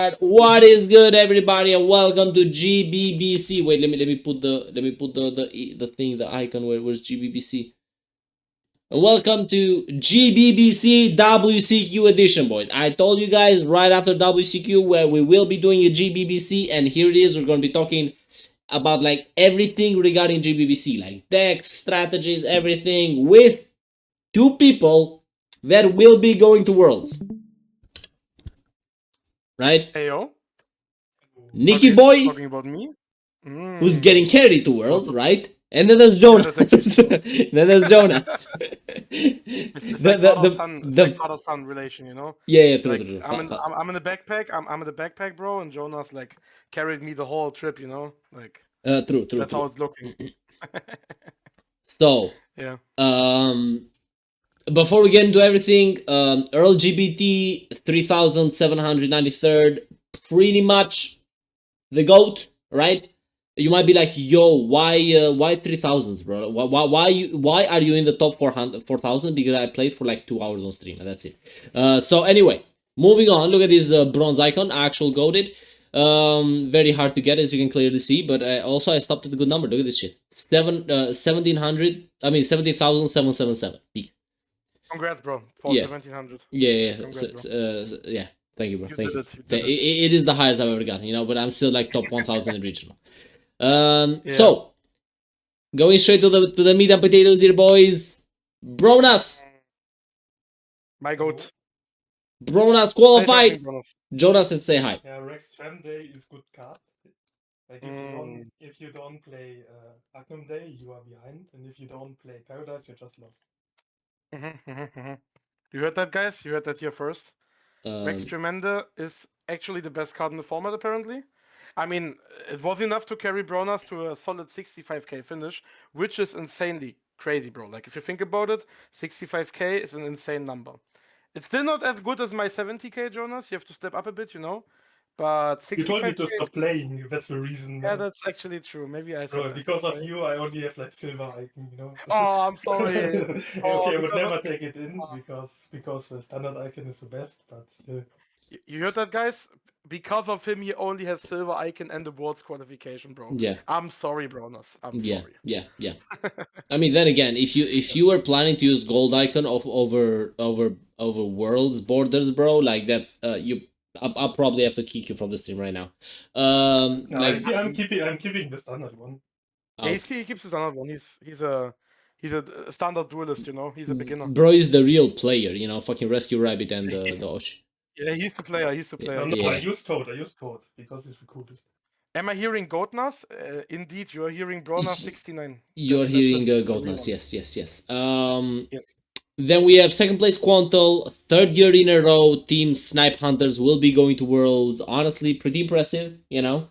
What is good, everybody, and welcome to GBBC. Wait, let me put the thing, the icon. Where's GBBC? And welcome to GBBC WCQ edition, boys. I told you guys right after WCQ where we will be doing a GBBC, and here it is. We're going to be talking about like everything regarding GBBC, like decks, strategies, everything, with two people that will be going to Worlds. Right? Heyo. Niciboy, Talking about me? who's getting carried to Worlds, right? And then there's Jonas. Then there's Jonas. It's like father-son relation, you know? Yeah, true, like, true. I'm in the backpack. I'm in the backpack, bro, and Jonas like carried me the whole trip, you know? Like true. That's how it's looking. So yeah. Before we get into everything, EarlGB 3793rd, pretty much the GOAT, right? You might be like, yo, why 3000s, bro? Why are you in the top 4,000? Because I played for like 2 hours on stream, and that's it. So anyway, moving on. Look at this bronze icon, actual goated. Very hard to get, as you can clearly see, but also I stopped at a good number. Look at this shit. 17,777 peak. Congrats, bro. For 1700. Yeah. Congrats, yeah. Thank you, bro. Thank you. It. It is the highest I've ever gotten, you know, but I'm still like top 1,000 in regional. So going straight to the meat and potatoes here, boys. Bronas. My goat. Bronas qualified. Jonas, and say hi. Yeah, Rex Tram Day is good card. Like if you don't play Agnum Day, you are behind, and if you don't play Paradise, you're just lost. You heard that, guys? You heard that here first. Rex Tremenda is actually the best card in the format, apparently. I mean, it was enough to carry Bronas to a solid 65k finish, which is insanely crazy, bro. Like, if you think about it, 65k is an insane number. It's still not as good as my 70k, Jonas. You have to step up a bit, you know. But 65K... You told me to stop playing. That's the reason. Yeah, that's actually true. Maybe I said that, because of you, I only have like silver icon, you know. Oh, I'm sorry. Okay, I would never take it in because the standard icon is the best, but still. You heard that, guys? Because of him, he only has silver icon and the world's qualification, bro. Yeah. I'm sorry, Bronas. I'm sorry. Yeah. I mean, then again, if you were planning to use gold icon over worlds borders, bro, like that's I'll probably have to kick you from the stream right now. I'm keeping the standard one. Yeah, he keeps the standard one. He's a standard duelist, you know. He's a beginner. Bro is the real player, you know. Fucking Rescue Rabbit and the Osh. Yeah, he's the player. No, I use Toad because he's the coolest. Am I hearing Goatnas? Indeed, you are hearing Bronas 69. You're hearing Goatnas, yes. Yes. Then we have second place Quantal, third year in a row. Team Snipe Hunters will be going to Worlds. Honestly, pretty impressive, you know.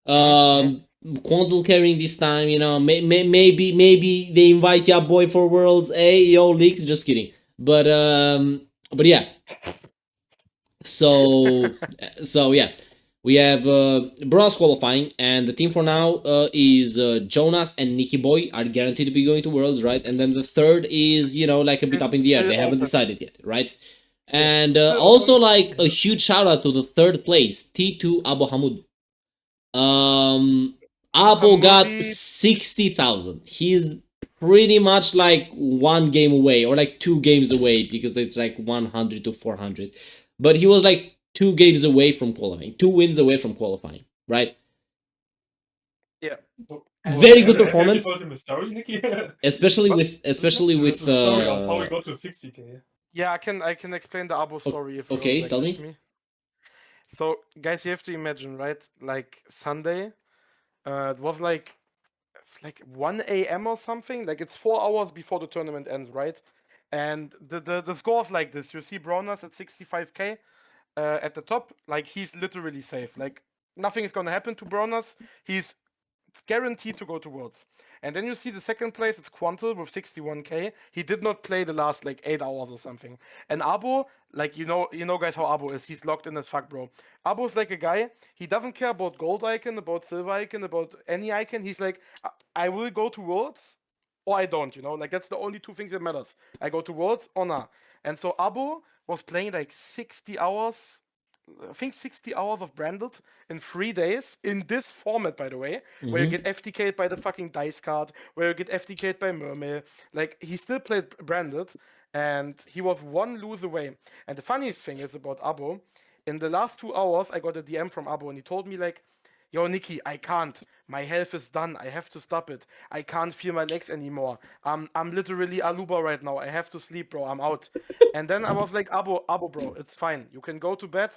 Quantal carrying this time, you know. Maybe they invite your boy for Worlds. Hey, yo, leaks. Just kidding. But yeah. So yeah. We have Bronas qualifying, and the team for now is Jonas and Niciboy are guaranteed to be going to Worlds, right? And then the third is, you know, like a bit up in the air. They haven't decided yet, right? And also, like, a huge shout out to the third place, T2 Abu Hamud. Abu got 60,000. He's pretty much like 1 game away, or like 2 games away, because it's like 100 to 400. But he was like 2 games away from qualifying, 2 wins away from qualifying, right? Yeah. Very good performance. Have you told him a story, Nikki? especially with the story of how we got to 60k. Yeah, I can explain the Abo story if okay, like, tell me. So, guys, you have to imagine, right? Like Sunday, it was like 1 a.m. or something. Like it's 4 hours before the tournament ends, right? And the score is like this. You see Bronas at 65k. At the top, like he's literally safe. Like nothing is gonna happen to Bronas. He's guaranteed to go to Worlds. And then you see the second place, it's Quantal with 61k. He did not play the last like 8 hours or something. And Abo, like you know guys how Abo is. He's locked in as fuck, bro. Abo's like a guy, he doesn't care about gold icon, about silver icon, about any icon. He's like, I will go to Worlds or I don't, you know? Like that's the only 2 things that matters. I go to Worlds or not. And so Abo was playing like 60 hours I think 60 hours of Branded in 3 days in this format, by the way, where you get FTK'd by the fucking dice card, where you get FTK'd by Mermail. Like, he still played Branded, and he was 1 lose away. And the funniest thing is about Abo, in the last 2 hours, I got a DM from Abo, and he told me, like, yo, Nikki, I can't. My health is done. I have to stop it. I can't feel my legs anymore. I'm literally Aluba right now. I have to sleep, bro. I'm out. And then I was like, Abo, bro, it's fine. You can go to bed.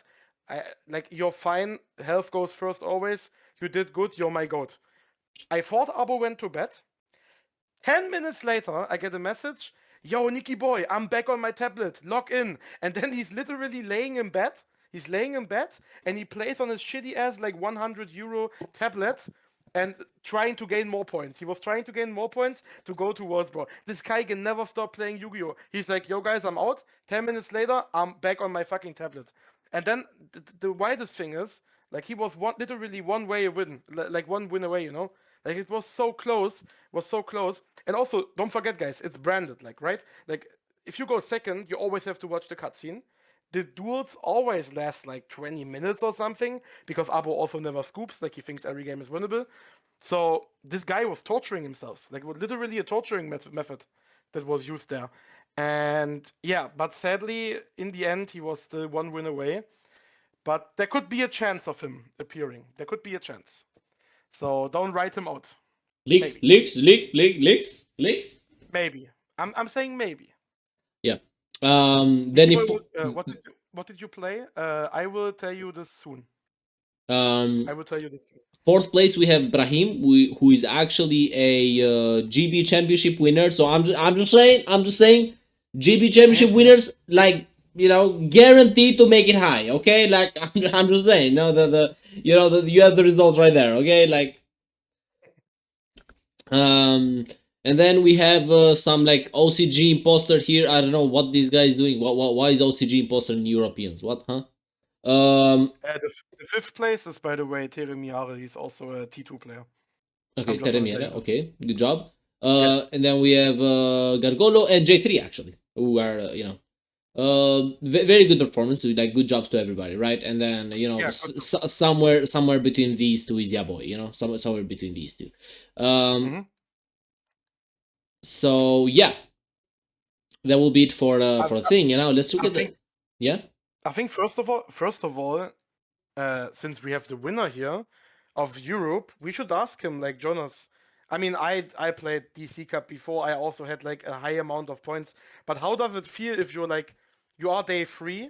You're fine. Health goes first always. You did good. You're my goat. I thought Abo went to bed. 10 minutes later, I get a message. Yo, Niciboy, I'm back on my tablet. Log in. And then he's literally laying in bed. He's laying in bed and he plays on his shitty ass like 100 euro tablet and trying to gain more points. He was trying to gain more points to go to Worlds, bro. This guy can never stop playing Yu-Gi-Oh! He's like, yo guys, I'm out. 10 minutes later, I'm back on my fucking tablet. And then the widest thing is, like, he was literally one way a win, like 1 win away, you know? Like, it was so close, And also, don't forget, guys, it's branded, like, right? Like, if you go second, you always have to watch the cutscene. The duels always last like 20 minutes or something, because Abo also never scoops, like, he thinks every game is winnable. So this guy was torturing himself, like, literally a torturing method that was used there. And yeah, but sadly, in the end, he was still 1 win away. But there could be a chance of him appearing. There could be a chance. So don't write him out. Leaks. Maybe. I'm saying maybe. Yeah. Then if what did you play? I will tell you this soon. I will tell you this soon. 4th place we have Brahim, who is actually a GB Championship winner. So I'm just saying, GB Championship winners, like, you know, guaranteed to make it high. Okay, like, I'm just saying, no, you have the results right there. Okay, like, and then we have some like OCG imposter here. I don't know what this guy is doing. Why is OCG imposter in Europeans? What, huh? The 5th place is, by the way, Teremiare. He's also a T2 player. Okay, Teremiare. Okay, good job. And then we have Gargolo and J3 actually, who are very good performance. With like good jobs to everybody, right? And then somewhere between these two is Yaboy. You know, somewhere between these two. So yeah, that will be it for the thing. You know, let's look at the. Yeah. I think first of all, since we have the winner here of Europe, we should ask him, like, Jonas. I mean, I played DC Cup before. I also had like a high amount of points. But how does it feel if you're like, you are day 3,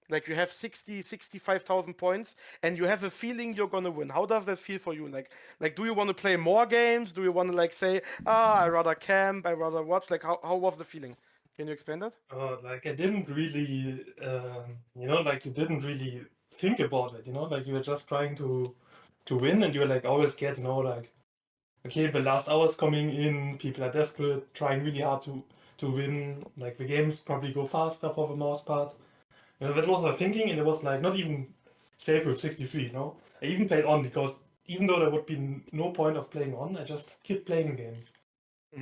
like you have 65,000 points, and you have a feeling you're gonna win? How does that feel for you? Like, do you want to play more games? Do you want to like say, I rather camp, I rather watch? Like, how was the feeling? Can you explain that? Like, I didn't really, like, you didn't really think about it, like you were just trying to win, and you were like always scared, like, okay, the last hour's coming in, people are desperate, trying really hard to win, like the games probably go faster for the most part. That was my thinking, and it was like not even safe with 63, I even played on, because even though there would be no point of playing on, I just kept playing games.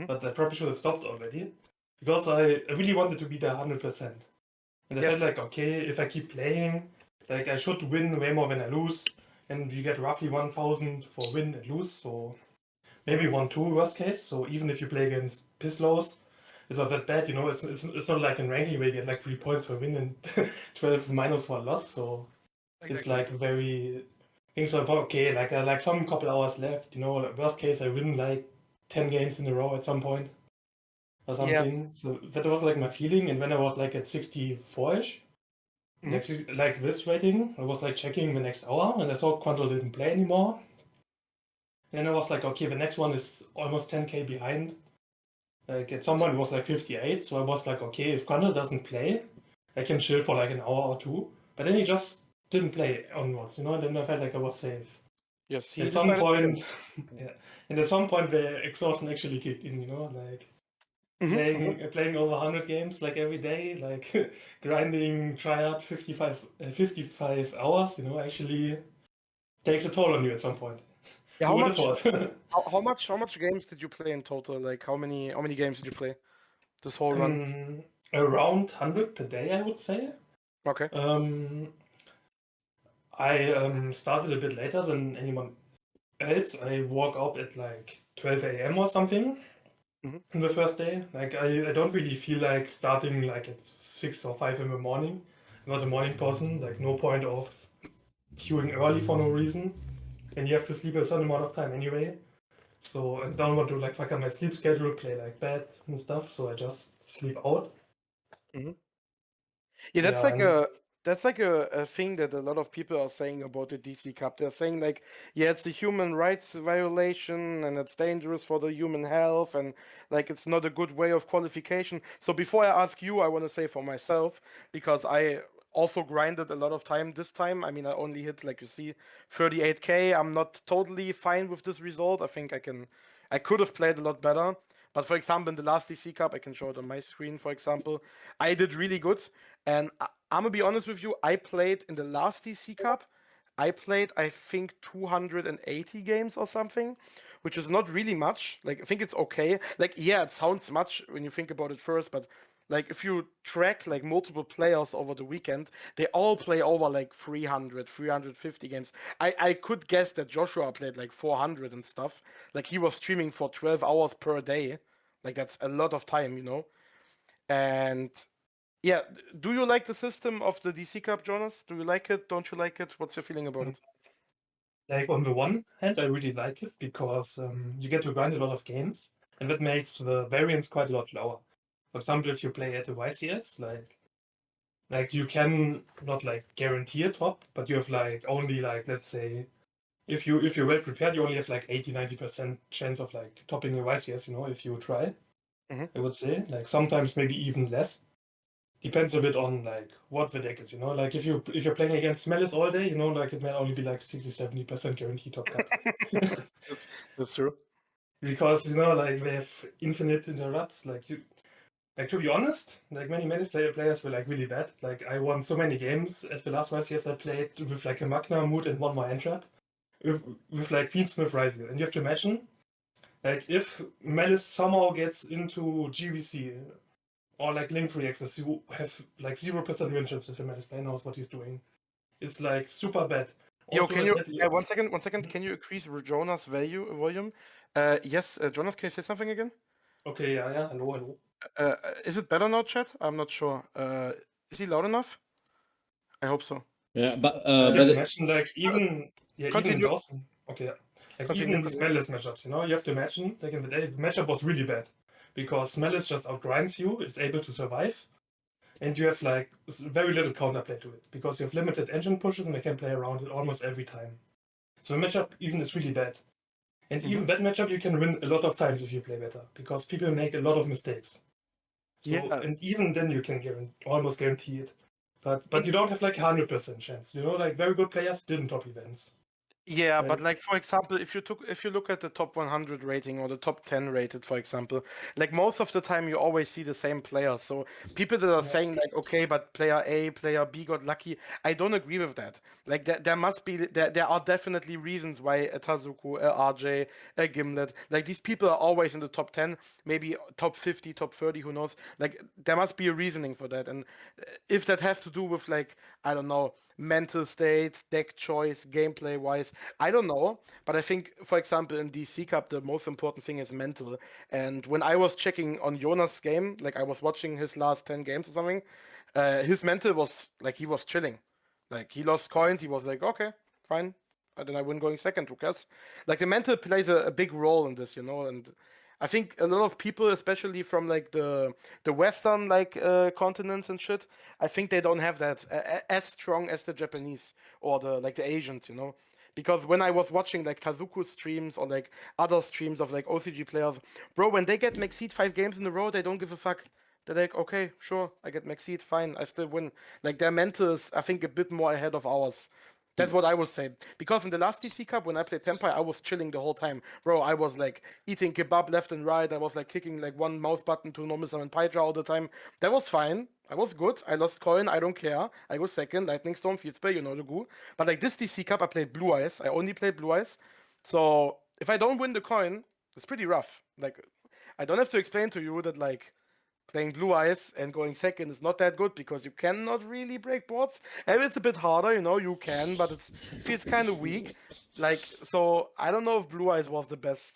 But I probably should have stopped already, because I really wanted to be there 100%. And I felt like, okay, if I keep playing, like, I should win way more than I lose, and you get roughly 1,000 for win and lose, so maybe 1-2 worst case. So even if you play against Pislows, it's not that bad, it's not like in ranking where you get like 3 points for win and 12 minus for loss, so it's like very... So I thought, okay, like some couple hours left, like worst case I win like 10 games in a row at some point or something. So that was like my feeling. And when I was like at 64ish, like this rating, I was like checking the next hour, and I saw Quanto didn't play anymore. And I was like, okay, the next one is almost 10k behind. Like, at some point it was like 58, so I was like, okay, if Quanto doesn't play, I can chill for like an hour or 2. But then he just didn't play onwards, and then I felt like I was safe. Yes, at some point, and at some point the exhaustion actually kicked in, like playing over 100 games like every day, like grinding triad 55 hours, actually takes a toll on you at some point. Yeah, how much games did you play in total? Like, how many games did you play this whole run? Around 100 per day, I would say. Okay. I started a bit later than anyone else. I woke up at like 12 a.m. or something Mhm. on the first day. Like I don't really feel like starting like at 6 or 5 in the morning. I'm not a morning person. Like no point of queuing early for no reason. And you have to sleep a certain amount of time anyway. So I don't want to like fuck up my sleep schedule, play like bad and stuff. So I just sleep out. Yeah, that's Yeah, like and a thing that a lot of people are saying about the DC Cup. They're saying like, yeah, it's a human rights violation and it's dangerous for the human health and like it's not a good way of qualification. So before I ask you, I want to say for myself, because I also grinded a lot of time this time. I mean, I only hit, like you see, 38K. I'm not totally fine with this result. I could have played a lot better. But for example, in the last DC Cup, I can show it on my screen, for example, I did really good. And I'm gonna be honest with you, I played in the last DC Cup. I played, I think, 280 games or something, which is not really much. Like, I think it's okay. Like, yeah, it sounds much when you think about it first, but like, if you track like multiple players over the weekend, they all play over like 300, 350 games. I could guess that Joshua played like 400 and stuff. Like, he was streaming for 12 hours per day. Like, that's a lot of time, you know? And yeah, do you like the system of the DC Cup, Jonas? Do you like it? Don't you like it? What's your feeling about it? like on the one hand, I really like it because you get to grind a lot of games, and that makes the variance quite a lot lower. For example, if you play at the YCS, like you can not like guarantee a top, but you have like only like let's say if you're well prepared, you only have like 80-90% chance of like topping the YCS. You know, if you try, Mhm. I would say like sometimes maybe even less. Depends a bit on like what the deck is, you know. Like if you're playing against Smellis all day, you know, like it might only be like 60-70% guaranteed top cut. That's true. Because you know, like they have infinite interrupts. Like to be honest, like many players were like really bad. Like I won so many games at the last YCS I played with like a Magna mood and one more entrap with like Fiendsmith Rising. And you have to imagine, like if Melis somehow gets into GBC or like Link reacts, you have like 0% win chance if the Melis player knows what he's doing. It's like super bad. Yo, Also, can at you that, 1 second? Can you increase Jonas' volume? Yes, Jonas, can you say something again? okay, yeah, hello. Is it better now, chat? I'm not sure. Is he loud enough? I hope so. Yeah, but You have but to imagine, like even even in Continue. those, okay, like even Continue. in the Smellis matchups, you know, you have to imagine, like in the day, the matchup was really bad because Smellis just outgrinds you, is able to survive, and you have like very little counterplay to it because you have limited engine pushes and they can play around it almost every time. So the matchup even is really bad. And Mhm. even that matchup you can win a lot of times if you play better because people make a lot of mistakes. So Yeah. and even then you can almost guarantee it. But you don't have like 100% chance. You know, like very good players didn't top events. Yeah, but Like like for example, if you look at the top 100 rating or the top 10 rated, for example, like most of the time you always see the same players. So people that are yeah, saying like, okay, but player A, player B got lucky, I don't agree with that. Like there must be there are definitely reasons why a Tazuku, a RJ, a Gimlet, like these people are always in the top 10, maybe top 50, top 30, who knows? Like there must be a reasoning for that. And if that has to do with like, I don't know, mental state, deck choice, gameplay wise, I don't know, but I think, for example, in DC Cup, the most important thing is mental. And when I was checking on Jonas' game, like I was watching his last 10 games or something, his mental was like he was chilling. Like he lost coins, he was like, okay, fine. And then I win going second, who cares? Like the mental plays a big role in this, you know, and I think a lot of people, especially from like the Western like continents and shit, I think they don't have that as strong as the Japanese or the like the Asians, you know. Because when I was watching like Tazuku streams or like other streams of like OCG players, bro, when they get Maxeed 5 games in a row, they don't give a fuck. They're like, okay, sure, I get Maxeed, fine, I still win. Like their mental is, I think, a bit more ahead of ours. That's what I would say. Because in the last DC Cup, when I played Tempire, I was chilling the whole time. Bro, I was like eating kebab left and right. I was like kicking like one mouse button to normal summon Pydra all the time. That was fine. I was good. I lost coin. I don't care. I go second. Lightning Storm, Field Spell, you know the goo. But like this DC Cup, I played Blue Eyes. I only played Blue Eyes. So if I don't win the coin, it's pretty rough. Like I don't have to explain to you that like playing Blue Eyes and going second is not that good because you cannot really break boards. And it's a bit harder, you can, but it feels kind of weak. So I don't know if Blue Eyes was the best.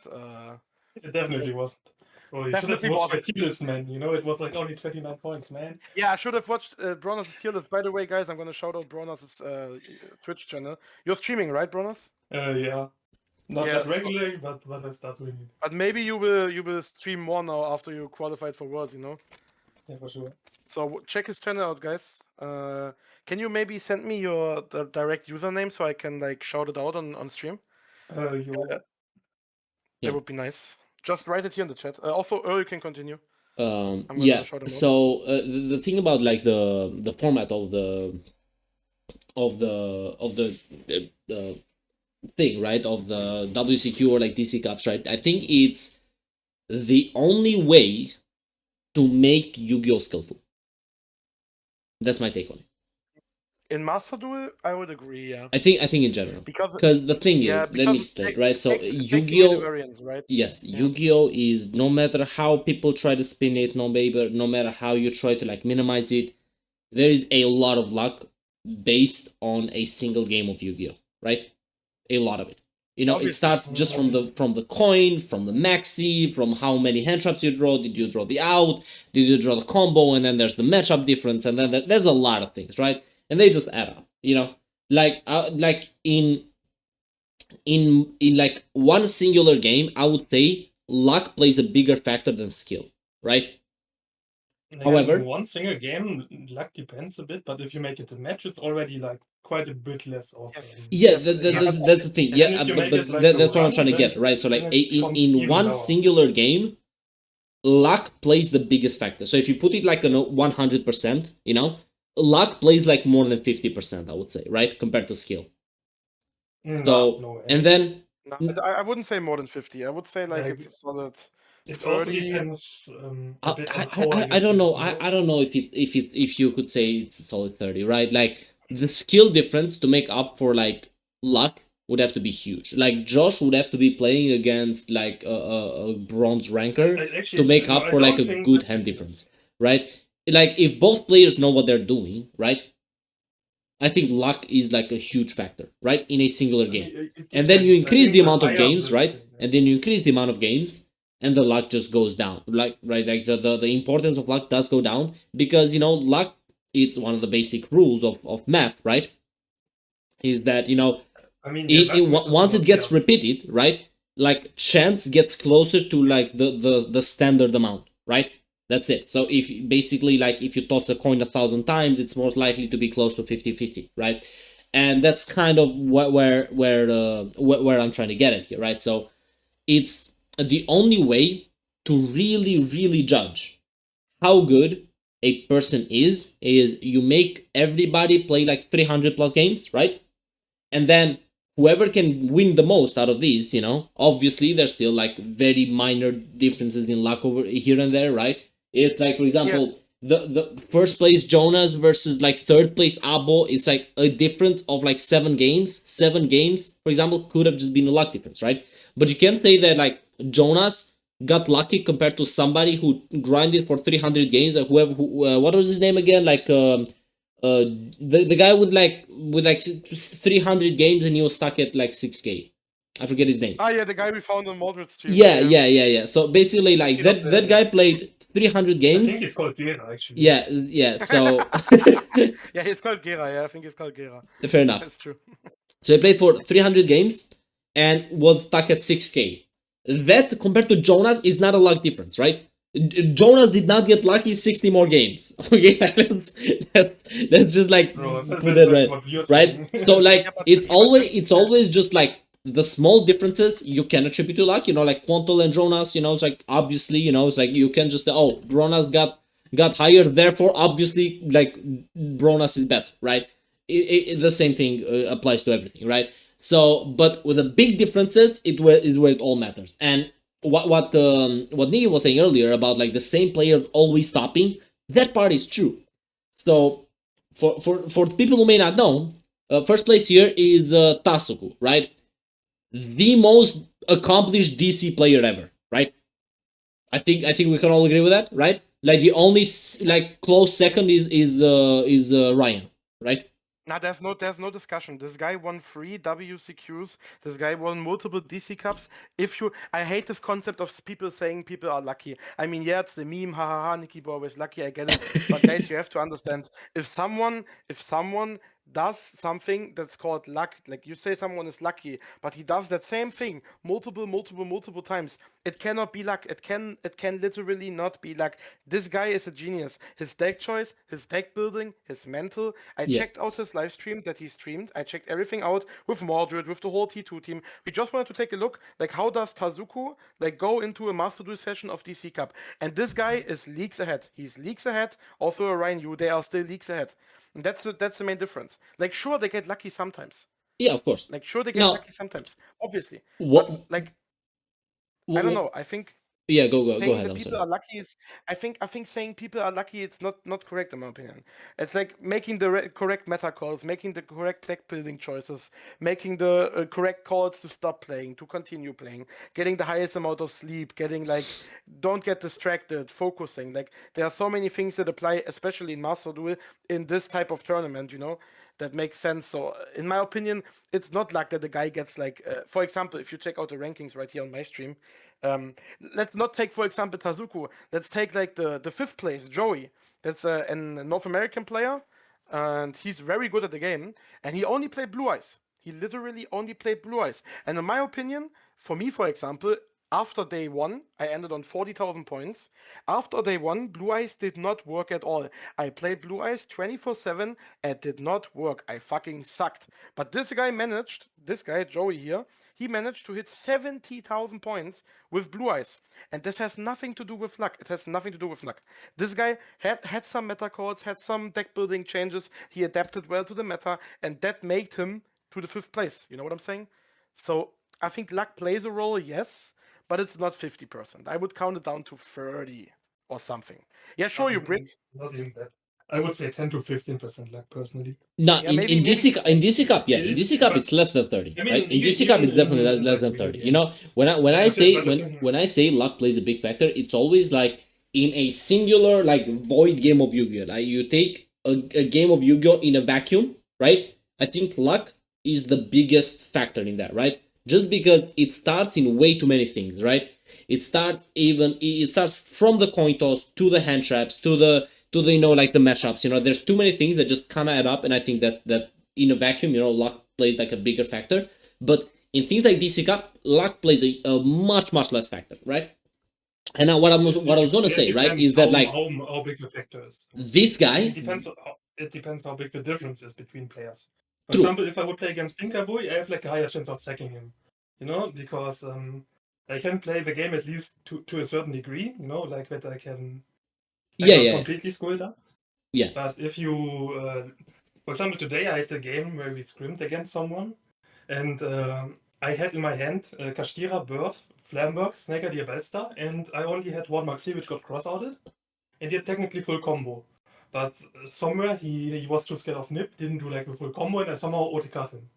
It definitely wasn't. Oh, you should have Definitely watched my wasn't. tier list, man. It was like only 29 points, man. Yeah, I should have watched Bronas' tier list. By the way, guys, I'm going to shout out Bronas' Twitch channel. You're streaming, right, Bronas? Yeah. Not Yeah, that so- regularly, but I start doing it. But maybe you will stream more now after you qualified for Worlds, Yeah, for sure. So check his channel out, guys. Can you maybe send me the direct username so I can shout it out on stream? You That Yeah. would be nice. Just write it here in the chat. Also, you can continue. I'm gonna Yeah. shout him out. So the thing about like the format of the thing, right, of the WCQ or like DC Cups, right? I think it's the only way to make Yu-Gi-Oh skillful. That's my take on it. In Master Duel, I would agree. Yeah. I think in general, Because the thing yeah, is, let me because explain, it right? So takes away the Yu-Gi-Oh, variance, right? yes, Yeah. Yu-Gi-Oh is, no matter how people try to spin it, no matter how you try to like minimize it, there is a lot of luck based on a single game of Yu-Gi-Oh, right? A lot of it. It Obviously. starts just from the coin, from the maxi, from how many hand traps you draw. Did you draw the out? Did you draw the combo? And then there's the matchup difference, and then there's a lot of things, right? And they just add up. Like in like one singular game, I would say luck plays a bigger factor than skill, right? Yeah, However- in one single game, luck depends a bit, but if you make it a match, it's already like quite a bit less often. Yes. Yeah, Definitely. that's the thing. And then Yeah, if you but make it like that's a what I'm trying to run, get, right? So like then it becomes in even one lower. singular game, luck plays the biggest factor. So if you put it like 100%, luck plays like more than 50%, I would say, right, compared to skill. So No way. and then No, I wouldn't say more than 50. I would say Like, it's a solid. it also 30. depends a bit on how I don't know. use this, I don't know if you could say it's a solid 30, right? Like the skill difference to make up for like luck would have to be huge. Like Josh would have to be playing against like a bronze ranker Actually, to make no, up I for like don't a think good that hand it is. difference, right? Like if both players know what they're doing, right? I think luck is like a huge factor, right, in a singular game. And then you increase the amount of games, right? And then you increase the amount of games, and the luck just goes down. Like the importance of luck does go down because luck. It's one of the basic rules of math, right? Is that I mean, yeah, luck matters once a it lot, gets yeah. repeated, right? Like chance gets closer to like the standard amount, right? That's it. So if basically like if you toss a coin 1,000 times, it's most likely to be close to 50-50, right? And that's kind of where I'm trying to get at here, right? So it's the only way to really judge how good a person is you make everybody play like 300 plus games, right? And then whoever can win the most out of these, obviously there's still like very minor differences in luck over here and there, right? It's like, for example, the first place Jonas versus like third place Abo, it's like a difference of like 7 games. 7 games, for example, could have just been a luck difference, right? But you can't say that like Jonas got lucky compared to somebody who grinded for 300 games. Like what was his name again? Like the guy with like 300 games and he was stuck at like 6K. I forget his name. Ah, yeah, the guy we found on Mordred's stream. Yeah. So basically, like that guy played 300 I games. think he's called Gera, actually. Yeah. So Yeah, he's called Gera. Yeah, I think he's called Gera. fair enough. That's true. So he played for 300 games and was stuck at 6K. That compared to Jonas is not a luck difference, right? Jonas did not get lucky 60 more games. Okay, let's just like Bro, put that that's right, what you're right? saying. So like Yeah, but- it's always just like the small differences you can attribute to luck. Like Quantal and Jonas. It's like obviously it's like you can just say, oh, Bronas got higher, therefore obviously like Bronas is better, right? The same thing applies to everything, right? So, but with the big differences, is where it all matters. And what Niki was saying earlier about like the same players always stopping, that part is true. So, for people who may not know, first place here is Tasuku, right? The most accomplished DC player ever, right? I think we can all agree with that, right? Like the only like close second is Ryan, right? Nah, there's no discussion. This guy won 3 WCQs. This guy won multiple DC Cups. I hate this concept of people saying people are lucky. I mean, yeah, it's the meme, ha ha ha, Niciboy was lucky, I get it. But guys, you have to understand, if someone does something that's called luck, like you say someone is lucky, but he does that same thing multiple times, it cannot be luck. It can literally not be luck. This guy is a genius. His deck choice, his deck building, his mental. I checked out his live stream that he streamed. I checked everything out with Mordred, with the whole T2 team. We just wanted to take a look, like how does Tazuku like go into a Master Duel session of DC Cup? And this guy is leagues ahead. He's leagues ahead. Also, Orion U, they are still leagues ahead. And that's the main difference. Like, sure, they get lucky sometimes. Yeah, of course. Like, sure, they get Now, lucky sometimes. Obviously. what? But, like, I don't know. I think Yeah, go saying ahead. that I'm people sorry. are lucky is I think saying people are lucky, it's not correct in my opinion. It's like making the correct meta calls, making the correct deck building choices, making the correct calls to stop playing, to continue playing, getting the highest amount of sleep, getting like don't get distracted, focusing. Like there are so many things that apply, especially in Master Duel, in this type of tournament, you know, that makes sense. So in my opinion, it's not luck that the guy gets like for example, if you check out the rankings right here on my stream, let's not take, for example, Tazuku. Let's take like the fifth place, Joey. That's a North American player, and he's very good at the game. And he only played Blue Eyes. He literally only played Blue Eyes. And in my opinion, for me, for example, after day 1, I ended on 40,000 points. After day 1, Blue Eyes did not work at all. I played Blue Eyes 24/7. It did not work. I fucking sucked. But this guy, Joey here, he managed to hit 70,000 points with Blue Eyes. And this has nothing to do with luck. It has nothing to do with luck. This guy had some meta calls, had some deck building changes. He adapted well to the meta, and that made him to the 5th place. You know what I'm saying? So I think luck plays a role, yes, but it's not 50%. I would count it down to 30 or something. Yeah, sure, you brick. Not even that. I would say 10 to 15% luck personally. No, Yeah, in maybe- DC Cup, yeah, in It- DC Cup but- it's less than 30, I mean, right? In DC Cup it's definitely less than 30. You know, when I say when I say luck plays a big factor, it's always like in a singular like void game of Yu-Gi-Oh. Like you take a game of Yu-Gi-Oh in a vacuum, right? I think luck is the biggest factor in that, right? Just because it starts in way too many things, right? It starts from the coin toss to the hand traps to the you know like the matchups. You know, there's too many things that just kind of add up, and I think that in a vacuum, you know, luck plays like a bigger factor. But in things like DC Cup, luck plays a much less factor, right? And now what I was gonna say, right, is that like how big the factor is. this guy. It depends how big the difference is between players. For True. example, if I would play against Tinkerboy, I have like a higher chance of sacking him. You know, because I can play the game at least to a certain degree. You know, like that I can. Yeah. Completely schooled up. Yeah. But if you, for example, today I had a game where we scrimmed against someone, and I had in my hand Kashtira, Birth, Flamberg, Snagger, Diabellstar, and I only had one Maxi which got cross-outed, and he had technically full combo. But somewhere he was too scared of Nip, didn't do like a full combo, and I somehow OTK'd him.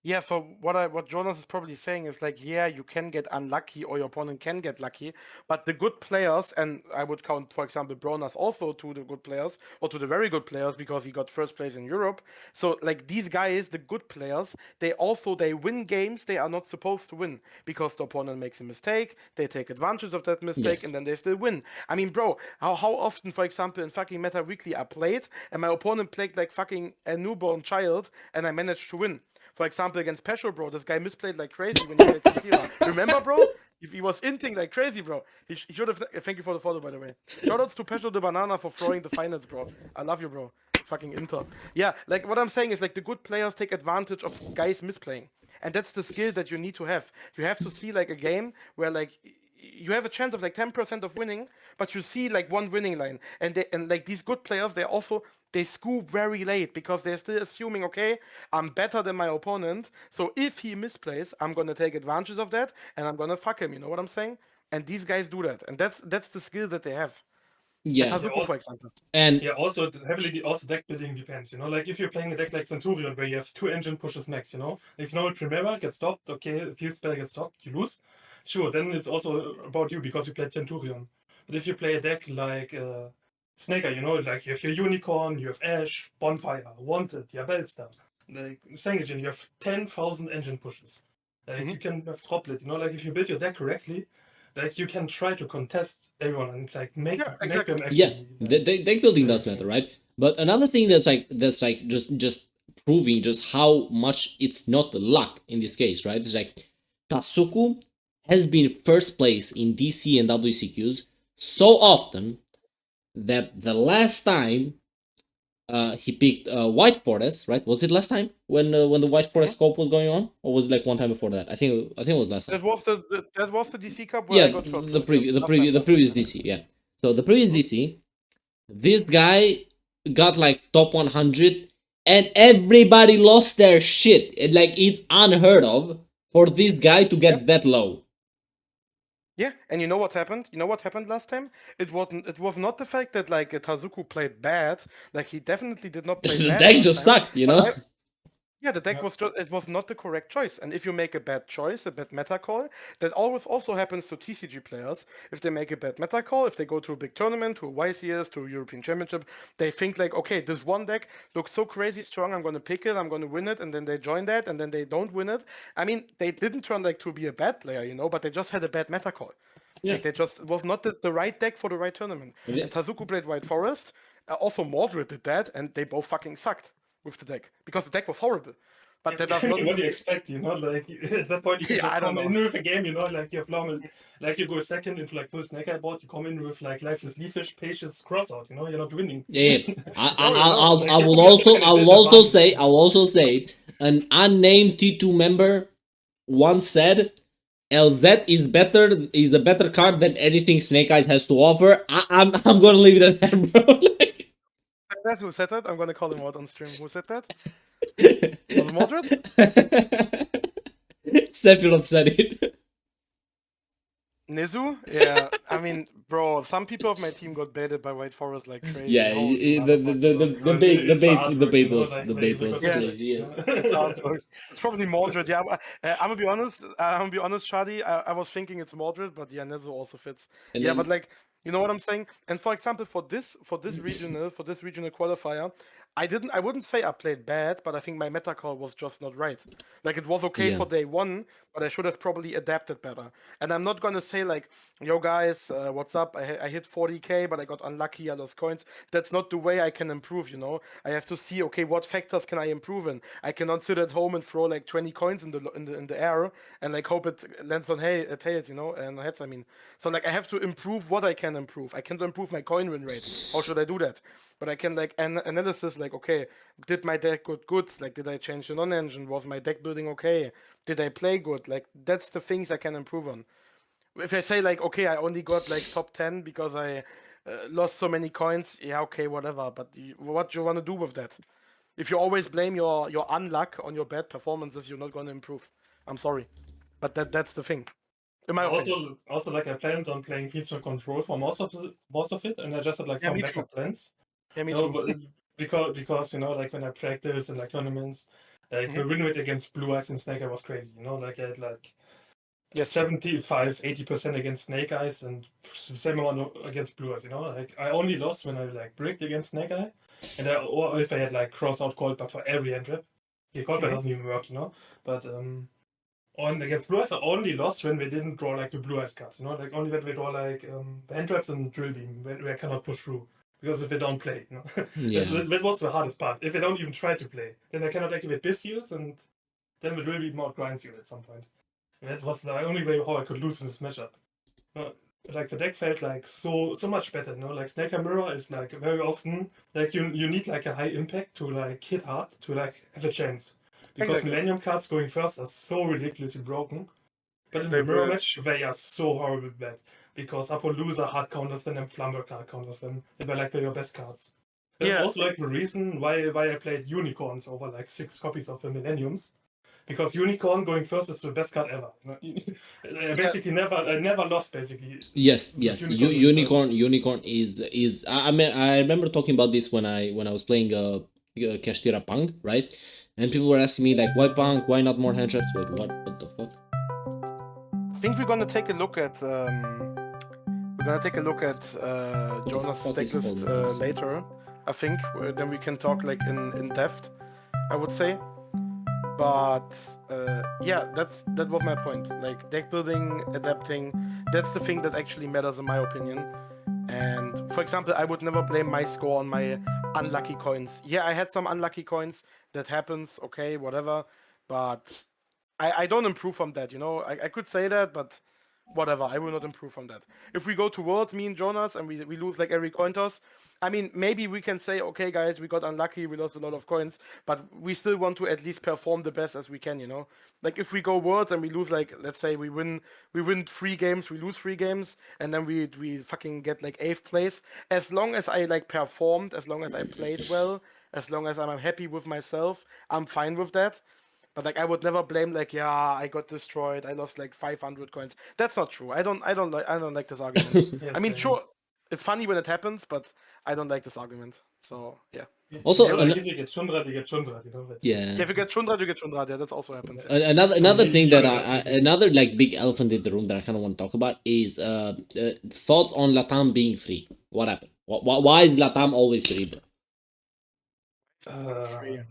Yeah, so what Jonas is probably saying is like, yeah, you can get unlucky or your opponent can get lucky, but the good players, and I would count, for example, Bronas also to the good players or to the very good players because he got first place in Europe. So like these guys, the good players, they win games they are not supposed to win because the opponent makes a mistake, they take advantage of that mistake, Yes. and then they still win. I mean, bro, how often, for example, in fucking Meta Weekly I played and my opponent played like fucking a newborn child and I managed to win. For example, against Pesho, bro, this guy misplayed like crazy when he played Kastira. Remember, bro? If he was inting like crazy, bro. He should have. Thank you for the follow, by the way. Shoutouts to Pesho the Banana for throwing the finals, bro. I love you, bro. Fucking Inter. Yeah, like what I'm saying is like the good players take advantage of guys misplaying. And that's the skill that you need to have. You have to see like a game where like you have a chance of like 10% of winning, but you see like one winning line. And like these good players, they scoop very late because they're still assuming, okay, I'm better than my opponent. So if he misplays, I'm gonna take advantage of that and I'm gonna fuck him. You know what I'm saying? And these guys do that, and that's the skill that they have. Yeah. Kazuko, for example. And Yeah, also deck building depends, you know, like if you're playing a deck like Centurion where you have 2 engine pushes max, you know, if no Primera gets stopped, okay, field spell gets stopped, you lose. Sure, then it's also about you because you played Centurion. But if you play a deck like Snaker, you know, like you have your Unicorn, you have Ash, Bonfire, Wanted, you have Bellstar, like Sangajin, you have 10,000 engine pushes. Like you can have Droplet, you know, like if you build your deck correctly, like you can try to contest everyone and like make them actually. Yeah, deck building does matter, right? But another thing that's like just proving just how much it's not luck in this case, right? It's like Tasuku has been first place in DC and WCQs so often that the last time he picked White Forest, right? Was it last time when the White Forest scope was going on, or was it like one time before that? I think it was last time. That was the DC Cup where I got the previous DC, yeah. So the previous DC, this guy got like top 100, and everybody lost their shit. It's unheard of for this guy to get that low. Yeah, and you know what happened? You know what happened last time? It was not the fact that like Tazuku played bad. Like he definitely did not play The bad. deck just sucked, you know. Yeah, the deck was not the correct choice. And if you make a bad choice, a bad meta call, that always also happens to TCG players. If they make a bad meta call, if they go to a big tournament, to a YCS, to a European Championship, they think like, okay, this one deck looks so crazy strong, I'm gonna pick it, I'm gonna win it, and then they join that, and then they don't win it. I mean, they didn't turn like to be a bad player, you know, but they just had a bad meta call. Yeah. Like they just was not the right deck for the right tournament. Yeah. And Tazuku played White Forest. Also Mordred did that, and they both fucking sucked with the deck because the deck was horrible. But that does not. What do you expect, you know? Like at that point, you can just come in with a game, you know, like you have normal, like you go second into like full Snaker board, you come in with like Lifeless Leafish, Patience, Crossout, you know, you're not winning. Yeah. I will also say an unnamed T2 member once said LZ is a better card than anything Snake Eyes has to offer. I'm gonna leave it at that, bro. That's who said that? I'm gonna call him out on stream. Who said that? Was it Mordred? Sephiroth said it. Nizu? Yeah, I mean, bro, some people of my team got baited by White Forest like crazy. Yeah, the bait was yes. It's probably Mordred. Yeah, I'm gonna be honest. Shadi. I was thinking it's Mordred, but yeah, Nizu also fits. And yeah, but like, you know what I'm saying? And for example, for this regional qualifier, I wouldn't say I played bad, but I think my meta call was just not right. Like it was okay for day one, but I should have probably adapted better. And I'm not gonna say like, yo guys, what's up? I hit 40k, but I got unlucky, I lost coins. That's not the way I can improve, you know? I have to see, okay, what factors can I improve in? I cannot sit at home and throw like 20 coins in the air and like hope it lands on tails, you know, and heads, I mean. So like I have to improve what I can improve. I can't improve my coin win rate. How should I do that? But I can like analysis like, okay, did my deck good? Like, did I change the non-engine? Was my deck building okay? Did I play good? Like, that's the things I can improve on. If I say like, okay, I only got like top 10 because I lost so many coins, yeah, okay, whatever. But what do you want to do with that? If you always blame your unluck on your bad performances, you're not going to improve. I'm sorry, but that's the thing. Also, like I planned on playing feature control for most of it, and I just had like some backup plans. Yeah, me too. But because you know, like when I practice in like tournaments, like the win rate against Blue Eyes and Snake Eye was crazy. You know, like I had like 75-80% against Snake Eyes and same amount against Blue Eyes. You know, like I only lost when I like bricked against Snake Eye, and or if I had like cross out call back for every end trap. The call back doesn't even work, you know. But on against Blue Eyes, I only lost when we didn't draw like the Blue Eyes cards. You know, like only when we draw like hand traps and drill beam, where I cannot push through. Because if they don't play, you know? that was the hardest part. If they don't even try to play, then I cannot activate Biz Heals, and then it will be more grinds you at some point. And that was the only way how I could lose in this matchup. Like the deck felt like so much better, you know? Like Snaker Mirror is like very often like you need like a high impact to like hit hard to like have a chance. Because Millennium cards going first are so ridiculously broken. But in the mirror match, they are so horrible bad. Because Apollousa hard counters them and Flumber card counters them. They were like your best cards. That's also like the reason why I played Unicorns over like 6 copies of the Millenniums. Because Unicorn going first is the best card ever. I never lost basically. Yes. Unicorn is. I mean, I remember talking about this when I was playing Kashtira Punk, right? And people were asking me like, why Punk? Why not more hand traps? Wait, what? What the fuck? I think we're gonna take a look at gonna take a look at Jonas' fuck is deck list Bronas? later, I think. Then we can talk like in depth, I would say. But yeah, that was my point. Like deck building, adapting, that's the thing that actually matters in my opinion. And for example, I would never blame my score on my unlucky coins. Yeah, I had some unlucky coins. That happens. Okay, whatever. But I don't improve from that. You know, I could say that, but whatever. I will not improve from that. If we go to Worlds, me and Jonas, and we lose like every coin toss, I mean, maybe we can say, okay, guys, we got unlucky, we lost a lot of coins, but we still want to at least perform the best as we can, you know? Like if we go Worlds and we lose, like, let's say we win 3 games, we lose 3 games, and then we fucking get like 8th place. As long as I like performed, as long as I played well, as long as I'm happy with myself, I'm fine with that. But like I would never blame like, yeah, I got destroyed, I lost like 500 coins. That's not true. I don't like this argument. Yeah, I mean, same. sure, it's funny when it happens, but I don't like this argument. So yeah. Also, Yeah, an- like if you get Chundra, you get Chundra, you know. That's Yeah. Yeah, if you get Chundra, you get Chundra. Yeah, that also happens. Yeah. Another he's thing that fair enough, maybe. another like big elephant in the room that I kind of want to talk about is thoughts on Latam being free. What happened? Why is Latam always free, bro? Free.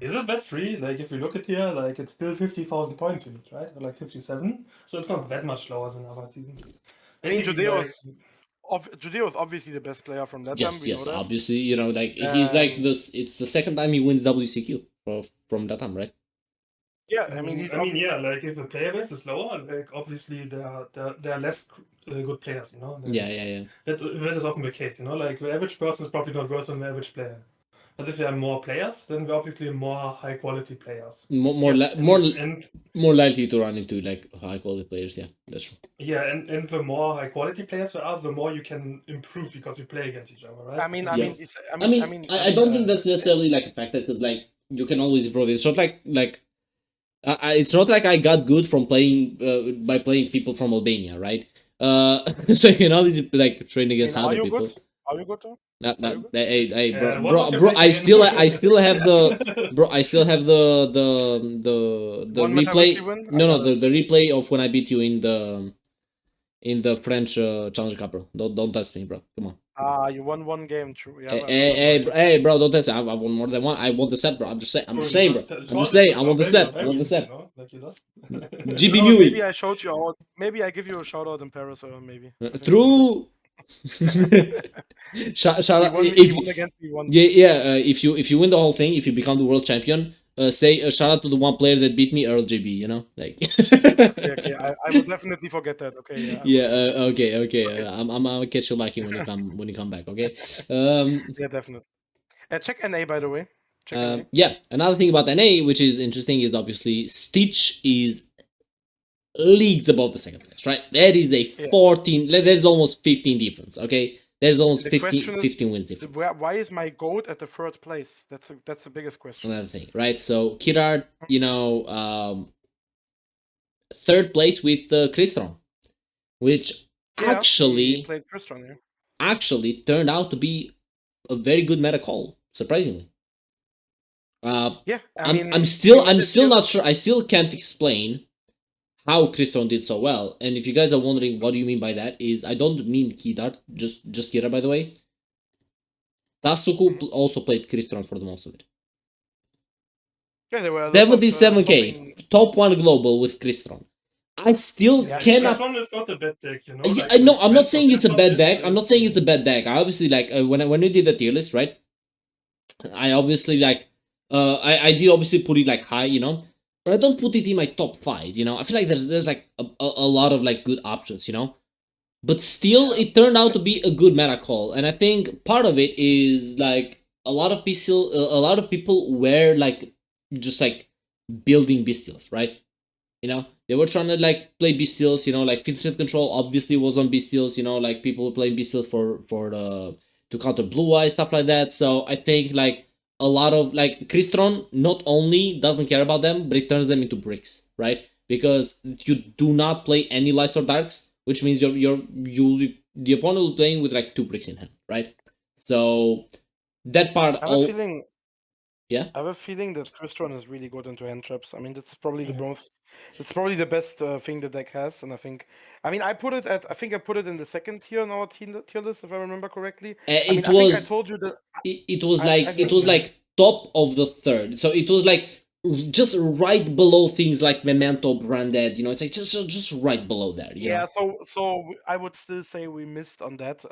Is it that free? Like if you look at here, like it's still 50,000 points you need, right? Or like 57. So it's not that much lower than other seasons. I mean, Basically, like, Judeo is obviously the best player from Latam. Yes, We know yes, that. obviously, you know, like he's like this. It's the second time he wins WCQ from Latam, right? Yeah, I mean, yeah, like if the player base is lower, like obviously there are less good players, you know. Yeah. That is often the case, you know. Like the average person is probably not worse than the average player. But if there are more players, then we're obviously more high quality players. More likely to run into like high quality players. Yeah, that's true. Yeah, and the more high quality players there are, the more you can improve because you play against each other, right? I don't think that's necessarily like a factor because like you can always improve. It's not like it's not like I got good from playing by playing people from Albania, right? So you can obviously like train against other people. Good? Are you good too? Hey, what was your bro, I PlayStation? still have the One Meta replay. Wiki win? No, the replay of when I beat you in the French Challenger Cup, bro. Don't test me, bro. Come on. You won one game, true. Yeah, Hey, bro, don't test me. I won more than one. I won the set, bro. I'm just saying, bro. I won the set. I won the set. Like you lost. GB No, maybe Mui. I showed you out. Maybe I give you a shout out in Paris or maybe. Through. Shout out He won against me once. if you win the whole thing, if you become the world champion, say shout out to the one player that beat me, EarlGB. You know, like. Okay, I will definitely forget that. Okay. Yeah. Okay. I'm gonna catch you lucky when you come back. Okay. Yeah, definitely. Check NA by the way. NA. Yeah. Another thing about NA which is interesting is obviously Stitch is leagues above the second place, right? That is a 14. There's almost 15 difference. Okay. There's almost 15 wins difference. Why is my GOAT at the 3rd place? That's the biggest question. Another thing, right? So Kirard, you know, 3rd place with Crystron, which he played Crystron, yeah. Actually turned out to be a very good meta call, surprisingly. I'm still not sure. I still can't explain how Crystron did so well. And if you guys are wondering what do you mean by that, is I don't mean Kidart, just Kira, by the way. Tasuku also played Crystron for the most of it. Yeah, they were 77k, top 1 global with Crystron. I still cannot. Crystron is not a bad deck, you know. No, I'm not saying it's a bad deck. I'm not saying it's a bad deck. I obviously like when we did the tier list, right? I obviously like I did obviously put it like high, you know, but I don't put it in my top 5. You know, I feel like there's like a lot of like good options, you know, but still it turned out to be a good meta call, and I think part of it is like a lot of people were like just like building bestials, right? You know, they were trying to like play bestials, you know, like Finsmith Control obviously was on bestials, you know, like people were playing bestials for the to counter blue eye, stuff like that. So I think like a lot of like Crystron not only doesn't care about them, but it turns them into bricks, right? Because you do not play any lights or darks, which means the opponent will be playing with like 2 bricks in hand, right? So that part. I have a feeling Yeah. I have a feeling that Crystron is really good into hand traps. I mean, that's probably the Yeah. most, it's probably the best thing the deck has, and I mean, I put it at, I think I put it in the second tier on our tier list, if I remember correctly. I mean, It I think I was told you that it was I like it think was like top of the third, so it was like just right below things like Memento, Branded. You know, it's like just right below there. You yeah, know. so I would still say we missed on that.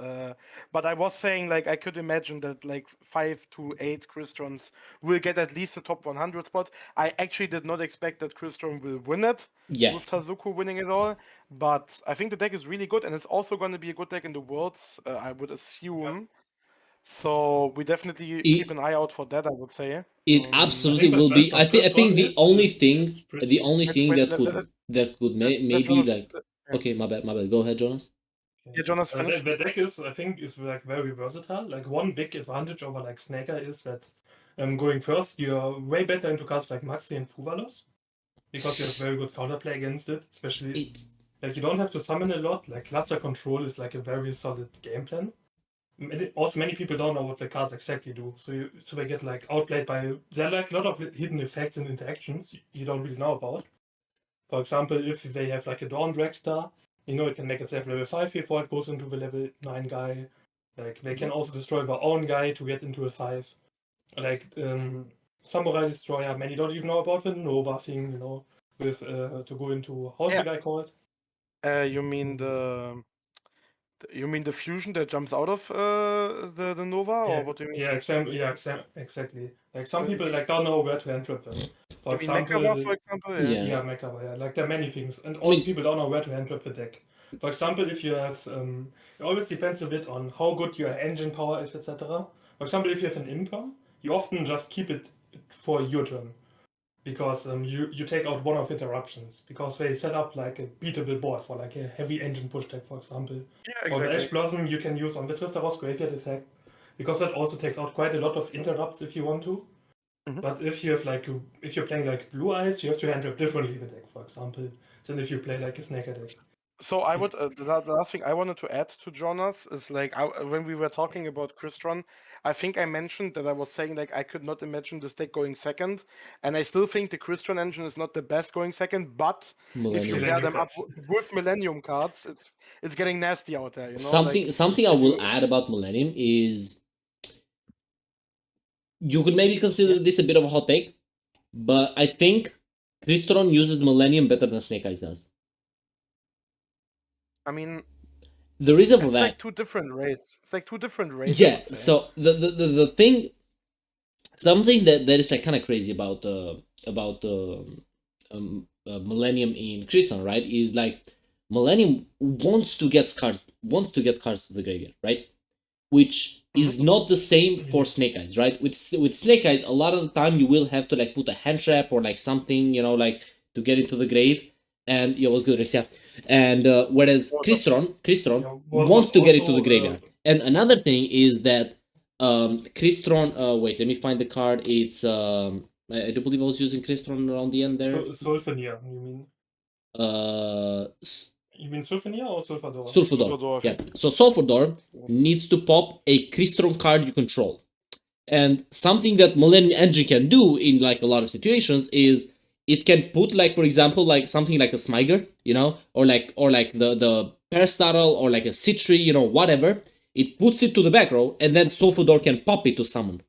But I was saying like I could imagine that like 5 to 8 Cristrons will get at least the top 100 spot. I actually did not expect that Crystron will win it Yeah. with Tazuko winning it all, but I think the deck is really good, and it's also going to be a good deck in the Worlds. I would assume. So we definitely keep an eye out for that. I would say. It I absolutely think the will strength be. of I think Crystron the only thing is pretty. Wait, that could let maybe Jonas. like. Okay, my bad. Go ahead, Jonas. Yeah, Jonas, finish. The deck is, I think, is like very versatile. Like one big advantage over like Snaker is that going first, you're way better into cards like Maxi and Fuvalos because you have very good counterplay against it. Especially like you don't have to summon a lot. Like cluster control is like a very solid game plan. Also, many people don't know what the cards exactly do, so they get like outplayed by. There are like a lot of hidden effects and interactions you don't really know about. For example, if they have like a Dawn Dragstar, it can make itself level 5 before it goes into the level 9 guy. Like they can also destroy their own guy to get into a 5. Like Samurai Destroyer, many don't even know about the Nova thing, with to go into how's the guy called? You mean the fusion that jumps out of the Nova, or what do you mean? Exactly. Like some people like don't know where to enter them. For You mean example, Mekaba, for example? Yeah. yeah, Mekaba, yeah. Like there are many things, and also people don't know where to enter the deck. For example, if you have, it always depends a bit on how good your engine power is, etc. For example, if you have an Imper, you often just keep it for your turn. Because you take out one of interruptions, because they set up like a beatable board for like a heavy engine push deck, for example. Yeah, Or the exactly. Ash Blossom you can use on the Tristaros Graveyard effect, because that also takes out quite a lot of interrupts if you want to. Mhm. But if you have like if you're playing like Blue Eyes, you have to hand up differently the deck, for example, than if you play like a Snaker deck. So I would the last thing I wanted to add to Jonas is like when we were talking about Crystron, I think I mentioned that I was saying like I could not imagine this deck going second, and I still think the Crystron engine is not the best going second. But if you Millennium. pair Millennium them up cards. with Millennium cards, it's getting nasty out there. Something I if will you- add about Millennium is you could maybe consider this a bit of a hot take, but I think Crystron uses Millennium better than Snake Eyes does. I mean, The reason for it's that, like two different races. It's like two different races. yeah. So the thing, something that is like kind of crazy about Millennium in Crystal, right? Is like Millennium wants to get cards to the graveyard, right? Which is not the same for Snake Eyes, right? With Snake Eyes, a lot of the time you will have to like put a hand trap or like something, like to get into the grave. And was good, Rex, yeah. And whereas Crystron wants to get into the graveyard. And another thing is that Crystron. Wait, let me find the card. It's I do believe I was using Crystron around the end there. Sulfania, you mean? You mean Sulfania or Sulfador? Sulfador, Yeah. So Sulfador needs to pop a Crystron card you control. And something that Millennium Engine can do in like a lot of situations is it can put like, for example, like something like a Smiger, or like the Parastattle or like a Citri, whatever. It puts it to the back row, and then Sulfador can pop it to summon.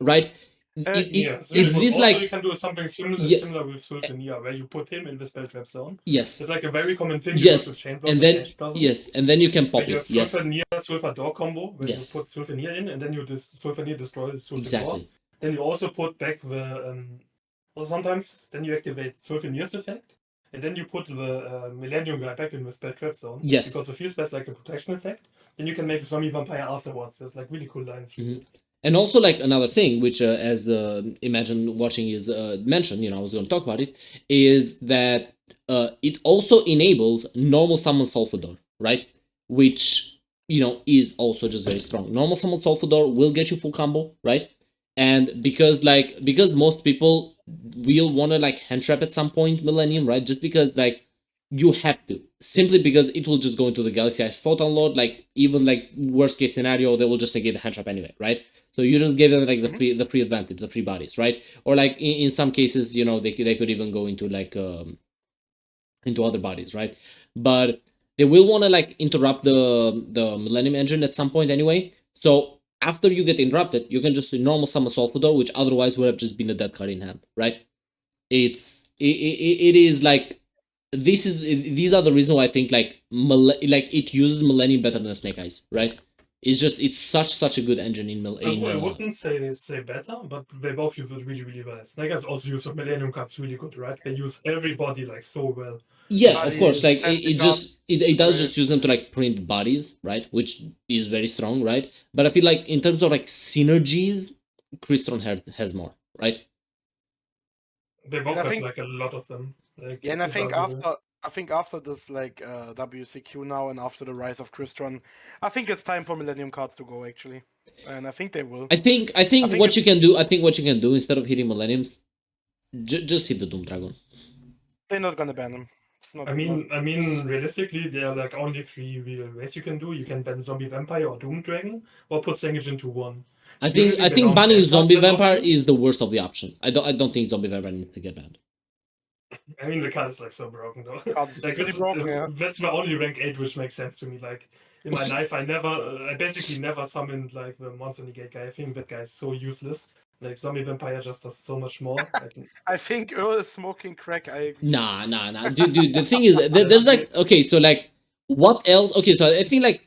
Right? It's this like you can do something similar with Sulfania, where you put him in the spell trap zone. Yes. It's like a very common thing. Yes. With Chain And then and then you can pop you it. have Yes. Sulfania Sulfador combo, where Yes. you put Sulfania in, and then you Sulfania destroy Sulfador. Exactly. Then you also put back the also sometimes then you activate Sulfania's effect, and then you put the Millennium guy back in the spell trap zone. Yes. Because if you spell like a protection effect, then you can make a zombie vampire afterwards. There's like really cool lines. And also like another thing, which as Imagine Watching is mentioned, I was going to talk about it, is that it also enables normal summon Sulfador, right? Which, is also just very strong. Normal summon Sulfador will get you full combo, right? And because most people will want to like hand trap at some point Millennium, right? Just because like you have to, simply because it will just go into the Galaxy Eyes Photon Lord, like even like worst case scenario, they will just negate the hand trap anyway, right? So you just give them like the free advantage, the free bodies, right? Or like in some cases, you know, they could even go into like into other bodies, right? But they will want to like interrupt the Millennium Engine at some point anyway. So after you get interrupted, you can just normal summon Solfador, which otherwise would have just been a dead card in hand, right? It is like these are the reason why I think like it uses Millennium better than Snake Eyes, right? It's such a good engine in I wouldn't say better, but they both use it really well. Snake Eyes also use the Millennium cards really good, right? They use everybody like so well. Yeah, of course. Like Fancy it does just use them to like print bodies, right? Which is very strong, right? But I feel like in terms of like synergies, Crystron has more, right? They both And I have think- like a lot of them. Like, Yeah, and I it's think arguable. after this like WCQ now and after the rise of Crystron, I think it's time for Millennium cards to go actually, and I think they will. I think think what you can do. I think what you can do instead of hitting Millenniums, just hit the Doom Dragon. They're not gonna ban them. It's not. I mean, realistically, there are like only 3 real ways you can do. You can ban Zombie Vampire or Doom Dragon, or put Sangage into one. I Usually think they don't banning ban Zombie cards that Vampire often. is the worst of the options. I don't think Zombie Vampire needs to get banned. I mean, the card is like so broken though. Card's Like pretty this, broken, yeah. that's my only rank 8, which makes sense to me. Like in my life, I basically never summoned like the Monster Negate guy. I think that guy is so useless. Like Zombie Vampire just does so much more. Like, I think Earl is smoking crack. I agree. Nah. Dude, the thing is, there's like, okay, so like, what else? Okay, so I think like,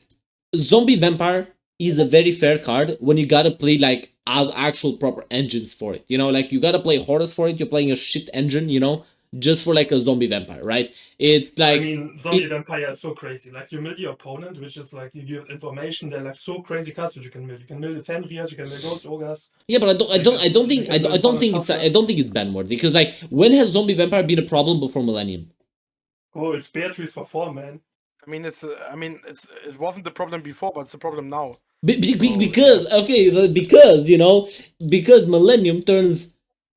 Zombie Vampire is a very fair card when you gotta play like actual proper engines for it. You know, like you gotta play Horus for it. You're playing a shit engine, you know, just for like a Zombie Vampire, right? It's like, I mean, Zombie Vampire is so crazy. Like you mill your opponent, which is like you give information. They're like so crazy cards which you can mill. You can mill the Fenriers, you can mill Ghost Ogres. yeah, but I don't think it's ban worthy because like, when has Zombie Vampire been a problem before Millennium? Oh, it's Beatrice for 4, man. I mean, it wasn't the problem before, but it's the problem now. Because okay, because you know, because Millennium turns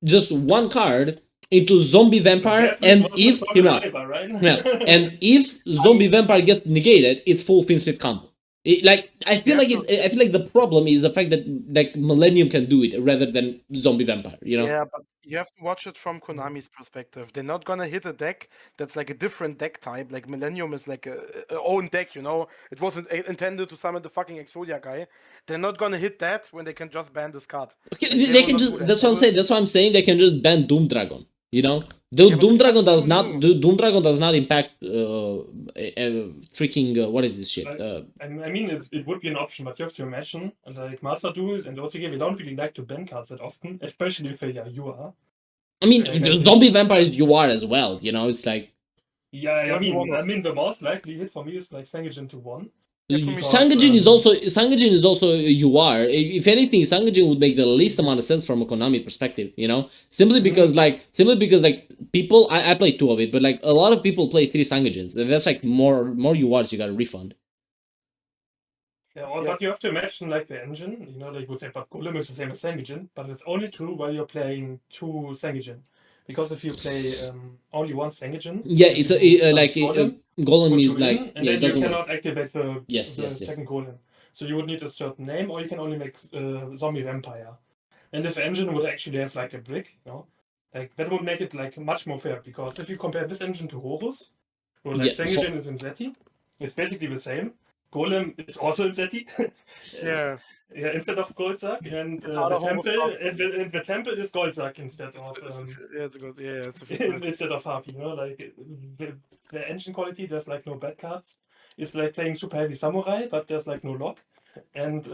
just one card into Zombie Vampire, and if and if Zombie Vampire gets negated, it's full fin split combo. I feel like the problem is the fact that like Millennium can do it rather than Zombie Vampire. You know. Yeah, but you have to watch it from Konami's perspective. They're not gonna hit a deck that's like a different deck type. Like Millennium is like a own deck, you know. It wasn't intended to summon the fucking Exodia guy. They're not gonna hit that when they can just ban this card. Okay, Like, they will can not just. do that. That's what I'm saying. That's what I'm saying. They can just ban Doom Dragon. You know, but Doom this Dragon card's does so not. new. Doom Dragon does not impact freaking what is this shit? I mean, it would be an option, but you have to imagine, like Master Duel and WCQ, we don't really like to ban cards that often, especially if they are UR. I mean, Like, I think- Zombie Vampire is UR as well. You know, it's like. Yeah, I Maybe one of mean, the most likely hit for me is like Sangage into 1. Yeah, for me, Sangajin is also a UR. If anything, Sangajin would make the least amount of sense from a Konami perspective, you know? Simply because like people I play 2 of it, but like a lot of people play 3 Sangajins. That's like more URs you gotta refund. Yeah, but you have to imagine like the engine, you know, like you would say, but Golem is the same as Sangajin, but it's only true while you're playing 2 Sangajin. Because if you play only 1 Sangajin, Yeah, it's Golem put is 2 like in, and yeah, it then you doesn't work. cannot activate the Yes. second Golem. So you would need a certain name, or you can only make Zombie Vampire. And if the engine would actually have like a brick, you know, like that would make it like much more fair. Because if you compare this engine to Horus, or like Yeah, Sangajin is in Zeti, it's basically the same. Golem is also in Zeti. Yeah. Yeah, instead of Goldsack, and Other the temple is Goldsack instead of Yeah, it's good. Yeah, it's a good. instead of Harpy. You know, like the engine quality, there's like no bad cards. It's like playing super heavy samurai, but there's like no lock, and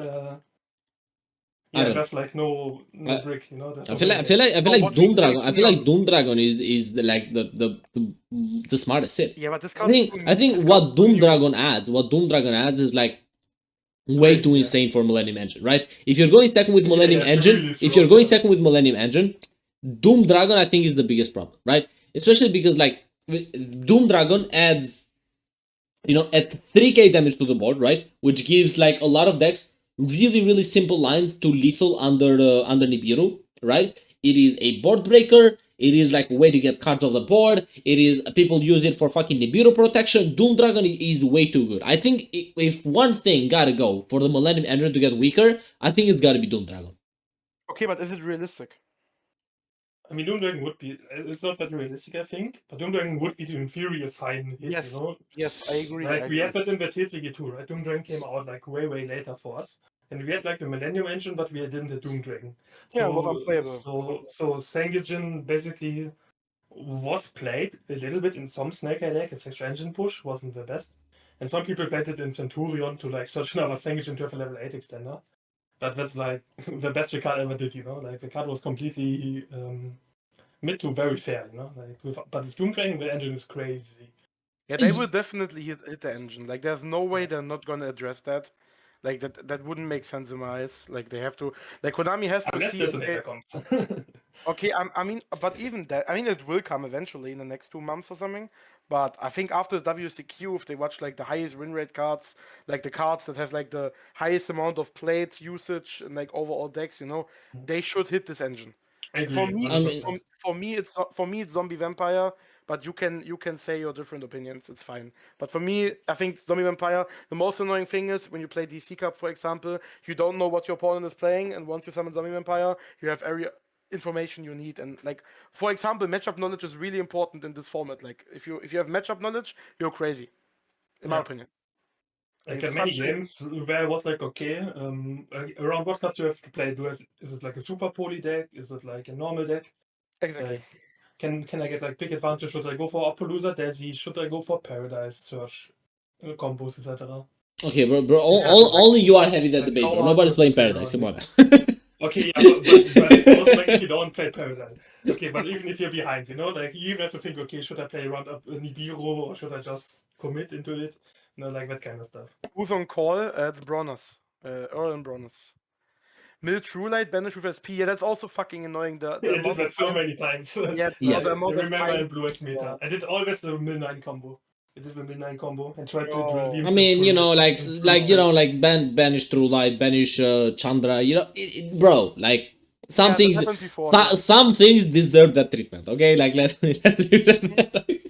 I don't there's like no brick. You know, I feel like Doom Dragon. I feel like Doom Dragon is the smartest hit. Yeah, but this I card. think what Doom Dragon adds is like way too insane for Millennium Engine, right? If you're going second with Millennium it's Engine, really if slow, you're going yeah. second with Millennium Engine, Doom Dragon I think is the biggest problem, right? Especially because like Doom Dragon adds, you know, at 3k damage to the board, right? Which gives like a lot of decks really simple lines to lethal under Nibiru, right? It is a board breaker. It is like a way to get cards off the board. It is people use it for fucking Nibiru protection. Doom Dragon is way too good. I think if one thing gotta go for the Millennium Engine to get weaker, I think it's gotta be Doom Dragon. Okay, but is it realistic? I mean, Doom Dragon would be. It's not that realistic, I think, but Doom Dragon would be in theory a fine hit. Yes. You know? Yes, I agree. Like I we agree. had that in the TCG too, right? Doom Dragon came out like way later for us, and we had like the Millennium Engine, but we didn't have Doom Dragon. Yeah, it was unplayable. So Sangijin basically was played a little bit in some Snake Eye deck. Its extra engine push wasn't the best, and some people played it in Centurion to like search another Sangijin to have a level 8 extender. But that's like the best the card ever did, you know. Like the card was completely mid to very fair, you know. Like but with Doom Dragon, the engine is crazy. Yeah, they will definitely hit the engine. Like, there's no way they're not gonna address that. Like, that wouldn't make sense in my eyes. Like, they have to. Like, Konami has to Unless see. Detonator comes. Okay, I mean, but even that, I mean, it will come eventually in the next 2 months or something. But I think after the WCQ, if they watch like the highest win rate cards, like the cards that have like the highest amount of plate usage and like overall decks, you know, they should hit this engine. I agree, For me, 100%. for me, it's Zombie Vampire. But you can say your different opinions. It's fine. But for me, I think Zombie Vampire. The most annoying thing is when you play DC Cup, for example, you don't know what your opponent is playing, and once you summon Zombie Vampire, you have every information you need. And like, for example, matchup knowledge is really important in this format. Like, if you have matchup knowledge, you're crazy, in my opinion. Like It's many such a- games where I was like, okay, around what cards you have to play? Is it like a super poly deck? Is it like a normal deck? Exactly. Like, can I get like big advantage? Should I go for Appaloosa, Desi? Should I go for Paradise, Search, combos, etc.? Okay, bro. Only you are having that Like, debate, how bro. hard Nobody's was playing the Paradise. Come on. Okay, yeah, but also like if you don't play Paradise. Okay, but even if you're behind, you know, like you even have to think, okay, should I play around up Nibiru or should I just commit into it? You know, like that kind of stuff. Who's on call? It's Bronas. Earl and Bronas. Mill True Light, banish with SP. Yeah, that's also fucking annoying. The I did amount that of so time- many times. Yeah, Yeah. the I amount of remember time- in Blue X meta. Yeah. I did always the Mill 9 combo. I did the Mill 9 combo and tried to Oh. drill beams I mean, and you know, through like banish True Light, banish Chandra. You know, bro, like some Yeah, that things, happened before, some things deserve that treatment. Okay, like let's leave that.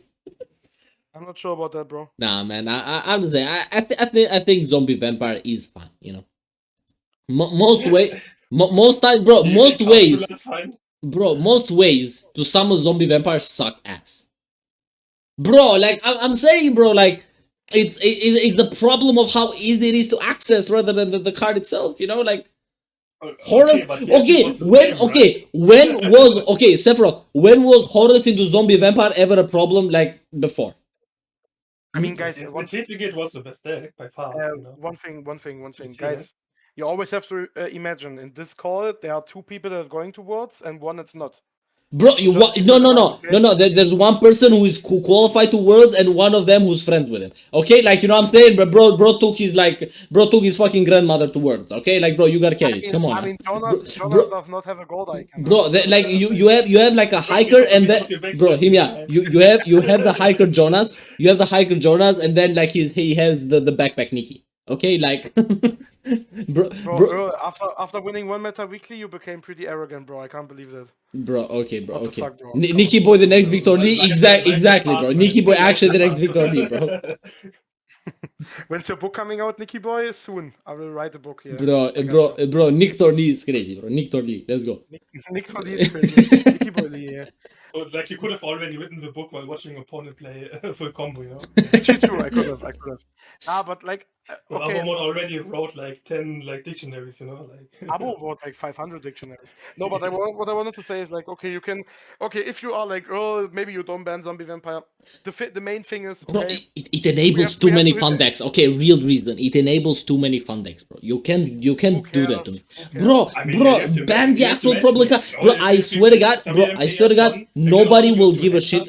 I'm not sure about that, bro. Nah, man. I'm just saying. I think Zombie Vampire is fine. You know, most time, bro. Most ways, bro. Most ways to summon Zombie Vampire suck ass, bro. Like I'm saying, bro. Like it's the problem of how easy it is to access rather than the card itself. You know, like. Horus. When was Sephiroth? When was Horus into Zombie Vampire ever a problem like before? I mean, guys, One TCG was the best deck by far. You know? one thing, see guys. that? You always have to imagine in this call there are 2 people that are going towards and one that's not. Bro, no. There's one person who qualified to Worlds and one of them who's friends with him. Okay, like you know what I'm saying, bro took his fucking grandmother to Worlds. Okay, like bro, you got carried. Come on. I mean, Jonas does not have a gold icon. Bro, like you have like a hiker and then bro, you have the hiker Jonas, and then like he has the backpack Nikki. Okay, like bro, Bro, after winning 1 meta weekly, you became pretty arrogant, bro. I can't believe that. Bro, okay, bro, What the okay. fuck, bro? Niciboy the next Victor Lee, exactly, bro. Niciboy actually the next Victor Lee, bro. When's your book coming out, Niciboy? Soon. I will write a book here. Bro, Victor Lee is crazy, bro. Victor Lee, let's go. Victor Lee is crazy. Niciboy Lee, yeah. Like you could have already written the book while watching your opponent play a full combo, you know? Actually, true. I could have. Nah, but like, okay. Abomon already wrote like 10 like dictionaries, you know, like. Abo wrote like 500 dictionaries. No, but what I wanted to say is like, okay, you can, if you are like, oh, maybe you don't ban Zombie Vampire. The main thing is, Bro, okay, it enables too many fun decks. Okay, real reason. It enables too many fun decks, bro. You can't do that to me, bro. Ban the actual public card, bro. I swear to God, nobody will give a shit,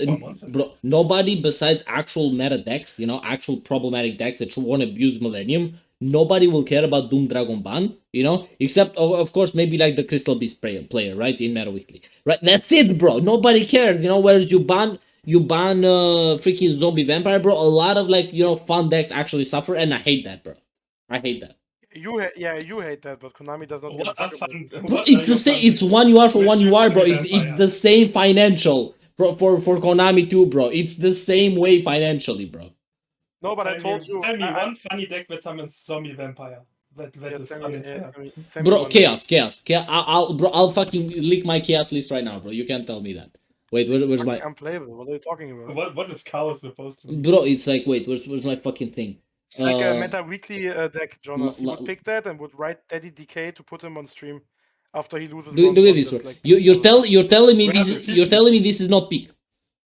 bro. Nobody besides actual meta decks, you know, actual problematic decks that want to abuse Millennium. Nobody will care about Doom Dragon ban, you know, except of course maybe like the Crystal Beast player, right, in Meta Weekly, right? That's it, bro. Nobody cares, you know. Whereas you ban freaking Zombie Vampire, bro. A lot of like, you know, fun decks actually suffer, and I hate that, bro. I hate that. you hate that, but Konami does not give a What a fuck about it. fun. Bro, what it's are the your same. fun It's picks? 1 UR for Which 1 used UR, to bro. be It's Vampire. the same financial for Konami too, bro. It's the same way financially, bro. No, but I told you. Tell me I- one funny deck that summons zombie vampire. That yeah, is tell fun me, and fair. tell me Bro, one. chaos. I'll fucking leak my chaos list right now, bro. You can't tell me that. Wait, where's my Unplayable. What are you talking about? What is chaos supposed to be? bro? It's like wait, where's my fucking thing? It's like a meta weekly deck, Jonas. He would l- pick that and would write Daddy DK to put him on stream after he loses. Look round at one. this, bro. That's like You're telling me Where this are the is you're fishes? telling me this is not peak.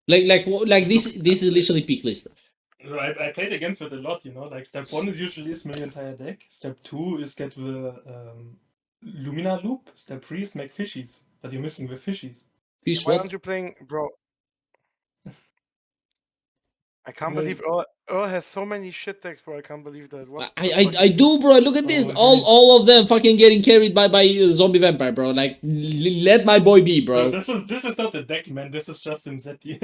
Like this is literally peak list, bro. I played against it a lot, you know. Like step 1 is usually is my entire deck. Step 2 is get the Lumina loop. Step 3 is make fishies, but you're missing the fishies. Fish Why what? aren't you playing, bro? I can't Well, believe Earl has so many shit decks, bro. I can't believe that. What the I fuck I is do, this? bro. Look at this. Oh, All of them fucking getting carried by zombie vampire, bro. Like let my boy be, bro, bro. this is not the deck, man. This is just Imzeti.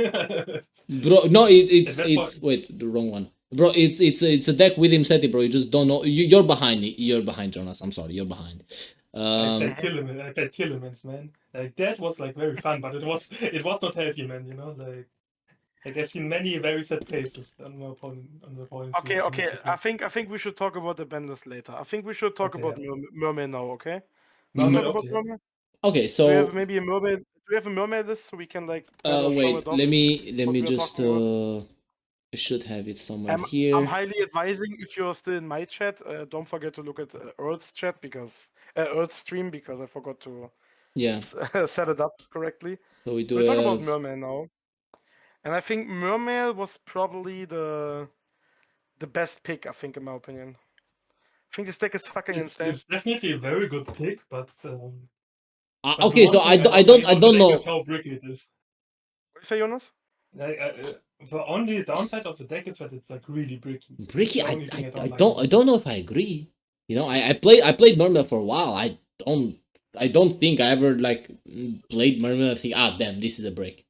Bro, no, At that it's wait, the wrong one, bro. It's a deck with him set, bro. You just don't know. You're behind. You're behind, Jonas. I'm sorry, you're behind. I played kill elements, man. Like that was like very fun, but it was not healthy, man. You know, like I've seen many very sad places on the opponent's Okay, team. okay. I think we should talk about the benders later. I think we should talk Okay, about yeah. Mermaid now. Okay. Mermaid, Talk about okay. Mermaid. Okay, Do we have so maybe a mermaid? Do we have a mermaid list so we can like better show wait, it off? let me what we are just talking about? I should have it somewhere I'm here. highly advising if you're still in my chat, don't forget to look at Earl's chat because Earl's stream because I forgot to Yeah, set it up correctly. so we do So we talk about have. Mermaid now, and I think Mermaid was probably the best pick. I think, in my opinion, I think this deck is fucking insane. It's definitely a very good pick, but the Okay, one so thing I don't don't like about the deck know. is how bricky it is. What do you say, Jonas? Like, the only downside of the deck is that it's like really bricky. Bricky, The only thing I like don't about it. know if I agree. You know, I played Mermaid for a while. I don't think I ever like played Mermaid and think, damn, this is a break.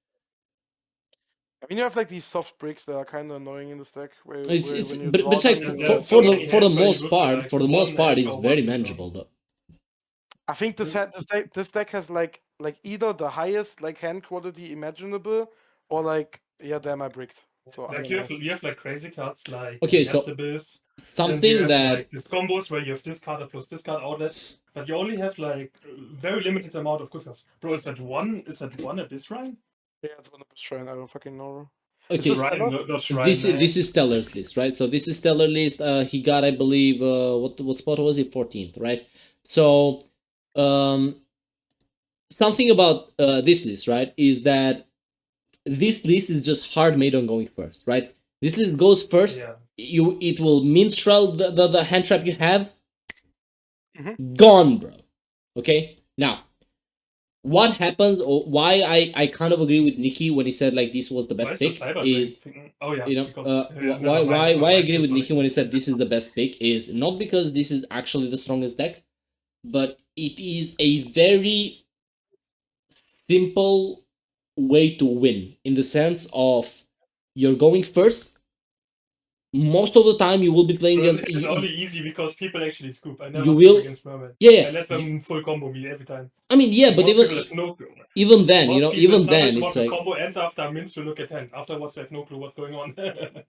I mean, you have like these soft bricks that are kind of annoying in this deck. Where when you But draw it's like them, There's for so many the hands where you most lose part, like for the most one part, edge it's or very one manageable though. I think this deck has like either the highest like hand quality imaginable, or like damn, I bricked. So I Like don't know. you have like crazy cards like Okay, you have so the Biz, then you something have that like these combos where you have this card plus this card outlet, but you only have like very limited amount of good cards. Bro, is that one a Biz Shrine? Yeah, it's one of the shrine. I don't fucking know. okay, this Shrine, Stellar? not Shrine, this man. is Stellar's list, right? So this is Stellar list. He got, I believe, what spot was it? 14th, right? So something about this list, right, is that this list is just hard made on going first, right? This list goes first. Yeah. It will minstrel the hand trap you have. Mhm. Gone, bro. Okay, now what happens, or why I kind of agree with Nikki when he said like this was the Why best is the pick Cyber is, thing? Oh yeah, you know, because why I agree with Nikki when he he said this is the best pick is not because this is actually the strongest deck, but it is a very simple way to win in the sense of you're going first. Most of the time you will be playing It's only easy because people actually scoop. I never you scoop will- against Mermaid. yeah I let them full combo me every time. I mean, yeah, but Most people have no even then, you most know, people even know then what it's the like, combo ends after a minute to look at hand. Afterwards, they have no clue what's going on.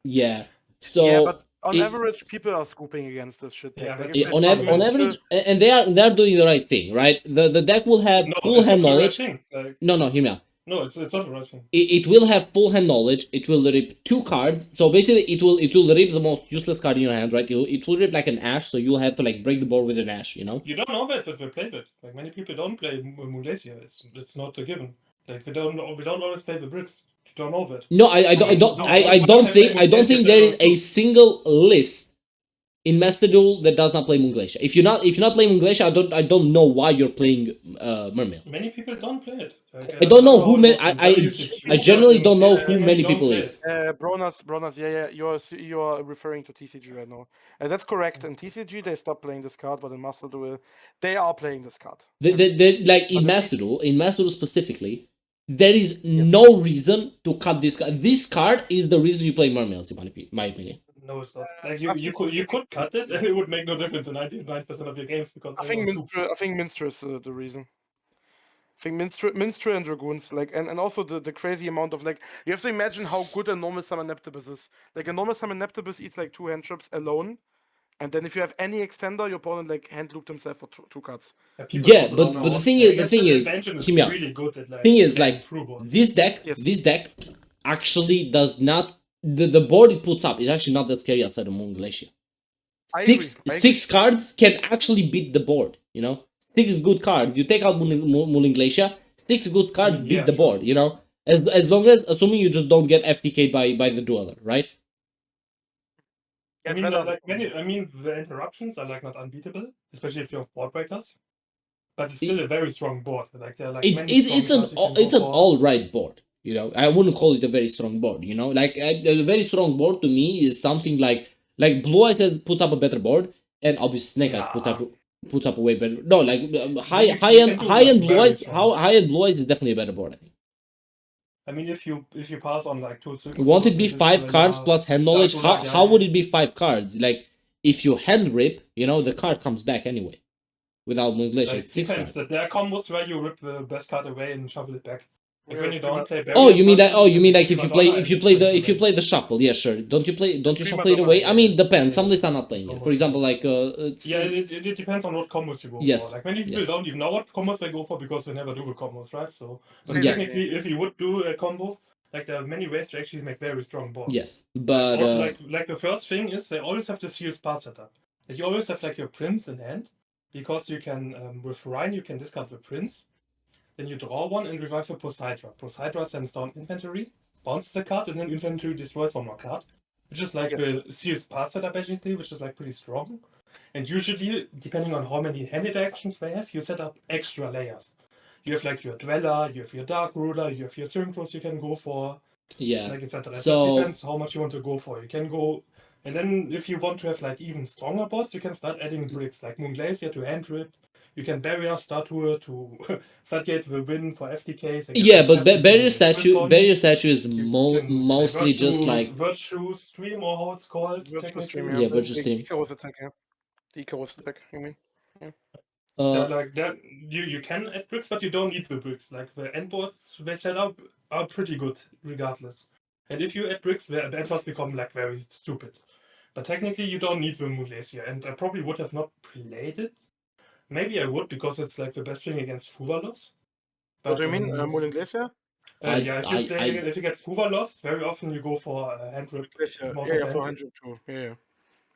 yeah. So Yeah, but on it- average, people are scooping against this shit deck. Yeah, Like, that's- if on it's on average, and they're doing the right thing, right? The deck will have No, full it's hand not the right knowledge. thing. Like, No, hear me out. no, it's not the right thing. It will have full hand knowledge. It will rip 2 cards. So basically, it will rip the most useless card in your hand, right? It will rip like an Ash, so you'll have to like break the board with an Ash, you know? You don't know that if they play that. Like many people don't play Mulasia. It's not a given. Like we don't always play the bricks. You don't know that. No, I don't think there is a single list in Master Duel that does not play Moon Glacier. If you're not playing Moon Glacier, I don't know why you're playing Mermaid. Many people don't play it. Like, I don't know who many. WCQ, I generally don't know yeah, who many many don't people play is. it. Bronas, yeah, you're referring to TCG right now. That's correct. In TCG, they stopped playing this card, but in Master Duel, they are playing this card. They like in Master Duel specifically, there is no reason to cut this card. This card is the reason you play Mermaids, in my opinion. No, it's not. I Like think- you could cut it, and it would make no difference in 99% of your games because I think everyone loops. Minstrel. I think Minstrel is the reason. I think Minstrel and Dragoons, like, and also the crazy amount of, like, you have to imagine how good a normal summon Neptibus is. Like, a normal summon Neptibus eats like 2 hand trips alone, and then if you have any extender, your opponent like hand looped himself for two cards. People Yeah, also but don't know the what- thing I is, guess the engine is hear me out. really good at like. Thing is, playing like, through boards. this deck, Yes. this deck actually does not. The board it puts up is actually not that scary outside of Moon Glacier. I agree. Six cards can actually beat the board. You know, 6 good cards. You take out Moon Glacier, 6 good cards beat Yeah, the sure. board. You know, as long as assuming you just don't get FTK'd by the dueler, right? I Get mean, rid of- the interruptions are like not unbeatable, especially if you have board breakers. But it's still a very strong board. Like there are like many strong It's an cards you can go for. all right board. You know, I wouldn't call it a very strong board. You know, like a very strong board to me is something like Blue Eyes has puts up a better board, and obviously Snake Eyes puts up a way better. No, like high end Blue Eyes. High end Blue Eyes is definitely a better board. I think. I mean, if you pass on like 2 circles, Won't it be 5 cards plus hand knowledge? How would it be 5 cards? Like if you hand rip, you know, the card comes back anyway. Without Moon Glacier, Like, it's 6 cards. there are combos where you rip the best card away and shuffle it back. Like Yeah, when you prima- don't play. Oh, you mean that? Oh, you mean like if Prima you play Donna, if you it's play pretty the if you late. play the shuffle? Yeah, sure. Don't you Prima shuffle it away? Donna, I mean, yeah. depends. Some lists are not playing it. For Almost. example, like Yeah, it depends on what combos you go Yes, for. Like many people yes. don't even know what combos they go for because they never do the combos, right? So, but Yeah. technically, if you would do a combo, like there are many ways to actually make very strong boards. Yes, but Also, like the first thing is they always have the sealed path setup. Like you always have like your prince in hand, because you can with Rhine you can discard the prince, then you draw one and revive the Poseidra. Poseidra sends down inventory, bounces a card, and then inventory destroys one more card, which is like the sealed path setup basically, which is like pretty strong. And usually, depending on how many hand interactions they have, you set up extra layers. You have like your Dweller, you have your Dark Ruler, you have your Synchros you can go for, yeah. like etc. It So- just depends how much you want to go for. You can go, and then if you want to have like even stronger bots, you can start adding bricks like Moon Glacier to hand rip. You can Barrier Statue to Floodgate will win for FTKs. like, Yeah, but except barrier with Twist statue on. is You can play mostly just like Virtue Stream or how it's called. Virtual technically. Stream, Yeah, the- Virtual the Stream. Icarus attack, yeah. The Icarus attack, you mean? Like that, you can add bricks, but you don't need the bricks. Like the endboards they set up are pretty good regardless. And if you add bricks, the endboards become like very stupid. But technically, you don't need the Moon Glacier, and I probably would have not played it. Maybe I would because it's like the best thing against Fuvalos. What do you mean, Moon Glacier? Yeah, if you get Fuvalos, very often you go for a hand rip. Glacier, most yeah, of yeah, the for hand. 100 too. Yeah.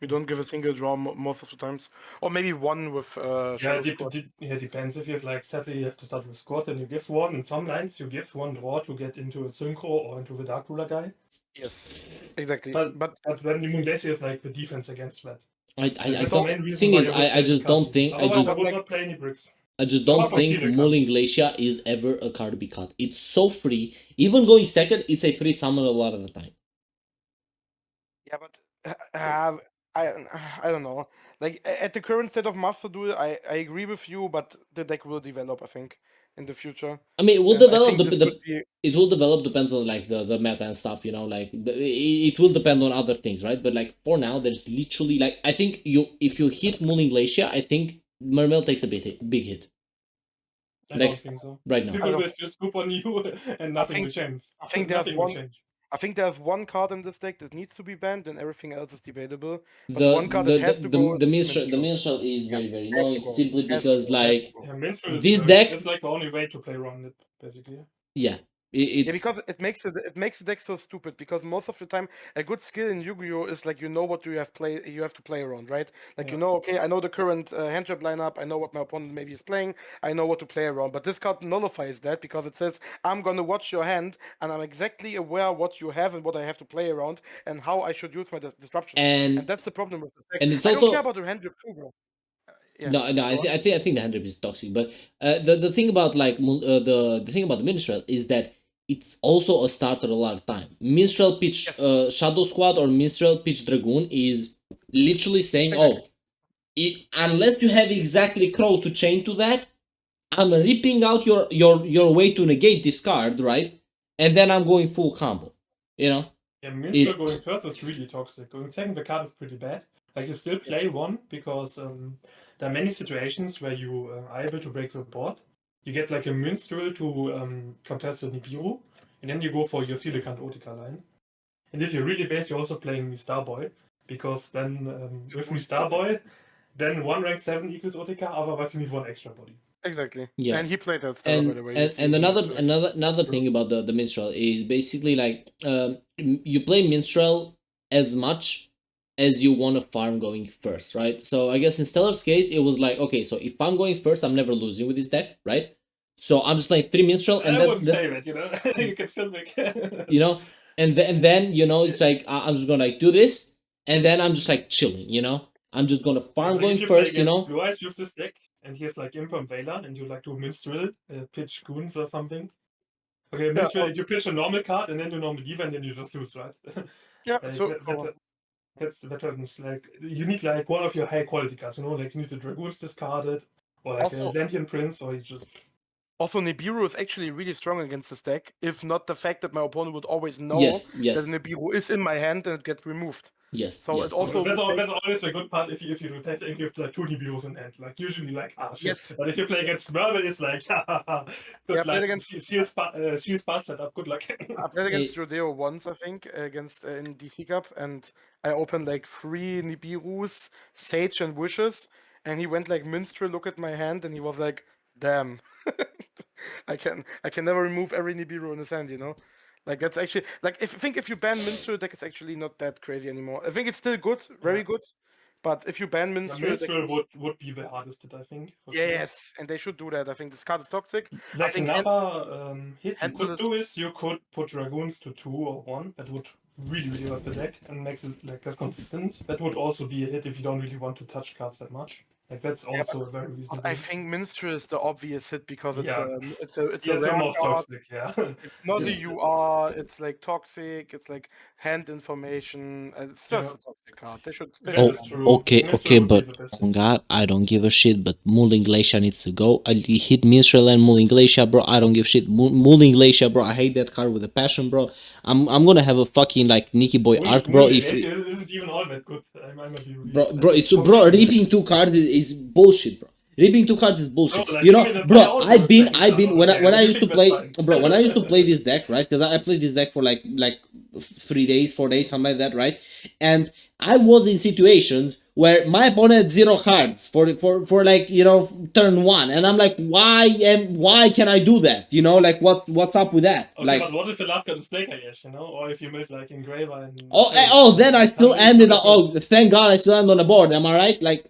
You don't give a single draw most of the times, or maybe one with Yeah, Shadow Squad. depends. If you have like sadly you have to start with squad, then you give one. In some lines, you give one draw to get into a synchro or into the Dark Ruler guy. Yes, exactly. But But when the Moon Glacier is like the defense against that. I That's the main don't. reason Thing why is, you would I play just the don't card. think. I Otherwise, just I would not play any bricks. don't Far from think Sealer Moon Glacier is ever a card to be cut. It's so free. Even going second, it's a free summon a lot of the time. yeah, but I don't know. Like at the current state of Master Duel, I agree with you, but the deck will develop, I think, in the future. I mean, it will And I develop. think this could be- It will develop depends on like the meta and stuff. You know, like it will depend on other things, right? But like for now, there's literally like I think if you hit Moon Glacier, I think Mermail takes a big hit. I Like, don't think so. right now. People will just scoop on you and nothing think- will change. I think there's nothing will one- change. I think there's one card in this deck that needs to be banned, and everything else is debatable. But The one card that has to go the is minstrel is very Has to annoying go. simply Has to because go, has like to go. Yeah, Minstrel is This very- deck- it's like the only way to play around it, basically. yeah, Yeah, it's because it makes the deck so stupid. Because most of the time, a good skill in Yu-Gi-Oh is like you know what you have to play around, right? Like you Yeah. know, okay, I know the current hand trap lineup. I know what my opponent maybe is playing. I know what to play around. But this card nullifies that because it says I'm gonna watch your hand and I'm exactly aware what you have and what I have to play around and how I should use my disruption. And and that's the problem with this deck. and it's I also don't care about the hand trap too, bro. Yeah, no, I go on. think the hand rip is toxic. But the thing about like the thing about the minstrel is that it's also a starter a lot of time. Minstrel pitch Yes. Shadow Squad or Minstrel pitch Dragoon is literally saying, unless you have exactly Crow to chain to that, I'm ripping out your way to negate this card, right? And then I'm going full combo. You know, Yeah, Minstrel It going first is really toxic. Going second, the card is pretty bad. Like you still play one because there are many situations where you are able to break the board. You get like a Minstrel to contest the Nibiru, and then you go for your Silicant Otica line. And if you're really base, you're also playing Starboy, because then with Starboy, then 1 rank 7 equals Otica, otherwise you need 1 extra body. Exactly. Yeah. And he played that style, by the way. And another thing about the minstrel is basically like you play minstrel as much as you want to farm going first, right? So I guess in Stellar's case it was like, okay, so if I'm going first, I'm never losing with this deck, right? So I'm just playing 3 minstrel, and I wouldn't say that, you know. You can still make you know, and then you know, it's like I'm just gonna like do this, and then I'm just like chilling, you know. I'm just gonna farm But going if you play first, you against know. Blue Eyes with this deck, and he has like Imp and Veiler, and you like do Minstrel, pitch Goons or something. Okay, Minstrel, you pitch a normal card, and then you normal Diva, and then you just lose, right? Yeah, Like, so that's like you need like one of your high quality cards, you know, like you need the Dragoons discarded, or like a Also- Atlantean Prince, or you just. also Nibiru is actually really strong against this deck, if not the fact that my opponent would always know Yes, that yes, Nibiru is in my hand and it gets removed. yes, So yes. it also That's would make- always a good part if you replace and give like 2 Nibirus in hand. Like usually like shit. Yes. But if you play against Smurble, it's like good Yeah, I luck. played against- Seal Spot setup, good luck. I played against Jodeo once, I think, against in DC Cup, and I opened like 3 Nibirus, Sage, and Wishes, and he went like Minstrel, look at my hand, and he was like, "Damn, I can never remove every Nibiru in his hand, you know." Like that's actually like if you ban Minstrel, deck is actually not that crazy anymore. I think it's still good, very good, but if you ban Minstrel, Minstrel would be the hardest hit, I think. For sure. yes, and they should do that. I think this card is toxic. Like think another hit you handle could it- do is you could put Dragoons to 2 or 1. That would really hurt the deck and makes it like less consistent. That would also be a hit if you don't really want to touch cards that much. Like that's also very reasonable. I think Minstrel is the obvious hit because it's Yeah. it's a It's rare almost card. toxic, yeah. It's not Yeah. a UR. It's like toxic. It's like hand information. It's just Yeah. a toxic card. They should. That Oh, is true. okay, Minstrel okay, would be but the best on hit. God, I don't give a shit. But Mooling Glacier needs to go. I hit Minstrel and Mooling Glacier, bro. I don't give shit. Mooling Glacier, bro. I hate that card with a passion, bro. I'm gonna have a fucking like Niciboy arc, bro. Mooling If Glacier isn't even all that good. I might be really bro, it's bro. Ripping 2 cards is bullshit, bro. Ripping 2 cards is bullshit. Bro, like, You know, even the bro. playoffs I've were been second when round, I you used to think play, that's fine. bro. When I used to play this deck, right? Because I played this deck for like 3 days, 4 days, something like that, right? And I was in situations where my opponent had 0 cards for like, you know, turn 1, and I'm like, why can I do that? You know, like what's up with that? Okay, Like, but what if the last card is Snake Ash, you know? Or if you made like Engraver and. then I still Something ended so up. Oh, thank God, I still am on the board. Am I right? Like.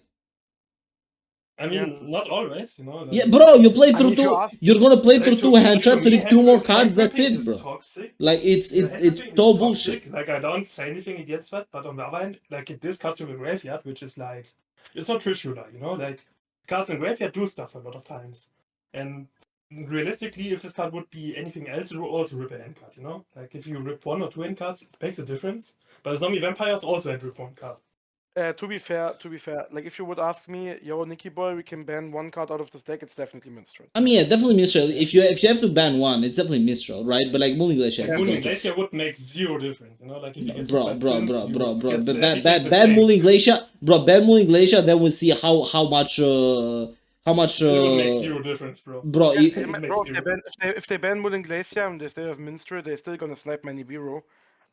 I mean, not always, you know. Like, Yeah, bro, you play through if you 2. ask- You're gonna play through to 2 me- hand traps, to me, rip 2 more hand cards. That's ripping it, is bro. Toxic. Like it's Yeah, hand ripping is so toxic. bullshit. Like I don't say anything against that, but on the other hand, like it discards you the graveyard, which is like it's not Trishula, you know, like cards in graveyard do stuff a lot of times. And realistically, if this card would be anything else, it would also rip a hand card, you know? Like if you rip 1 or 2 hand cards, it makes a difference. But zombie vampires also had rip 1 card. To be fair, like if you would ask me, yo, Niciboy, we can ban 1 card out of this deck. It's definitely Minstrel. I mean, yeah, definitely Minstrel. If you have to ban 1, it's definitely Minstrel, right? But like Mooling Glacier, Like Mooling Glacier would make 0 difference, you know? Like if you get bro. hit by Prince, you But get bad everything the bad same. Mooling Glacier, bro. Bad Mooling Glacier. Then we'll see how much. It would make 0 difference, bro. bro. It Bro, makes if 0. if they ban Mooling Glacier and they still have Minstrel, they're still gonna snipe my Nibiru,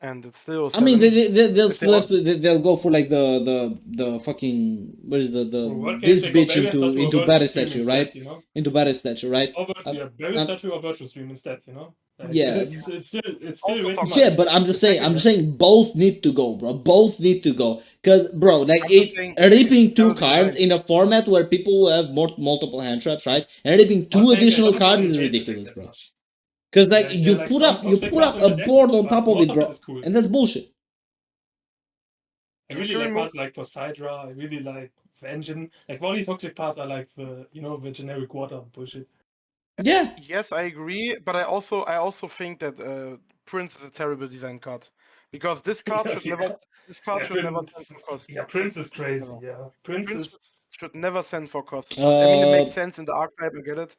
and it's still. I mean, 7. they'll If they still have to. They'll go for like the fucking where's Well, this they go bitch into Virtual Battle Stream Statue, instead, right? you know? Into Battle Statue, right? Or Barrier and- Statue or Virtual Stream instead, you know? Like, Yeah. It's still Also way too toxic. much. Yeah, but I'm just saying both need to go, bro. Both need to go. Cause bro, like I'm just it saying, ripping 2 it's cards fine. in a format where people will have multiple hand traps, right? And ripping 2 But they additional don't cards really is hate the deck ridiculous, that bro. much. Cause like Like, you they're like put some up you toxic put cards up in a the deck, board on but top of most it, of bro. it is cool. And that's bullshit. I If really you like remove- cards like Poseidra, I really like the engine. Like all these toxic parts are like the generic water bullshit. Yeah. Yes, I agree, but I also think that Prince is a terrible design card because this card should never send for cost. Yeah, Prince is crazy, Never. yeah. Prince is Should never send for cost. I mean, it makes Uh, sense in the archetype. I get it.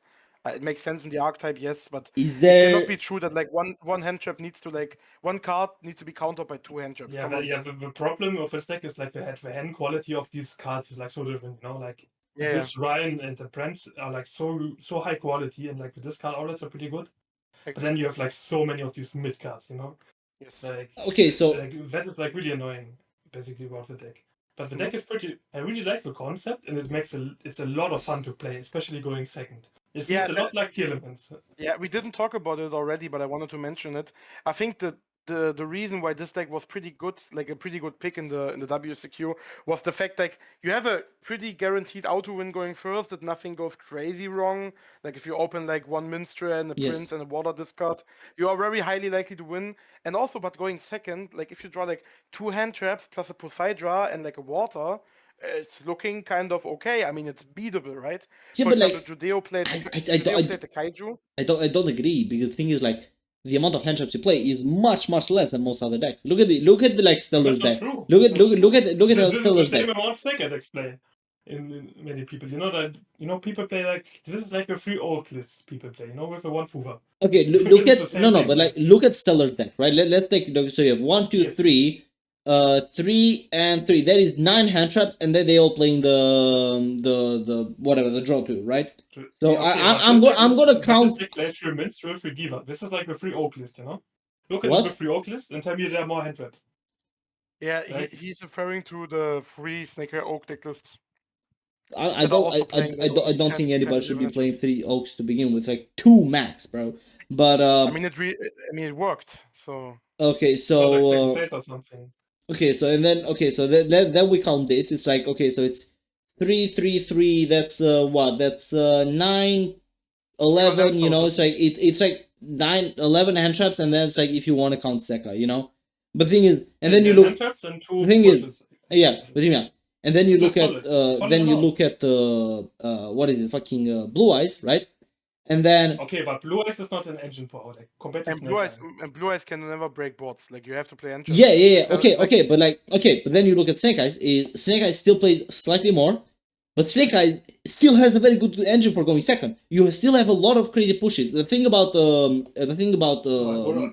It makes sense in the archetype, yes, but Is it there? cannot be true that like one hand trap needs to like one card needs to be countered by 2 hand traps. Yeah, Come but on. yeah, the problem of this deck is like the hand quality of these cards is like so different, you know, like Yeah, this Ryan and the Brands are like so high quality, and like the discard outlets are pretty good. But then you have like so many of these mid cards, you know? yes. Like Okay, so that is like really annoying, basically, about the deck. But the Mhm. deck is pretty. I really like the concept, and it makes it's a lot of fun to play, especially going second. It's Yeah, a lot like tier elements. Yeah, we didn't talk about it already, but I wanted to mention it. I think that the reason why this deck was pretty good, like a pretty good pick in the WCQ, was the fact like you have a pretty guaranteed auto win going first, that nothing goes crazy wrong. Like if you open like one Minstrel and a Yes. Prince and a Water discard, you are very highly likely to win. And also, but going second, like if you draw like 2 hand traps plus a Poseidra and like a Water, it's looking kind of okay. I mean, it's beatable, right? yeah, For but example, like Judeo played I the Kaiju. I don't agree, because the thing is like the amount of hand traps you play is much less than most other decks. Look at the like Stellar's That's not deck. true. Look That's at not true. look at how This is the Stellar's same deck. amount Snake decks play in many people. You know that people play like this is like a free orc list people play. You know, with a one Fuva. Okay, This look is the at same thing, but like look at Stellar's deck, right? Let's take so you have 1, 2, Yes. 3, 3 and 3. That is 9 hand traps, and then they all playing the whatever, the draw 2, right? So Yeah, okay, I'm gonna count. This deck plays free Minstrel, free Diva. This is like a free orc list, you know. Look at What? the free orc list and tell me there are more hand traps. Yeah, Like- he's referring to the free Snaker Oak deck list. I That are also playing I like don't think 10 anybody should be different playing matches. 3 oaks to begin with, like 2 max, bro. But I mean, it worked. So okay, so like second so place or something. okay, so and then okay, so then we count this. It's like okay, so it's 3, 3, 3. That's what? That's 9, 11. You know, it's like it's like 9, 11 hand traps, and then it's like if you want to count Sekka, you know. But the thing is, and then you look. Hand traps and 2 The thing is, pushes. yeah, but yeah, and then you It's look a at solid then you amount. look at what is it? Fucking Blue Eyes, right? And then Okay, but Blue Eyes is not an engine for our deck compared to and Blue Eyes can never break boards. Like you have to play engine. yeah. It's Okay, like- okay, but like okay, but then you look at Snake Eyes. Snake Eyes still plays slightly more, but Snake Eyes still has a very good engine for going second. You still have a lot of crazy pushes. The thing about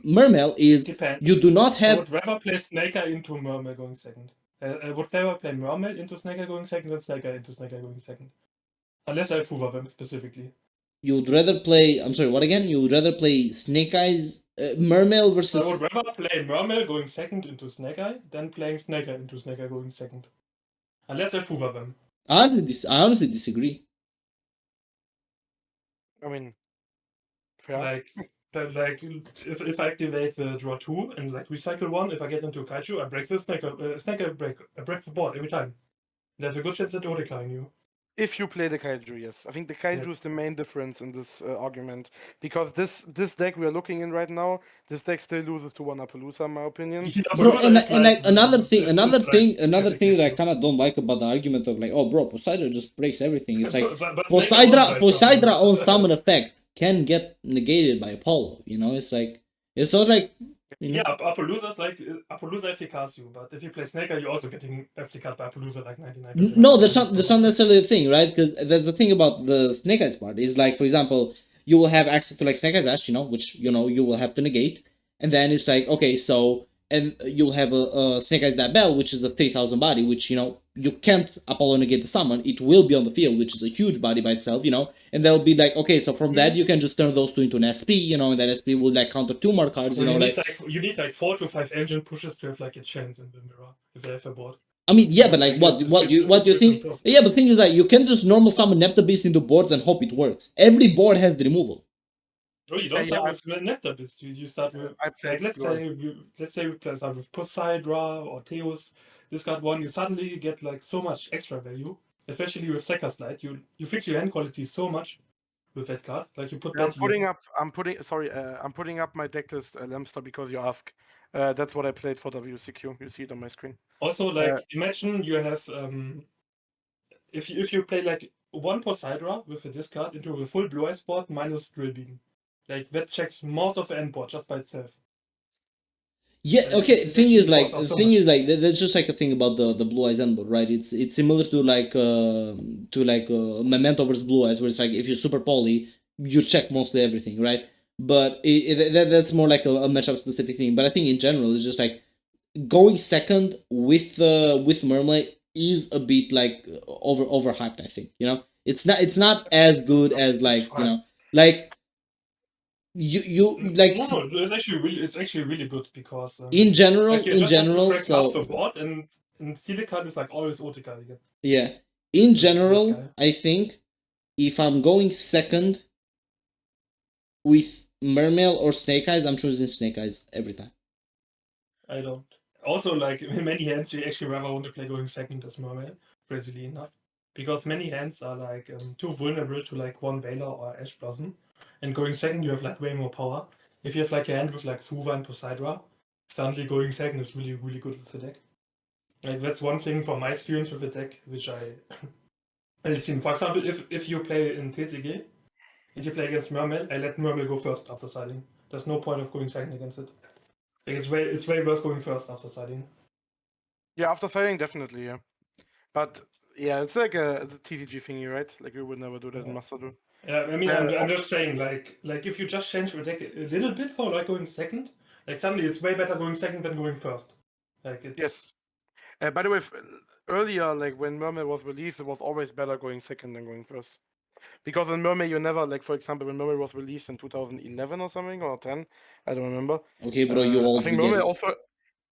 Mermail is Depends. you do not I have. would rather play Snaker into Mermail going second. I would rather play Mermail into Snaker going second than Snaker into Snaker going second. Unless I have Fuva them specifically. You'd rather play. I'm sorry. What again? You would rather play Snake Eyes, Mermail I versus. would rather play Mermail going second into Snake Eye than playing Snaker into Snaker going second. Unless I Fuva them. I honestly disagree. I mean, fair. Like if I activate the draw 2 and like recycle 1, if I get into a Kaiju, I break the Snaker. I break the board every time. There's a good chance that they're decaying you. If you play the Kaiju, yes. I think the Kaiju is the main difference in this argument. Because this deck we are looking in right now, this deck still loses to Wanapalooza, in my opinion. Bro, and like another thing that I kind kind of don't like about the argument of like, oh, bro, Poseidra just breaks everything. It's like but Poseidra on summon effect can get negated by Apollo. You know, it's like it's not like. You know? Yeah, Appalooza's like Appalooza FTKs you, but if you play Snaker, you're also getting FTK'd by Appalooza like 99%. No, that's not necessarily the thing, right? Because there's the thing about the Snake Eyes part is like, for example, you will have access to like Snake Eyes Ash, you know, which you know you will have to negate, and then it's like okay, so and you'll have a Snake Eyes That Bell, which is a 3,000 body, which you know you can't Apollo negate the summon. It will be on the field, which is a huge body by itself, you know, and they'll be like okay, so from that you can just turn those two into an SP, you know, and that SP will like counter 2 more cards, you know, you need like 4 to 5 engine pushes to have like a chance in the mirror if they have a board. I mean, yeah, but like, what do you think? Yeah, but the thing is that you can just normal summon Nepta Beast into boards and hope it works. Every board has the removal. Bro, you don't start with Nepta Beast. You start with like let's say we start with Poseidra or Theos. This card one, you suddenly get like so much extra value, especially with Sekka Slide. You fix your hand quality so much with that card. Like you put I'm that. I'm putting up my deck list, Lemster, because you ask. That's what I played for WCQ. You see it on my screen. Also, like imagine you have if you play like one Poseidra with a discard into a full Blue Eyes board minus Drill Beam. Like that checks most of the end board just by itself. Yeah, okay. The thing is like that's just like a thing about the Blue Eyes end board, right? It's similar to like Memento versus Blue Eyes, where it's like if you're super poly, you check mostly everything, right? But that's more like a matchup specific thing. But I think in general, it's just like going second with Mermaid is a bit like overhyped. I think, you know, it's not as good as like, you know, like you like No, it's actually really good because in general like you just have to track so half the board and Silicat is like always Otica again. yeah, in Good general guy. I think if I'm going second with Mermail or Snake Eyes, I'm choosing Snake Eyes every time. I don't. Also, like in many hands, you actually rather want to play going second as Mermaid, crazily enough, because many hands are like too vulnerable to like one Veiler or Ash Blossom, and going second you have like way more power. If you have like a hand with like Fuva and Poseidra, suddenly going second is really really good with the deck. Like that's one thing from my experience with the deck, which I seen. For example, if you play in TCG and you play against Mermaid, I let Mermaid go first after siding. There's no point of going second against it. Like it's way worse going first after siding. Yeah, after siding, definitely, yeah. But yeah, it's like a TCG thingy, right? Like you would never do that in Master Duel. Yeah, I mean, Uh, I'm just saying, like if you just change your deck a little bit for like going second, like suddenly it's way better going second than going first. Like it's Yes. By the way, earlier, like when Mermaid was released, it was always better going second than going first. Because in Mermaid, you never, like, for example, when Mermaid was released in 2011 or something, or 10, I don't remember. Okay, bro, you I old. think We get Mermaid it.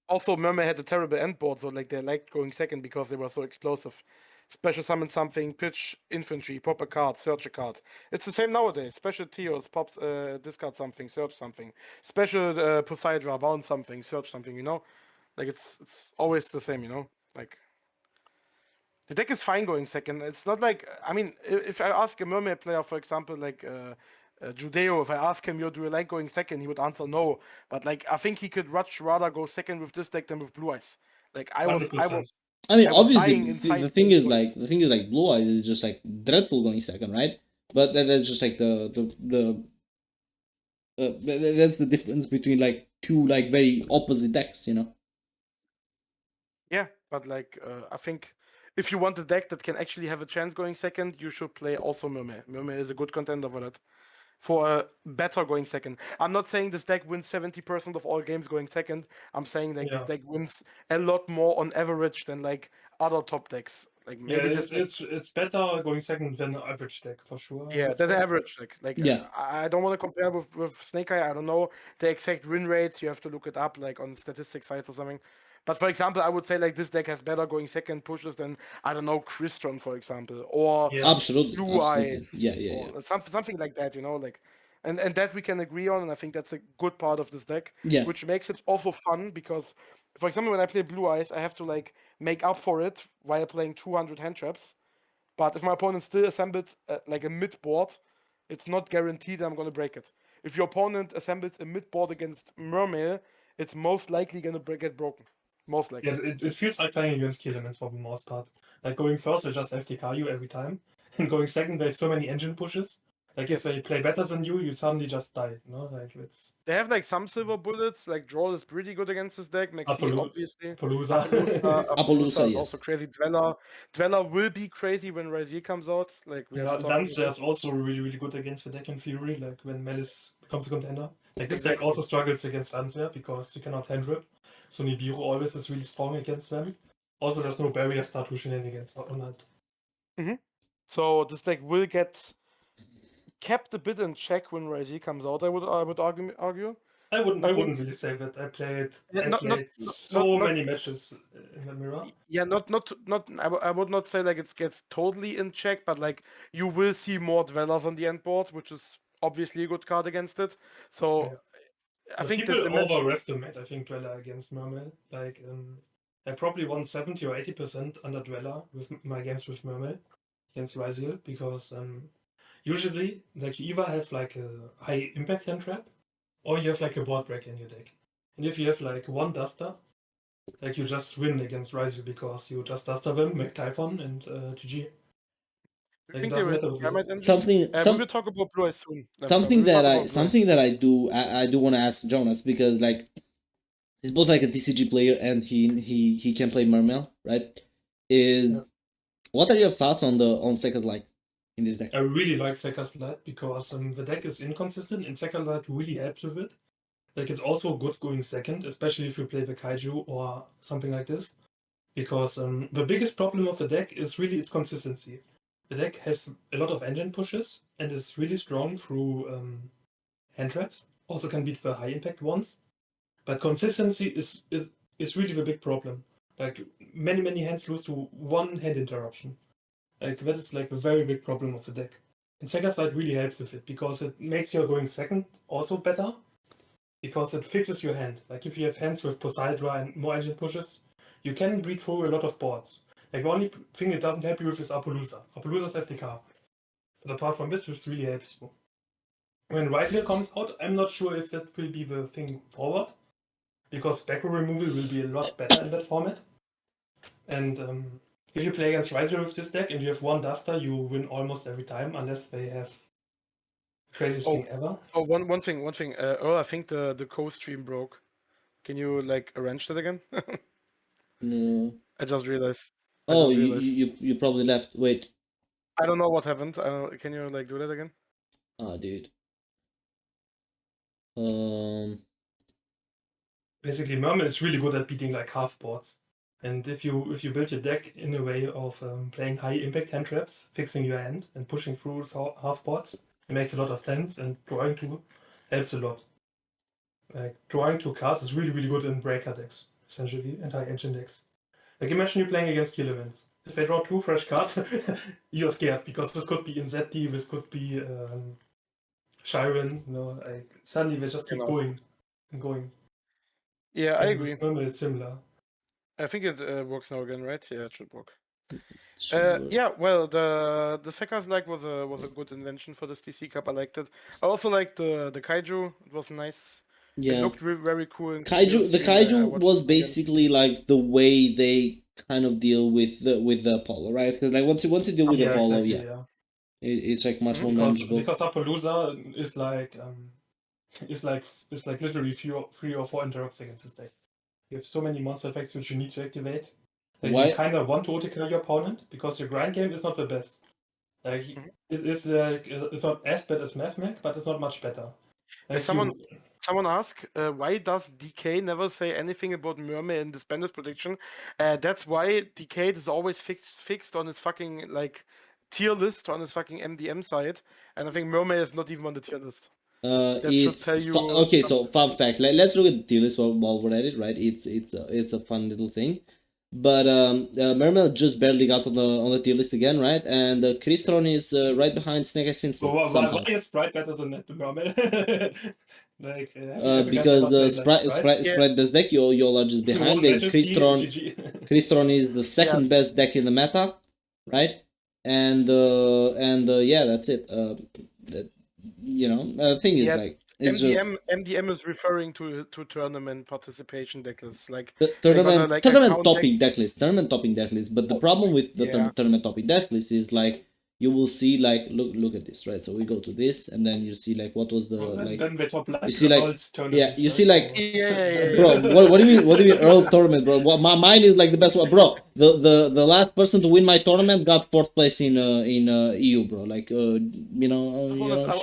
also Mermaid had a terrible end board, so like they liked going second because they were so explosive. Special summon something, pitch infantry, pop a card, search a card. It's the same nowadays. Special Teos, pops, discard something, search something. Special Poseidra, bounce something, search something. You know, like it's always the same. You know, like the deck is fine going second. It's not like, I mean, if I ask a Mermaid player, for example, like Judeo, if I ask him, "Yo, do you like going second?" He would answer no. But like, I think he could much rather go second with this deck than with Blue Eyes. Like I was 100%. I mean, I was obviously, dying inside. the thing is like Blue Eyes is just like dreadful going second, right? But that's just like that's the difference between like two like very opposite decks, you know. Yeah, but like I think if you want a deck that can actually have a chance going second, you should play also Mermaid. Mermaid is a good contender for that. For a better going second. I'm not saying this deck wins 70% of all games going second. I'm saying like this Yeah. deck wins a lot more on average than like other top decks. Like Yeah, maybe this deck, it's better going second than an average deck for sure. yeah, That's than the better. average deck. Like Yeah. I don't want to compare with Snake Eye. I don't know the exact win rates. You have to look it up like on statistics sites or something. But for example, I would say like this deck has better going second pushes than, I don't know, Crystron, for example, or Yeah. Absolutely, Blue absolutely. Eyes, Yeah. or something like that, you know, like, and that we can agree on, and I think that's a good part of this deck, Yeah. which makes it also fun because, for example, when I play Blue Eyes, I have to like make up for it while playing 200 hand traps. But if my opponent still assembles like a mid board, it's not guaranteed that I'm gonna break it. If your opponent assembles a mid board against Mermail, it's most likely gonna get broken. Most likely. Yeah, it feels like playing against key elements for the most part. Like going first, they just FTK you every time. And going second, they have so many engine pushes. Like if Yes. they play better than you suddenly just die. You know, like it's They have like some silver bullets, like Droll is pretty good against this deck. Maxi, obviously. Palooza. Appaloosa is also Yes. crazy. Dweller will be crazy when Raziel comes out. Like we have Yeah, to talk Lancer about is also really, really good against the deck in theory, like when Malice becomes a contender. Like this deck Exactly. also struggles against Lancer because you cannot hand rip. So Nibiru always is really strong against them. Also, there's no barrier star to shenanigans on it. So this deck will get kept a bit in check when Raziel comes out. I would argue. I wouldn't I think really say that. I yeah, played so not many matches in the mirror. yeah, not I would not say like it gets totally in check, but like you will see more dwellers on the end board, which is obviously a good card against it. So Yeah. I But think that people the match, overestimate, I think, Dweller against Mermail. Like, I probably won 70 or 80% under Dweller with my games with Mermail against Raziel because usually, like, you either have like a high impact hand trap or you have like a board break in your deck. And if you have like one Duster, like you just win against Raziel because you just Duster them, make Typhon, and GG. I Like, it think they doesn't will matter what you do. damage engine. Something We will talk about Blue Eyes soon. Lemsa. We something will that talk about Blue Eyes. I do want to ask Jonas, because like he's both like a TCG player and he can play Mermail, right? Is Yeah. What are your thoughts on Seika's Light? in this deck? I really like Sekka's Light because the deck is inconsistent and Sekka's Light really helps with it. Like it's also good going second, especially if you play the Kaiju or something like this. Because the biggest problem of the deck is really its consistency. The deck has a lot of engine pushes and is really strong through hand traps. Also can beat the high impact ones. But consistency is really the big problem. Like many hands lose to one hand interruption. Like that is like a very big problem of the deck. And Sekka's Light really helps with it because it makes your going second also better. Because it fixes your hand. Like if you have hands with Poseidra and more engine pushes, you can beat through a lot of boards. Like the only thing it doesn't help you with is Apollousa. Apollousa's FTK. But apart from this really helps you. When Rifle comes out, I'm not sure if that will be the thing forward. Because back row removal will be a lot better in that format. And if you play against Rifle with this deck and you have one Duster, you win almost every time unless they have craziest thing ever. Oh, one thing. Earl, I think the co-stream broke. Can you like arrange that again? No. I just realized. Oh, you probably left. Wait. I don't know what happened. Can you like do that again? Oh, dude. Basically, Merman is really good at beating like half boards. And if you build your deck in a way of playing high impact hand traps, fixing your hand and pushing through half boards, it makes a lot of sense. And drawing 2 helps a lot. Like drawing 2 cards is really good in breaker decks, essentially, and high engine decks. Like imagine you playing against Kill Events. If they draw 2 fresh cards, you're scared because this could be Inzetti, this could be Shiren. Like suddenly they just keep going and going. Yeah, I agree. Merman is similar. I think it works now again, right? Yeah, it should work. Sure. Yeah, well, the Sekka's Light was a good invention for this TC Cup. I liked it. I also liked the Kaiju. It was nice. Yeah. It looked very cool. The Kaiju was basically like the way they kind of deal with the Apollo, right? Because like once you deal with Apollo, exactly, it's like much more manageable. Because Apollousa is like literally 3 or 4 interrupts against this deck. You have so many monster effects which you need to activate. Like you kind of want to auto-kill your opponent because your grind game is not the best. Like it's not as bad as MathMech, but it's not much better. Like someone asked, why does DK never say anything about Mermaid in the Spanish prediction? That's why DK is always fixed on his fucking like tier list on his fucking MDM side, and I think Mermaid is not even on the tier list. It's okay. So fun fact. Let's look at the tier list while we're at it. Right? It's a fun little thing. But Mermaid just barely got on the tier list again, right? And Crystron is right behind Snake Eyes Finsmith. Why is Sprite better than that Mermaid? Like because Sprite best deck, you are just behind it. Crystron is the second best deck in the meta, right? And yeah, that's it. The thing is like it's MDM is referring to tournament participation decklist, like tournament topping decklist. But the problem with the tournament topping decklist is like you will see like look at this, right? So we go to this and then you see like what was the you see like bro, what do you mean Earl's tournament, bro? Mine is like the best one, bro. The last person to win my tournament got 4th place in EU, bro. Like I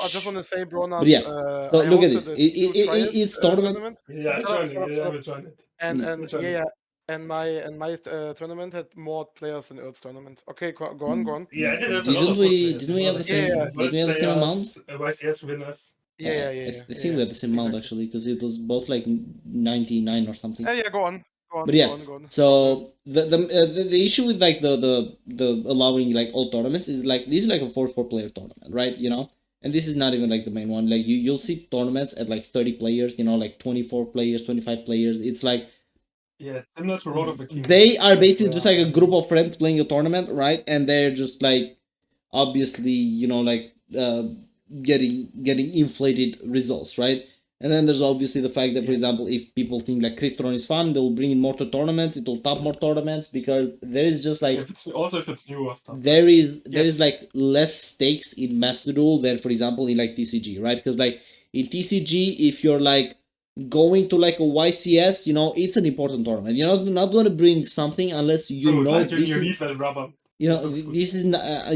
just want to say, Bronas. But yeah, so look at this. It's tournament. Yeah, I joined it. And my tournament had more players than Earl's tournament. Okay, go on. Yeah, didn't we have the same? Did we have the same amount? YCS winners. Yeah. I think we had the same amount actually, because it was both like 99 or something. Yeah, go on. But yeah, so the issue with like the allowing like all tournaments is like this is like a 4-4 player tournament, right? And this is not even like the main one. Like you'll see tournaments at like 30 players, like 24 players, 25 players. It's like similar to Road of the King. They are basically just like a group of friends playing a tournament, right? And they're just like obviously, getting inflated results, right? And then there's obviously the fact that, for example, if people think like Crystron is fun, they'll bring in more to tournaments. It will top more tournaments because there is just like if it's newer stuff. There is like less stakes in Master Duel than, for example, in like TCG, right? Because like in TCG, if you're like going to like a YCS, it's an important tournament. You're not going to bring something unless you know this. You need that rubber. You know, That sounds good. this is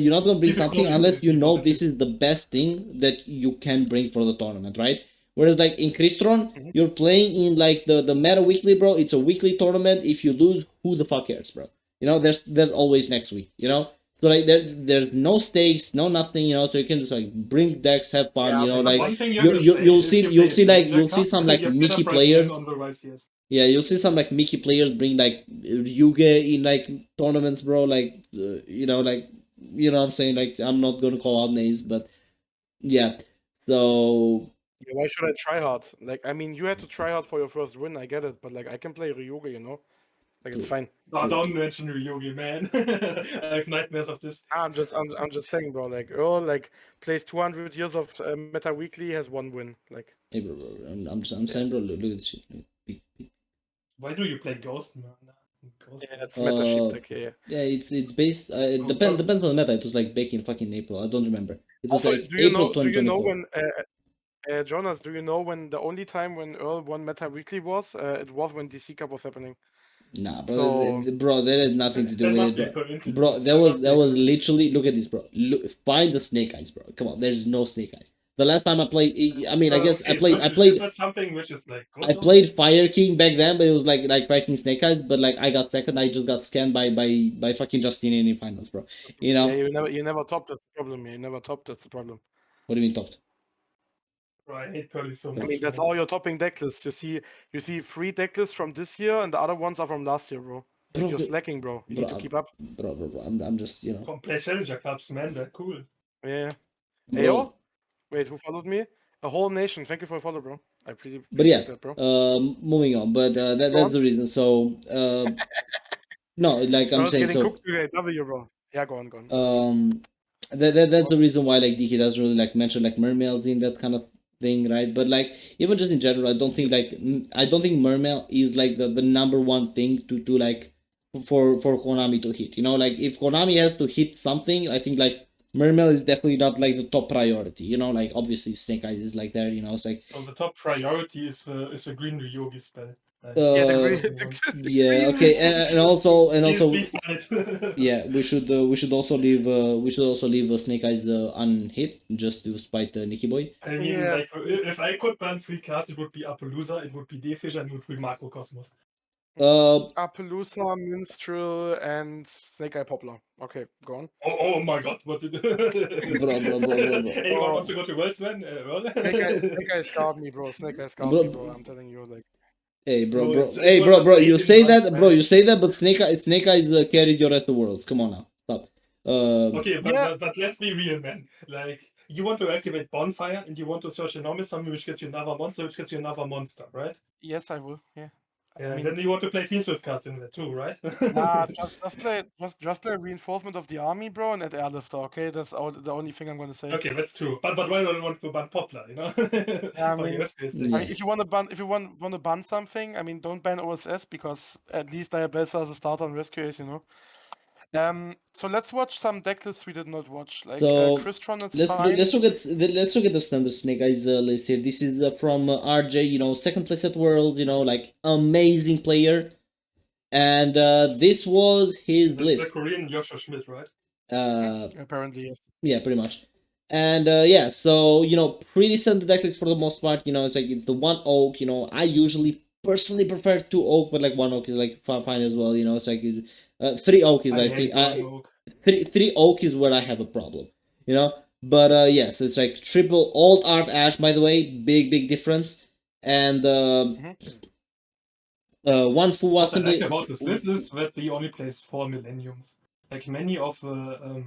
you're not gonna bring Keep it something going, unless you keep know it this is the best thing that you can bring for the tournament, right? Whereas like in Crystron, Mhm. you're playing in like the meta weekly, bro. It's a weekly tournament. If you lose, who the fuck cares, bro? You know, there's always next week. You know, so like there's no stakes, no nothing. You know, so you can just like bring decks, have fun. Yeah, You know, but But like one thing you have to say, you'll if see you you'll play a see like Stranger you'll see Cup, some like you have better Mickey price than players. on the YCS. Yeah, you'll see some like Mickey players bring like Ryuge in like tournaments, bro. Like you know, like you know what I'm saying. Like I'm not gonna call out names, but yeah. So yeah, why should I try hard? Like, I mean, you had to try hard for your first win. I get it, but like, I can play Ryuga, you know. Like, it's fine. No, don't mention Ryogi, man. I have nightmares of this. I'm just saying, bro. Like, Earl, like, plays 200 years of Meta Weekly, has 1 win. Like, hey, bro, I'm saying, bro. Look at this shit. Why do you play Ghost, man? Ghost, yeah, man. it's meta sheep deck. Yeah. Yeah, it's based. It Oh, depends on the meta. It was like back in fucking April. I don't remember. It was Also, like do you April know? Do you know 2024. when? Jonas, do you know when the only time when Earl won Meta Weekly was? It was when DC Cup was happening. Nah, bro, So bro, that had nothing to do That with must it, be a bro. coincidence. Bro, that was literally. Look at this, bro. Look, find the snake eyes, bro. Come on, there's no snake eyes. The last time I played, I mean, I guess Okay, I is played that something which is like good I or played Fire King back then, but it was like Viking Snake Eyes. But like I got second, I just got scanned by fucking Justinian in finals, bro. You know yeah, you never topped. That's the problem. You never topped. That's the problem. what do you mean topped? Bro, I hate Curly so I much. mean, that's man. all your topping deck lists. You see 3 deck lists from this year, and the other ones are from last year, bro. Like, Bro, you're slacking, bro. You need to keep up. bro. I'm just Come play Challenger Cups, man. They're cool. Yeah. bro. Ayo? Wait, who followed me? A whole nation. Thank you for the follow, bro. I pretty But yeah, appreciate that, bro. moving on. But that's the reason. So no, like I'm Bro, it's saying, getting so cooked today. W, bro. Yeah, go on, go on. that's the reason why like DK doesn't really like mention like mermails in that kind of thing, right? But like even just in general, I don't think I don't think mermail is like the number one thing to like for Konami to hit. You know, like if Konami has to hit something, I think like mermail is definitely not like the top priority. You know, like obviously Snake Eyes is like there. You know, it's like So the top priority is the green Ryogi spell. Like, Yeah, uh, the yeah, green- okay, and also Please ban it. yeah, we should also leave Snake Eyes unhit just to spite Niciboy. I mean, Yeah. like, if I could ban 3 cards, it would be Appaloosa, it would be Defisher, and it would be Macrocosmos. Appaloosa, Minstrel, and Snake Eye Poplar. Okay, go on. Oh my god, what did... Bro. Anyone wants to go to Worldsman? Snake Eye scarred me, bro. Snake Eye scarred me, bro. I'm telling you, like. Hey, bro. it Hey, was bro. just You 18 say months, that, bro. man. You say that, but Snake Eyes carried your rest of the world. Come on now, stop. Okay, Yeah. but let's be real, man. Like, you want to activate Bonfire, and you want to search enormous summon, which gets you another monster, which gets you another monster, right? Yes, I will. Yeah. Yeah, I mean, then you want to play Fiends with cards in there too, right? nah, just play reinforcement of the army, bro, and add airlifter. Okay, that's the only thing I'm gonna say. Okay, that's true. But why do I want to ban Poplar? You know? Yeah, I For mean, your space, Yeah. I mean, if you want to ban something, I mean, don't ban OSS because at least Diabellsa as a starter on Rescue Ace, you know. So let's watch some deck lists we did not watch. Like So Crystron, it's let's fine. look at the standard Snake Eyes list here. This is from RJ. You know, second place at Worlds. You know, like amazing player, and this was his That's the list. Korean Joshua Schmidt, right? Apparently, yes. Yeah, pretty much. And yeah, so you know, pretty standard deck list for the most part. You know, it's like it's the one oak. You know, I usually personally prefer 2 oak, but like 1 oak is like fine as well. You know, it's like 3 oak is I think hate one oak. three oak is where I have a problem. You know, but yeah, so it's like triple alt art ash. By the way, big difference. And one Fuwa What I simply. like about this list is that we only plays 4 millenniums. Like many of the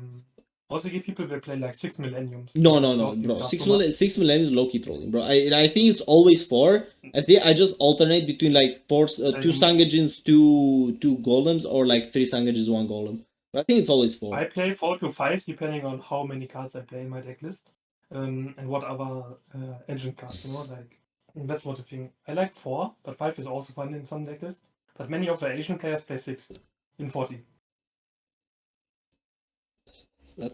OCG people, they play like 6 millenniums. No, because love these bro. cards 6 so much. million, 6 million is low key trolling, bro. I think it's always 4. I think I just alternate between like 2 Sangajins, 2 golems, or like 3 Sangajins, 1 golem. But I think it's always 4. I play 4 to 5 depending on how many cards I play in my deck list, and what other engine cards. You know, like that's what the thing. I like 4, but 5 is also fun in some deck lists. But many of the Asian players play 6 in 40.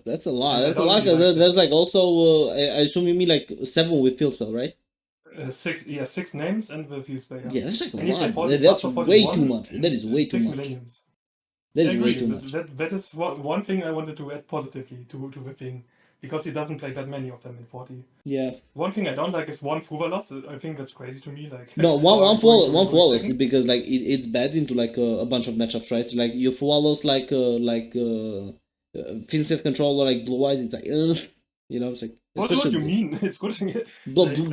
That's a lot. I That's a don't lot. really like There's like also I assume you mean like 7 with field spell, right? 6 names and the field spell. Yeah, that's like a And you play lot. 40 That's cards for way 41, too much. That is way too 6 much. millenniums. That I is way agree. too much. That is one thing I wanted to add positively to the thing, because he doesn't play that many of them in 40. Yeah. One thing I don't like is one Fuva loss. I think that's crazy to me. Like No, how are you going to one go flawless second? because like it's bad into like a bunch of matchups, right? So, like you flawless like Vincent controller like Blue Eyes, it's like you know, it's like What do especially you mean? It's good to get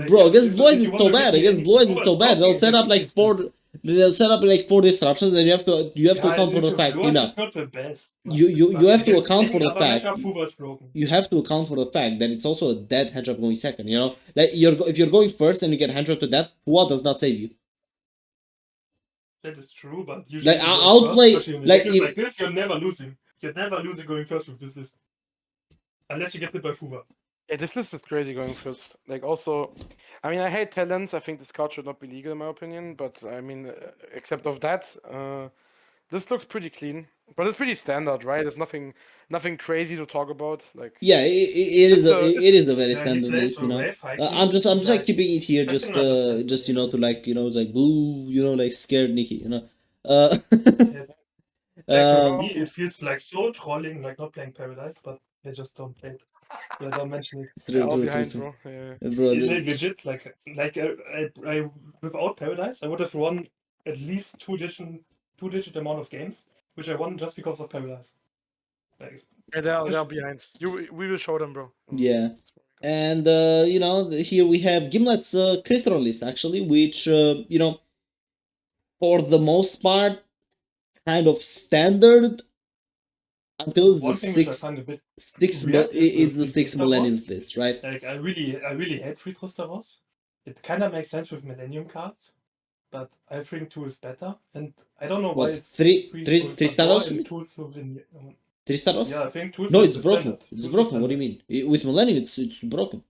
bro against if Blue Eyes you it's want so to bad. give me Against any Blue Eyes it's Fuva's so bad. blocking, They'll it's set a up like kicking skill. they'll set up like 4 disruptions, and you have to Yeah, account for the fact, you know, is not the best. you have to Against account for any the other fact matchup, Fuva is broken. you have to account for the fact that it's also a dead hand trap going second. You know, like if you're going first and you get hand trap to death, Fua does not save you. That is true, but Like usually I'll going first, play especially in like games if like this, you're never losing. You're never losing going first with this list. Unless you get hit by Fuva. Yeah, this list is crazy going first. Like, also, I mean, I hate talents. I think this card should not be legal in my opinion. But I mean, except of that, this looks pretty clean. But it's pretty standard, right? There's nothing crazy to talk about. Like, yeah, it is It's a- it is the very Yeah, he standard plays list, you the know. wave high I'm just like like, keeping it here I just can understand just that, you know yeah. to like you know it's like boo, you know, like scared Nikki, you know. Uh, Like for um, me, it feels like so trolling, like not playing Paradise, but they just don't play it. They don't mention it. true, all true, true, behind, true. bro. Yeah. Bro, Legit, like I without Paradise, I would have won at least two-digit amount of games, which I won just because of Paradise. Like, Yeah, they're behind. We will show them, bro. yeah. And you know, here we have Gimlet's crystal list actually, which you know, for the most part, kind of standard until it's the one thing which I find a bit weird it's the free six Tristaros. millennials list, right? Like I really hate free Tristaros. It kind of makes sense with Millennium cards, but I think 2 is better, and I don't know why What it's three 3 three so three for draw staros? and 2 so win. Three staros? Yeah, I think 2 is No, the it's broken. standard. It's 2 is the broken. What do you standard. mean? With millennium, it's broken.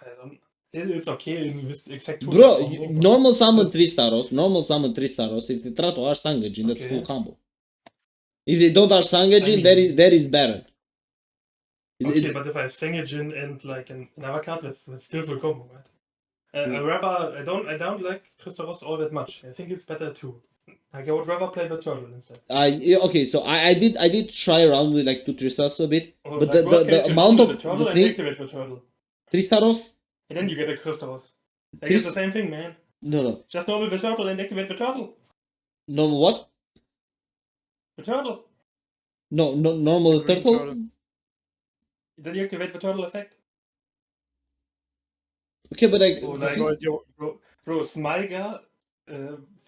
I don't- It's okay in this exact 2 Bro, combo, but normal summon that's- 3 staros. Normal summon 3 staros. If they try to Arch Sangajin, that's full Okay. combo. If they don't Arch Sangajin, I mean- that is better. Okay, but if I have Sengajin and like another card, that's still full combo, right? I don't like Tristaros all that much. I think it's better too. Like I would rather play the turtle instead. Okay, so I did try around with like 2 3 staros a bit, Or but like worst the case, you amount normal of the turtle the and thing activate the turtle. 3 staros. And then you get a Tristaros. Like Tris- it's the same thing, man. No, Just normal the turtle and activate the turtle. normal what? The turtle. No, normal The green turtle. turtle. Then you activate the turtle effect. Okay, but like, Or the like thing- bro, Smyga,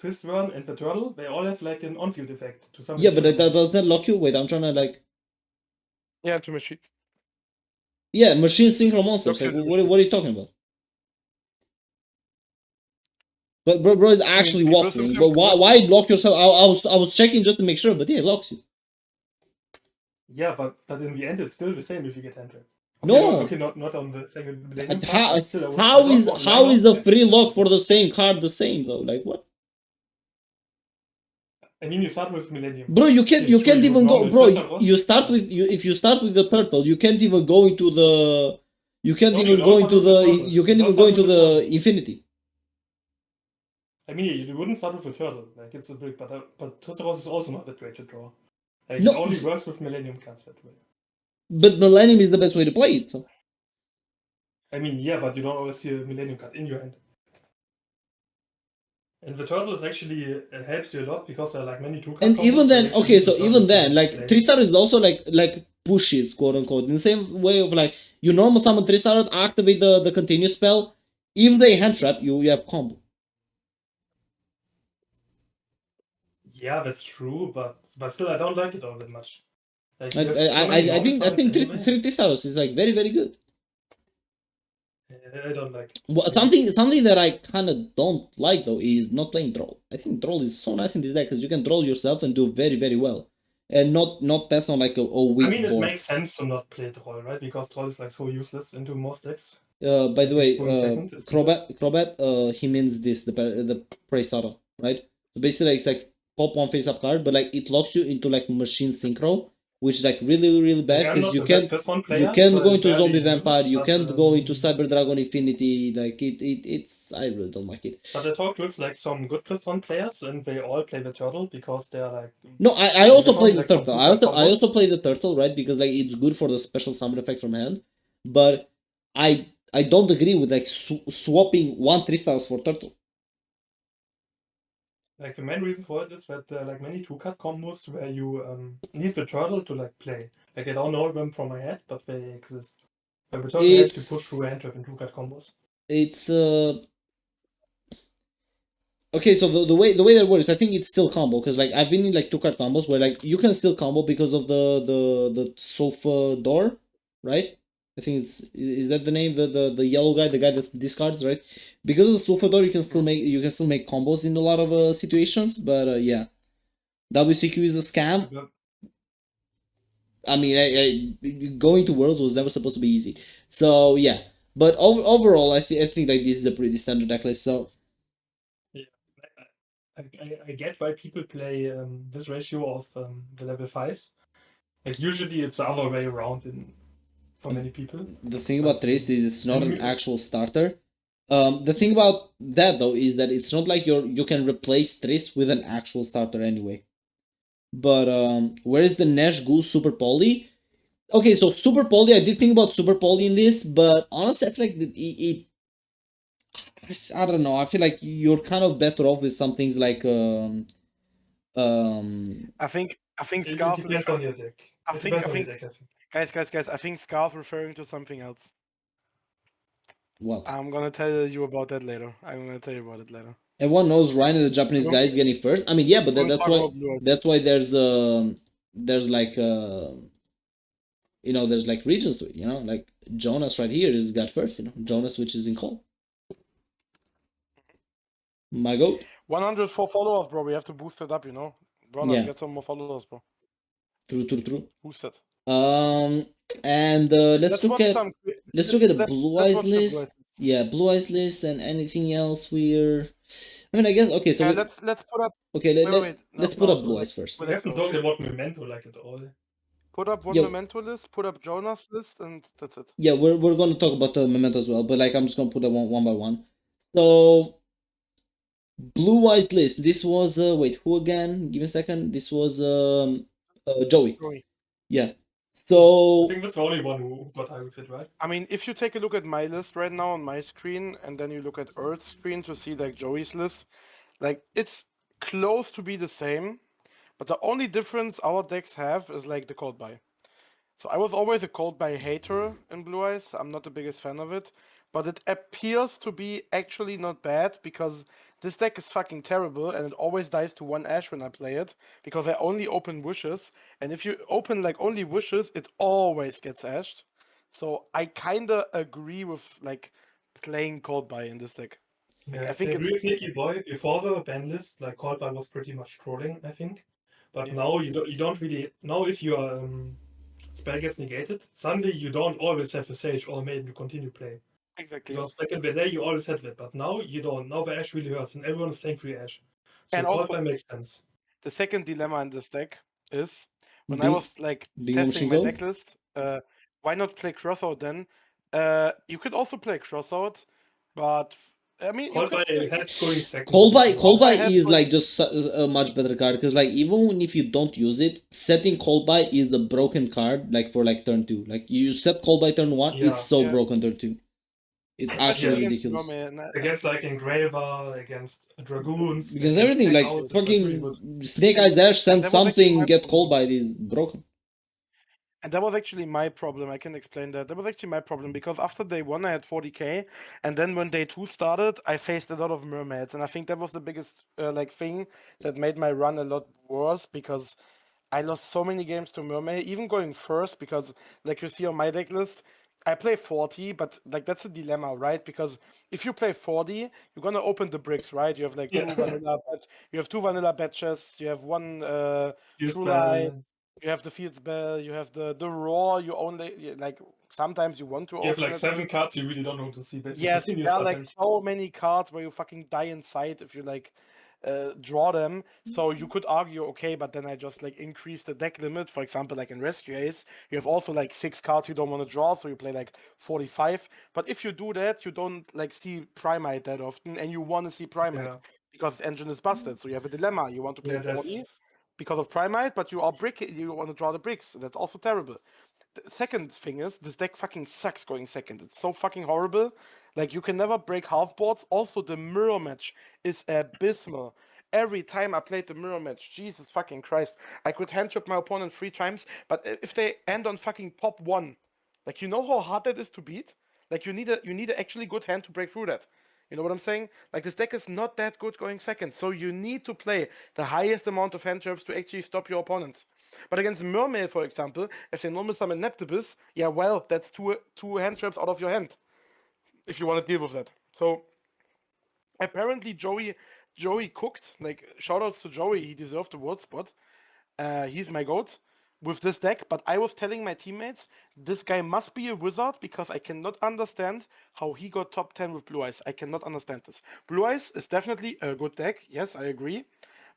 Fistworm, and the turtle, they all have like an on-field effect to some. yeah, but that does not lock you. Wait, I'm trying to like. Yeah, to machines. Yeah, machine synchro monsters. Locks Like, you to what are you talking about? But bro is actually people waffling. sometimes But why lock yourself? I was checking just to make sure, but yeah, it locks you. Yeah, but in the end, it's still the same if you get hand trap. No. Okay, not on the second. millennium How part, but still, I don't how want is the line-up. free lock for the same card the same though? Like what? I mean, you start with Millennium. Bro, you can't It's true, even go. normal Bro, Tristaros. you start with if you start with the turtle, you can't even go into the. You can't No, even you go don't into start with the. the turtle. You can't You even don't go start into with the the turtle. infinity. I mean, you wouldn't start with a turtle. Like it's a brick, but Tristaros is also not that great to draw. Like No. it only works with Millennium cards that way. But Millennium is the best way to play it. So. I mean, yeah, but you don't always see a Millennium card in your hand. And the turtle is actually helps you a lot because there are like many 2-card And combos even that then, actually okay, use so the turtle even to then, like play. 3-star is also like pushes, quote unquote, in the same way of like you normal summon 3-star, activate the continuous spell. If they hand trap, you have combo. Yeah, that's true, but still, I don't like it all that much. Like, I you have so many I think summons anyway. 3-stars is like very good. I don't like it. Well, something that I kind of don't like though is not playing troll. I think troll is so nice in this deck because you can troll yourself and do very well, and not pass on like a weak I mean, it board. makes sense to not play troll, right? Because troll is like so useless into most decks. By the way, Going second is Crobat, he means this the prey starter, right? So basically, it's like pop one face up card, but like it locks you into like machine synchro, which is like really, really bad I'm because not you the can't best Griffon player, go so I into Zombie barely use it, Vampire, you but, can't go into Cyber Dragon Infinity. Like it's I really don't like it. But I talked with like some good Griffon players, and they all play the turtle because they're like. No, I they also play found, the like, some turtle. two-card I combos. also play the turtle, right? Because like it's good for the special summon effects from hand. But I don't agree with like swapping 1 3-stars for turtle. Like the main reason for it is that there are like many two-card combos where you need the turtle to like play. Like I don't know them from my head, but they exist. Where the turtle helps you push through hand trap in two-card combos. It's okay, so the way that works, I think it's still combo because like I've been in like 2-card combos where like you can still combo because of the Sulfur door, right? I think is that the name, the yellow guy, the guy that discards, right? Because of the Sulfur door, you can still make combos in a lot of situations, but yeah, WCQ is a scam. Yeah. I mean, going to Worlds was never supposed to be easy, so yeah. But overall, I think like this is a pretty standard deck list. So I get why people play this ratio of the level 5s. Like usually it's the other way around for many people. The thing about Trist is it's not an actual starter. The thing about that though is that it's not like you can replace Trist with an actual starter anyway. But where is the Nash Goose Super Poly? Okay, so Super Poly, I did think about Super Poly in this, but honestly, I feel like I don't know. I feel like you're kind of better off with some things like I think It Scarf. depends on your deck. I think guys. I think Scarf referring to something else. what? I'm gonna tell you about that later. Everyone knows Ryan is the Japanese guy is getting first. I mean, yeah, but that's why there's like there's like regions to it. Like Jonas right here is got first. Jonas, which is in call. My goat. 104 followers, bro. We have to boost it up, Bronas, Yeah. get some more followers, bro. True. Boost it. And let's look at the Blue Eyes list. Yeah, Blue Eyes list and anything else we're. I mean, I guess okay. So let's put up. Okay, let's put up Blue Eyes first. We haven't talked about Memento like at all. Put up one Memento list, put up Jonas list, and that's it. Yeah, we're gonna talk about the Memento as well, but like I'm just gonna put them one by one. So Blue Eyes list. This was wait, who again? Give me a second. This was Joey. Yeah. So I think that's the only one who got high with it, right? I mean, if you take a look at my list right now on my screen, and then you look at Earl's screen to see like Joey's list, like it's close to be the same, but the only difference our decks have is like the cold buy. So I was always a cold buy hater in Blue Eyes. I'm not the biggest fan of it, but it appears to be actually not bad because this deck is fucking terrible and it always dies to 1 Ash when I play it because I only open wishes, and if you open like only wishes, it always gets ashed. So I kinda agree with like playing cold buy in this deck. Yeah, I think agree with Niciboy. Before the ban list, like cold buy was pretty much trolling, I think. But now you don't really now if your spell gets negated, suddenly you don't always have a Sage or a Maiden to continue playing. Exactly. Because back in the day you always had that, but now you don't. Now the Ash really hurts and everyone is playing free Ash. So And cold also- buy makes sense. The second dilemma in this deck is when I was like testing my deck list, why not play Crossout then? You could also play Crossout, but I mean, Cold buy had going second. Cold buy is like just a much better card because like even if you don't use it, setting cold buy is a broken card like for like turn 2. Like you set cold buy turn 1, it's so broken turn 2. It's actually ridiculous. Against like Engraver, against Dragoons. Because everything like fucking Snake Eyes Dash send something, get cold buy is broken. And that was actually my problem. I can explain that. That was actually my problem because after day 1 I had 40k, and then when day 2 started, I faced a lot of mermaids, and I think that was the biggest like thing that made my run a lot worse because I lost so many games to mermaid, even going first because like you see on my deck list, I play 40, but like that's a dilemma, right? Because if you play 40, you're gonna open the bricks, right? You have like two vanilla batches, you have one True Light. You have the Field Spell, you have the Raw, you only, like, sometimes you want to open You have like it. 7 cards you really don't want to see, basically. Yes, there are like so many cards where you fucking die inside if you like draw them. So you could argue, okay, but then I just like increase the deck limit. For example, like in Rescue Ace, you have also like 6 cards you don't want to draw, so you play like 45. But if you do that, you don't like see Primate that often, and you want to see Primate Yeah. because the engine is busted. So you have a dilemma. You want to play Yeah, 40 that's because of Primate, but you are you want to draw the bricks. That's also terrible. The second thing is, this deck fucking sucks going second. It's so fucking horrible. Like, you can never break half boards. Also, the mirror match is abysmal. Every time I played the mirror match, Jesus fucking Christ, I could hand trap my opponent 3 times, but if they end on fucking top 1, like, you know how hard that is to beat? Like, you need a actually good hand to break through that. You know what I'm saying? Like, this deck is not that good going second, so you need to play the highest amount of hand traps to actually stop your opponents. But against Mermaid, for example, if they normal summon Neptibus, yeah, well, that's two hand traps out of your hand. If you want to deal with that. So apparently Joey cooked. Like, shoutouts to Joey, he deserved the world spot. He's my goat with this deck, but I was telling my teammates, this guy must be a wizard because I cannot understand how he got top 10 with Blue Eyes. I cannot understand this. Blue Eyes is definitely a good deck, yes, I agree.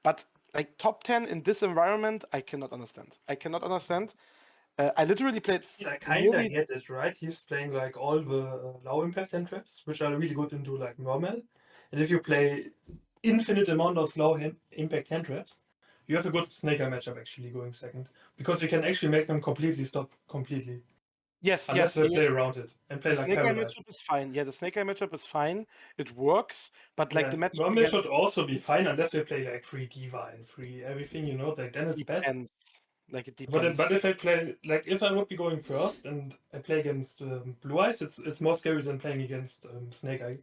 But like top 10 in this environment, I cannot understand. I cannot understand. I literally played I kinda get it, right? He's playing like all the low impact hand traps, which are really good into like normal. And if you play infinite amount of slow impact hand traps, you have a good Snake Eye matchup actually going second. Because you can actually make them completely stop completely. Yes, Unless yes. they play around it and play The like Snake Eye Paradise. matchup is fine. Yeah, the Snake Eye matchup is fine. It works, but like Yeah, the matchup normal against should also be fine unless they play like free Diva and free everything, you know, like then it's bad. depends. Like it But depends. if I play like if I would be going first and I play against Blue Eyes, it's more scary than playing against Snake Eye.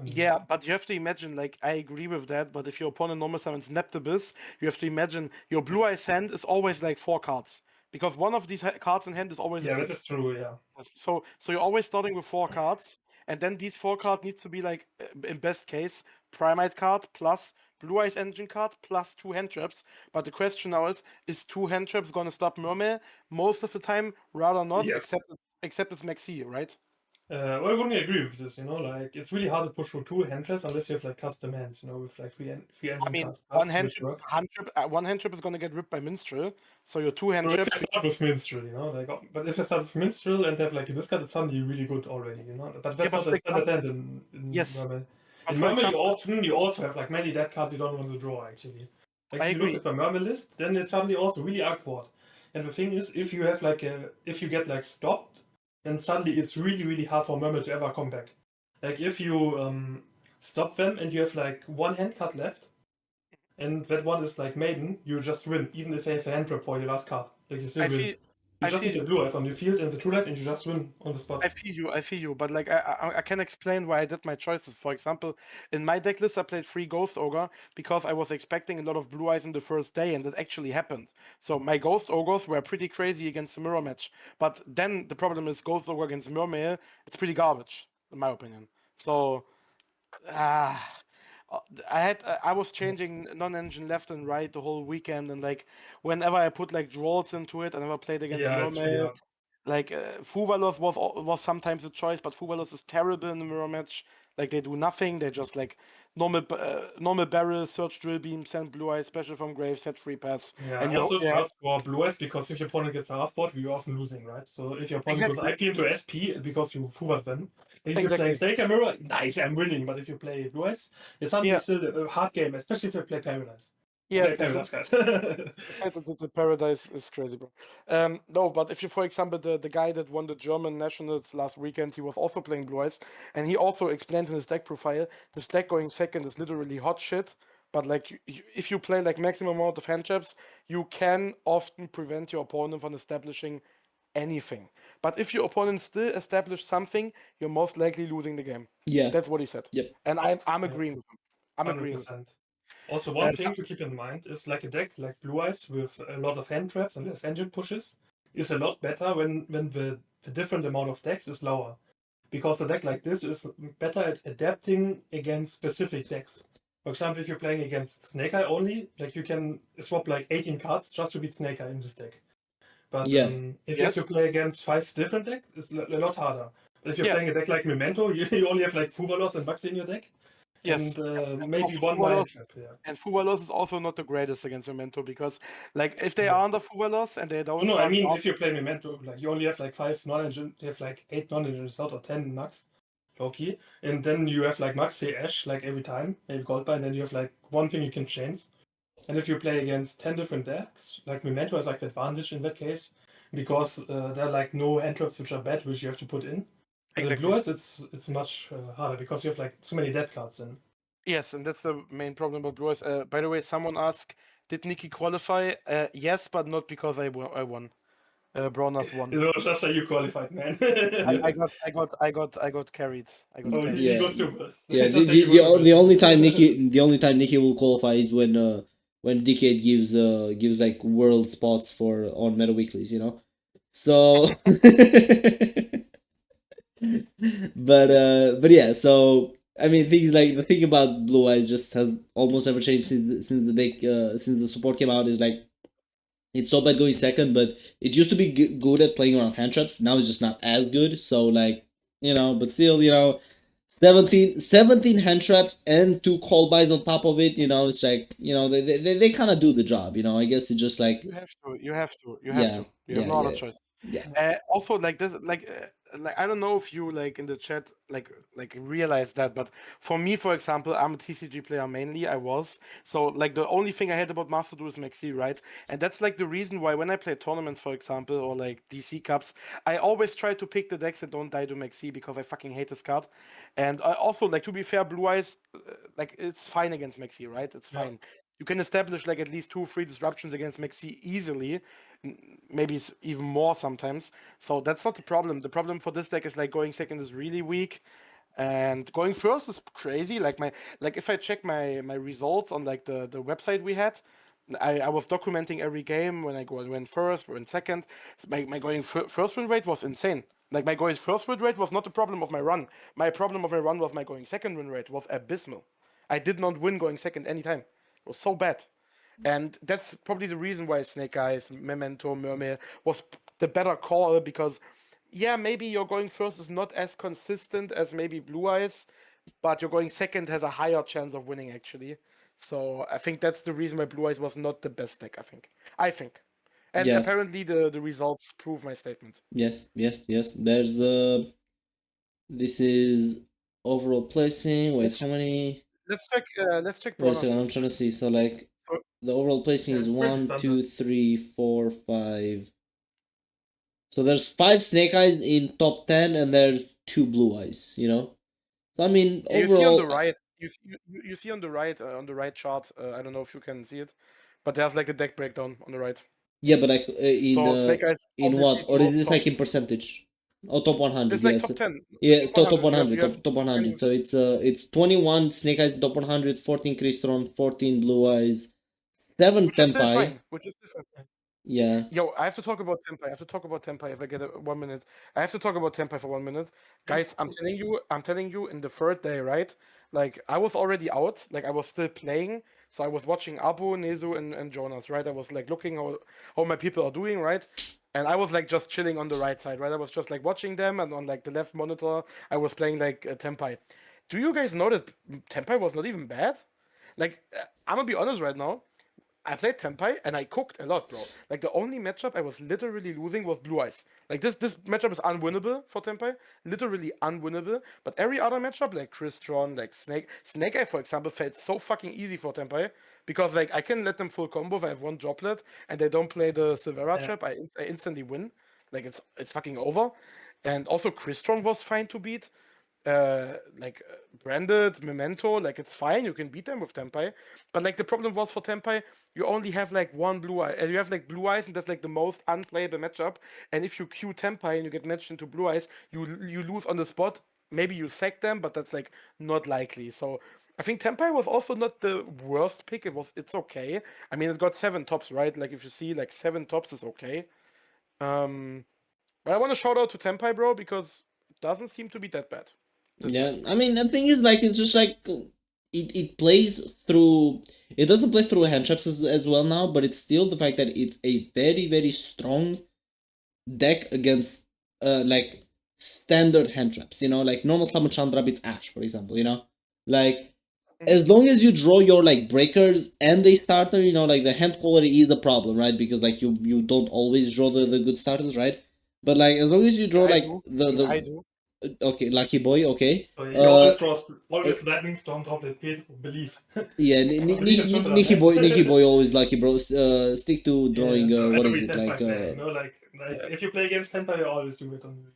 Yeah, but you have to imagine, like, I agree with that, but if your opponent normal summons Neptibus, you have to imagine your Blue Eyes hand is always like 4 cards. Because one of these cards in hand is always Yeah, a that brick. is true, yeah. So you're always starting with 4 cards, and then these 4 cards needs to be like, in best case, Primate card plus Blue Eyes Engine card plus 2 hand traps. But the question now is 2 hand traps gonna stop Mermaid? Most of the time, rather not, Yes. except it's Maxi, right? Well, I wouldn't agree with this, you know, like it's really hard to push through 2 hand traps unless you have like custom hands, you know, with like three engine I mean, cards one plus, hand which work. one hand trap is gonna get ripped by Minstrel, so your 2 hand So if I traps. start with Minstrel, you know, like, but if I start with Minstrel and have like this card, it's suddenly really good already, you know. But that's Yeah, not but a standard hand in yes, Mermaid. but In for Mermaid, example, you also have like many dead cards you don't want to draw actually. Like I if you look agree. at the Mermaid list, then it's suddenly also really awkward. And the thing is, if you have like if you get like stopped, then suddenly it's really hard for Mermaid to ever come back. Like if you stop them and you have like 1 hand card left, and that one is like Maiden, you just win, even if they have a hand trap for your last card. Like you still I win. feel, You I just need feel, the blue eyes on the field and the true light, and you just win on the spot. I feel you. But like, I can explain why I did my choices. For example, in my deck list, I played 3 Ghost Ogre because I was expecting a lot of blue eyes in the first day, and that actually happened. So my Ghost Ogres were pretty crazy against the mirror match. But then the problem is Ghost Ogre against Mermaid, it's pretty garbage, in my opinion. So, I was changing non-engine left and right the whole weekend, and like whenever I put like draws into it, I never played against Yeah, it's really Mermaid. hard. Like Fuvalos was sometimes a choice, but Fuvalos is terrible in the mirror match. Like they do nothing. They just like normal barrel, search drill beam, send blue eyes, special from grave, set free pass. Yeah, And also it hurts for blue eyes because if your opponent gets a half board, you're often losing, right? So if your opponent goes Exactly. IP into SP because you forward them, and if you're Exactly. playing Snake Eye Mirror, nice, I'm winning. But if you play blue eyes, it's suddenly Yeah. still a hard game, especially if you play Paradise. Yeah, Play Paradise, guys. the Paradise is crazy, bro. No, but if you, for example, the guy that won the German nationals last weekend, he was also playing Blue Eyes, and he also explained in his deck profile, this deck going second is literally hot shit. But like, if you play like maximum amount of hand traps, you can often prevent your opponent from establishing anything. But if your opponent still establish something, you're most likely losing the game. Yeah. That's what he said. Yep. And I'm agreeing with him. I'm agreeing with him. 100%. Also, one thing to keep in mind is like a deck like Blue Eyes with a lot of hand traps and less engine pushes is a lot better when the different amount of decks is lower. Because a deck like this is better at adapting against specific decks. For example, if you're playing against Snake Eye only, like you can swap like 18 cards just to beat Snake Eye in this deck. But Yeah. if you have to play against 5 different decks, it's a lot harder. But if you're playing a deck like Memento, you only have like Fuvalos and Bugs in your deck. Yes. and maybe one Full mind loss, trap. Yeah. and full loss is also not the greatest against Memento because, like, if they are under full loss and they don't No, I start mean, off, if you play Memento, like you only have like 5 knowledge, you have like 8 knowledge out or 10 max, low-key, and then you have like max say Ash like every time, maybe gold buy, and then you have like one thing you can change. And if you play against 10 different decks, like Memento has like the advantage in that case, because there are like no hand traps which are bad, which you have to put in. And Exactly. in Blue Eyes, it's much harder because you have like so many dead cards in. Yes, and that's the main problem about Blue Eyes. By the way, someone asked, did Nikki qualify? Yes, but not because I won. Bronas won. It was just how you qualified, man. I got carried. I got Oh, carried. he Yeah. goes too fast. Yeah, Just say you go too the fast. only time Nikki will qualify is when Decade gives like world spots for on Meta Weeklies, you know. So, but yeah, so I mean, things like the thing about Blue Eyes just has almost never changed since the deck since the support came out. Is like it's so bad going second, but it used to be good at playing around hand traps. Now it's just not as good. So like but still 17 hand traps and 2 call buys on top of it. It's like they kind of do the job. I guess it's just like You have to. You have to. You have yeah to. You have no other choice. yeah. Also, like this, like I don't know if you like in the chat like realize that, but for me, for example, I'm a TCG player mainly. I was so like the only thing I hate about Master Duel is Maxi, right? And that's like the reason why when I play tournaments, for example, or like DC Cups, I always try to pick the decks that don't die to Maxi because I fucking hate this card. And I also like to be fair, Blue Eyes, like it's fine against Maxi, right? It's Yeah. fine. You can establish like at least 2 or 3 disruptions against Maxi easily, maybe even more sometimes. So that's not the problem. The problem for this deck is like going second is really weak, and going first is crazy. Like if I check my results on like the website we had, I was documenting every game when I went first or in second. So my going first win rate was insane. Like my going first win rate was not the problem of my run. My problem of my run was my going second win rate was abysmal. I did not win going second anytime. It was so bad. And that's probably the reason why Snake Eyes, Memento, Mermaid was the better call because, yeah, maybe your going first is not as consistent as maybe Blue Eyes, but your going second has a higher chance of winning actually. So I think that's the reason why Blue Eyes was not the best deck. I think, and Yeah. apparently the results prove my statement. Yes. There's this is overall placing. Wait, how many? Let's check. Let's check. Wait a Bronas second, I'm first. trying to see. So like So, the overall placing Yeah, is it's pretty 1, standard. 2, 3, 4, 5. So there's 5 Snake Eyes in top 10, and there's 2 Blue Eyes. So I mean, you see on the overall, right. You see on the right chart. I don't know if you can see it, but there's like a deck breakdown on the right. yeah, but like So Snake Eyes in obviously what, the or is most this like in tops. percentage? Oh, top 100, It's like yes. top 10. Yeah, Top top 100. 100, top 100. So it's 21 Snake Eyes top 100, 14 Crystron, 14 Blue Eyes, 7 Which is still Tenpai. fine. Which is still fine. Yeah. Yo, I have to talk about Tempai. I have to talk about Tempai if I get 1 minute. I have to talk about Tempai for 1 minute. Guys, I'm telling you in the third day, right? Like I was already out, like I was still playing. So I was watching Abu, Nezu, and Jonas, right? I was like looking how my people are doing, right? And I was like just chilling on the right side, right? I was just like watching them, and on like the left monitor, I was playing like Tempai. Do you guys know that Tempai was not even bad? Like, I'm gonna be honest right now. I played Tenpai and I cooked a lot, bro. Like the only matchup I was literally losing was Blue Eyes. Like this matchup is unwinnable for Tenpai, literally unwinnable. But every other matchup, like Crystron, like Snake Eye, for example, felt so fucking easy for Tenpai because like I can let them full combo if I have one droplet and they don't play the Silvera trap. I instantly win. Like it's fucking over. And also Crystron was fine to beat. Like branded Memento, like it's fine, you can beat them with Tenpai, but like the problem was for Tenpai, you only have like one Blue Eye, and you have like Blue Eyes, and that's like the most unplayable matchup. And if you queue Tenpai and you get matched into Blue Eyes, you lose on the spot. Maybe you sack them, but that's like not likely. So I think Tenpai was also not the worst pick. It's okay. I mean, it got 7 tops, right? Like if you see like 7 tops is okay. But I want to shout out to Tenpai, bro, because it doesn't seem to be that bad. Yeah, I mean, the thing is, like, it's just like it plays through. It doesn't play through hand traps as well now, but it's still the fact that it's a very very strong deck against like standard hand traps. Like normal summon Chandra beats Ash, for example. Like as long as you draw your like breakers and a starter, you know, like the hand quality is the problem, right? Because like you don't always draw the good starters, right? But like as long as you draw I like do. the I do. okay, lucky boy, okay. So he always draws always lightning storm top believe. Yeah, Believe it should run, Nicky boy always lucky, bro. Stick to drawing. Yeah, What is every it 10 like? player, you know, like if you play against 10 player, you always do it on you know?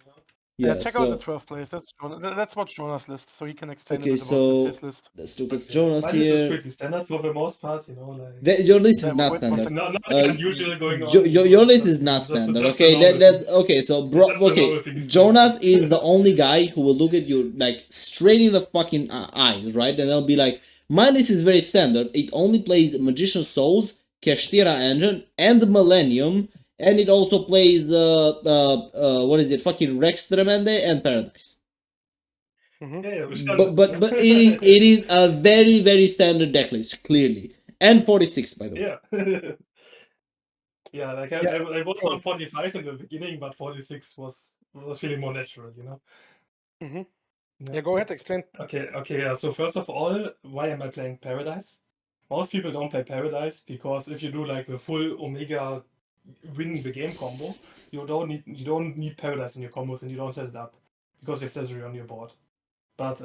Yeah. Check out the So 12 players. Let's watch Jonas' list so he can explain okay, a bit about so his list. let's look at Okay. Jonas My list is here. pretty standard for the most part, you know, like Your list is Yeah, not wait one standard. second. nothing unusual going on. Your list is not standard. Okay, okay. So Jonas is the only guy who will look at you like straight in the fucking eyes, right? And they'll be like, my list is very standard. It only plays Magician Souls, Kashtira Engine, and Millennium, and it also plays what is it? Fucking Rex Tremende and Paradise. But it is a very standard deck list, clearly, and 46 by the way. Yeah. Yeah, like I was on 45 in the beginning, but 46 was feeling more natural, you know. Yeah, go ahead, explain. Okay. Yeah. So first of all, why am I playing Paradise? Most people don't play Paradise because if you do like the full Omega win the game combo, you don't need Paradise in your combos and you don't set it up because you have Desiree on your board. But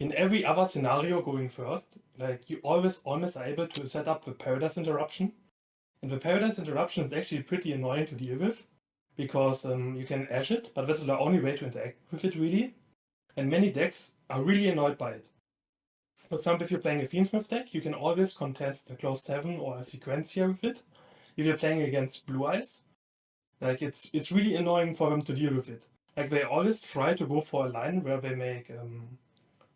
in every other scenario going first, like you always are able to set up the Paradise interruption. And the Paradise interruption is actually pretty annoying to deal with because you can edge it, but that's the only way to interact with it really. And many decks are really annoyed by it. For example, if you're playing a Fiendsmith deck, you can always contest a Closed Heaven or a Sequencia with it. If you're playing against Blue Eyes, like it's really annoying for them to deal with it. Like they always try to go for a line where they make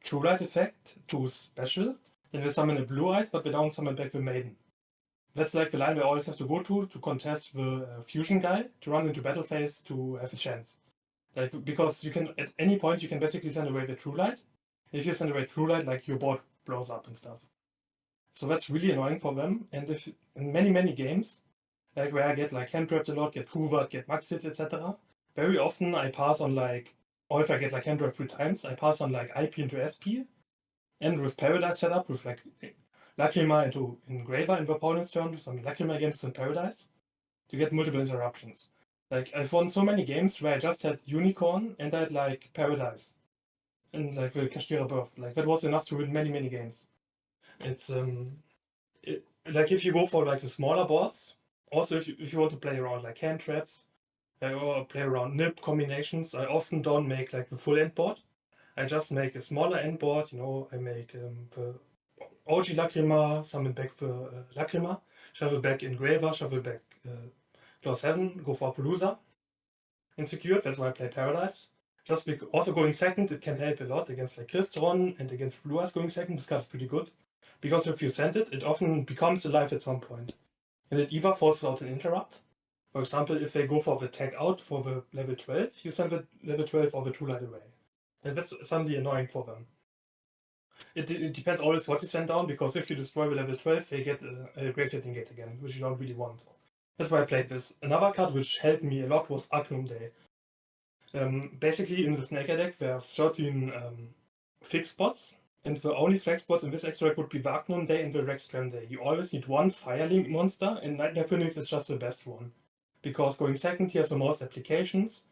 True Light effect to special, then they summon a Blue Eyes, but they don't summon back the Maiden. That's like the line we always have to go to contest the fusion guy to run into battle phase to have a chance. Like because you can at any point you can basically send away the True Light. If you send away True Light, like your board blows up and stuff. So that's really annoying for them. And if in many games, like where I get like hand trapped a lot, get hoovered, get max hits, etc. Very often I pass on like, or if I get like hand trapped 3 times, I pass on like IP into SP. And with Paradise setup, with like Lacrima into Engraver in the opponent's turn, some Lacrima against in Paradise, to get multiple interruptions. Like I've won so many games where I just had Unicorn and I had like Paradise. And like the Kashtira Birth. Like that was enough to win many games. It's like if you go for like the smaller boards, also if you want to play around like hand traps or play around nip combinations, I often don't make like the full end board. I just make a smaller end board, you know, I make the OG Lacrima, summon back the Lacrima, shuffle back Engraver, shuffle back Claw 7, go for Palooza. Insecured, that's why I play Paradise. Just also going second, it can help a lot against like Crystron and against Blue Eyes going second. This card is pretty good. Because if you send it, it often becomes alive at some point. And it either forces out an interrupt. For example, if they go for the tag out for the level 12, you send the level 12 or the 2 light away. And that's suddenly annoying for them. It depends always what you send down, because if you destroy the level 12, they get a Graveyard Negate again, which you don't really want. That's why I played this. Another card which helped me a lot was Agnum Day. Basically, in the Snaker deck, there are 13 fixed spots, and the only flex spots in this extract would be the Agnum Day and the Rex Tram Day. You always need one Firelink monster, and Nightmare Phoenix is just the best one. Because going second, he has the most applications,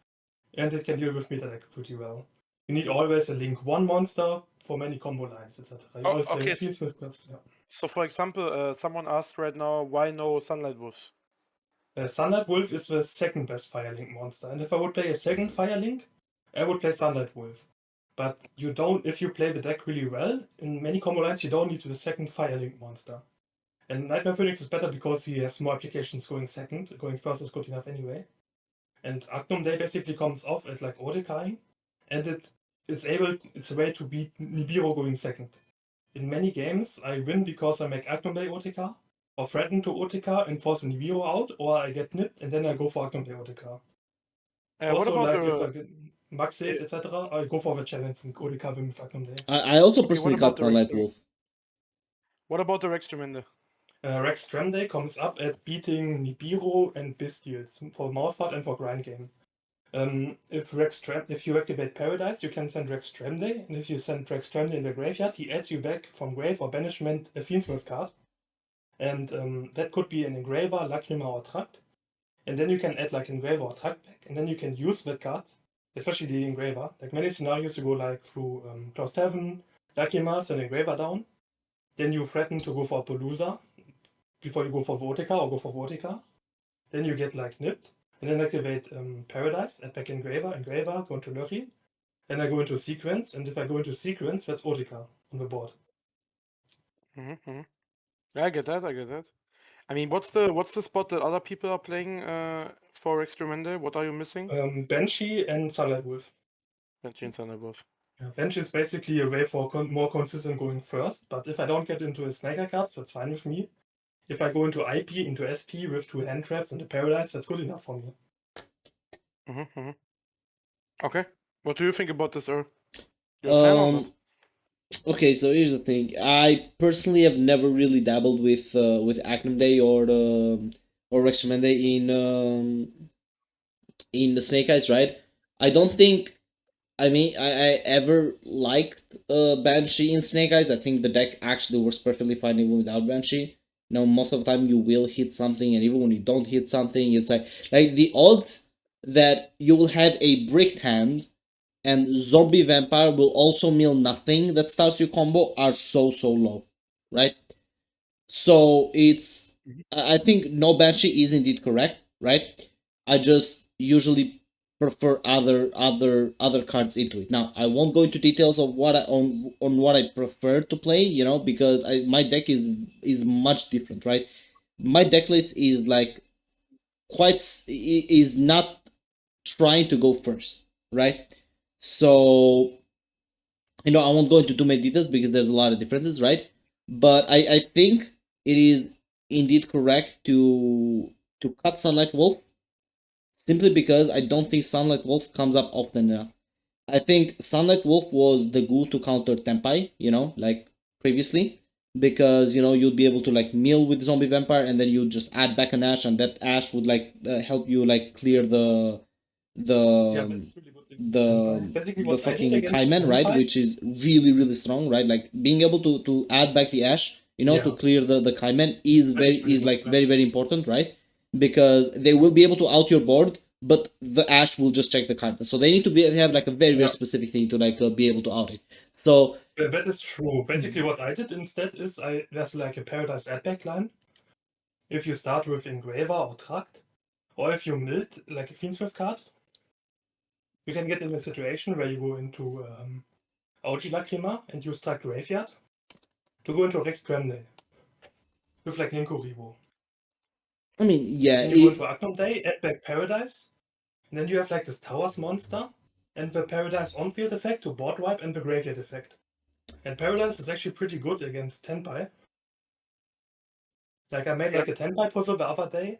and it can deal with meta deck pretty well. You need always a Link 1 monster for many combo lines, etc. Okay. So, for example, someone asked right now, why no Sunlight Wolf? Sunlight Wolf is the second best Firelink monster, and if I would play a second Firelink, I would play Sunlight Wolf. But you don't, if you play the deck really well, in many combo lines, you don't need the second Firelink monster. And Nightmare Phoenix is better because he has more applications going second. Going first is good enough anyway. And Agnum Day basically comes off at like Odekai, and it's a way to beat Nibiru going second. In many games, I win because I make Agnum Day OTK, or threaten to OTK and force Nibiru out, or I get nipped and then I go for Agnum Day OTK. Also, what about like if I get max hit, etc., I go for the challenge and OTK win with Agnum Day. I also personally got Sunlight Wolf. What about the Rex Tremende? Rex Tram Day comes up at beating Nibiru and Bistials for mouse part and for grind game. If you activate Paradise, you can send Rex Tremday, and if you send Rex Tremday in the graveyard, he adds you back from grave or banishment a Fiendsmith card. And that could be an Engraver, Lacrima, or Tract. And then you can add like Engraver or Tract back, and then you can use that card, especially the Engraver. Like many scenarios, you go like through Closed Heaven, Lacrima, send Engraver down. Then you threaten to go for Palooza before you go for Vortica or go for Vortica. Then you get like nipped, and then activate Paradise, add back Engraver, go into Lurry. Then I go into Sequence, and if I go into Sequence, that's Vortica on the board. Yeah, I get that. I mean, what's the spot that other people are playing for Extremende? What are you missing? Banshee and Sunlight Wolf. Banshee and Sunlight Wolf. Yeah, Banshee is basically a way for more consistent going first, but if I don't get into a Snaker cards, that's fine with me. If I go into IP, into SP with 2 hand traps and a Paradise, that's good enough for me. Okay. What do you think about this, Earl? You're a fan or not? Okay, so here's the thing. I personally have never really dabbled with Acnum Day or Rextremende in the Snake Eyes, right? I don't think. I mean, I ever liked Banshee in Snake Eyes. I think the deck actually works perfectly fine even without Banshee. You know, most of the time you will hit something, and even when you don't hit something, it's like the odds that you will have a bricked hand and zombie vampire will also mill nothing that starts your combo are so low, right? So it's I think no Banshee is indeed correct, right? I just usually prefer other cards into it. Now I won't go into details of what on what I prefer to play, you know, because my deck is much different, right? My deck list is like is not trying to go first, right? So I won't go into too many details because there's a lot of differences, right? But I think it is indeed correct to cut Sunlight Wolf simply because I don't think Sunlight Wolf comes up often enough. I think Sunlight Wolf was the glue to counter Tempai, like previously, because you'd be able to like mill with Zombie Vampire and then you just add back an Ash, and that Ash would like help you like clear the the fucking Kaiman, right? Which is really strong, right? Like being able to add back the Ash, to clear the Kaiman is very important, right? Because they will be able to out your board, but the Ash will just check the Kaiman. So they need to have like a very specific thing to like be able to out it. So that is true. Basically, what I did instead is there's like a Paradise add back line. If you start with Engraver or Tract, or if you milled like a Fiendsmith card, you can get in a situation where you go into Augie Lacrima and use Tract Graveyard to go into Rex Tremday with like Ninko Rebo. I mean, yeah. And you go into Akron Day, add back Paradise, and then you have like this Towers monster and the Paradise on-field effect to board wipe and the Graveyard effect. And Paradise is actually pretty good against Tenpai. Like I made like a Tenpai puzzle the other day,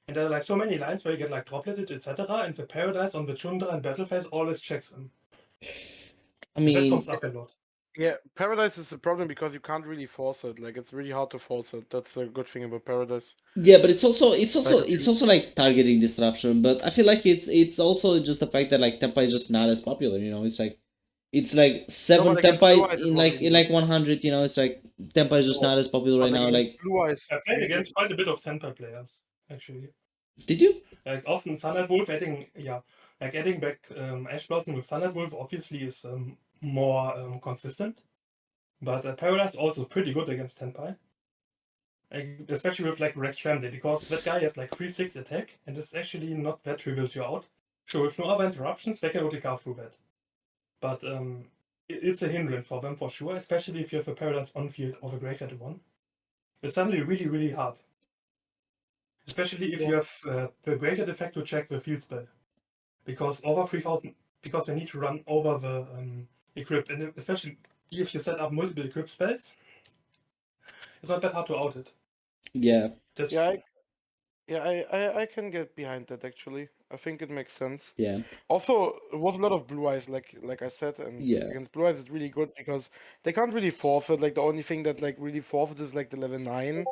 and there are like so many lines where you get like dropleted, etc. And the Paradise on the Chundra and Battle Phase always checks them. I mean, and that comes up a lot. Yeah, Paradise is a problem because you can't really force it. Like it's really hard to force it. That's a good thing about Paradise. Yeah, but it's also like targeting disruption. But I feel like it's also just the fact that like Tempai is just not as popular. It's like 7 Tempai in like 100. It's like Tempai is just not as popular right now. Like Blue Eyes. I played against quite a bit of Tenpai players actually. Did you? Like often Sunlight Wolf adding back Ash Blossom with Sunlight Wolf obviously is more consistent. But Paradise also pretty good against Tenpai. Especially with like Rex Tremday, because that guy has like 3-6 attack and it's actually not that trivial to out. Sure, with no other interruptions, they can OTK through that. But it's a hindrance for them for sure, especially if you have a Paradise on field or a Graveyard one. It's suddenly really hard. Especially if you have the Graveyard effect to check the field spell. Because over 3000, because they need to run over the equip, and especially if you set up multiple equip spells, it's not that hard to out it. Yeah. I can get behind that actually. I think it makes sense. Yeah. Also, it was a lot of Blue Eyes, like I said, and against Blue Eyes it's really good because they can't really forfeit. Like the only thing that like really forfeit is like the level 9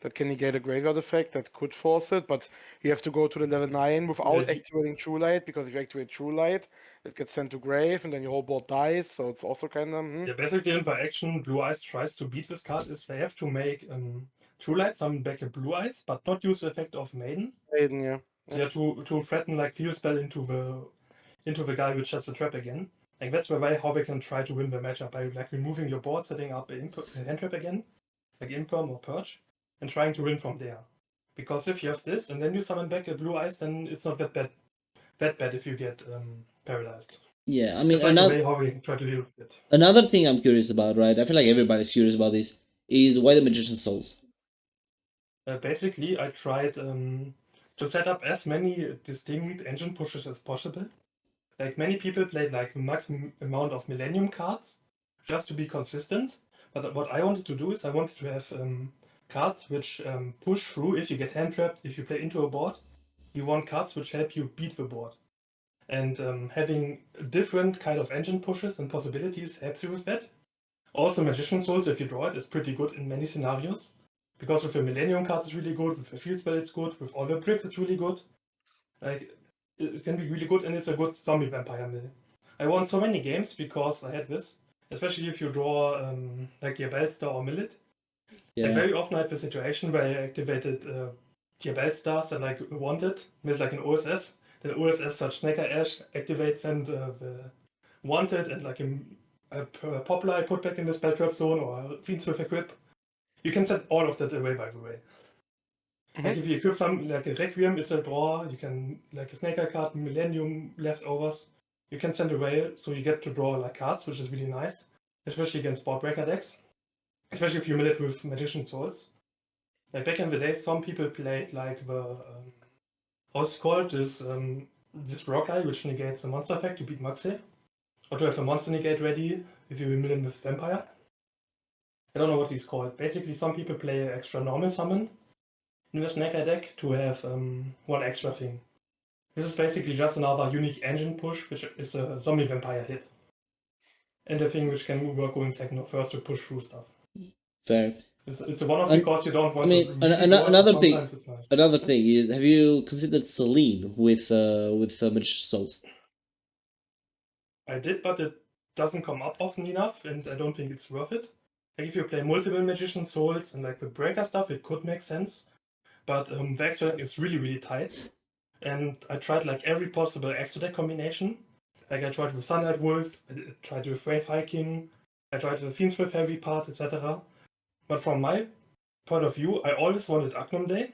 that can negate a graveyard effect that could force it, but you have to go to the level 9 without activating True Light, because if you activate True Light, it gets sent to grave, and then your whole board dies, so it's also kind of... Yeah, basically in my action, Blue Eyes tries to beat this card is they have to make True Light, summon back a Blue Eyes, but not use the effect of Maiden. Maiden, yeah. Yeah, to threaten like Field Spell into the guy which has the trap again. Like that's the way how they can try to win the matchup by like removing your board, setting up a hand trap again, like Imperm or Purge, and trying to win from there. Because if you have this and then you summon back a Blue Eyes, then it's not that bad if you get paralyzed. Yeah, I mean, That's like the way how we try to deal with it. another thing I'm curious about, right? I feel like everybody's curious about this, is why the Magician's Souls? Basically, I tried to set up as many distinct engine pushes as possible. Like many people played like the maximum amount of Millennium cards just to be consistent. But what I wanted to do is I wanted to have cards which push through if you get hand trapped, if you play into a board. You want cards which help you beat the board. And having different kind of engine pushes and possibilities helps you with that. Also, Magician's Souls, if you draw it, is pretty good in many scenarios. Because with the Millennium cards, it's really good. With the Field Spell, it's good. With all the bricks, it's really good. Like, it can be really good, and it's a good zombie vampire mill. I won so many games because I had this. Especially if you draw like Diabellstar or Millet. Yeah. Like very often I had the situation where I activated Diabellstars that like wanted, with like an OSS. Then OSS such Snaker Ash activates and the wanted and like a Poplar I put back in the spell trap zone or Fiends with Equip. You can set all of that away, by the way. Like if you equip some, like a Requiem is a draw, you can, like a Snaker card, Millennium leftovers, you can send away, so you get to draw like cards, which is really nice, especially against board breaker decks, especially if you mill it with Magician Souls. Like back in the day, some people played like the, how's it called, this rock guy, which negates a monster effect to beat Maxi, or to have a monster negate ready if you mill him with Vampire. I don't know what he's called. Basically, some people play extra normal summon in the Snaker deck to have one extra thing. This is basically just another unique engine push, which is a zombie vampire hit. And a thing which can work going second or first to push through stuff. Fair. It's a one-off because you don't want I mean, to really another draw, thing. sometimes it's nice. Another thing is, have you considered Celine with Magician's Souls? I did, but it doesn't come up often enough, and I don't think it's worth it. Like if you play multiple Magician Souls and like the breaker stuff, it could make sense. But the extra deck is really, really tight. And I tried like every possible extra deck combination. Like I tried with Sunlight Wolf, I tried with Wraith Hiking, I tried with Fiends with Heavy Part, etc. But from my point of view, I always wanted Agnum Day.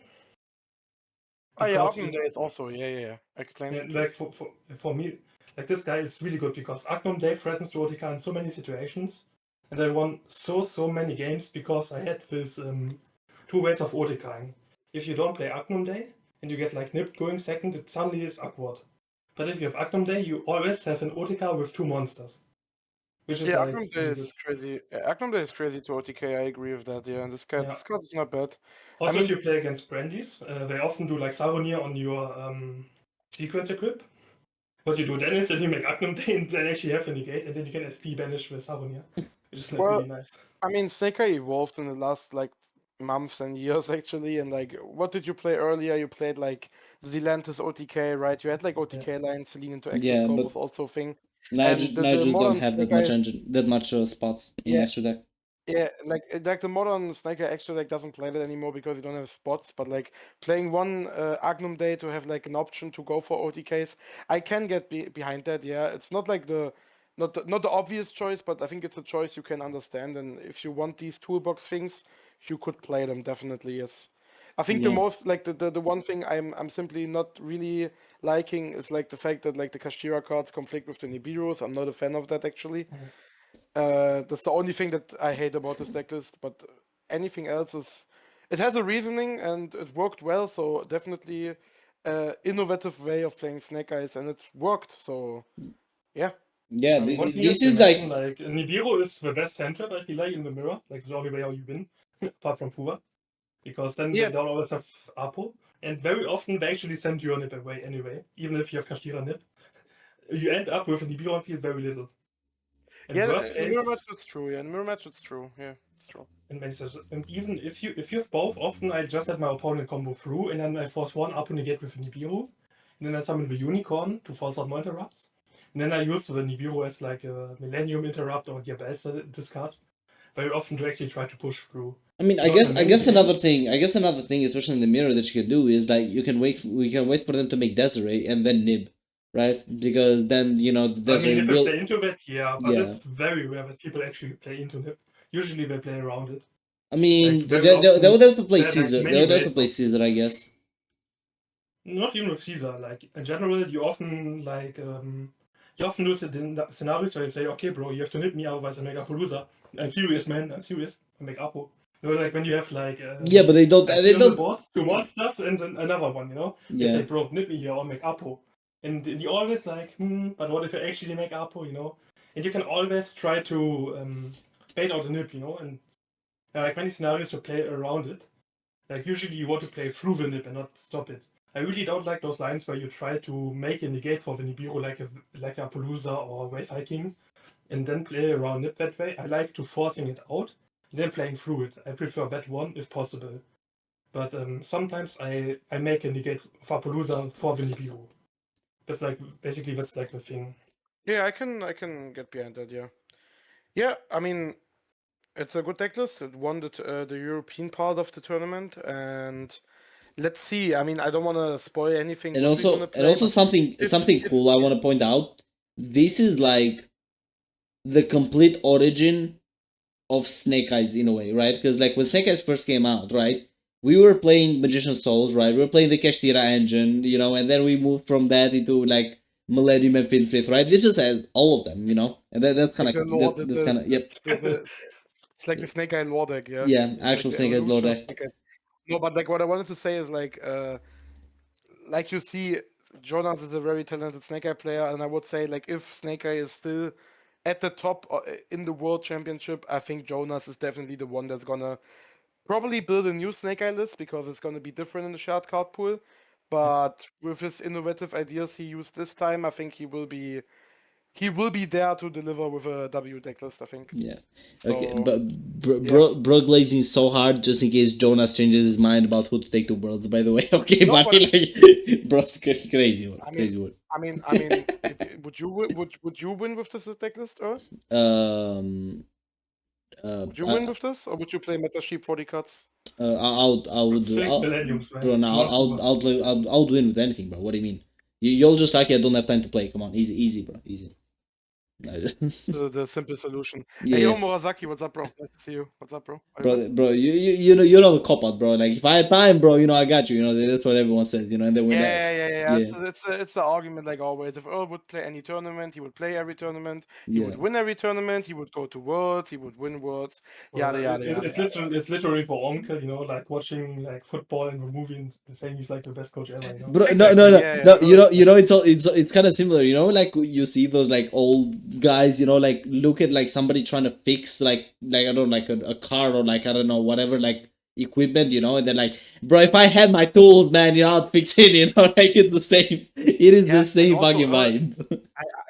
Oh yeah, Agnum Day is also, yeah. Explain. Yeah, like for me, like this guy is really good because Agnum Day threatens to OTK in so many situations. And I won so many games because I had this two ways of OTKing. If you don't play Agnum Day and you get like nipped going second, it suddenly is awkward. But if you have Agnum Day, you always have an OTK with two monsters. Which is like Agnum Day is crazy. Agnum Day is crazy to OTK, I agree with that, yeah. And this card is not bad. Also, if you play against Brandies, they often do like Saronir on your sequence equip. What you do then is then you make Agnum Day and then actually have a negate, and then you can SP banish with Saronir. Which is like really nice. I mean, Snaker evolved in the last like months and years actually, and like what did you play earlier? You played like Zelantis OTK, right? You had like OTK lines, Celine into extra scope was also a thing. Now I just don't have that much spots in extra deck. Yeah, like the modern Snaker extra deck doesn't play that anymore because you don't have spots, but like playing one Agnum Day to have like an option to go for OTKs, I can get behind that, yeah. It's not like not the obvious choice, but I think it's a choice you can understand, and if you want these toolbox things, you could play them definitely, yes. I think the most like the one thing I'm simply not really liking is like the fact that like the Kashtira cards conflict with the Nibiru's. I'm not a fan of that actually. That's the only thing that I hate about this deck list, but anything else is it has a reasoning and it worked well, so definitely innovative way of playing Snake Eyes, and it worked, so yeah. Yeah, this is like Nibiru is the best hand trap I feel like in the mirror. Like it's the only way how you win, apart from Fuva. Because then they don't always have Apo. And very often they actually send your nip away anyway, even if you have Kashtira nip. You end up with a Nibiru and feel very little. And in mirror match it's true, yeah. In mirror match it's true, yeah. It's true. in many situations. And even if you have both, often I just let my opponent combo through, and then I force one up negate with Nibiru, and then I summon the Unicorn to force out more interrupts. And then I use the Nibiru as like a Millennium interrupt or Diabell's discard. Very often to actually try to push through. I mean, I guess another thing, especially in the mirror, that you can do is like we can wait for them to make Desiree and then Nib, right? Because then the Desiree if will. they play into it, but Yeah. it's very rare that people actually play into Nib. Usually they play around it. I mean, Like, they very often would have to play there are, like, Caesar. many They would have to ways play of- Caesar, I guess. Not even with Caesar. Like in general, you often do scenarios where you say, "Okay, bro, you have to hit me, otherwise I make Appaloosa." I'm serious, man. I'm serious. I make Appo. Like when you have like Yeah, but they don't. like They on the don't. board, two monsters and then another one. They Yeah. say, "Bro, nip me here or make Appo," and you always like, but what if I actually make Appo? And you can always try to bait out a nip. And like many scenarios to play around it. Like usually you want to play through the nip and not stop it. I really don't like those lines where you try to make a negate for the Nibiru like a Palooza or Wave Hiking and then play around nip that way. I like to forcing it out and then playing through it. I prefer that one if possible. But sometimes I make a negate for Palooza for the Nibiru. That's like the thing. Yeah, I can get behind that. Yeah. Yeah, I mean, it's a good deck list. It won the European part of the tournament, and let's see. I mean, I don't want to spoil anything. And what we're gonna play, but something if- cool I want to point out. This is like the complete origin of Snake Eyes in a way, right? Because like when Snake Eyes first came out, right, we were playing Magician Souls, right? We were playing the Kashtira engine, and then we moved from that into like Millennium and Finsmith, right? It just has all of them, and that's kind like the of lore, that's kind of yep. it's like the Snake Eye lore deck, yeah. Yeah, It's actual like the Snake Eyes lore evolution of deck. Snake Eyes. No, but like what I wanted to say is like you see, Jonas is a very talented Snake Eye player, and I would say like if Snake Eye is still at the top in the World Championship, I think Jonas is definitely the one that's gonna probably build a new Snake Eye list because it's gonna be different in the shared card pool. But with his innovative ideas he used this time, I think he will be there to deliver with a W deck list, I think. Yeah. So, Okay, but bro glazing so hard just in case Jonas changes his mind about who to take to Worlds. By the way, okay, No, buddy, like, bro's crazy one. Crazy one. I mean, would you win with this deck list, or would you win with this, or would you play Meta Sheep 40 cuts? I would do. Six millenniums, man. Bro, no, I'll win with anything, bro. What do you mean? You're just lucky I don't have time to play. Come on, easy, bro, easy. The simple solution. Yeah. Hey, yo, Murasaki, what's up, bro? Nice to see you. What's up, bro? Bro, you know a cop out, bro. Like if I had time, bro, I got you. That's what everyone says, and then we're Yeah. Yeah. It's the argument like always. If Earl would play any tournament, he would play every tournament. He Yeah. would win every tournament. He would go to Worlds. He would win Worlds. Well, Yada. It's literally for Onkel, like watching like football in the movie and saying he's like the best coach ever. Bro, Exactly, no. yeah. It's kind of similar. Like you see those like old guys. Like look at like somebody trying to fix like I don't know, like a car or like I don't know whatever like equipment. And they're like, bro, if I had my tools, man, I'd fix it. Like it's the same. It is the same also, fucking vibe.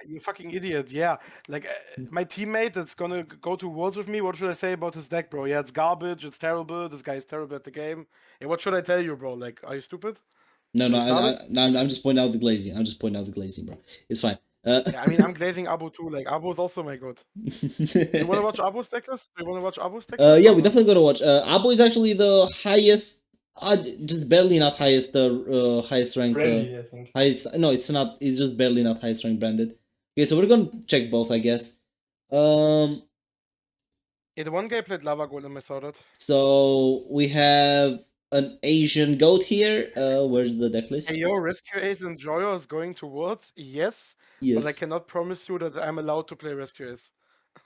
You fucking idiot. Yeah, like my teammate that's gonna go to Worlds with me. What should I say about his deck, bro? Yeah, it's garbage. It's terrible. This guy's terrible at the game. And what should I tell you, bro? Like, are you stupid? No, I'm just pointing out the glazing. Bro. It's fine. Yeah, I mean, I'm glazing Abu too. Like, Abu's also my god. You wanna watch Abu's deck list? Do you wanna watch Abu's deck list? Yeah, we definitely gotta watch. Abu is actually the highest, just barely not highest, highest ranked. Brandy, I think. Highest. No, it's not. It's just barely not highest ranked branded. Okay, so we're gonna check both, I guess. Yeah, the one guy played Lava Golem. I saw that. So we have an Asian goat here. Where's the deck list? Hey, yo, Rescue Ace and Joyo is going to Worlds. Yes. But I cannot promise you that I'm allowed to play Rescue Ace.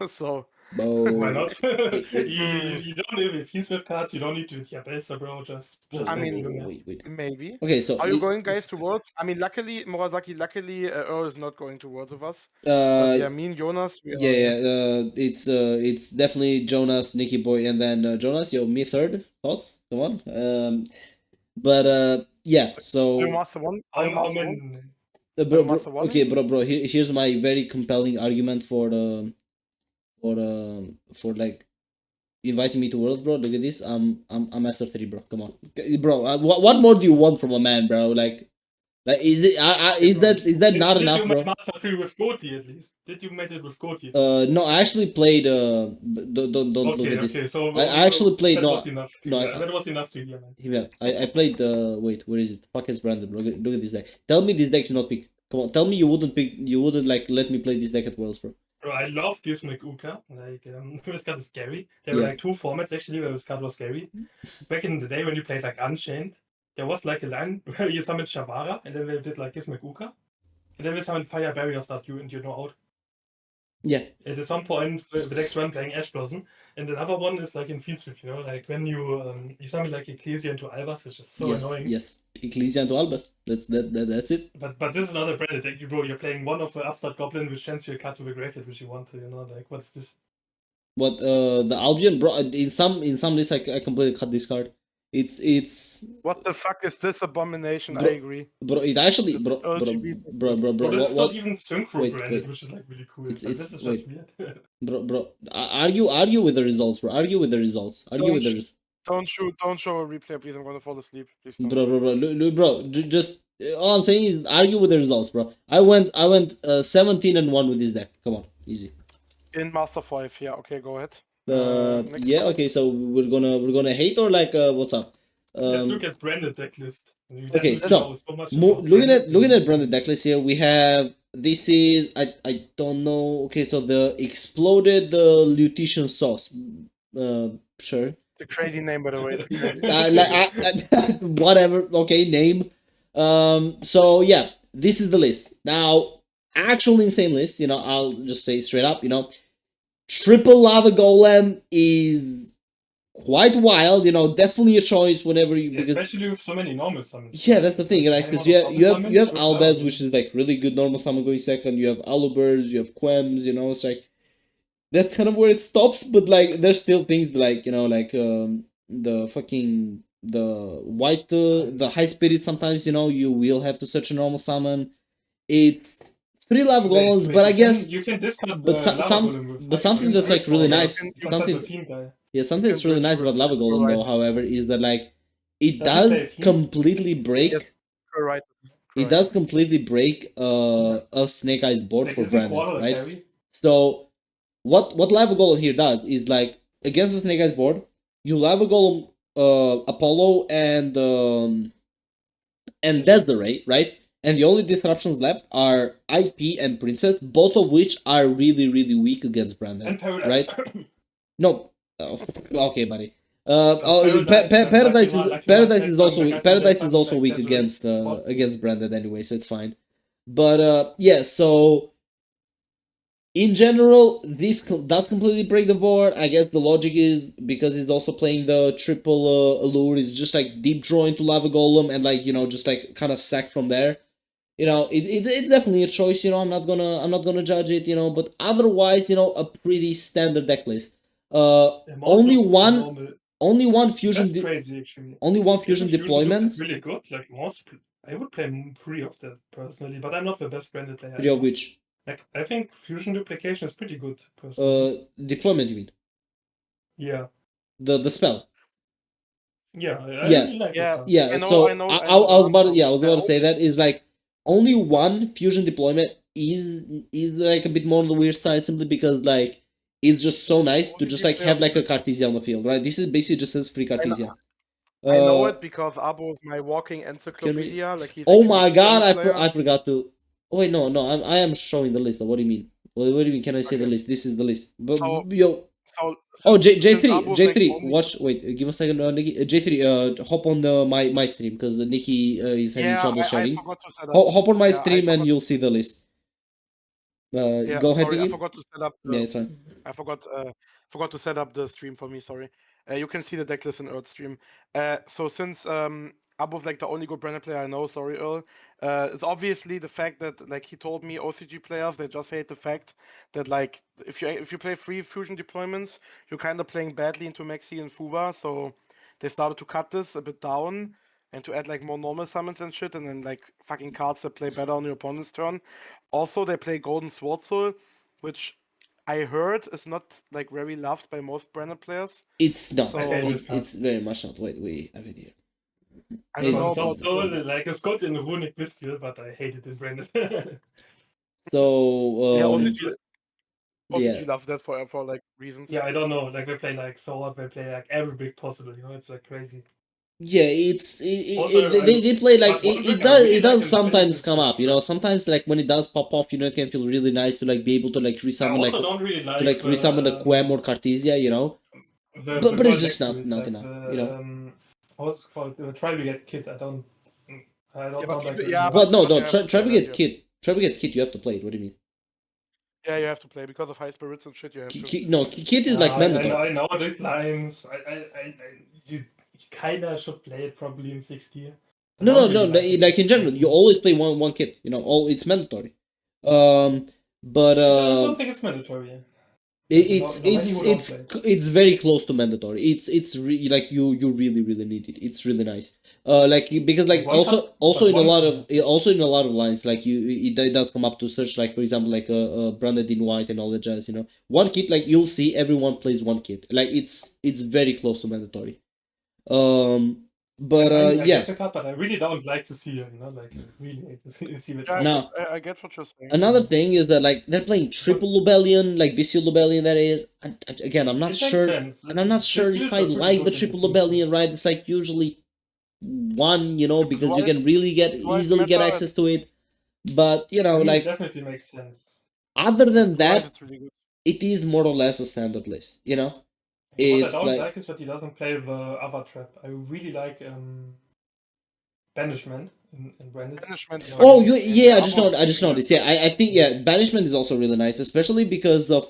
So. Why not? Wait. You don't need with Finsmith cards. You don't need to. Yeah, best, bro. Just I mean, wait. Maybe. Okay, so are you going, guys, to Worlds? I mean, luckily, Murasaki, Earl is not going to Worlds with us. Yeah, me and Jonas. It's definitely Jonas, Niciboy, and then Jonas. Me third. Thoughts? Come on. Yeah. So. You master one. Bro. Here's my very compelling argument for like, inviting me to Worlds, bro. Look at this. I'm Master 3, bro. Come on, bro. What more do you want from a man, bro? Like is it? Is that not Did enough, you bro? make Master 3 with Goti at least? Did you make it with Goti? No, I actually played. Don't look Okay, at this. okay. So I actually played. that No, was enough. no, That was enough to hear, man. yeah, I played. Wait, where is it? Fuck, it's random. Look at this deck. Tell me this deck should not pick. Come on, tell me you wouldn't pick. You wouldn't like let me play this deck at Worlds, bro. Bro, I love Gizmek Uka. Like, this card is scary. There were Yeah. like 2 formats actually where this card was scary. Back in the day when you played like Unchained, there was like a line where you summoned Shavara and then they did like Gizmek Uka. And then we summoned Fire Barrier start you and you know out. Yeah. At some point, the next run playing Ash Blossom, and another one is like in Field Swift, you know, like when you summon like Ecclesia into Albas, which is so annoying. Yes, Ecclesia into Albas. That's it. But this is not a branded deck, bro. You're playing one of the Upstart Goblin, which sends you a card to the graveyard, which you want to, you know, like what's this? What the Albion, bro? In some lists, I completely cut this card. It's What the fuck is this abomination? Bro, I agree. bro. It actually, It's bro. But this is What? not even synchro Wait, branded, wait. which is like really cool. It's This is just weird. Bro. Argue with the results, bro. Argue with the results. Argue with the results. Don't show a replay, please. I'm gonna fall asleep. Please don't. Bro. Just all I'm saying is argue with the results, bro. I went 17-1 with this deck. Come on, easy. In Master 5, yeah. Okay, go ahead. Yeah. Okay. So we're gonna hate or like what's up? Let's look at branded deck list. Okay, so looking at branded deck list here, we have this is I don't know. Okay, so the exploded Lutetian sauce. Sure. It's a crazy name, by the way. Whatever. Okay, name. So yeah, this is the list. Now, actual insane list. You know, I'll just say straight up. You know, triple lava golem is quite wild. You know, definitely a choice whenever you because especially with so many normal summons. yeah, that's the thing, right? Because you have Albaz, which is like really good normal summon going second. You have Alubers, you have Quems. You know, it's like that's kind of where it stops. But like, there's still things like, you know, like the fucking the white the high spirit. Sometimes, you know, you will have to search a normal summon. It's 3 lava golems, but I guess you can discard but something that's like really nice. Something that's really nice about lava golem though, however, is that like it does completely break. Correct. It does completely break a Snake Eyes board for branded, right? So what lava golem here does is like against the Snake Eyes board, you lava golem Apollo and Desiree, right? And the only disruptions left are IP and Princess, both of which are really, really weak against Brandon. Right? No. Oh, okay, buddy. Paradise is also weak against Brandon anyway, so it's fine. But yeah, so in general, this does completely break the board. I guess the logic is because he's also playing the triple allure, is just like deep draw into lava golem and like, you know, just like kind of sack from there. You know, it's definitely a choice. You know, I'm not gonna judge it. You know, but otherwise, you know, a pretty standard deck list. Only one fusion. That's crazy, actually. Only one fusion deployment. Really good. Like most, I would play 3 of that personally, but I'm not the best branded player. 3 of which? Like, I think fusion duplication is pretty good. Personally. Deployment, you mean? Yeah. The spell. Yeah. I really like that. Yeah. So I was about to say that is like only one fusion deployment is like a bit more on the weird side simply because like it's just so nice to just like have like a Cartesia on the field, right? This is basically just as free Cartesia. I know it because Abo is my walking encyclopedia. Like he's oh my god, I forgot to. Oh wait, no, I am showing the list. What do you mean? What do you mean? Can I say the list? This is the list. But J3, watch. Wait, give me a second, Nikki. J3, hop on my stream because Nikki is having trouble sharing. Hop on my stream and you'll see the list. Go ahead, Nikki. I forgot to set up. Yeah, it's fine. I forgot to set up the stream for me. Sorry. You can see the deck list in Earth stream. So since Abo's like the only good branded player I know, sorry Earl, it's obviously the fact that like he told me OCG players they just hate the fact that like if you play 3 fusion deployments, you're kind of playing badly into Maxi and Fuva, so they started to cut this a bit down and to add like more normal summons and shit, and then like fucking cards that play better on your opponent's turn. Also, they play Golden Sword Soul, which I heard is not like very loved by most branded players. It's not. So- Okay, It's very much not. Wait, I have it here. I don't know It's- about Sounds so like it's good in Runic this year, but I hate it in Branded. So yeah, Also, OCG yeah. loves that for like reasons. yeah, I don't know. Like they play like so hard, they play like every big possible. You know, it's like crazy. Yeah, it's Also, they play like but one it thing I does really it like does in sometimes Branded come is up, you know. Sometimes like when it does pop off, you know, it can feel really nice to like be able to like I resummon also don't really to like resummon the the Quem or Cartesia, you know. the But girl it's just next to not it, like enough, the you know. what's it called? The Try to Get Kid. I don't but like keep- it. yeah, But no, but you have to try play to that, get Kid. Try to get Kid. You have to play it. What do you mean? Yeah, you have to play because of high spirits and shit. You have to. No, Kid is like mandatory. I know these lines. You kinda should play it probably in 60. I No, don't really like, it. like in general, you always play one kid. You know, all it's mandatory. But I don't think it's mandatory. it's very close to mandatory. Like you really need it. It's really nice. Like because like One cup- also but in a one- lot of also in a lot of lines like it does come up to search like for example like branded in white and all the jazz. You know, one kit like you'll see everyone plays one kit. Like it's very close to mandatory. But I yeah. get the card, but I really don't like to see it. You know, like really hate to see it. Yeah, Now- I get what you're saying. Another thing is that like they're playing triple Lubellion, like BC Lubellion. That is, again, I'm not It makes sure, sense. and I'm not These sure if deals I are pretty like the good in triple the teams, Lubellion. Right? It's like usually one, you know, because you why- can really why easily get meta- access to it. But you know, I mean, like it definitely makes sense. other than Otherwise, that, it's really good. it is more or less a standard list. You know, What I it's don't like like is that he doesn't play the other trap. I really like Banishment in Branded. Banishment is oh, fucking you, insane. yeah, Abo- I just noticed. Yeah, I think banishment is also really nice, especially because of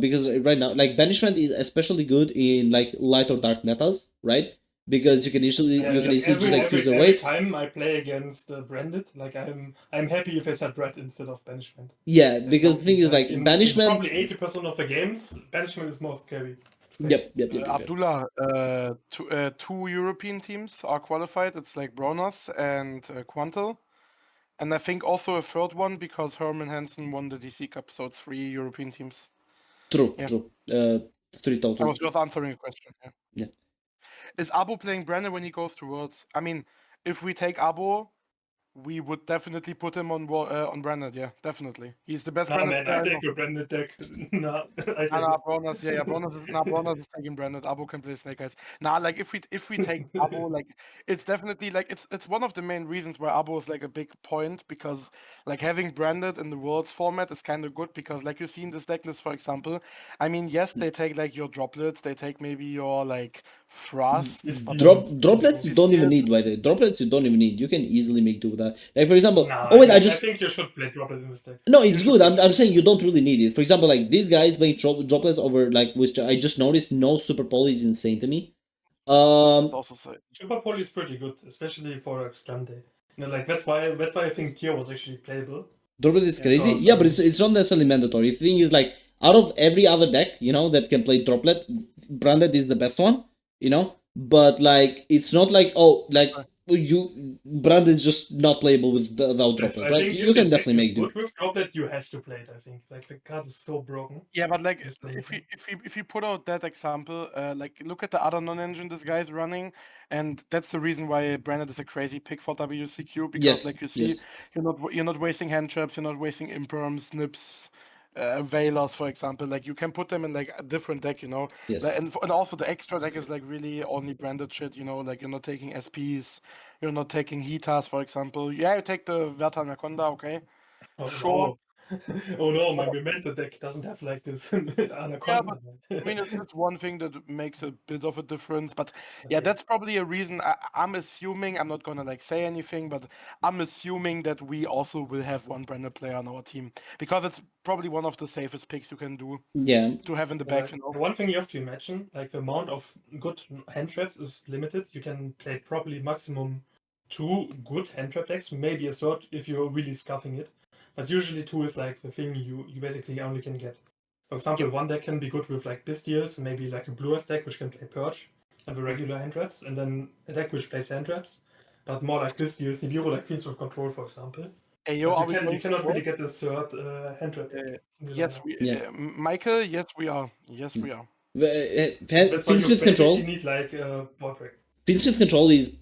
because right now like banishment is especially good in like light or dark metas, right? Because you can easily just like fuse every away. time I play against Branded, like I'm happy if I set Red instead of Banishment. Yeah, because the thing is like in banishment. probably 80% of the games, Banishment is most scary. to face. Yep. Abdullah, two European teams are qualified. It's like Bronas and Quantel. And I think also a third one because Herman Hansen won the DC Cup, so it's 3 European teams. True. Yeah. 3 I total. was just answering a question. Yeah. Is Abo playing Brandon when he goes to Worlds? I mean, if we take Abo, we would definitely put him on Brandon. Yeah, definitely. He's the best Nah, Brandon man, player I I know. take your Branded deck. Nah, I take Nah, it. Bronas, yeah, Bronas is taking Brandon. Abo can play Snake Eyes. Nah, like if we take Abo, like it's definitely like it's one of the main reasons why Abo is like a big point because like having Branded in the Worlds format is kind of good because like you see in this deck list, for example, I mean yes they take like your droplets, they take maybe your like thrusts, but Droplets you don't even need by the way. Droplets you don't even need. You can easily make do with that. Like for example, Nah, I I think you should play Droplet in this deck. No, You it's should good. play I'm saying you don't really need it. For example, like these guys playing droplets over like which I just noticed no super poly is insane to me. also say Super Poly is pretty good, especially for extreme day. You know, like that's why I think Tier was actually playable. Droplet is crazy. because, Yeah, but it's not necessarily mandatory. The thing is like out of every other deck, you know, that can play droplet, branded is the best one, you know. But like it's not like you branded is just not playable without droplet, I right? think You if can the definitely deck is make do. good with Droplet, you have to play it. I think like the card is so broken. yeah, but like It's if you put out that example, like look at the other non-engine this guy's running, and that's the reason why Brandon is a crazy pick for WCQ because Yes, like you see, yes. you're not wasting hand traps, you're not wasting imperms, snips, Veilers, for example. Like you can put them in like a different deck, you know. Yes. Like, and also the extra deck is like really only branded shit, you know. Like you're not taking SPs, you're not taking Hitas, for example. Yeah, you take the Verta Anaconda, okay. Oh, Sure. no. Oh no, my Memento deck doesn't have like this Anaconda. I mean, it's one thing that makes a bit of a difference, but yeah, Okay. that's probably a reason. I'm assuming, I'm not gonna like say anything, but I'm assuming that we also will have one branded player on our team because it's probably one of the safest picks you can do Yeah. to have in the Yeah, back. You know, the one thing you have to imagine, like the amount of good hand traps is limited. You can play probably maximum 2 good hand trap decks, maybe a third if you're really scuffing it. But usually 2 is like the thing you basically only can get. For example, one deck can be good with like Bystials, maybe like a Bluers deck which can play Purge and the regular hand traps, and then a deck which plays hand traps, but more like Bystials, Nibiru like Fiends with Control, for example. Hey, yo, But are we you going cannot to really vote? get the third hand trap. Yes, Yeah. Michael, yes, we are. Yes, we are. That's why you Finsmith basically control. need like board break. Finsmith control is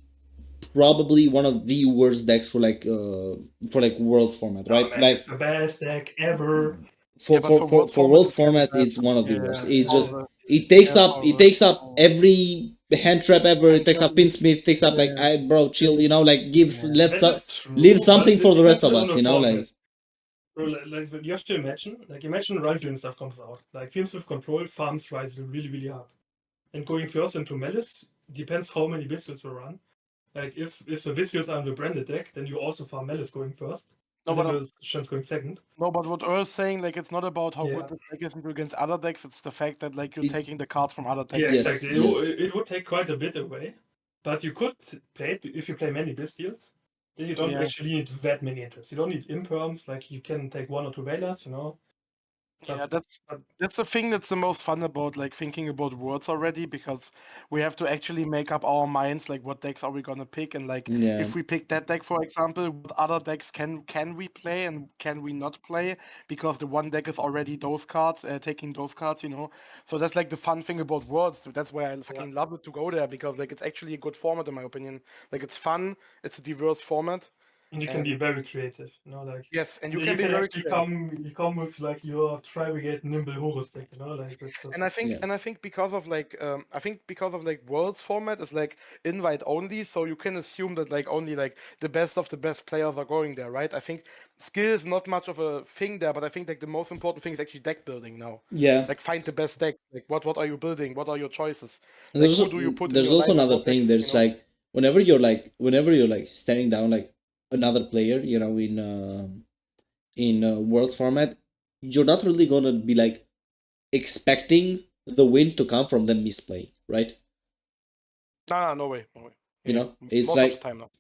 probably one of the worst decks for like worlds format, Oh, right? man, Like it's the best deck ever. for Yeah, but for world format, world it's kind of format, bad. it's one of the worst. It's for just the- it takes yeah, up for it the- takes up every hand trap ever. It Hand takes up trap. Finsmith. It takes up like Yeah. bro, chill. You know, like gives Yeah. That is true, leave but something it for the rest of depends us. on You the know, format. like Bro, like you have to imagine Rising and stuff comes out. Like Fiends with Control farms Rising really, really hard. And going first into Malice depends how many Bestials you run. Like if the Bestials are in the branded deck, then you also farm Malice going first. No, And but if the Shans going second. No, but what Earl's saying, like, it's not about how Yeah. good this deck is against other decks. It's the fact that like you're It- taking the cards from other decks. Yeah, Yes, exactly. yes. It would take quite a bit away. But you could play it if you play many Bestials. Then you don't Yeah. actually need that many entries. You don't need imperms, like you can take 1 or 2 Veilers, you know. Yeah, But- that's the thing that's the most fun about like thinking about words already, because we have to actually make up our minds like what decks are we gonna pick, and like Yeah. if we pick that deck, for example, what other decks can we play and can we not play, because the one deck is already those cards, taking those cards, you know. So that's like the fun thing about words. That's why I fucking love it to go there, because like it's actually a good format in my opinion. Like it's fun, it's a diverse format. And you can be very creative, you know, like Yes, and you you can be can very actually creative. come with like your Trivigate Nimble Horus deck, you know, like it's just, And I think Yeah. and I think because of like Worlds format is like invite only, so you can assume that like only like the best of the best players are going there, right? I think skill is not much of a thing there, but I think like the most important thing is actually deck building now. Yeah. Like find the best deck. Like what are you building? What are your choices? And Like there's who also, do you put in there's your also lineup? another What thing. decks, There's you know? like whenever you're like standing down like another player, you know, in worlds format, you're not really gonna be like expecting the win to come from them misplay, right? No way. You know, it's most like of the time not.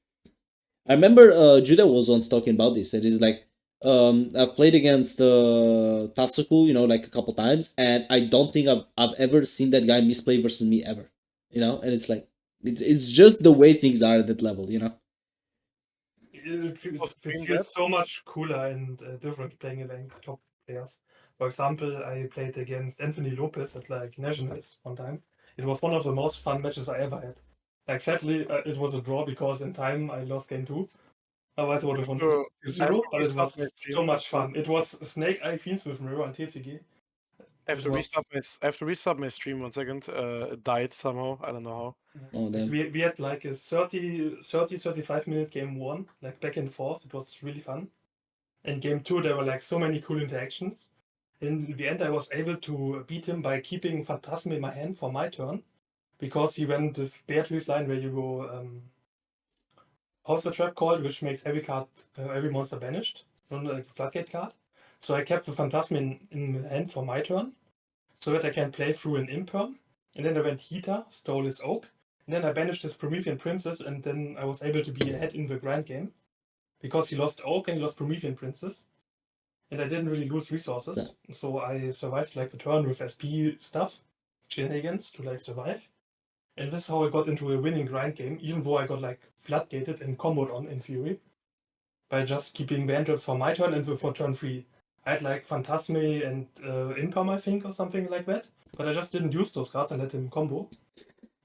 I remember Judah was once talking about this. It is like I've played against Tasaku, you know, like a couple times, and I don't think I've ever seen that guy misplay versus me ever. You know, and it's like it's just the way things are at that level, you know. it Doing feels that? so much cooler and different playing against top players. For example, I played against Anthony Lopez at like Nationals one time. It was one of the most fun matches I ever had. Like sadly, it was a draw because in time I lost game 2. Otherwise I would have won So, 2-0, but it restart my was stream. so much fun. It was Snake Eye Fiends with Mirror and TCG. I have to restart my stream 1 second. It died somehow. I don't know how. Oh Like damn. we had like a 35 minute game 1, like back and forth. It was really fun. In game 2, there were like so many cool interactions. In the end, I was able to beat him by keeping Phantasm in my hand for my turn, because he went this Beatrice line where you go House of Trap called, which makes every card, every monster banished, not like a Floodgate card. So I kept the Phantasm in hand for my turn, so that I can play through an Imperm. And then I went Heater, stole his Oak, and then I banished his Promethean Princess, and then I was able to be ahead in the grand game, because he lost Oak and he lost Promethean Princess. And I didn't really lose resources, so I survived like the turn with SP stuff, shenanigans to like survive. And this is how I got into a winning grind game, even though I got like floodgated and comboed on in theory, by just keeping the entraps for my turn and for turn 3. I had like Phantasme and Imperm, I think, or something like that, but I just didn't use those cards and let him combo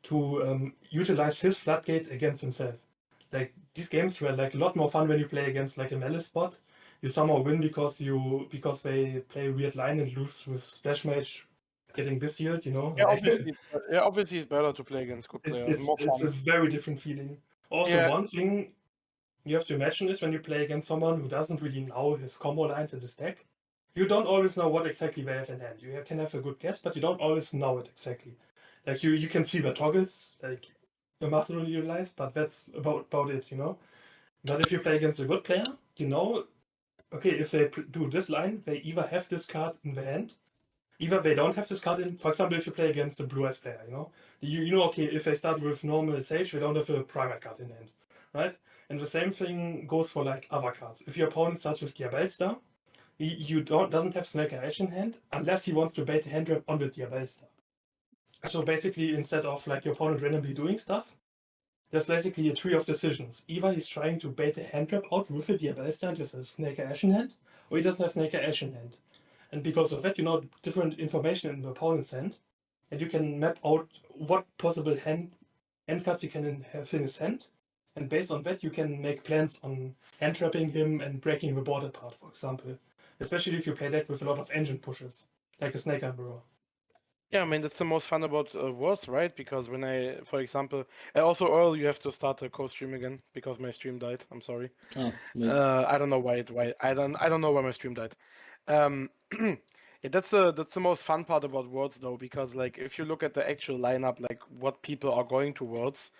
to utilize his floodgate against himself. Like these games were like a lot more fun when you play against like a Malice bot. You somehow win because they play a weird line and lose with Splash Mage getting this healed, you know? Yeah, Like, obviously it's better to play against good players. More it's a fun. very different feeling. Also, Yeah. one thing you have to imagine is when you play against someone who doesn't really know his combo lines in his deck, you don't always know what exactly they have in hand. You can have a good guess, but you don't always know it exactly. Like you can see the toggles, like a muscle in your life, but that's about it, you know? But if you play against a good player, you know, okay, if they do this line, they either have this card in the hand, either they don't have this card in. For example, if you play against a blue-eyes player, you know, okay, if they start with normal Sage, they don't have a private card in hand, right? And the same thing goes for like other cards. If your opponent starts with Diabellstar, he doesn't have Snake Ash in hand unless he wants to bait the hand trap on the Diabellstar. So basically, instead of like your opponent randomly doing stuff, there's basically a tree of decisions. Either he's trying to bait a hand trap out with a DBL stand with a Snaker Ash in hand, or he doesn't have Snaker Ash in hand. And because of that, you know different information in the opponent's hand, and you can map out what possible hand cards he can have in his hand. And based on that, you can make plans on hand trapping him and breaking the board apart, for example. Especially if you play that with a lot of engine pushes, like a Snake Emperor. Yeah, I mean that's the most fun about Worlds, right? Because when for example, also Earl, you have to start the co-stream again because my stream died. I'm sorry. Oh, wait. I don't know why I don't know why my stream died. Yeah, that's the most fun part about Worlds though, because like if you look at the actual lineup, like what people are going to Worlds,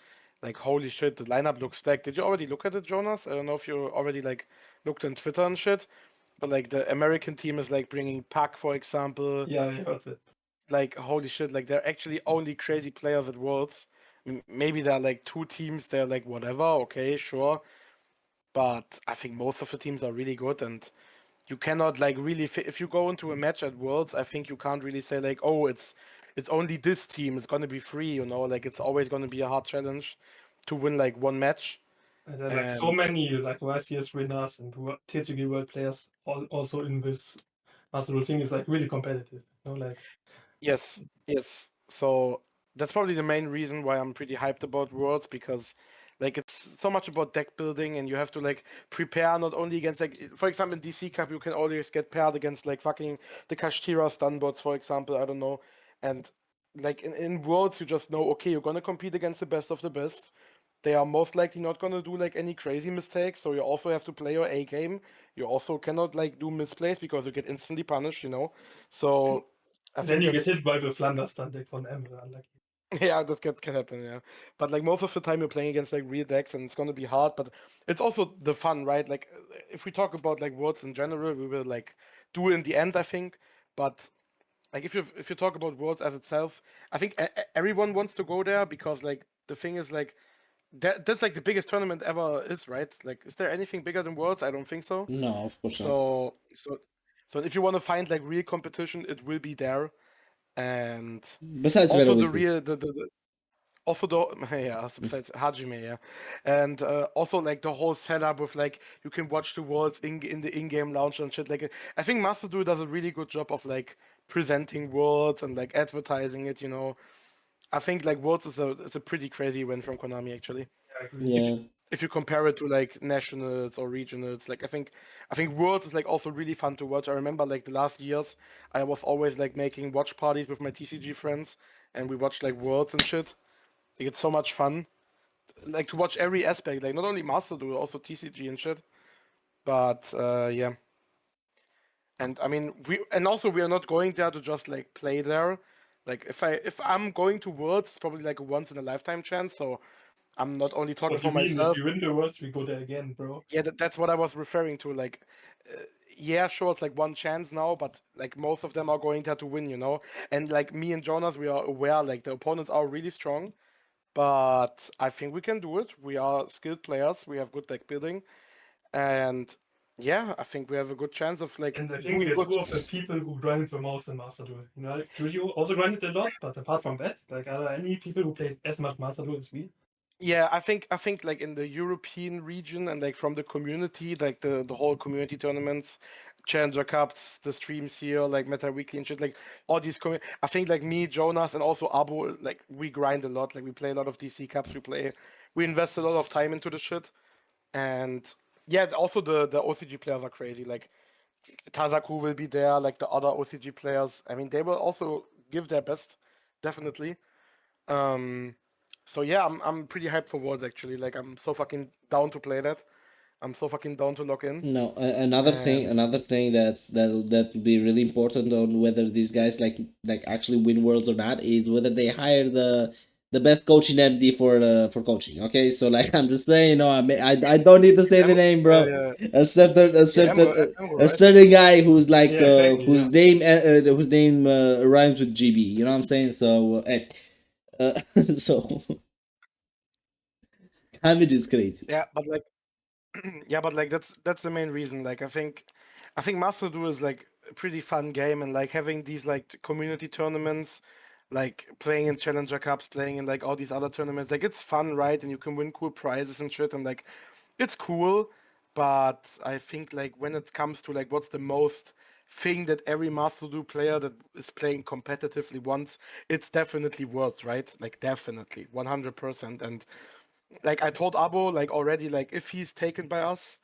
like holy shit, the lineup looks stacked. Did you already look at it, Jonas? I don't know if you already like looked on Twitter and shit, but like the American team is like bringing Puck, for example. Yeah, I heard that. Like holy shit, like they're actually only crazy players at Worlds. Maybe there are like 2 teams, they're like whatever, okay, sure. But I think most of the teams are really good, and you cannot like really if you go into a match at Worlds, I think you can't really say like, oh, it's only this team, it's gonna be free, you know, like it's always gonna be a hard challenge to win like one match. And there are like so many like YCS winners and TCG World players also in this Master thing is like really competitive. You know, like Yes, yes. So that's probably the main reason why I'm pretty hyped about Worlds, because like it's so much about deck building, and you have to like prepare not only against like, for example, in DC Cup you can always get paired against like fucking the Kashtira stun bots, for example, I don't know. And like in Worlds you just know, okay, you're gonna compete against the best of the best. They are most likely not gonna do like any crazy mistakes, so you also have to play your A game. You also cannot like do misplays because you get instantly punished, you know. So I and then think you that's get hit by the Flanders stun deck from Ember, unlucky. yeah, that can happen, yeah. But like most of the time you're playing against like real decks and it's gonna be hard, but it's also the fun, right? Like if we talk about like Worlds in general, we will like do it in the end, I think. But like if you talk about Worlds as itself, I think everyone wants to go there, because like the thing is like that's like the biggest tournament ever is, right? Like is there anything bigger than Worlds? I don't think so. No, of course not. So if you want to find like real competition, it will be there. And Besides also Vera the Weekly. real the also the yeah, also besides Hajime, yeah, and also like the whole setup with like you can watch the Worlds in the in-game launch and shit. Like I think Master Duel does a really good job of like presenting Worlds and like advertising it. You know, I think like Worlds is a pretty crazy win from Konami actually. Yeah, I agree. Yeah. If you compare it to like nationals or regionals, like I think Worlds is like also really fun to watch. I remember like the last years, I was always like making watch parties with my TCG friends, and we watched like Worlds and shit. Like it's so much fun, like to watch every aspect, like not only Master Duel, also TCG and shit. But yeah, and I mean we are not going there to just like play there. Like if I'm going to Worlds, it's probably like a once in a lifetime chance. So I'm not only talking What do for you mean? If myself. you win the Worlds, we go there again, bro. Yeah, that's what I was referring to. Like, yeah, sure, it's like one chance now, but like most of them are going there to win, you know. And like me and Jonas, we are aware like the opponents are really strong, but I think we can do it. We are skilled players. We have good deck building, and yeah, I think we have a good chance of like And I think doing we are good. two of the people who grind the most in Master Duel. You know, like, Julio also grinded a lot, but apart from that, like, are there any people who played as much Master Duel as we? Yeah, I think like in the European region and like from the community, like the whole community tournaments, Challenger Cups, the streams here, like Meta Weekly and shit, like all these I think like me, Jonas, and also Abo, like we grind a lot. Like we play a lot of DC Cups. We invest a lot of time into the shit, and yeah, also the OCG players are crazy. Like Tazaku will be there, like the other OCG players. I mean, they will also give their best, definitely. Um, so yeah, I'm pretty hyped for Worlds actually. Like I'm so fucking down to play that. I'm so fucking down to log in. No, And another thing that would be really important on whether these guys like actually win worlds or not is whether they hire the best coaching MD for coaching. Okay, so like I'm just saying, you know, I don't need to say the name, yeah, bro. yeah, yeah, Except a right? certain guy who's like Yeah, exactly, whose name rhymes with GB. You know what I'm saying? So so Hamid is crazy. Yeah, but like yeah, but like that's the main reason. Like I think Master Duel is like a pretty fun game, and like having these like community tournaments, like playing in Challenger Cups, playing in like all these other tournaments. Like it's fun, right? And you can win cool prizes and shit, and like it's cool. But I think like when it comes to like what's the most thing that every Master Duel player that is playing competitively wants, it's definitely Worlds, right? Like definitely 100%. And like I told Abo like already, like if he's taken by us,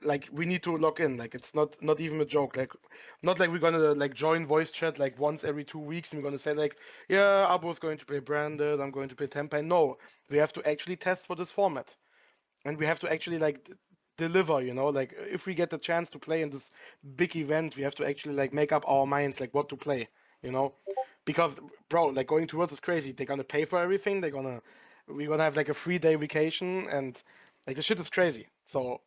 like we need to log in. Like it's not even a joke. Like not like we're gonna like join voice chat like once every 2 weeks and we're gonna say like, yeah, Abo's going to play Branded, I'm going to play Tempai. No, we have to actually test for this format, and we have to actually like deliver. You know, like if we get the chance to play in this big event, we have to actually like make up our minds like what to play. You know, because bro, like going towards is crazy. They're gonna pay for everything. We're gonna have like a 3-day vacation, and like the shit is crazy. So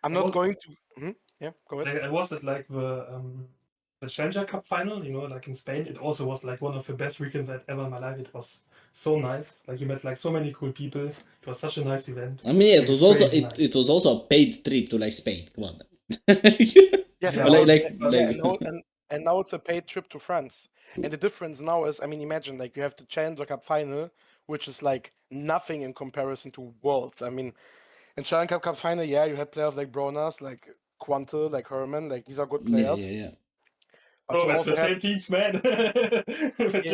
I'm I not was, going to. Yeah, go ahead. I was at like the Challenger Cup final, you know, like in Spain. It also was like one of the best weekends I'd ever in my life. It was so nice. Like you met like so many cool people. It was such a nice event. I mean, yeah, Like, it's crazy nice. it was also a paid trip to like Spain. Come on. Yes, Yeah, and now, but- yeah, and now it's a paid trip to France. And the difference now is, I mean, imagine like you have the Challenger Cup final, which is like nothing in comparison to Worlds. I mean, in Challenger Cup final, yeah, you had players like Bronas, like Quante, like Herman, like these are good Yeah, players. yeah, yeah. But Bro, you that's also the had same teams, man. That's yeah,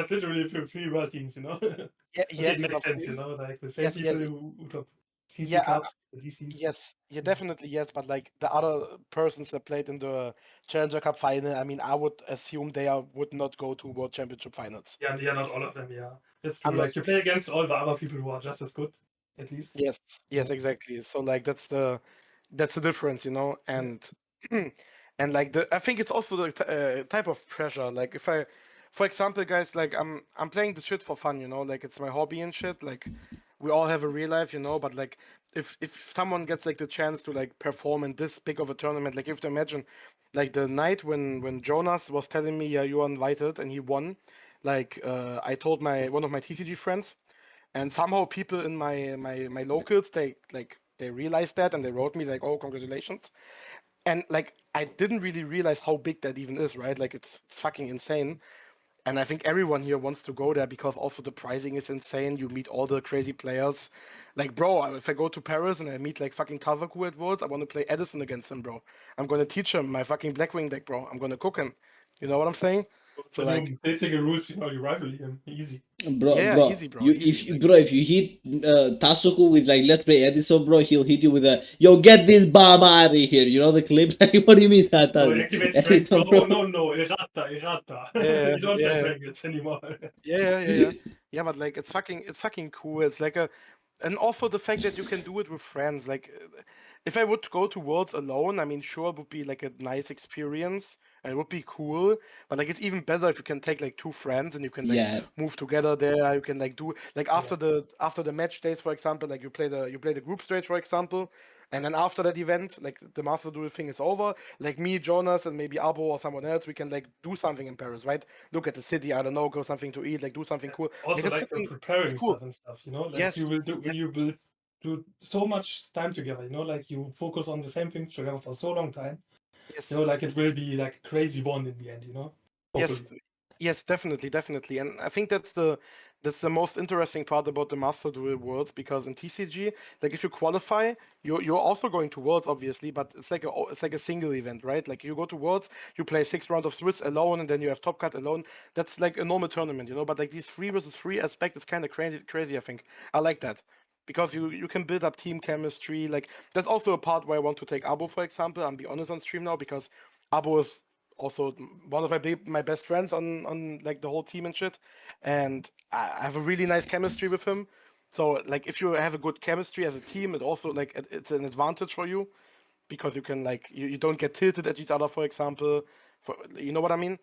literally for 3 world teams, you know? yeah, Okay, it yes, makes of sense, you course, know? Like the same yes, people yes, who top CC yeah, Cups, the DCs. yes, yeah, definitely yes. But like the other persons that played in the Challenger Cup final, I mean, I would assume would not go to World Championship finals. Yeah, not all of them, yeah. That's true. I'm not. Like you play against all the other people who are just as good, at least. Yes, yes, Yeah. exactly. So like that's the difference, you know, Yeah. and and like I think it's also the type of pressure. Like if I, for example, guys, like I'm playing this shit for fun, you know, like it's my hobby and shit. Like we all have a real life, you know, but like if someone gets like the chance to like perform in this big of a tournament, like you have to imagine, like the night when Jonas was telling me, yeah, you are invited, and he won. Like I told one of my TCG friends. And somehow people in my locals they realized that and they wrote me like, oh, congratulations. And like I didn't really realize how big that even is, right? Like it's fucking insane. And I think everyone here wants to go there because also the pricing is insane. You meet all the crazy players. Like, bro, if I go to Paris and I meet like fucking Tazaku at Worlds, I want to play Edison against him, bro. I'm gonna teach him my fucking Blackwing deck, bro. I'm gonna cook him. You know what I'm saying? So Then like, you basically rules, you know, you rival him easy. yeah, easy, bro. Easy. Like, If you hit Tasuku with like let's play Edison, bro, he'll hit you with a yo get this bomb out of here. You know the clip? What do you mean that? So activate strength. Edison, Oh, bro. no, errata. yeah, You don't play yeah. dragons anymore. Yeah, but like it's fucking cool. It's like and also the fact that you can do it with friends. Like, if I would go to Worlds alone, I mean, sure, it would be like a nice experience and it would be cool. But like, it's even better if you can take like two friends and you can like Yeah, move together there. You can like do like after Yeah. the match days, for example, like you play the group stage, for example. And then after that event, like the Master Duel thing is over, like me, Jonas, and maybe Abo or someone else, we can like do something in Paris, right? Look at the city, I don't know, go something to eat, like do something cool. Like Also, that's like the fucking, it's preparing cool. stuff and stuff, you know, like Yes, you will do so much time together, you know, like you focus on the same things together for so long time, yes, you know, like it will be like a crazy bond in the end, you know. yes, Hopefully. yes, definitely, and I think that's the most interesting part about the Master Duel Worlds, because in TCG, like if you qualify, you're also going to Worlds, obviously, but it's like a single event, right? Like you go to Worlds, you play 6 rounds of Swiss alone, and then you have Top Cut alone. That's like a normal tournament, you know. But like these 3 versus 3 aspect is kind of crazy. I think I like that. Because you can build up team chemistry. Like that's also a part where I want to take Abo, for example. I'm be honest on stream now because Abo is also one of my best friends on like the whole team and shit, and I have a really nice chemistry with him. So like if you have a good chemistry as a team, it also like it's an advantage for you because you can like you don't get tilted at each other, for example. You know what I mean?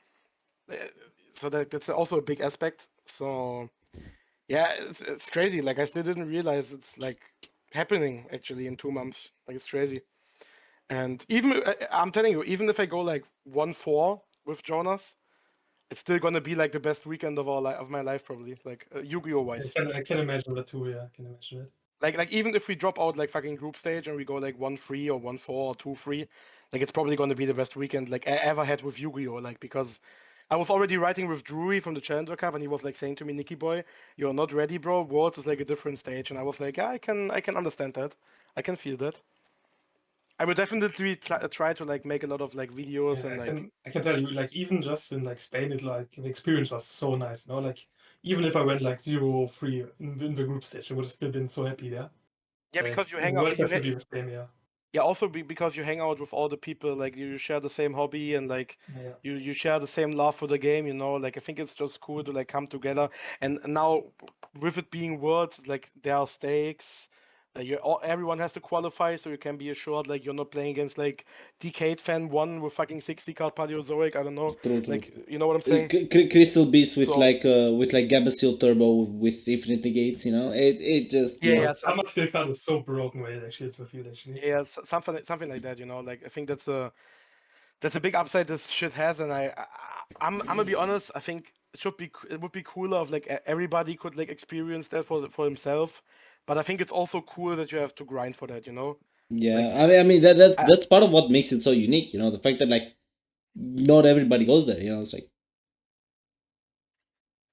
Uh, So that's also a big aspect. So yeah, it's crazy. Like I still didn't realize it's like happening actually in 2 months. Like it's crazy. And even I'm telling you, even if I go like 1-4 with Jonas, it's still gonna be like the best weekend of my life probably. Like Yu-Gi-Oh wise. I can imagine that too, yeah, I can imagine it. Like even if we drop out like fucking group stage and we go like 1-3 or 1-4 or 2-3, like it's probably gonna be the best weekend like I ever had with Yu-Gi-Oh. Like because I was already writing with Drury from the Challenger Cup, and he was like saying to me, Niciboy, you're not ready, bro. Worlds is like a different stage. And I was like, yeah, I can understand that. I can feel that. I will definitely try to like make a lot of like videos Yeah, and like. I can tell you, like even just in like Spain, it like the experience was so nice. You know, like even if I went like 0-3 in the group stage, I would have still been so happy there. Yeah, Like, because you the hang out. World Cups would be the same, yeah. Yeah, also because you hang out with all the people, like you share the same hobby and like Yeah. you share the same love for the game, you know. Like I think it's just cool to like come together. And now with it being Worlds, like there are stakes. Everyone has to qualify, so you can be assured like you're not playing against like Decade Fan 1 with fucking 60 card Paleozoic. I don't know. True. Like you know what I'm saying? Crystal Beast with So- like Gabasil Turbo with infinite negates, you know. It just Yeah, yeah. yeah, Summer Steel card is so broken when it actually is with you, actually. Yeah, something like that, you know. Like I think that's a big upside this shit has, and I'm gonna be honest. I think it would be cooler if like everybody could like experience that for himself. But I think it's also cool that you have to grind for that, you know. Yeah, Like, I mean I- that's part of what makes it so unique, you know, the fact that like not everybody goes there, you know, it's like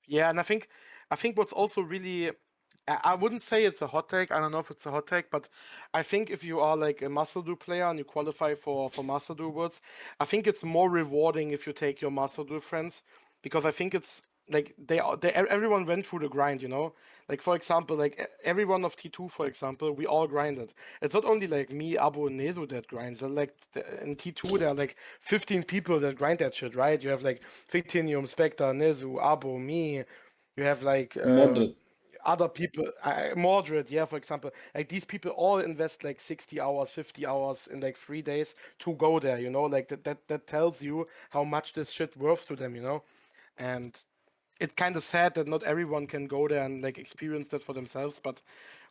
Yeah, and I think what's also really I wouldn't say it's a hot take. I don't know if it's a hot take, but I think if you are like a Master Duel player and you qualify for Master Duel Worlds, I think it's more rewarding if you take your Master Duel friends, because I think it's like everyone went through the grind, you know. Like for example, like everyone of T2, for example, we all grinded. It's not only like me, Abu, and Nezu that grinds. Like in T2, there are like 15 people that grind that shit, right? You have like Victinium, Spectre, Nezu, Abu, me. You have like moderate. other people, Mordred, yeah, for example, like these people all invest like 60 hours, 50 hours in like 3 days to go there, you know, like that tells you how much this shit worth to them, you know. And it's kind of sad that not everyone can go there and like experience that for themselves. But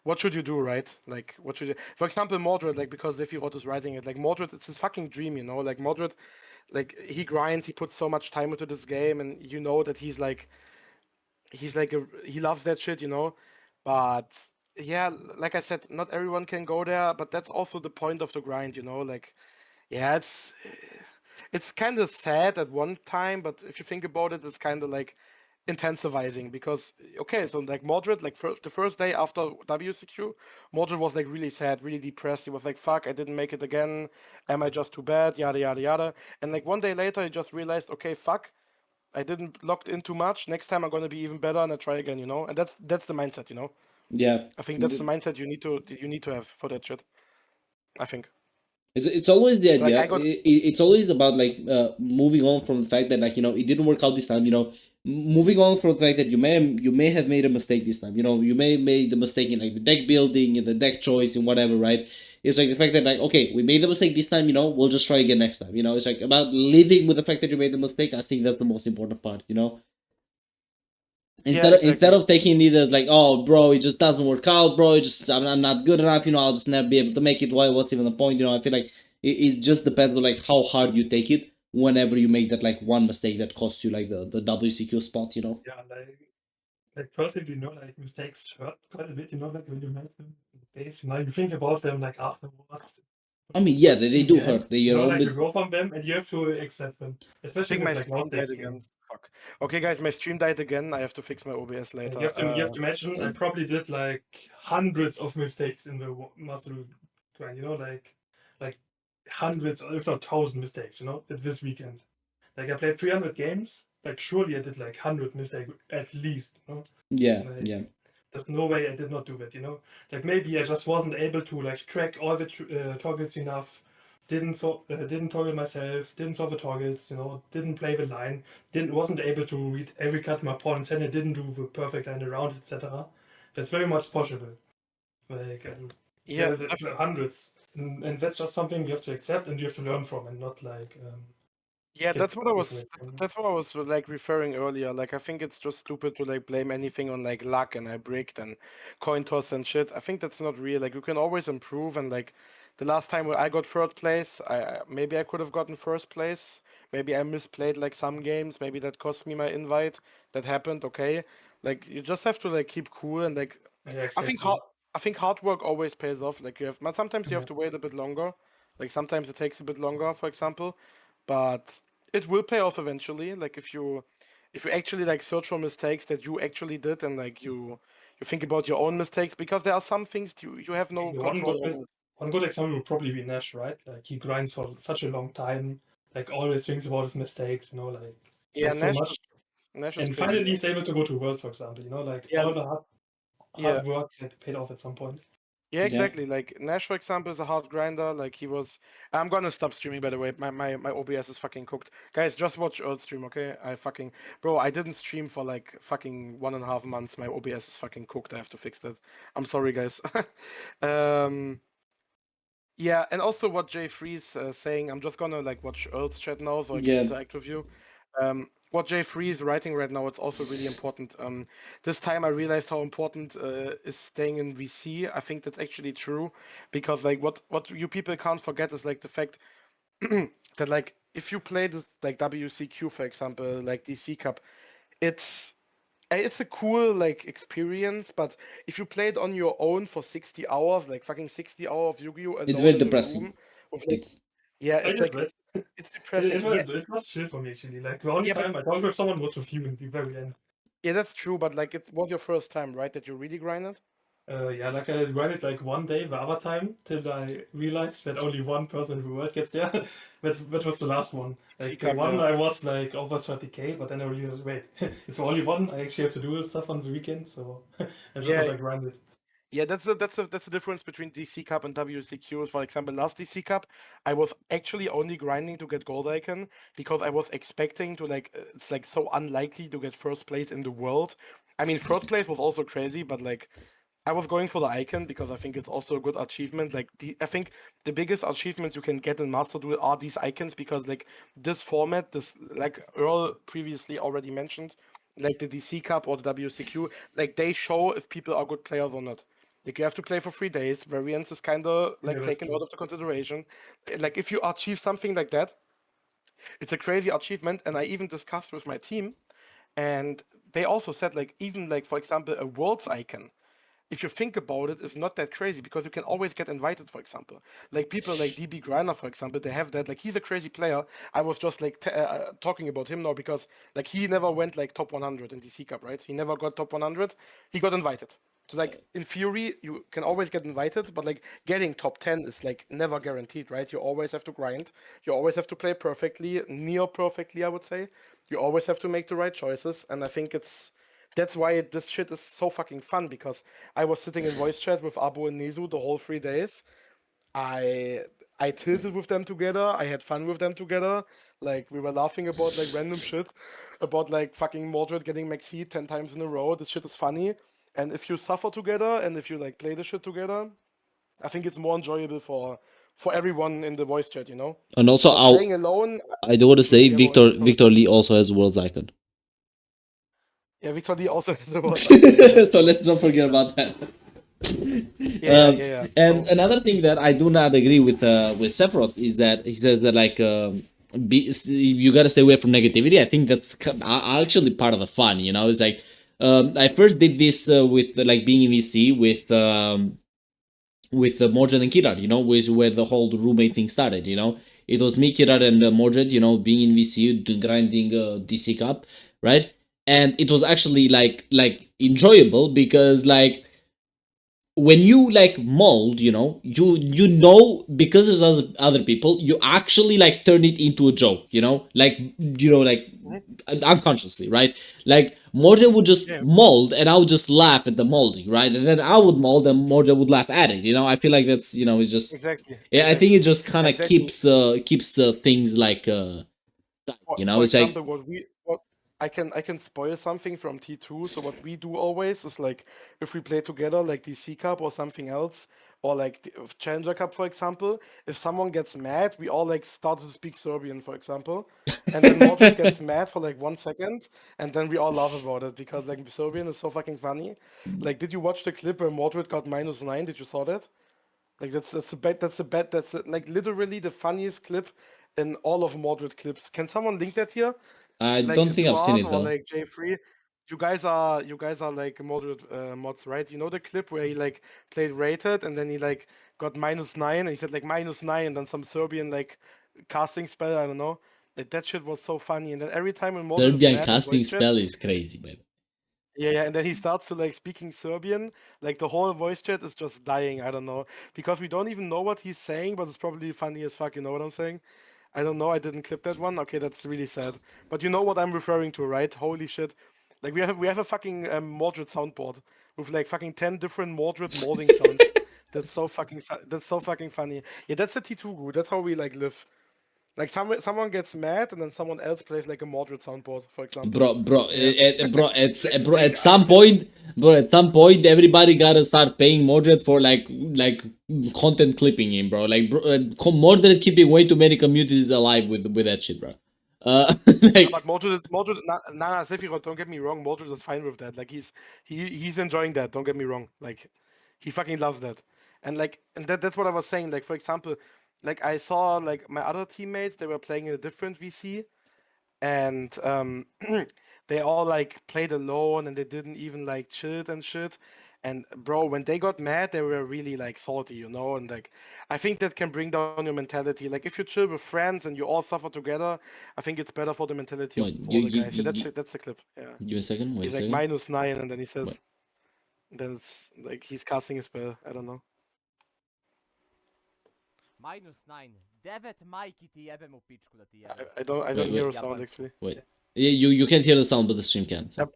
what should you do, right? Like, what should you, for example, Mordred, like because Zephyroth is writing it, like Mordred, it's his fucking dream, you know. Like Mordred, like he grinds, he puts so much time into this game, and you know that he's like he loves that shit, you know. But yeah, like I said, not everyone can go there, but that's also the point of the grind, you know. Like, yeah, it's kind of sad at one time, but if you think about it, it's kind of like intensifying, because okay, so like Mordred, like the first day after WCQ, Mordred was like really sad, really depressed. He was like, "Fuck, I didn't make it again. Am I just too bad?" Yada yada yada. And like one day later, he just realized, okay, fuck, I didn't locked in too much. Next time I'm gonna be even better and I try again, you know. And that's the mindset, you know. Yeah. I think that's the mindset you need to have for that shit. I think. It's always the Like idea. I got It's always about like moving on from the fact that like you know it didn't work out this time. You know, moving on from the fact that you may have made a mistake this time. You know, you may have made the mistake in like the deck building and the deck choice and whatever. Right? It's like the fact that like okay, we made the mistake this time. You know, we'll just try again next time. You know, it's like about living with the fact that you made the mistake. I think that's the most important part. You know. yeah, Instead exactly. of taking it as like, oh, bro, it just doesn't work out, bro. It just I'm not good enough, you know. I'll just never be able to make it. Why? What's even the point? You know. I feel like it just depends on like how hard you take it. Whenever you make that like one mistake that costs you like the WCQ spot, you know. Yeah, like personally, you know, like mistakes hurt quite a bit, you know, like when you make them in days, you know, you think about them like afterwards. I mean, yeah, they In do the end, hurt. They you you know, know, like you but go from them and you have to accept them, I especially think with my like stream died round-based again. games. Fuck. Okay, guys, my stream died again. I have to fix my OBS And later. you have to imagine, I probably did like hundreds of mistakes in the Master Duel grind, you know, like hundreds, if not thousand mistakes, you know, this weekend. Like I played 300 games, like surely I did like 100 mistakes at least, you know. yeah, Like, yeah, there's no way I did not do that, you know. Like maybe I just wasn't able to like track all the toggles enough. Didn't toggle myself. Didn't solve the toggles, you know. Didn't play the line. Wasn't able to read every cut my opponent sent. Didn't do the perfect line around, etc. That's very much possible. Like yeah, there are hundreds, and that's just something you have to accept and you have to learn from, and not like yeah, get that's what I was like referring earlier. Like I think it's just stupid to like blame anything on like luck and I bricked and coin toss and shit. I think that's not real. Like you can always improve, and like the last time where I got third place, maybe I could have gotten first place. Maybe I misplayed like some games. Maybe that cost me my invite. That happened. Okay, like you just have to like keep cool and like Yeah, I think exactly. hard work always pays off. Like sometimes you have Yeah. to wait a bit longer. Like sometimes it takes a bit longer, for example, but it will pay off eventually. Like if you actually like search for mistakes that you actually did, and like you think about your own mistakes, because there are some things you have no The control over. one good example would probably be Nash, right? Like he grinds for such a long time, like always thinks about his mistakes, you know, like Yeah, does so much, Nash is and crazy. finally he's able to go to Worlds, for example. You know, like Yeah, all the yeah. hard work like paid off at some point. Yeah, Yeah. exactly. Like Nash, for example, is a hard grinder. Like he was. I'm gonna stop streaming, by the way. My OBS is fucking cooked. Guys, just watch Earl stream, okay? Bro, I didn't stream for like fucking 1.5 months. My OBS is fucking cooked. I have to fix that. I'm sorry, guys. Yeah, and also what Jay Freeze saying. I'm just gonna like watch Earl's chat now, so I can Yeah. interact with you. What Jay Free is writing right now, it's also really important. This time I realized how important is staying in VC. I think that's actually true, because like what you people can't forget is like the fact that like if you play this like WCQ, for example, like DC Cup, it's it's a cool like experience, but if you play it on your own for 60 hours, like fucking 60 hours of Yu-Gi-Oh alone It's very in a depressing. room with like, It's yeah, I it's get like that. it's depressing. It was chill for me actually. Like the only Yeah, but time I talked with someone was with you in the very end. yeah, that's true. But like it was your first time, right, that you really grinded? Yeah, like I ran it like one day the other time till I realized that only one person in the world gets there. That was the last one. Like the Cup, one yeah. I was like over 30k, but then I realized, wait, it's only one. I actually have to do stuff on the weekend, so I just Yeah, not like grinded. yeah, that's the difference between DC Cup and WCQ. For example, last DC Cup, I was actually only grinding to get gold icon because I was expecting to like it's like so unlikely to get first place in the world. I mean, third place was also crazy, but like I was going for the icon because I think it's also a good achievement. Like I think the biggest achievements you can get in Master Duel are these icons, because like this format, this like Earl previously already mentioned, like the DC Cup or the WCQ, like they show if people are good players or not. Like you have to play for 3 days. Variance is kind of Yeah, like that's taken out true. of the consideration. Like if you achieve something like that, it's a crazy achievement. And I even discussed with my team, and they also said like even like for example a world's icon, if you think about it, is not that crazy because you can always get invited, for example. Like people like DB Griner, for example, they have that. Like he's a crazy player. I was just like talking about him now because like he never went like top 100 in DC Cup, right? He never got top 100. He got invited. So like in theory, you can always get invited, but like getting top 10 is like never guaranteed, right? You always have to grind. You always have to play perfectly, near perfectly, I would say. You always have to make the right choices, and I think that's why this shit is so fucking fun, because I was sitting in voice chat with Abu and Nizu the whole 3 days. I I tilted with them together. I had fun with them together. Like we were laughing about like random shit, about like fucking Mordred getting Maxi 10 times in a row. This shit is funny. And if you suffer together and if you like play the shit together, I think it's more enjoyable for everyone in the voice chat, you know? and also But playing alone, I do want to say yeah, go on. Victor Lee also has a world's icon. Yeah, Victor Lee also has a world icon. Yeah, So let's not forget about that. yeah. And So another thing that I do not agree with Sephiroth is that he says that like you gotta stay away from negativity. I think that's actually part of the fun. You know, it's like I first did this with like being in VC with Mordred and Kirar. You know, was where the whole roommate thing started. You know, it was me, Kirar, and Mordred. You know, being in VC, grinding DC Cup, right? And it was actually like enjoyable because like when you like mold, you know, you know, because there's other people, you actually like turn it into a joke, you know, like like mhm. unconsciously, right? Like Mordred would just Yeah, mold and I would just laugh at the molding, right? And then I would mold and Mordred would laugh at it, you know. I feel like that's, you know, it's just, exactly, yeah, I think it just kind of exactly. keeps things like tight, you know. For It's like example, what I can spoil something from T2. So what we do always is like if we play together like the C Cup or something else, or like the Challenger Cup, for example, if someone gets mad, we all like start to speak Serbian, for example. And then Mordred gets mad for like 1 second, and then we all laugh about it because like Serbian is so fucking funny. Like, did you watch the clip where Mordred got -9? Did you saw that? Like that's like literally the funniest clip in all of Mordred clips. Can someone link that here? I Like don't think I've seen Duarte it or though. like J3. You guys are like Mordred mods, right? You know the clip where he like played rated and then he like got -9 and he said like -9 and then some Serbian like casting spell, I don't know. That shit was so funny. And then every time when Mordred is Serbian mad in casting voice chat, spell is crazy, man. yeah, and then he starts to like speaking Serbian, like the whole voice chat is just dying. I don't know, because we don't even know what he's saying, but it's probably funny as fuck. You know what I'm saying? I don't know. I didn't clip that one. Okay, that's really sad. But you know what I'm referring to, right? Holy shit! Like we have a fucking Mordred soundboard with like fucking 10 different Mordred molding sounds. That's so fucking funny. Yeah, that's the T2 group. That's how we like live. Like someone gets mad and then someone else plays like a Mordred soundboard, for example. Bro, Yeah. at some point, everybody gotta start paying Mordred for like content clipping him, bro. Like, Mordred keeping way too many communities alive with that shit, bro. Like, But Mordred, Nana Sephiroth, don't get me wrong, Mordred is fine with that. Like he's enjoying that. Don't get me wrong. Like he fucking loves that. And like that's what I was saying. Like for example, like I saw like my other teammates, they were playing in a different VC, and they all like played alone and they didn't even like chill and shit. And bro, when they got mad, they were really like salty, you know. And like, I think that can bring down your mentality. Like, if you chill with friends and you all suffer together, I think it's better for the mentality of what, all the guys. Yeah, that's the clip. Yeah, you a second? Wait he's a like second. -9, and then he says, What? then it's like he's casting a spell. I don't know. -9. 9 majki ti jebem u pičku da ti jebem. I don't Wait, hear a wait. sound actually. Wait. Yeah, you can't hear the sound, but the stream can. So. Yep.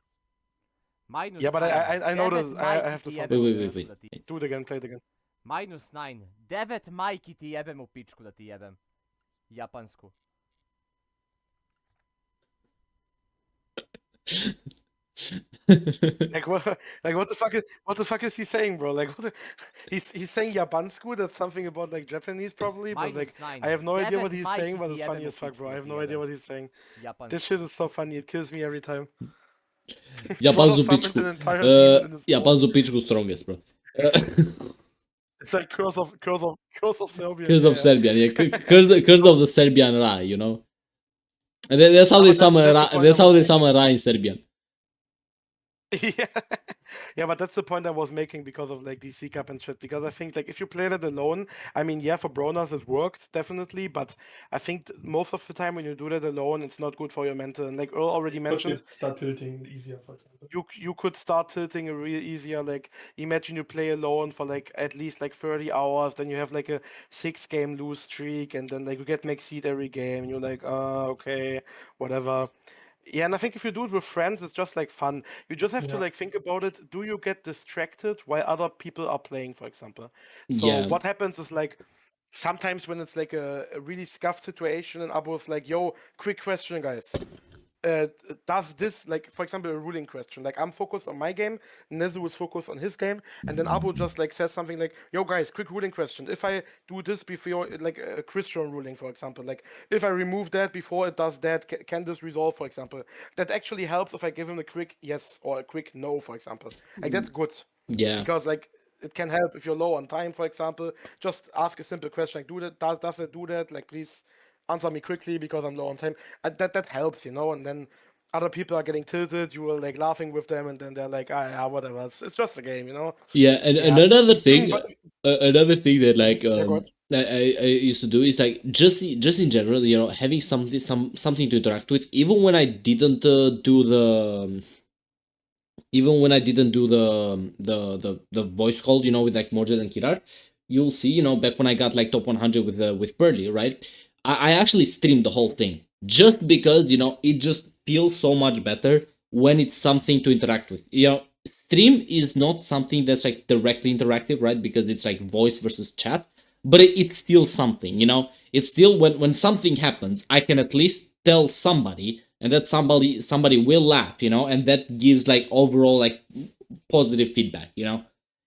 -9. Yeah, but I know this. I have the sound. Wait. Do it again. Play it again. -9. 9 majki ti jebem u pičku da ti jebem. Japansku. Like what the fuck is he saying, bro? Like he's saying Japansku. That's something about like Japanese probably, but like I have no idea what he's saying, but it's funny as fuck, bro. I have no idea what he's saying. This shit is so funny. It kills me every time. Japanzu Summoned pičku. an entire demon in his paw. Japanzu pičku strongest, bro. It's like curse of Serbia. Curse of Serbian, yeah. Curse of the Serbian Ra, you know. And that's how No, they but summon that's Ra. the point That's I how was they making. summon Ra in Serbian. Yeah, but that's the point I was making because of like DC Cup and shit. Because I think like if you play that alone, I mean, yeah, for Bronas it worked definitely, but I think most of the time when you do that alone, it's not good for your mental. And like Earl already mentioned, Could start tilting easier, for example. you could start tilting a real easier. Like imagine you play alone for like at least like 30 hours, then you have like a 6-game lose streak, and then like you get max seed every game, and you're like, okay, whatever. Yeah, and I think if you do it with friends, it's just like fun. You just have to Yeah. like think about it. Do you get distracted while other people are playing, for example? So Yeah. what happens is like sometimes when it's like a really scuffed situation and Abo's like, yo, quick question, guys. Does this, like, for example, a ruling question? Like, I'm focused on my game, Nezu is focused on his game, and then Abo just like says something like, "Yo, guys, quick ruling question. If I do this before, like a Christian ruling, for example, like if I remove that before it does that, can this resolve, for example?" That actually helps if I give him a quick yes or a quick no, for example. Like that's good Yeah. because like it can help if you're low on time, for example. Just ask a simple question like, "Do that? Does it do that? Like, please." Answer me quickly because I'm low on time. That helps, you know. And then other people are getting tilted. You are like laughing with them, and then they're like, "Ah, yeah, whatever. It's just a game, you know." Yeah, and Yeah. another thing, But- another thing that like Yeah, go ahead. I used to do is like just in general, you know, having something to interact with, even when I didn't do the the voice call, you know, with like Mordred and Kirar, you'll see, you know, back when I got like top 100 with Pearly, right? I actually streamed the whole thing just because, you know, it just feels so much better when it's something to interact with. You know, stream is not something that's like directly interactive, right? Because it's like voice versus chat, but it's still something, you know. It's still when something happens, I can at least tell somebody, and that somebody will laugh, you know, and that gives like overall like positive feedback, you know.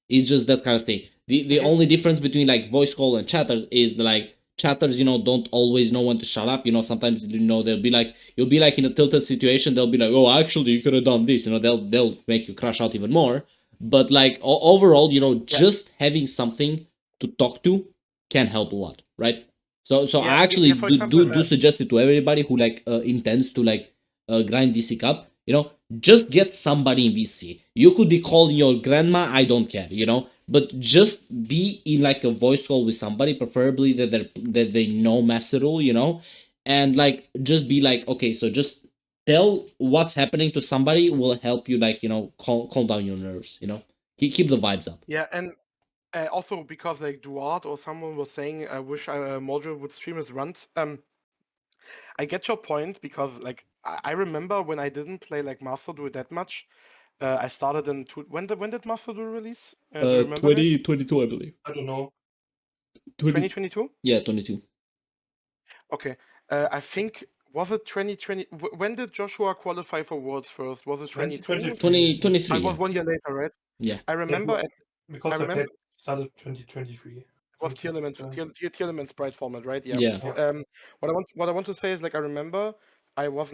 It's just that kind of thing. The only difference between like voice call and chatters is like chatters, you know, don't always know when to shut up, you know. Sometimes, you know, they'll be like, you'll be like in a tilted situation, they'll be like, oh, actually you could have done this, you know. They'll make you crash out even more. But like overall, you know, just having something to talk to can help a lot, right? So Yeah, I actually for example, do suggest it to everybody who like intends to like grind DC Cup, you know. Just get somebody in VC. You could be calling your grandma, I don't care, you know, but just be in like a voice call with somebody, preferably that they know Master Rule, you know, and like just be like, okay, so just tell what's happening to somebody will help you, like, calm down your nerves, keep the vibes up. Yeah, and also because like Duarte or someone was saying, I wish Module would stream his runs. I get your point because like I remember when I didn't play like Master Duel that much. I started in when did Master Duel release? Do you remember, guys? 2022, I believe. I don't know. 2022? Yeah, 22. Okay. I think was it 2020? When did Joshua qualify for Worlds first? Was it 2022? 2023. It was Yeah. 1 year later, right? Yeah. I remember. Because I the remember pack started 2023. it was Tierlemans Sprite format, right? Yeah. Yeah. What I want to say is like I remember I was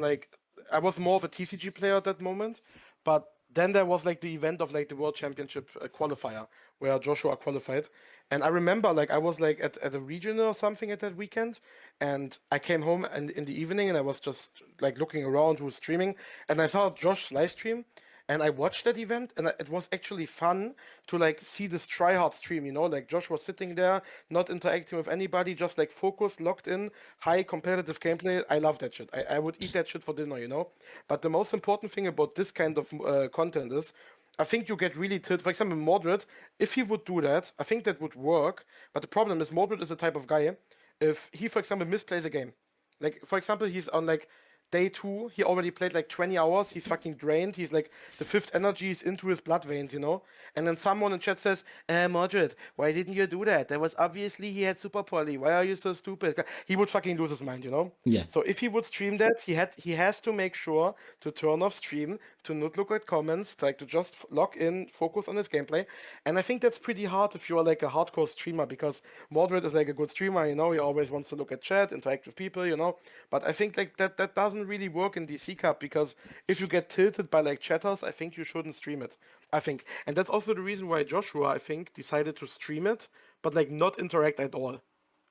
more of a TCG player at that moment, but then there was like the event of like the World Championship qualifier where Joshua qualified, and I remember like I was like at a regional or something at that weekend, and I came home and in the evening and I was just like looking around who was streaming, and I saw Josh's live stream. And I watched that event, and it was actually fun to like see this tryhard stream. Like Josh was sitting there, not interacting with anybody, just like focused, locked in, high competitive gameplay. I love that shit. I would eat that shit for dinner. But the most important thing about this kind of content is, I think you get really tilted. For example, Mordred, if he would do that, I think that would work. But the problem is, Mordred is the type of guy, if he, for example, misplays a game, like for example, he's on like day 2, he already played like 20 hours, he's fucking drained, he's like the fifth energy is into his blood veins. And then someone in chat says, Modred, why didn't you do that? That was obviously he had super poly, why are you so stupid? He would fucking lose his mind. Yeah. So if he would stream that, he has to make sure to turn off stream, to not look at comments, like to just log in, focus on his gameplay. And I think that's pretty hard if you're like a hardcore streamer, because Mordred is like a good streamer, he always wants to look at chat, interact with people. But I think like that doesn't really work in DC Cup, because if you get tilted by like chatters, I think you shouldn't stream it. I think. And that's also the reason why Joshua, I think, decided to stream it, but like not interact at all.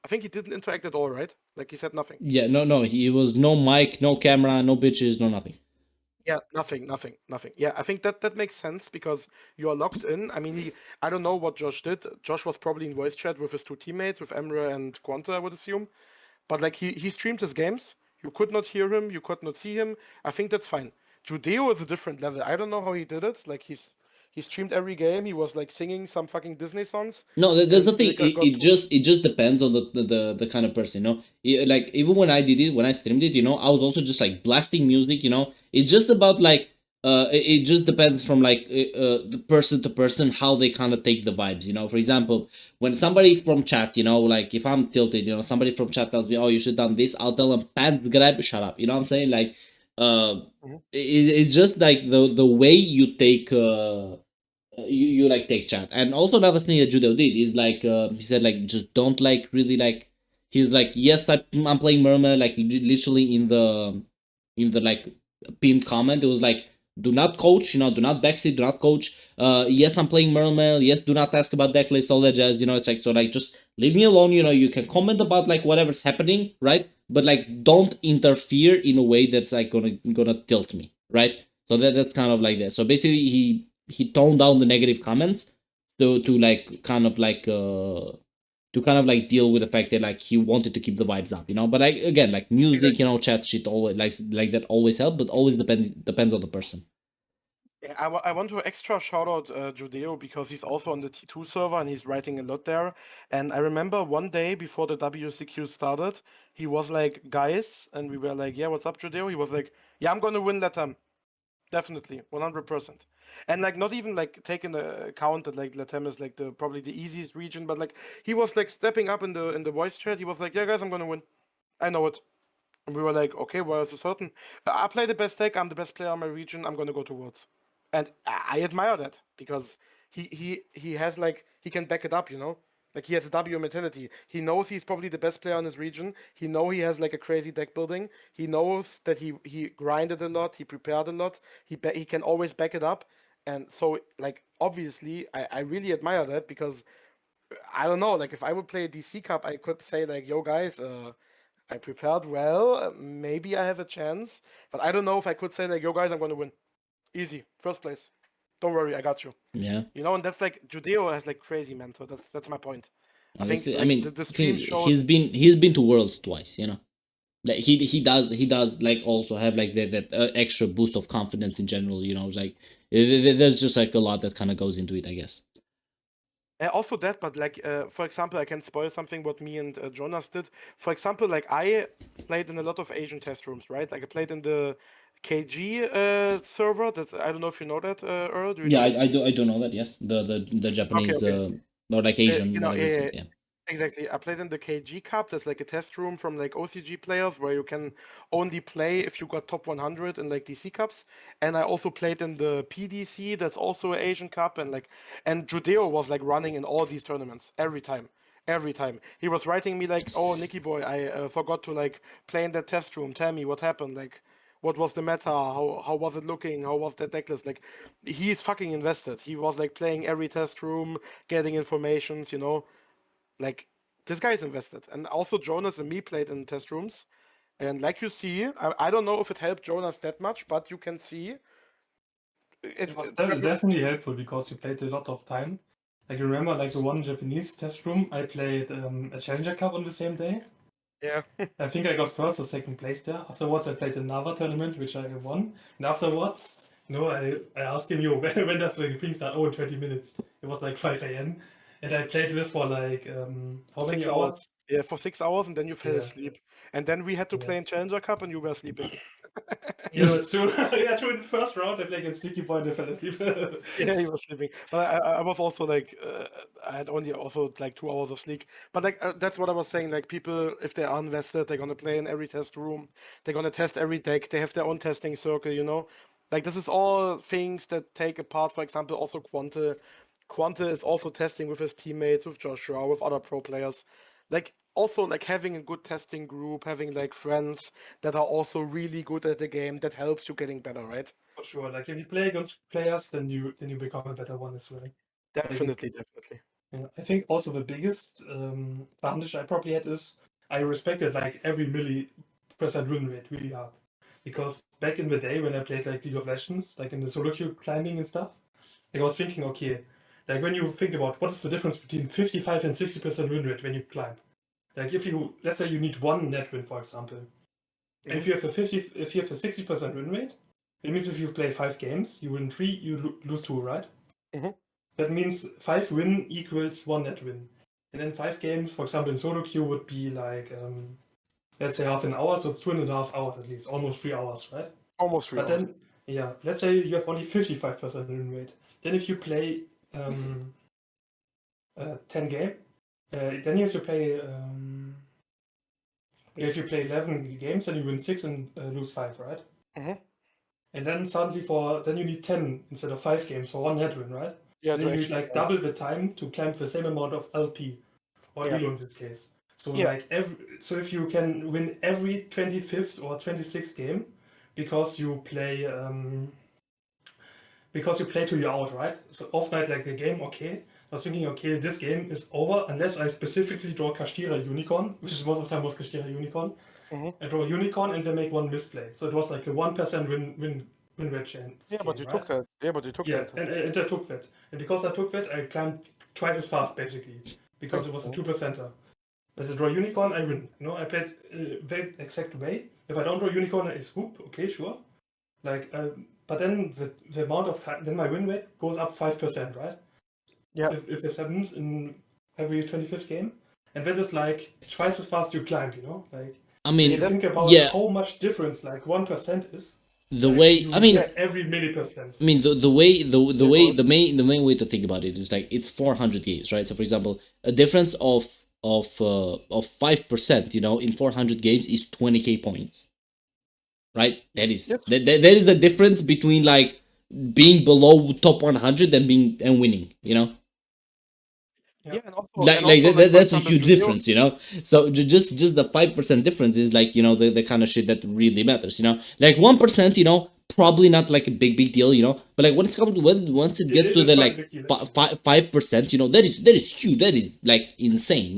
I think he didn't interact at all, right? Like he said nothing. Yeah, no, he was no mic, no camera, no bitches, no nothing. Yeah, nothing. Yeah, I think that makes sense because you are locked in. I mean, I don't know what Josh did. Josh was probably in voice chat with his two teammates, with Emre and Quanta, I would assume. But like he streamed his games. You could not hear him, you could not see him. I think that's fine. Judeo is a different level. I don't know how he did it. Like he streamed every game. He was like singing some fucking Disney songs. No, there's And nothing. still got It just depends on the kind of person. Like even when I did it, when I streamed it, I was also just like blasting music. It's just about like it just depends from like the person to person how they kind of take the vibes. For example, when somebody from chat, like if I'm tilted, somebody from chat tells me, "Oh, you should done this," I'll tell them, "Pants grab, shut up." You know what I'm saying? Like, it's just like the way you take. You like take chat. And also another thing that Judo did is like he said like just don't like really like, he's like, yes, I'm playing Murmur, like literally in the like pinned comment it was like, do not coach, do not backseat, do not coach, yes, I'm playing Murmur, yes, do not ask about deck list, all that jazz. It's like, so like just leave me alone. You can comment about like whatever's happening, right? But like don't interfere in a way that's like gonna tilt me, right? So that's kind of like that. So basically he toned down the negative comments to like kind of like deal with the fact that like he wanted to keep the vibes up, but like again, like music, chat shit, always like that always help, but always depends on the person. Yeah, I want to extra shout out Judeo because he's also on the T2 server and he's writing a lot there. And I remember one day before the WCQ started, he was like, guys, and we were like, yeah, what's up, Judeo? He was like, yeah, I'm gonna win Latam. Definitely, 100%. And like not even like taking the account that like Latam is like probably the easiest region, but like he was like stepping up in the voice chat. He was like, yeah, guys, I'm gonna win. I know it. And we were like, okay, well, it's a certain. I play the best deck. I'm the best player in my region. I'm gonna go to Worlds. And I admire that because he has like he can back it up. Like he has a W mentality. He knows he's probably the best player in his region. He knows he has like a crazy deck building. He knows that he grinded a lot. He prepared a lot. He can always back it up. And so like obviously I really admire that because I don't know, like if I would play a DC Cup, I could say like, yo guys, I prepared well. Maybe I have a chance, but I don't know if I could say like, yo guys, I'm gonna win. Easy, first place. Don't worry, I got you. Yeah. And that's like Judeo has like crazy mentor. That's my point. Honestly, I I think mean, the stream shows he's been to Worlds twice. Like he does like also have like that extra boost of confidence in general. You know, like there's just like a lot that kind of goes into it, I guess. Also that, but like for example, I can spoil something what me and Jonas did. For example, like I played in a lot of Asian test rooms, right? Like I played in the KG server. That's I don't know if you know that, Earl. Do you Yeah, know it? I do know that. Yes, the Japanese Okay. or like Asian, You know, whatever. yeah, Yeah. exactly. I played in the KG Cup. That's like a test room from like OCG players where you can only play if you got top 100 in like DC Cups. And I also played in the PDC. That's also an Asian Cup. And Judeo was like running in all these tournaments every time. Every time he was writing me like, "Oh, Niciboy, I forgot to like play in that test room. Tell me what happened. Like, what was the meta? How was it looking? How was that decklist? Like, he's fucking invested. He was like playing every test room, getting informations. Like this guy's invested. And also Jonas and me played in test rooms. And like you see, I don't know if it helped Jonas that much, but you can see It was definitely helpful because you played a lot of time. Like you remember, like the one Japanese test room, I played a Challenger Cup on the same day. Yeah. I think I got first or second place there. Afterwards, I played another tournament which I won. And afterwards, I asked him, "Yo, when does the thing start?" Oh, in 20 minutes. It was like 5 a.m. And I played this for like how many 6 hours. Yeah, for 6 hours, and then you fell Yeah. asleep. And then we had to Yeah. play in Challenger Cup, and you were sleeping. Yeah, that's true. Yeah, true. In the first round, I played against Niciboy and I fell asleep. Yeah, he was sleeping. But I was also like, I had only also like 2 hours of sleep. But like, that's what I was saying. Like, people, if they are invested, they're gonna play in every test room. They're gonna test every deck. They have their own testing circle. Like, this is all things that take a part. For example, also Quante. Quante is also testing with his teammates, with Joshua, with other pro players. Like, also like having a good testing group, having like friends that are also really good at the game, that helps you getting better, right? For sure. Like if you play against players, then you become a better one as well. Definitely. Yeah, I think also the biggest advantage I probably had is I respected like every % win rate really hard. Because back in the day when I played like League of Legends, like in the solo queue climbing and stuff, like I was thinking, okay, like when you think about what is the difference between 55 and 60% win rate when you climb. Like if you, let's say you need one net win, for example. And if you have a 60% win rate, it means if you play 5 games, you win 3, you lose 2, right? Mhm. That means 5 win equals 1 net win. And then 5 games, for example, in solo queue would be like, let's say half an hour, so it's 2.5 hours at least, almost 3 hours, right? Almost 3 But hours. then, yeah, let's say you have only 55% win rate. Then if you play 10 game, then you have to play, if you play 11 games, then you win 6 and lose 5, right? Mhm. And then suddenly then you need 10 instead of 5 games for one net win, right? Yeah, And to then you actually like play. double the time to climb the same amount of LP or Yeah. ELO in this case. So Yeah. like so if you can win every 25th or 26th game because you play to your out, right? So off night like the game, okay. I was thinking, okay, this game is over unless I specifically draw Kashtira Unicorn, which is most of the time was Kashtira Unicorn. Mhm. I draw a Unicorn and they make one misplay. So it was like a 1% win rate chance. Yeah, but game, you right? took that. Yeah, but you took Yeah, that. and I took that. And because I took that, I climbed twice as fast, basically. Because it was a 2%er. As I draw Unicorn, I win. I played very exact way. If I don't draw Unicorn, I swoop. Okay, sure. Like, but then the amount of time, then my win rate goes up 5%, right? Yeah. If this happens in every 25th game. And that is like twice as fast you climb, Like, I mean, if you think about yeah, how much difference like 1% is, the like, way you I mean, get every milli%. I mean the way the Yeah, way go on. the main way to think about it is like it's 400 games, right? So for example, a difference of 5%, in 400 games is 20k points, right? That is Yes. that is the difference between like being below top 100 and winning, Yeah, and like like for that's a example, huge Judeo. difference, so just the 5% difference is like the kind of shit that really matters, like 1%, probably not like a big deal, but like when it's come to once it gets It to is the quite a like big deal, actually. 5%, that is huge, that is like insane,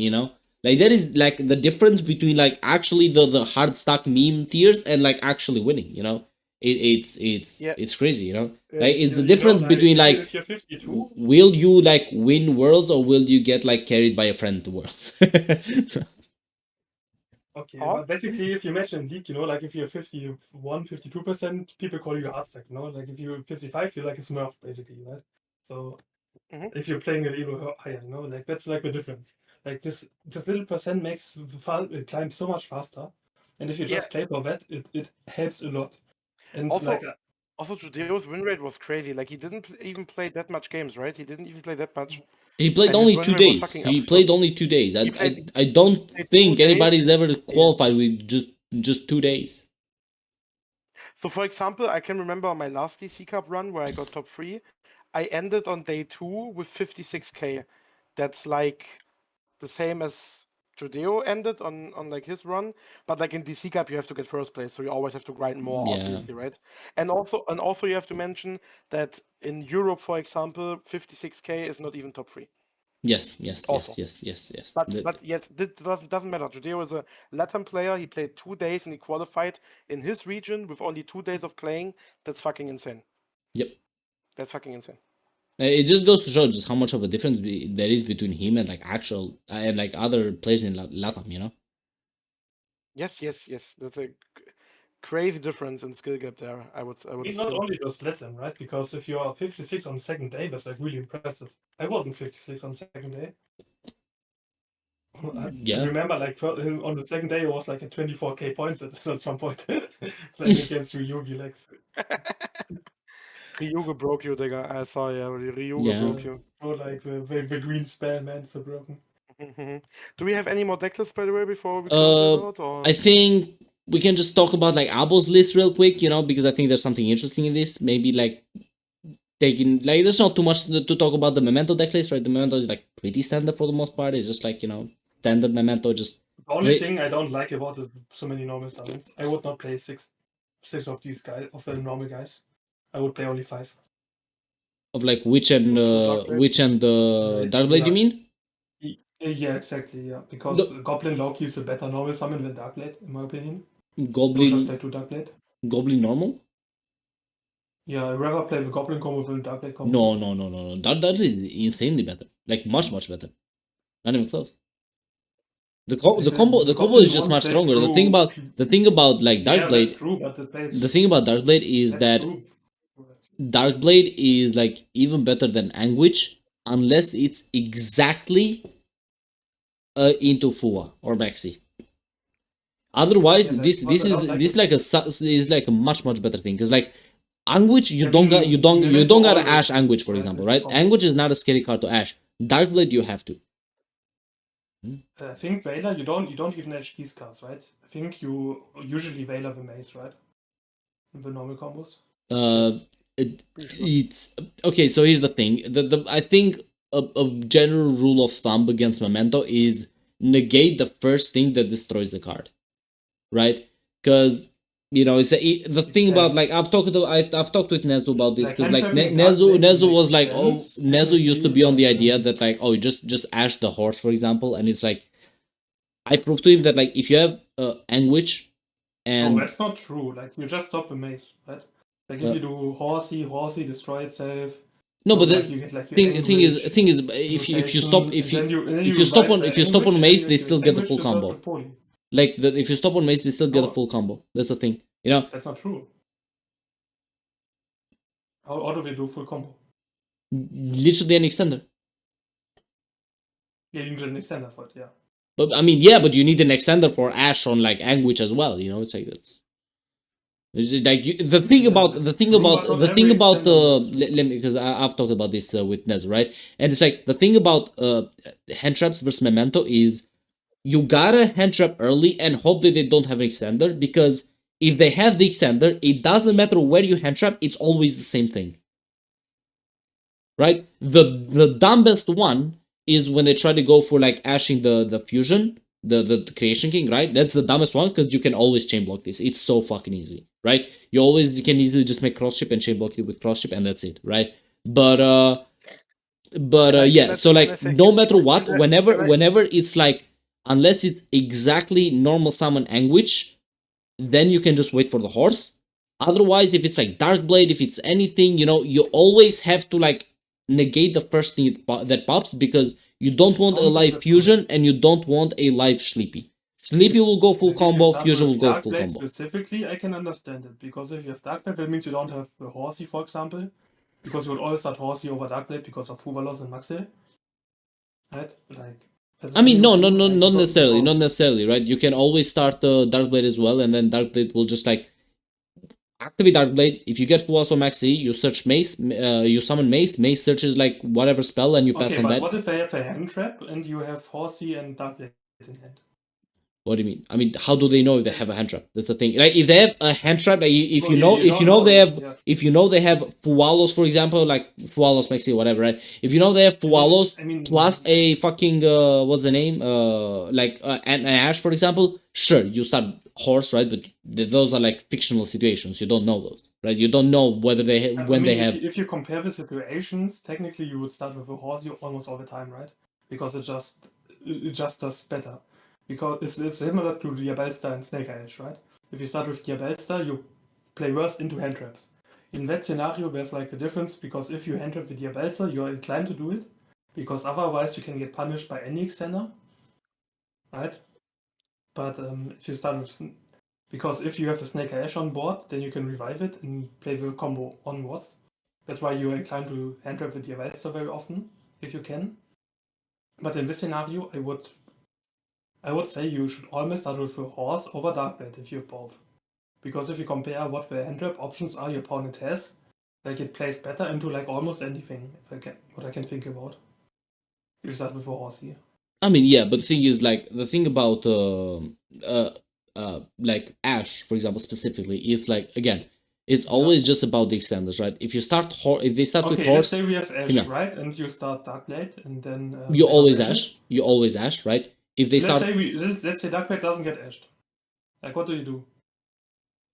like that is like the difference between like actually the hard stock meme tiers and like actually winning, Yeah. it's crazy, Yeah. like it's Yeah, the difference like between even like if you're 52, will you like win worlds or will you get like carried by a friend to worlds? Okay, Huh? but basically, if you match in league, like if you're 51, 52%, people call you a hardstack, Like if you're 55, you're like a smurf, basically, right? So if you're playing a little higher, like that's like the difference. Like this little percent makes the climb so much faster, and if you just play for that, it helps a lot. And Also, Judeo's win rate was crazy. Like he didn't even play that much games, right? He didn't even play that much. He played And his only win 2 rate was days. fucking He absurd. played only 2 days. He played- I don't played 2 think days. anybody's ever qualified with just 2 days. So, for example, I can remember on my last DC Cup run where I got top 3, I ended on day 2 with 56k. That's like the same as Judeo ended on like his run, but like in DC Cup you have to get first place, so you always have to grind more, Yeah. obviously, right? And also you have to mention that in Europe, for example, 56k is not even top 3. Yes. Also. Yes. But yet, it doesn't matter. Judeo is a Latin player. He played 2 days and he qualified in his region with only 2 days of playing. That's fucking insane. Yep. That's fucking insane. It just goes to show just how much of a difference there is between him and like actual and like other players in LATAM, Yes. That's a crazy difference in skill gap there. I would it's not assume. only just Latin, right? Because if you are 56 on the second day, that's like really impressive. I wasn't 56 on the second day. Yeah. I remember like on the second day it was like a 24k points at some point playing against Ryugi legs. Ryuga broke you, Digga. I saw, yeah. Ryuga Yeah. broke you. Oh, like the green spell, man, so broken. Do we have any more deck lists, by the way, before we close it out? Or? I think we can just talk about like Abo's list real quick, because I think there's something interesting in this. Maybe like taking like there's not too much to talk about the Memento deck list, right? The Memento is like pretty standard for the most part. It's just like standard Memento. Just the only thing I don't like about is so many normal summons. I would not play six of these guys, of the normal guys. I would play only 5. Of like Witch and Darkblade, you mean? Yeah, exactly. Yeah, because Goblin Loki is a better normal summon than Darkblade, in my opinion. Goblin. Just play 2 Darkblade. Goblin normal. Yeah, I'd rather play the Goblin combo than the Darkblade combo. No. That is insanely better. Like much better. Not even close. The combo is just much stronger. The thing about like Darkblade. That's true, but the thing about Darkblade is that Darkblade is like even better than Anguish unless it's exactly into Fua or Maxi. Otherwise, this is like a much better thing because like Anguish you don't gotta Ash Anguish, for example, right? Anguish is not a scary card to Ash. Darkblade you have to. I think Veiler you don't even Ash these cards, right? I think you usually Veiler the Maze, right? In the normal combos. It's okay. So here's the thing. I think a general rule of thumb against Memento is negate the first thing that destroys the card, right? Because it's the thing about like I've talked with Nezu about this because like Nezu was like Nezu used to be on the idea that like just Ash the horse, for example, and it's like I proved to him that like if you have Anguish and that's not true. Like you just stop the maze, right? Like if you do horsey destroy itself. No, but the thing is if you stop on mace, they still get the full combo. Like if you stop on mace, they still get the full combo. That's the thing, That's not true. How do they do full combo? Literally an extender. Yeah, you need an extender for it. Yeah. But I mean, yeah, but you need an extender for Ash on like Anguish as well. It's like that's. Like the thing about because I've talked about this with Nez, right? And it's like the thing about hand traps versus Memento is you gotta hand trap early and hope that they don't have an extender, because if they have the extender, it doesn't matter where you hand trap, it's always the same thing, right? The dumbest one is when they try to go for like ashing the fusion, the creation king, right? That's the dumbest one because you can always chain block this. It's so fucking easy, right? You can easily just make cross ship and chain block it with cross ship and that's it, right? But yeah, so like no matter what, whenever it's like, unless it's exactly normal summon Anguish, then you can just wait for the horse. Otherwise, if it's like Darkblade, if it's anything, you always have to like negate the first thing that pops, because you don't want a live fusion and you don't want a live Sleepy. Sleepy will go full Like, if you combo, start Fusion will with go Dark full Blade combo. specifically, I can understand it. Because if you have Dark Blade, that means you don't have the Horsey, for example. Because you would always start Horsey over Dark Blade because of Fuvalos and Maxil. Right? Like, that's I mean, new no, too, no, no, like, not you got necessarily, not both. necessarily, right? You can always start Dark Blade as well, and then Dark Blade will just like activate Dark Blade. If you get full also Max C, you search Mace, you summon Mace. Mace searches like whatever spell, and you pass Okay, on but that. what if they have a hand trap and you have Horsey and Dark Blade in hand? What do you mean? I mean, how do they know if they have a hand trap? That's the thing. Like, if they have a hand trap, like, if Well, you know, you if don't you know know they yet, have, yeah. if you know they have Fualos, for example, like Fualos, Maxi, whatever, right? If you know they have Fualos I mean, plus a fucking what's the name? Like an Ash, for example. Sure, you start Horse, right? But those are like fictional situations. You don't know those, right? You don't know whether they I when mean, they have. if you compare the situations, technically you would start with a Horsey almost all the time, right? Because it just does better. Because it's similar to Diabellstar and Snake Eyes, right? If you start with Diabellstar, you play worse into hand traps. In that scenario, there's like a difference because if you hand trap with Diabellstar, you're inclined to do it, because otherwise you can get punished by any extender, right? But if you start with because if you have a Snake Ash on board, then you can revive it and play the combo onwards. That's why you're inclined to hand trap with Diabellstar very often, if you can. But in this scenario, I would say you should always start with a Horse over Dark Blade if you have both. Because if you compare what the hand trap options are your opponent has, like it plays better into like almost anything, what I can think about. If you start with a Horsey. I mean, yeah, but the thing is, like, the thing about like Ash, for example, specifically, is like, again, it's always just about the extenders, right? If you start if they start with Okay, let's Horse, say we have Ash, yeah. right? And you start Dark Blade, and then you they always don't Ash Ash, it. you always Ash, right? If they Let's start, say let's say Dark Blade doesn't get Ashed. Like, what do? You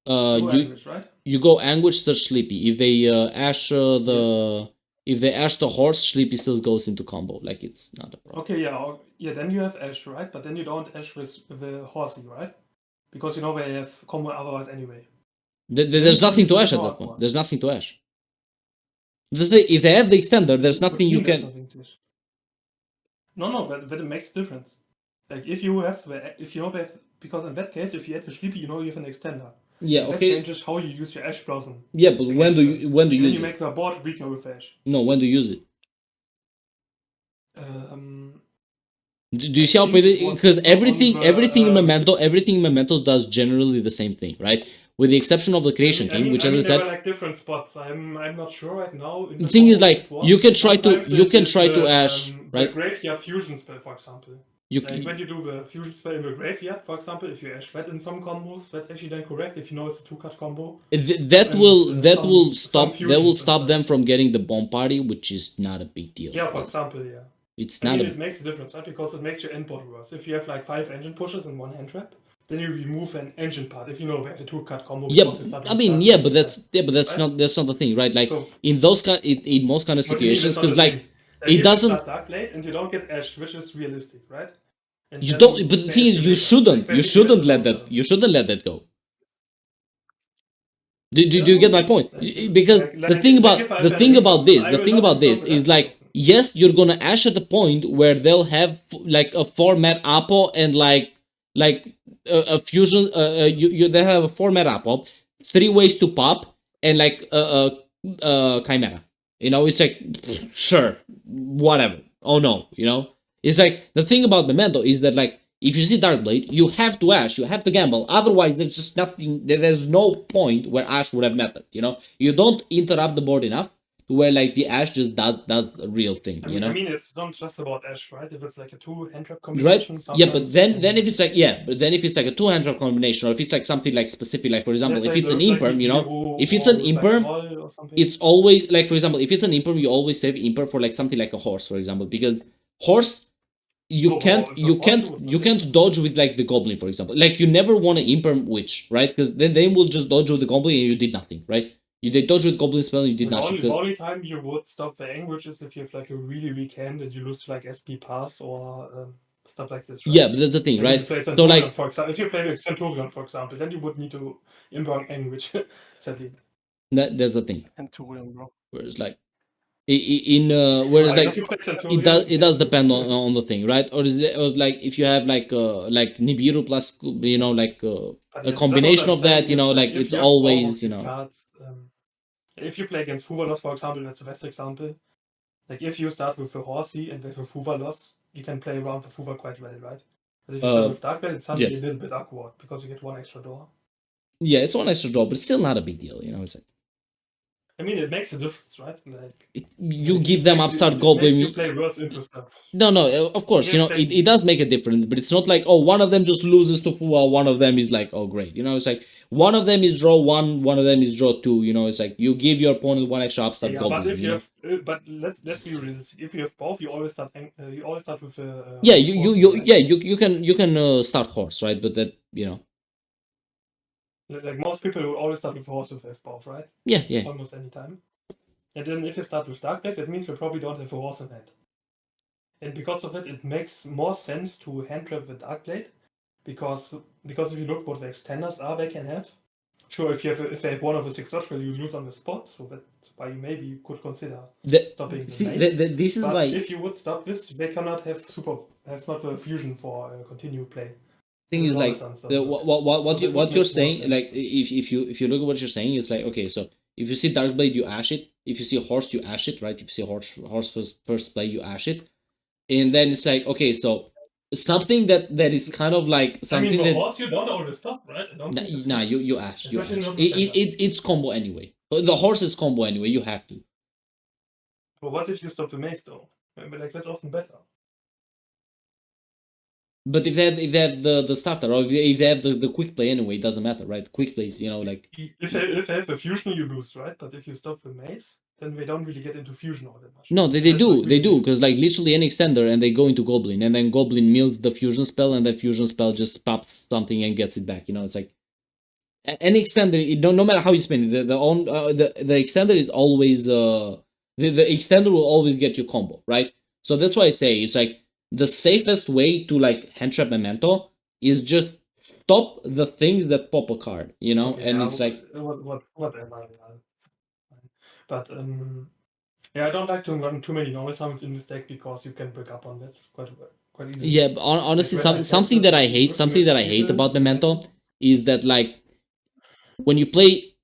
go you Anguish, right? you go Anguish, search Sleepy. If they Ash if they Ash the Horse, Sleepy still goes into combo. Like, it's not a problem. Okay, yeah. Then you have Ash, right? But then you don't Ash with the Horsey, right? Because you know they have combo otherwise anyway. There's nothing to Ash at that point. There's nothing to Ash. If they have the extender, there's nothing you can. No, but it makes a difference. Like, if you have because in that case, if you add the Sleepy, you know you have an extender. Yeah, That okay. changes how you use your Ash Blossom. Yeah, but when do you then use you it? make the board weaker with Ash. No, when do you use it? Do you I see how think it was because not on everything in the, Memento does generally the same thing, right? With the exception of the Creation King, which, as I there were said, like different spots. I'm not sure right now. In the thing is, like, it was. you can try Sometimes to Ash, the right? graveyard fusion spell, for example. You Like, when you do the fusion spell in the graveyard, for example, if you Ash that in some combos, that's actually then correct. If you know it's a 2-card combo. that will some stop them from getting the bomb party, which is not a big deal. Yeah, for example, yeah. It's I not mean, a it makes a difference, right? Because it makes your end board worse. If you have like 5 engine pushes in one hand trap, then you remove an engine part. If you know we have a 2-card combo. yeah. because you start I with mean, Dark yeah, Blade but instead. that's Right? not the thing, right? Like, So- in those in most kind of What do you mean situations, that's not because the like thing? it if you doesn't. start Dark Blade and you don't get Ash, which is realistic, right? And You then don't. But the they thing is, you escalate, right? shouldn't. Like, You basically, shouldn't that's the let that. long-term. You shouldn't let that go. Do you get my point? Because the thing about this is, like, yes, you're gonna Ash at the point where they'll have like a 4-mat Apo and like a fusion. They have a 4-mat Apo, 3 ways to pop, and like Chimera. You know, it's like, sure, whatever. Oh no, you know, it's like, the thing about Memento is that, like, if you see Dark Blade, you have to Ash, you have to gamble. Otherwise, there's just nothing. There's no point where Ash would have mattered. You know, you don't interrupt the board enough to where, like, the Ash just does a real thing. You know, I mean, it's not just about Ash, right? If it's like a 2-hand trap right? combination, Yeah, but then sometimes- if it's like, yeah, but then if it's like a 2-hand trap combination, or if it's like something like specific, like, for example, Let's if say it's an like imperm, you know, Hero if it's an or with, like, imperm, Troll or something. it's always like, for example, if it's an imperm, you always save imperm for like something like a horse, for example, because horse, you Oh, can't it's a horse too, you can't dodge with like the goblin, for example. Like, you never want to imperm witch, right? Because then they will just dodge with the goblin and you did nothing, right? You did dodge with goblin spell and you did The nothing. only time you would stop the anguish is if you have like a really weak hand and you lose to like SP pass or stuff like this, right? Yeah, but that's the thing, Like, right? If you play So, Centurion, like, for example, Centurion, for example, then you would need to imperm anguish, sadly. that's the thing. Centurion, bro. Whereas, like, Whereas Like, like if you play Centurion, it does depend on the thing, right? Or is it or like if you have like Nibiru plus like but a yes, combination that's of what I'm that, saying is, like if it's you have all of always these cards, if you play against Fuvalos, for example, that's the best example. Like if you start with a Horsey and with a Fuvalos, you can play around the Fuva quite well, right? But if you start with Darkblade, it's suddenly yes. a little bit awkward because you get one extra door. Yeah, it's one extra draw, but still not a big deal, It's like I mean, it makes a difference, right? Like you give them upstart It goblin. makes you play words into stuff. No, of course, Yeah, it does make a difference, but it's not like, oh, one of them just loses to Fuwa, one of them is like, oh, great. It's like one of them is draw one of them is draw two. It's like you give your opponent one extra upstart Yeah, goblin. but if you have, but let's be realistic. If you have both, you always start with a Yeah, horse, right? yeah, you can start horse, right? But that Like most people will always start with a horse if they have both, right? yeah. Almost any time. And then if you start with Darkblade, that means you probably don't have a horse in hand. And because of it, it makes more sense to hand trap with Darkblade, because if you look what the extenders are they can have. Sure, if they have one of the 6 dodge you lose on the spot, so that's why you maybe could consider stopping the maze. This is But why if you would stop this, they cannot have not a fusion for continue play. thing is like what you're saying, like if you look at what you're saying, it's like, okay, so if you see Darkblade, you ash it. If you see horse, you ash it, right? If you see horse first play, you ash it, and then it's like, okay, so something that is kind of like something I mean, that horse you don't always stop, right? I don't think nah, you ash, especially not with center. it's combo anyway. The horse is combo anyway. You have to. But what if you stop the maze though? Like that's often better. But if they have the starter, or if they have the quick play anyway, it doesn't matter, right? Quick plays, like if they have the fusion, you lose, right? But if you stop the maze, then they don't really get into fusion all that much. no, they do, because like literally any extender and they go into Goblin, and then Goblin mills the fusion spell, and the fusion spell just pops something and gets it back. It's like any extender, no matter how you spin it, the extender is always the extender will always get you combo, right? So that's why I say it's like the safest way to like hand trap Memento is just stop the things that pop a card, Okay, and yeah, it's like what am I? But yeah, I don't like to run too many normal summons in this deck because you can break up on that quite easily. Yeah, but honestly, Like, something that I hate about Memento is that like when you play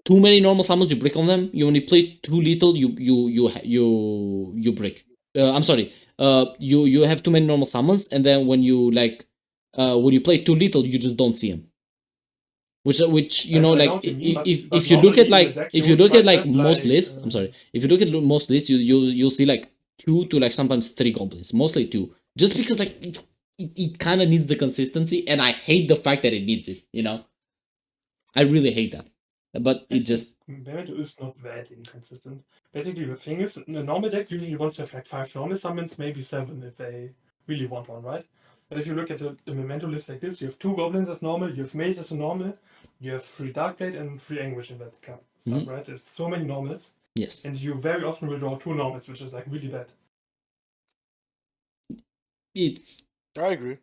too many normal summons, you break on them. You only play too little, you break. I'm sorry. You have too many normal summons, and then when you play too little, you just don't see them. Which like if you look at like most lists, I'm sorry. If you look at most lists, you'll see like 2 to like sometimes 3 goblins, mostly 2, just because like it kind of needs the consistency, and I hate the fact that it needs it. I really hate that. But it just Memento is not that inconsistent. Basically, the thing is, in a normal deck, usually wants to have like 5 normal summons, maybe 7 if they really want one, right? But if you look at the Memento list like this, you have 2 goblins as normal, you have maze as a normal, you have 3 Darkblade and 3 Anguish in that stuff, right? There's so many normals. Yes. And you very often will draw 2 normals, which is like really bad. I agree.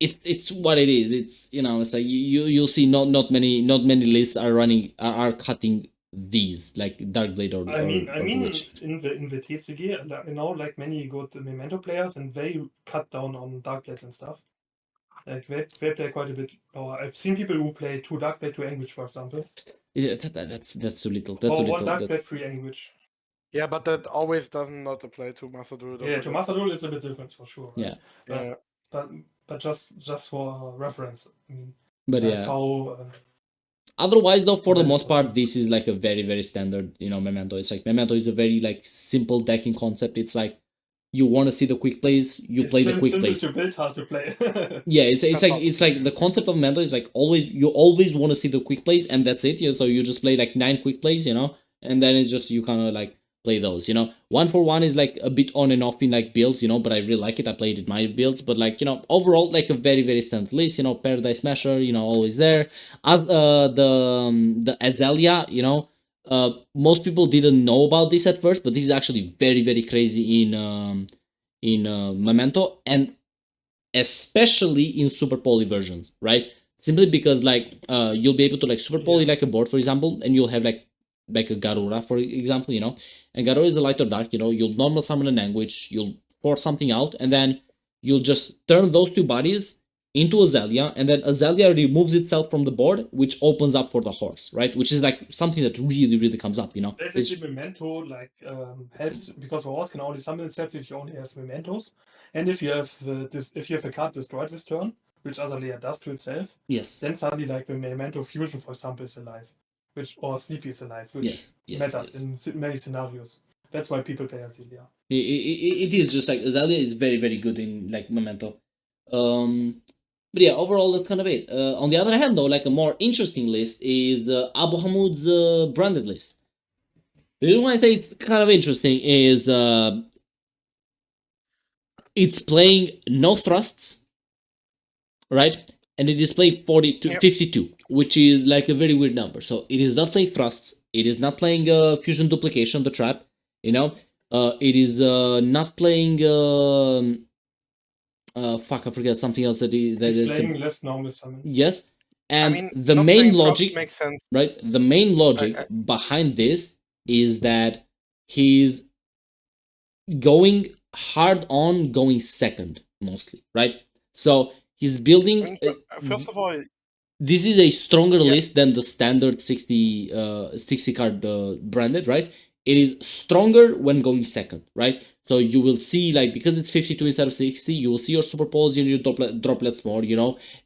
It's what it is. It's it's like you'll see not many lists are running are cutting these like Darkblade or I mean Witch. in the TCG, like many good Memento players, and they cut down on Darkblades and stuff. Like they play quite a bit. Or I've seen people who play 2 Darkblade, 2 Anguish, for example. Yeah, that's too little. That's too Or 1 little. Darkblade, 3 Anguish. Yeah, but that always doesn't not apply to Master Duel. Yeah, to Master Duel it's a bit different for sure. Yeah. Yeah. But just for reference, I mean. But like yeah. How, otherwise, though, for the most part, this is like a very, very standard, Memento. It's like Memento is a very like simple decking concept. It's like you want to see the quick plays, you play the quick plays. Simple to build, hard to play. Yeah, it's like the concept of Memento is like you always want to see the quick plays, and that's it. So you just play like 9 quick plays, and then it's just you kind of like play those. 1-for-1 is like a bit on and off in like builds, but I really like it. I played it in my builds, but like overall like a very, very standard list. Paradise Smasher, always there. As the Azalea, most people didn't know about this at first, but this is actually very, very crazy in Memento, and especially in super poly versions, right? Simply because like you'll be able to like super poly like a board, for example, and you'll have like like a Garura, for example, and Garura is a light or dark, you'll normal summon an Anguish, you'll force something out, and then you'll just turn those two bodies into Azalea, and then Azalea removes itself from the board, which opens up for the horse, right? Which is like something that really, really comes up, Basically, Memento helps because the horse can only summon itself if you only have Mementos, and if you have a card destroyed this turn, which Azalea does to itself, Yes. then suddenly like the Memento Fusion, for example, is alive, or Sleepy is alive, which matters in many scenarios. That's why people play Azalea. It is just like Azalea is very, very good in like Memento. But yeah, overall that's kind of it. On the other hand, though, like a more interesting list is the Abu Hamoud's branded list. The reason why I say it's kind of interesting is it's playing no thrusts, right? And it is playing 52, which is like a very weird number. So it is not playing thrusts. It is not playing fusion duplication, the trap. It is not playing. Fuck, I forget something else It's playing less normal summons. Yes, and the not main playing Frost logic makes sense. right? The main logic behind this is that he's going hard on going second mostly, right? So he's building. First of all, this is a stronger list than the standard 60 card branded, right? It is stronger when going second, right? So you will see, like, because it's 52 instead of 60, you will see your super poles and your droplets more,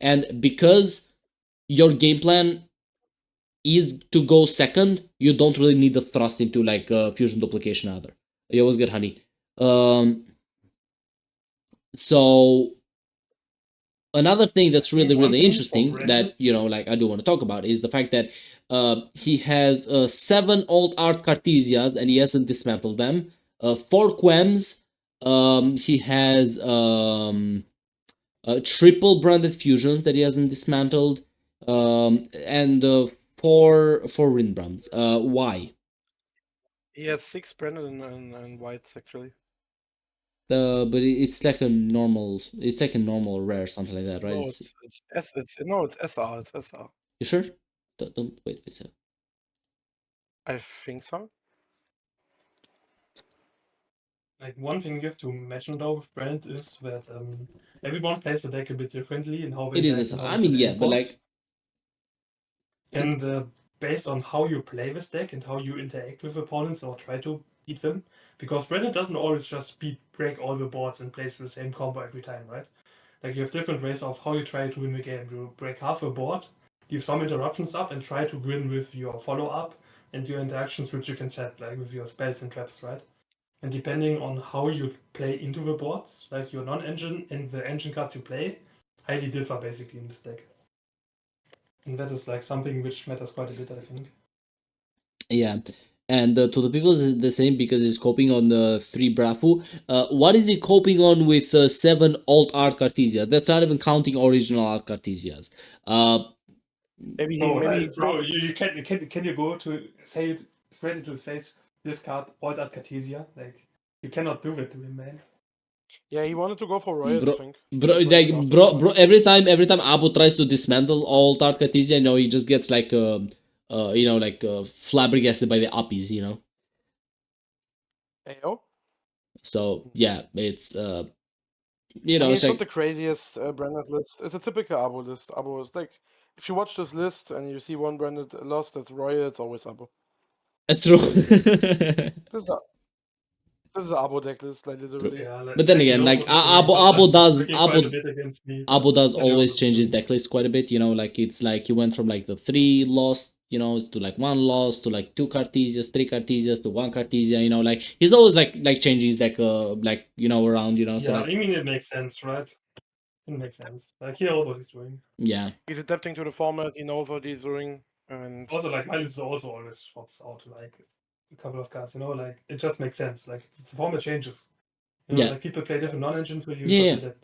and because your game plan is to go second, you don't really need the thrust into like fusion duplication either. You always get honey. So another thing that's really, really interesting that like I do want to talk about is the fact that he has 7 alt art Cartesias and he hasn't dismantled them. 4 Quems. He has triple branded fusions that he hasn't dismantled, and 4 Rinbrands. Why? He has 6 branded and whites actually. But it's like a normal. It's like a normal rare, something like that, right? No, it's SR. It's SR. You sure? Don't wait. I think so. Like one thing you have to mention though with Brand is that everyone plays the deck a bit differently in how it is. I mean, yeah, but like, and based on how you play this deck and how you interact with opponents or try to beat them, because Brandon doesn't always just break all the boards and plays the same combo every time, right? Like you have different ways of how you try to win the game. You break half a board, leave some interruptions up, and try to win with your follow up and your interactions, which you can set like with your spells and traps, right? And depending on how you play into the boards, like your non-engine and the engine cards you play, highly differ basically in this deck. And that is like something which matters quite a bit, I think. Yeah. And to the people, it's the same because he's coping on 3 Brafu. What is he coping on with 7 alt art Cartesia? That's not even counting original art Cartesias. Maybe bro, you can you go to say it straight into his face? This card, alt art Cartesia, like you cannot do that to him, man. Yeah, he wanted to go for Royals, I think. Bro, every time Abu tries to dismantle alt art Cartesia, he just gets like flabbergasted by the uppies, Ayo. So yeah, it's it's not the craziest branded list. It's a typical Abo list. Abo is like, if you watch this list and you see one branded loss that's Royal, it's always Abo. True. This is an Abo deck list, like literally. Yeah, but then again, like Abo does always change his deck list quite a bit. Like it's like he went from like the 3 loss, to like 1 loss to like 2 Cartesias, 3 Cartesias to 1 Cartesia. Like he's always like changing his deck, around. Yeah, so like, I mean it makes sense, right? It makes sense. Like he knows what he's doing. Yeah. He's adapting to the format. He knows what he's doing, and also like my list also always swaps out like a couple of cards. Like it just makes sense. Like the format changes. Like people play different non-engines, so you Yeah. that.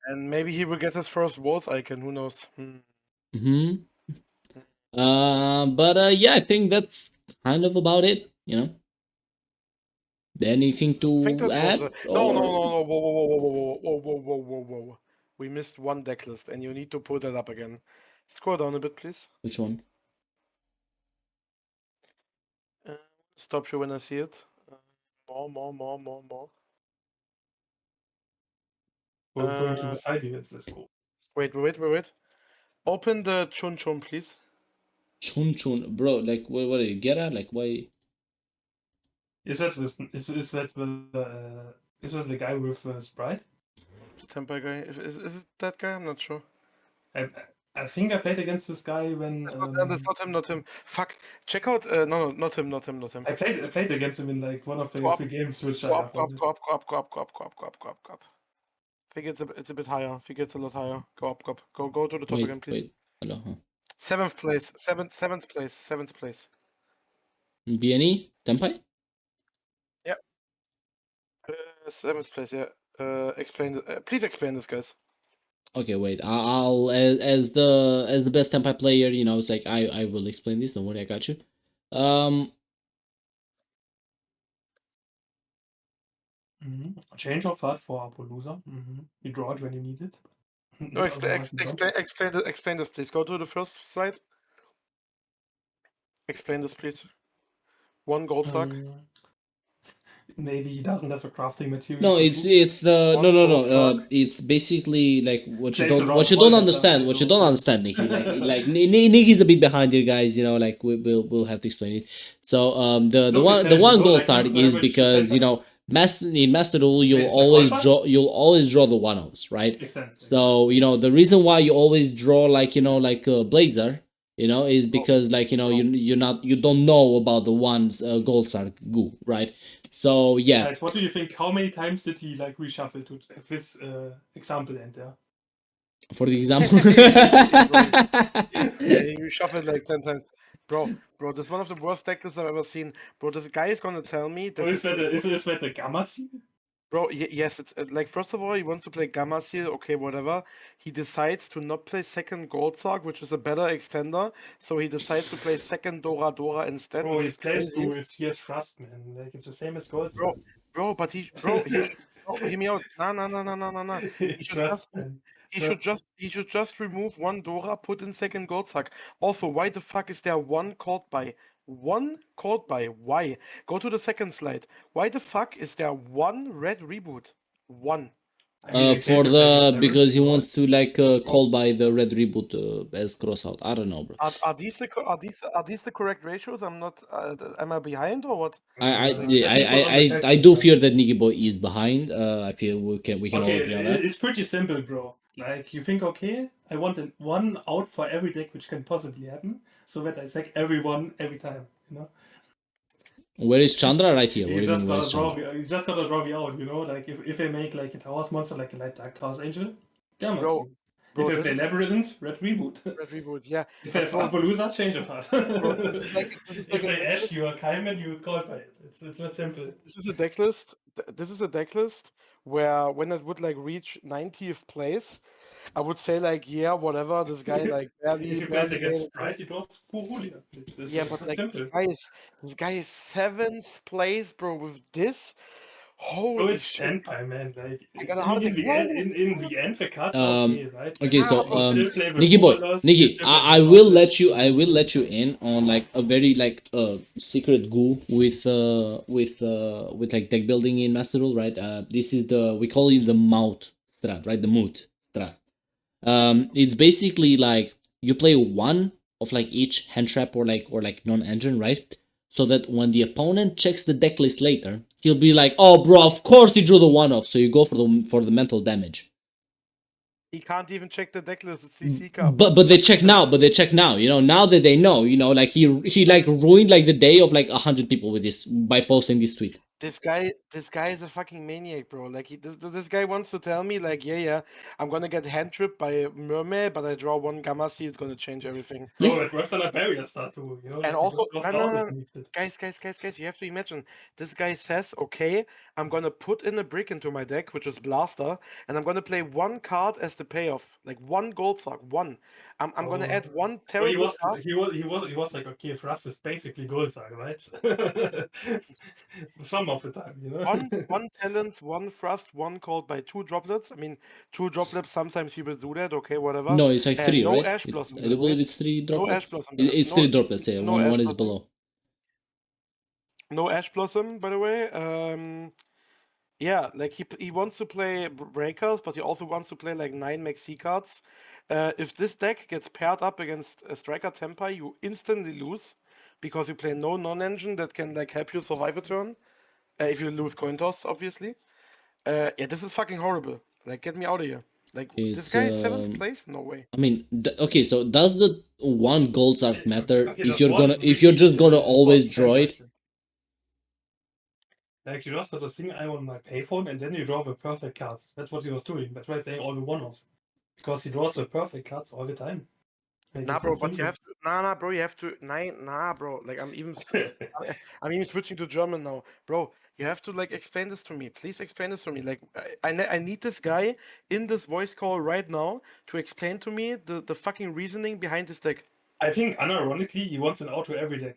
And maybe he will get his first Waltz icon. Who knows? But yeah, I think that's kind of about it. Anything to add? No. Whoa. We missed one deck list, and you need to pull that up again. Scroll down a bit, please. Which one? Stop you when I see it. More. We're going to the side events. Let's go. Wait. Open the chun, please. Chun, bro. Like, what do you get at? Like, why? Is that the guy with Sprite? The Temper guy. Is it that guy? I'm not sure. I think I played against this guy when. That's not him. Fuck. Check out. No, not him. I played against him in like one of the Go up, 3 games, which Go I up. I think it's a bit higher. I think it's a lot higher. Go up. Go to the top again, please. Wait. Hello. Huh? Seventh place. BNE? Tempai? Seventh place. Yeah. Please explain this, guys. Okay, wait. I'll as the best Tempai player, you know, it's like I will explain this. Don't worry, I got you. Change of heart for Appaloosa. You draw it when you need it. No, explain this, please. Go to the first slide. Explain this, please. 1 gold sack. Maybe he doesn't have a crafting material. No, it's the One gold no. sack. It's basically like what you Plays don't around understand. one What you and don't one. understand, Nikki. Like Nikki's a bit behind here, guys. You know, like we'll have to explain it. So the No, one it the says, one you know, gold like, start you is average because you know in master rule Wait, you'll it's like always Alpha? draw the one-offs, right? Makes sense. So you know the reason why you always draw like you know like Blazer, you know, is because like you know you don't know about the ones gold star goo, right? So yeah. Guys, what do you think? How many times did he like reshuffle to have this example end there? For the example. Yeah, you shuffled like 10 times. Bro, this is one of the worst deck lists I've ever seen. Bro, this guy is gonna tell me that. Or is that the Gamma Seal? Bro, yes, it's like, first of all, he wants to play Gamma Seal, okay, whatever. He decides to not play second Gold Sark, which is a better extender, so he decides to play second Dora instead. Bro, which he is plays crazy. he has trust, man. Like, it's the same as Gold. Bro, but he hear me out. Nah. He should just remove 1 Dora, put in second Gold Sack. Also, why the fuck is there 1 called by? 1 called by? Why? Go to the second slide. Why the fuck is there 1 red reboot? 1. For the because he wants to like call by the red reboot as crossout. I don't know, bro. Are these the correct ratios? I'm not. Am I behind or what? I do fear that Niciboy is behind. I feel we can all agree on that. It's pretty simple, bro. Like, you think, okay, I want 1 out for every deck which can possibly happen, so that I sack everyone every time, you know? Where is Chandra? Right here. What You do you mean, just where is gotta Chandra? you just gotta draw me out, you know? Like, if I make like a Towers monster, like a Light Dark Class Angel, Gamma Seal. Bro, if I play Labyrinth, Red Reboot. Red reboot, yeah. If I have Appaloosa, Change of Heart. This is like If I Ash you or Kaiman, you call by it. It's not simple. This is a deck list. This is a deck list where when it would like reach 90th place, I would say like, yeah, whatever. This guy like barely. If you play against Sprite, it was Purulia. Yeah, but like this guy is 7th place, bro. With this, holy it's shit! Senpai, man. Like, in the end, the cards are okay, right? Okay, so still play with Niciboy, Bronas, Nikki, still play I with will Bronas. let you in on like a very like secret goo with like deck building in Master Rule, right? This is we call it the Mout strat, right? The Moot strat. It's basically like you play 1 of like each hand trap or like non-engine, right? So that when the opponent checks the deck list later, he'll be like, "Oh, bro, of course he drew the 1-off." So you go for the mental damage. He can't even check the deck list. It's CC cup. But they check now. You know, now that they know, you know, like he like ruined like the day of like 100 people with this by posting this tweet. This guy is a fucking maniac, bro. Like this guy wants to tell me, like, yeah, I'm gonna get hand tripped by Mermaid, but I draw 1 Gamma Sea, it's gonna change everything. Bro, it works on a barrier star too, you know. And like, also, no. guys, you have to imagine. This guy says, okay, I'm gonna put in a brick into my deck, which is Blaster, and I'm gonna play 1 card as the payoff, like 1 Gold Sack, 1. I'm gonna add 1 terrible card. He was like, okay, for us it's basically Gold Saga, right? Some of the time, you know. 1 Talents, 1 Thrust, 1 called by 2 droplets. I mean, 2 droplets, sometimes people do that, okay, whatever. No, it's like 3, no right? Ash Blossom, I believe it's 3 droplets. Ash Blossom. It's 3 droplets, yeah. No One Ash is Blossom. below. No Ash Blossom, by the way. Yeah, like he wants to play breakers, but he also wants to play like 9 Maxi cards. If this deck gets paired up against a Striker Tempai, you instantly lose because you play no non-engine that can like help you survive a turn. If you lose coin toss, obviously. Yeah, this is fucking horrible. Like, get me out of here. Like, this It's guy is 7th place? No way. I mean, okay, so does the 1 gold art matter Okay, if that's you're one if you're really just gonna important always draw point, it? actually. Like you just got a single eye on my payphone and then you draw the perfect cards. That's what he was doing. That's why playing all the one-offs. Because he draws the perfect cards all the time. Like, Nah, it's bro, that but you simple. have to. Nah, bro, you have to. Nah, bro. Like, I'm even switching to German now, bro. You have to like explain this to me. Please explain this to me. Like, I need this guy in this voice call right now to explain to me the fucking reasoning behind this deck. I think, unironically, he wants an out to every deck.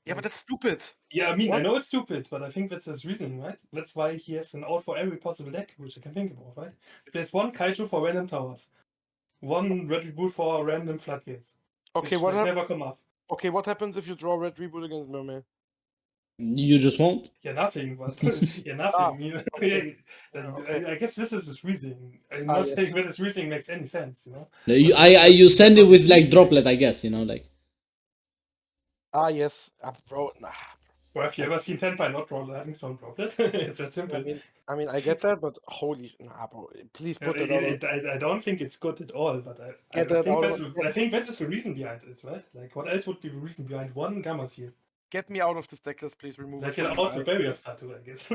Yeah, but that's stupid. Yeah, I mean, I What? know it's stupid, but I think that's his reasoning, right? That's why he has an out for every possible deck, which I can think about, right? He plays 1 Kaiju for random towers, 1 Red Reboot for random floodgates, Okay, which like, never come up. Okay, what happens if you draw Red Reboot against Mermaid? You just won't. Yeah, nothing, but yeah, nothing. Ah, Yeah, okay. I guess this is his reasoning. I'm Ah, not yes. saying that his reasoning makes any sense, you know. No, But you, that's what- you send that's it what with he's like thinking. droplet, I guess, you know, like. Ah, yes. Bro, nah. Or have you ever seen Tenpai not draw having some droplet? It's that simple. I mean, I get that, but holy, nah, bro. Please put that out. I don't think it's good at all, but I Get that think out that's of- I think that is the reason behind it, right? Like, what else would be the reason behind 1 Gamma Seal? Get me out of this deck list, please remove That it. can from me. also barrier tattoo, I guess.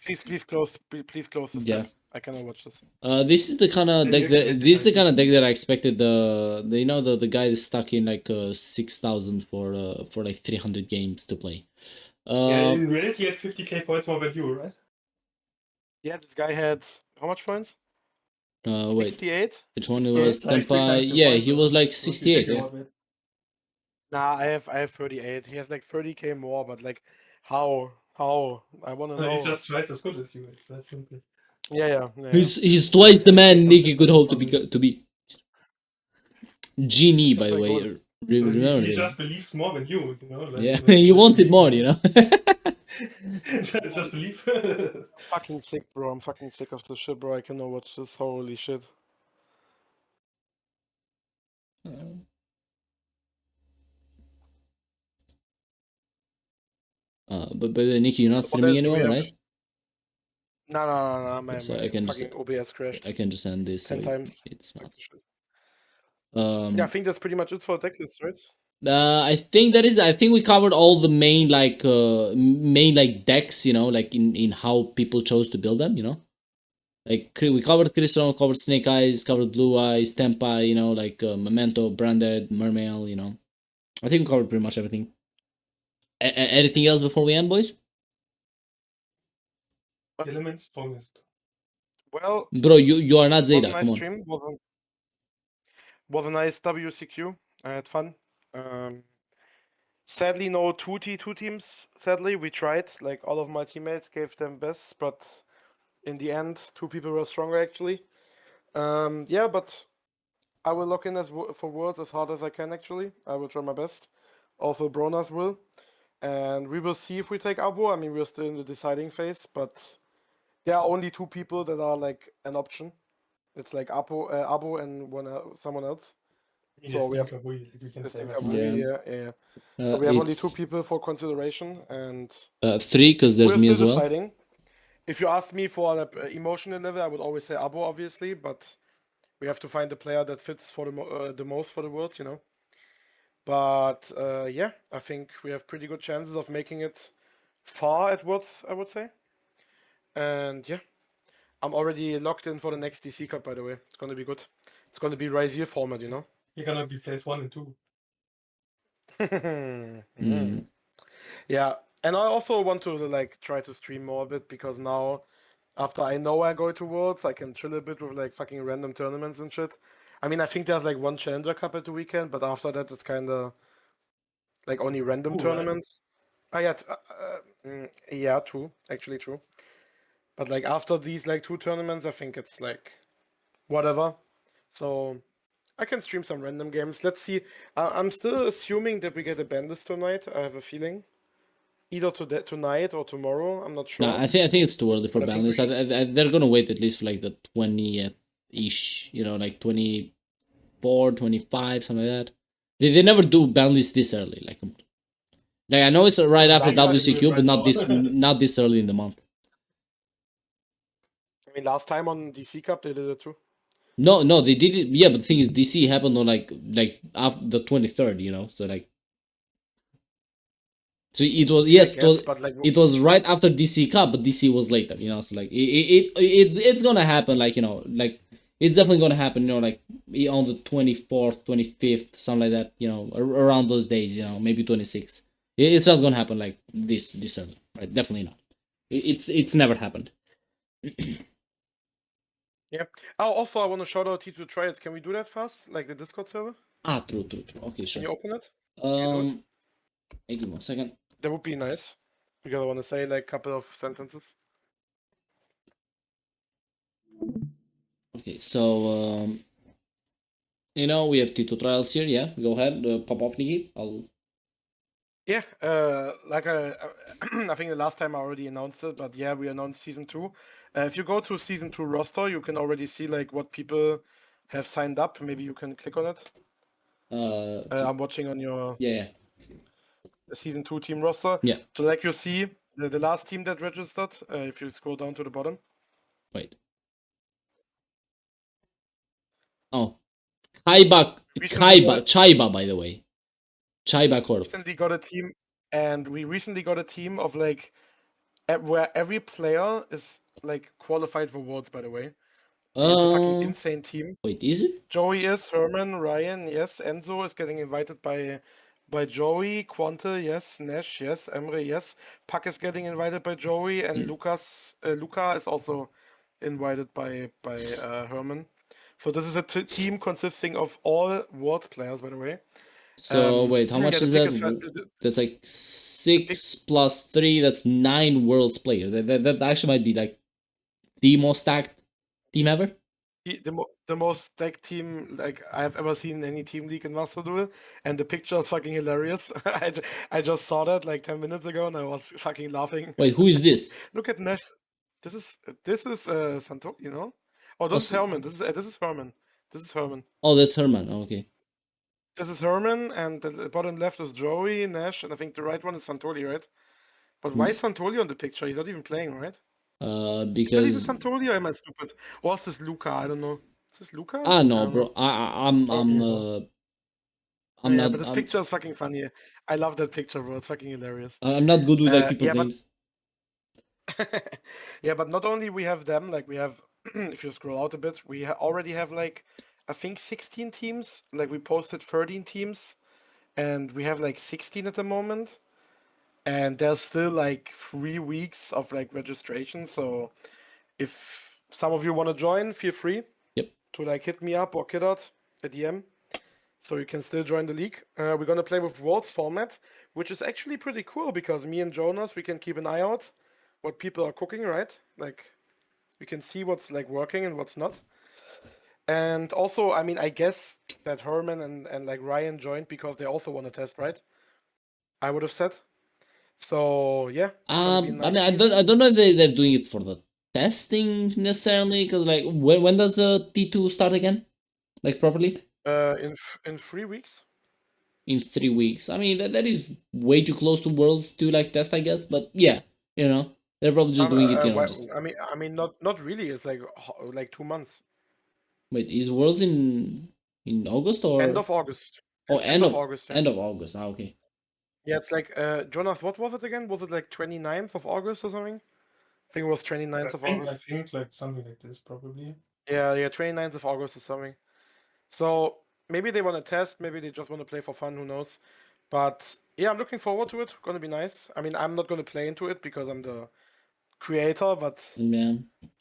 Please close this Yeah. deck. I cannot watch this. This is the kind of Then deck you that activate the this is the Kaiju. kind of deck that I expected. The you know the guy is stuck in like 6,000 for like 300 games to play. Yeah, in reality, he had 50k points more than you, right? Yeah, this guy had how much points? Wait, 68? which one So was it's like 3 Tempai? times your Yeah, points, he though. was like What do you think 68. Yeah. about it? Nah, I have 38. He has like 30k more, but like how? I wanna know. He's just twice as good as you. It's that simple. Yeah. He's twice the man Something Nicky could hope to funny. be. Genie, by the Like way. what? Remember He this? just believes more than you know. Like, Yeah, like, he just wanted believe more, you know. just believe. Fucking sick, bro. I'm fucking sick of this shit, bro. I cannot watch this. Holy shit. But Nicky, you're not What streaming else do we anymore, have? right? No. My So I can fucking just OBS crashed I can just end this. 10 So times. it's Fuck not. this shit. Um. Yeah, I think that's pretty much it for deck lists, right? I think that is. I think we covered all the main decks. You know, like in how people chose to build them. You know, like we covered Crystal, covered Snake Eyes, covered Blue Eyes, Tempai. You know, like Memento, Branded, Mermail. You know, I think we covered pretty much everything. Anything else before we end, boys? Element strongest. Well, Bro, you are not was a Zeta. nice Come on. stream. Was a nice WCQ. I had fun. Sadly, no two teams. Sadly, we tried. Like all of my teammates gave them best, but in the end, 2 people were stronger actually. Yeah, but I will lock in for Worlds as hard as I can actually. I will try my best. Also, Bronas will. And we will see if we take Abo. I mean, we're still in the deciding phase, but there are only 2 people that are like an option. It's like Abo and someone else. So we have we can say that. Yeah. So we have only 2 It's people for consideration, and 3 because there's we're me still as well. deciding. If you ask me for an emotional level, I would always say Abo, obviously, but we have to find the player that fits for the most for the Worlds, you know. But yeah, I think we have pretty good chances of making it far at Worlds, I would say. And yeah, I'm already locked in for the next DC Cup, by the way. It's gonna be good. It's gonna be Rise format, you know. You're gonna be place 1 and 2. Yeah, and I also want to like try to stream more a bit because now, after I know I go to Worlds, I can chill a bit with like fucking random tournaments and shit. I mean, I think there's like 1 Challenger Cup at the weekend, but after that, it's kind of like only random Right? tournaments. Ah, yeah, yeah, true, actually true. But like after these like 2 tournaments, I think it's like whatever. So I can stream some random games. Let's see. I'm still assuming that we get a Bandits tonight. I have a feeling. either tonight or tomorrow. I'm not sure. No, I think it's too early for But I ban think we list. They're gonna wait at least for like the 20th ish, you know, like 24, 25, something like that. They never do ban list this early. Like I know it's right after Like, I do it WCQ, but right not now. not this early in the month. I mean, last time on DC Cup they did it too. No, they did it. Yeah, but the thing is, DC happened on like after the 23rd, you know. So it was I guess, but like it was right after DC Cup, but DC was later, you know. So like it's gonna happen, like, you know, like it's definitely gonna happen, you know, like on the 24th, 25th, something like that, you know, around those days, you know, maybe 26th. It's not gonna happen like this early, right? Definitely not. It's never happened. yeah. Oh, also I want to shout out T2 Trials. Can we do that fast? Like the Discord server? True. Okay, Can sure. you open it? do it? Hey, give me 1 second. That would be nice. Because I want to say like a couple of sentences. Okay, so you know, we have T2 trials here. Yeah, go ahead, pop off, Nikki. Yeah, like I think the last time I already announced it, but yeah, we announced season 2. If you go to season 2 roster, you can already see like what people have signed up. Maybe you can click on it. I'm watching on your yeah. season 2 team roster. Yeah. So like you see the last team that registered. If you scroll down to the bottom. Wait. Oh, Chaiba, by the way. Chaiba Corp. Recently got a team, and we recently got a team of like where every player is like qualified for Worlds. By the way, it's a fucking insane team. Wait, is it? Joey is, Herman, Ryan, yes, Enzo is getting invited by Joey, Quante, yes, Nash, yes, Emre, yes, Puck is getting invited by Joey, and Luca is also invited by Herman. So this is a team consisting of all Worlds players, by the way. So wait, how much yeah, is that? That's like 6 plus 3. That's 9 Worlds players. That actually might be like the most stacked team ever. The most stacked team like I've ever seen in any team league in Master Duel, and the picture is fucking hilarious. I just saw that like 10 minutes ago, and I was fucking laughing. Wait, who is this? Look at Nash. This is Santo, you know? Oh, this is Herman. This is Herman. This is Herman. Oh, that's Herman. Oh, okay. This is Herman, and the bottom left is Joey, Nash, and I think the right one is Santoli, right? But why is Santoli on the picture? He's not even playing, right? Because Is that Santoli, or am I stupid? Or is this Luca? I don't know. Is this Luca? no, bro. I'm not. But this picture is fucking funny. I love that picture, bro. It's fucking hilarious. I'm not good with like people's names. Yeah, but not only we have them, like we have, if you scroll out a bit, we already have like, I think 16 teams. Like we posted 13 teams, and we have like 16 at the moment. And there's still like 3 weeks of like registration. So if some of you want to join, feel free. Yep. To like hit me up or Kidot at DM. So you can still join the league. We're gonna play with Worlds format, which is actually pretty cool because me and Jonas, we can keep an eye out what people are cooking, right? Like we can see what's like working and what's not. And also, I mean, I guess that Herman and like Ryan joined because they also want to test, right? I would have said. So yeah. I mean, I don't know if they're doing it for the testing necessarily, because like when does the T2 start again, like properly? In 3 weeks. In 3 weeks. I mean, that is way too close to Worlds to like test, I guess. But yeah, you know, they're probably just doing it, you know. Just... I mean, not really. It's like 2 months. Wait, is Worlds in August or end of August? Oh, end of August. Yeah. End of August. Okay. Yeah, it's like Jonas. What was it again? Was it like 29th of August or something? I think it was 29th of August. I think like something like this probably. Yeah, 29th of August or something. So maybe they want to test. Maybe they just want to play for fun. Who knows? But yeah, I'm looking forward to it. Gonna be nice. I mean, I'm not gonna play into it because I'm the creator, but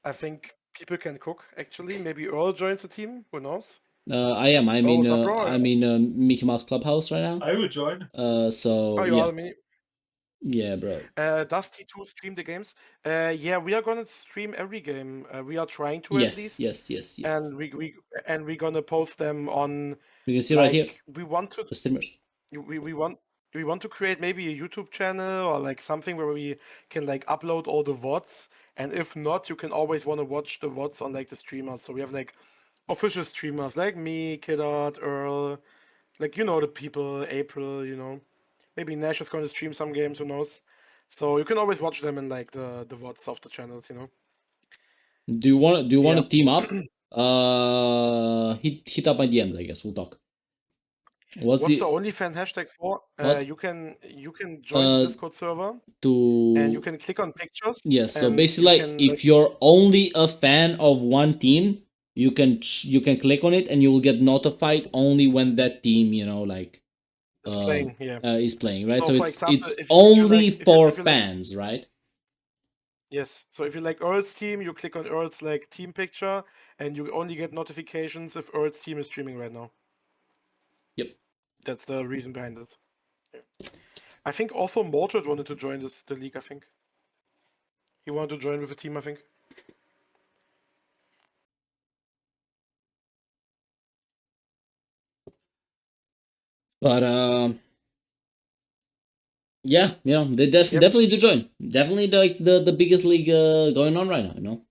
I think people can cook. Actually, maybe Earl joins the team. Who knows? I am. I'm in Mickey Mouse Clubhouse right now. I will join. So oh, you yeah. are the Yeah, bro. Does T2 stream the games? Yeah, we are gonna stream every game. We are trying to at least. Yes. And we're gonna post them on. You can see right here We want to. the streamers. We want. we want to create maybe a YouTube channel or like something where we can like upload all the VODs. And if not, you can always want to watch the VODs on like the streamers. So we have like official streamers like me, Kidart, Earl, like the people, April, Maybe Nash is going to stream some games, who knows? So you can always watch them in like the VODs of the channels, Do you want to Yeah. team up? Hit up my DMs, I guess. We'll talk. What's the OnlyFans hashtag for? What? You can join the Discord server and you To can click on pictures. yes, so and basically, you like, can, if like, you're only a fan of one team, you can click on it and you will get notified only when that team, like, is playing, yeah. is playing, right? So, So for it's example, it's if you only like- if you- for if you like- fans, right? Yes. So if you like Earl's team, you click on Earl's like team picture, and you only get notifications if Earl's team is streaming right now. Yep. That's the reason behind it. Yeah. I think also Mordred wanted to join the league. I think he wanted to join with a team. I think. But yeah, they definitely do join. Definitely like the biggest league going on right now.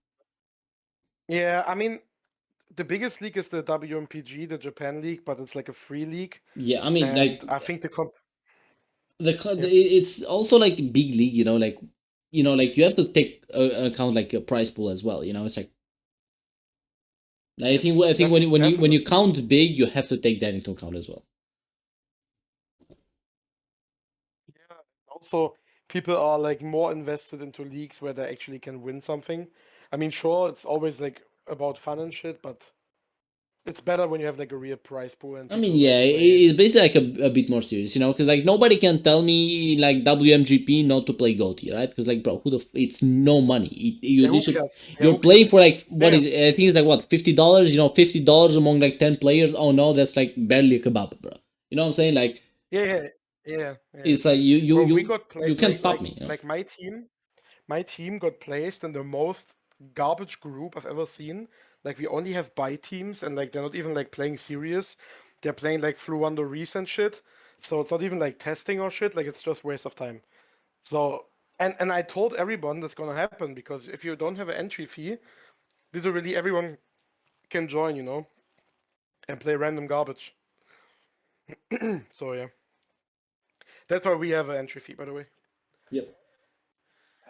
Yeah, I mean, the biggest league is the WMPG, the Japan league, but it's like a free league. Yeah, I mean, And like, I think it's also like a big league, like, like you have to take account like a prize pool as well. It's like, I think when you count big, you have to take that into account as well. Yeah. Also, people are like more invested into leagues where they actually can win something. I mean, sure, it's always like about fun and shit, but it's better when you have like a real prize pool. And I mean, people, yeah, like, play. it's basically like a bit more serious, because like nobody can tell me like WMGP not to play GOTY, right? Because like, bro, it's no money. Yeah, who cares? Yeah, You're who playing cares? for like what Yeah. is it? I think it's like what, $50? $50 among like 10 players. Oh no, that's like barely a kebab, bro. You know what I'm saying? Like, Yeah. it's like Bro, we you got played, you can't like, stop like, me. Like my team got placed in the most garbage group I've ever seen. Like we only have buy teams, and like they're not even like playing serious. They're playing like through under Reese and shit. So it's not even like testing or shit. Like it's just waste of time. So and I told everyone that's gonna happen, because if you don't have an entry fee, literally everyone can join, and play random garbage. So yeah, that's why we have an entry fee, by the way. Yep.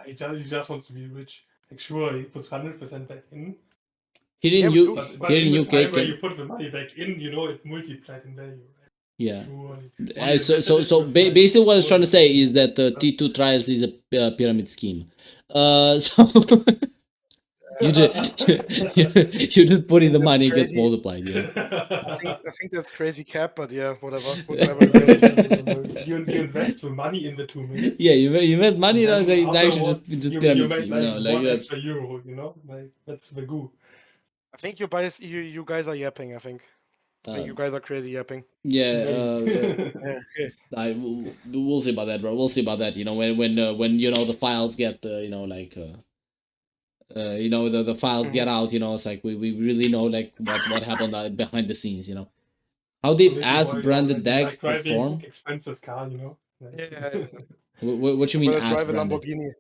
He just wants to be rich. Like, sure, he puts 100% back in. Here in Yeah, we But here in in the time UK, where you put the money back in, it multiplied in value. Right? yeah. Sure. So basically, what I was trying to say is that T2 Trials is a pyramid scheme. So you just put in the That's money, it gets crazy. multiplied. I think that's crazy cap, but yeah, whatever. You invest the money in the 2 minutes. Yeah, you invest money, and then it's actually afterwards, just you pyramid make scheme, like like one that's extra euro, like that's the goo. I think you guys are yapping. I think you guys are crazy yapping. yeah. Yeah. We'll see about that, bro. We'll see about that. When the files get like the files get out. It's like we really know like what happened behind the scenes. How did as branded like DAG driving perform? expensive car, Like, Yeah. What you mean Gonna as drive a branded? Lamborghini.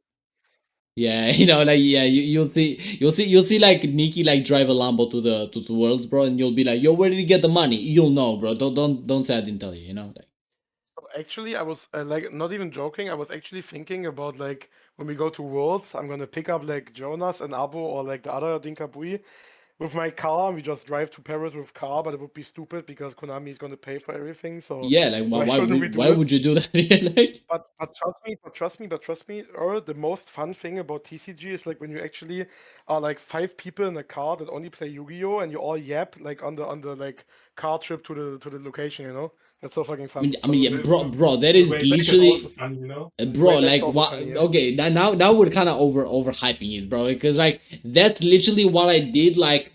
Yeah, like yeah, you'll see like Nikki like drive a Lambo to the worlds, bro, and you'll be like, yo, where did he get the money? You'll know, bro. Don't say I didn't tell you. Like. So actually, I was like not even joking. I was actually thinking about like when we go to Worlds, I'm gonna pick up like Jonas and Abo or like the other Dinkabui with my car, and we just drive to Paris with car. But it would be stupid because Konami is gonna pay for everything. So Yeah, like why would you do that? Like, But trust me, Earl, the most fun thing about TCG is like when you actually are like 5 people in a car that only play Yu-Gi-Oh! And you all yap like on the like car trip to the location, That's so fucking fun. I mean, yeah, bro, that is literally, fun, bro, Wait, that's like also what? funny, yeah. Okay, now we're kind of overhyping it, bro, because like that's literally what I did like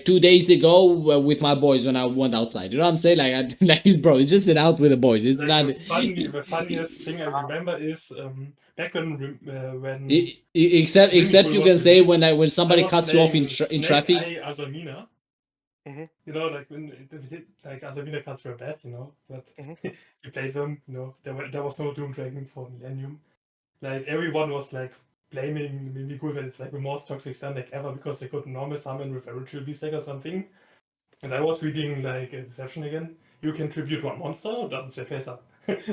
2 days ago with my boys when I went outside. You know what I'm saying? Like bro, it's just an out with the boys. It's like not. The funniest thing I remember is back when Except you can say when somebody cuts you off in traffic. Azamina. You know, like when like Asavina cards were bad, you know, but you played them, you know, there was no Doom Dragon for Millennium. Like everyone was like blaming Mimikul that it's like the most toxic stand deck ever because they couldn't normal summon with EarlGB deck or something. And I was reading like a Deception again. You can tribute one monster, it doesn't say face up.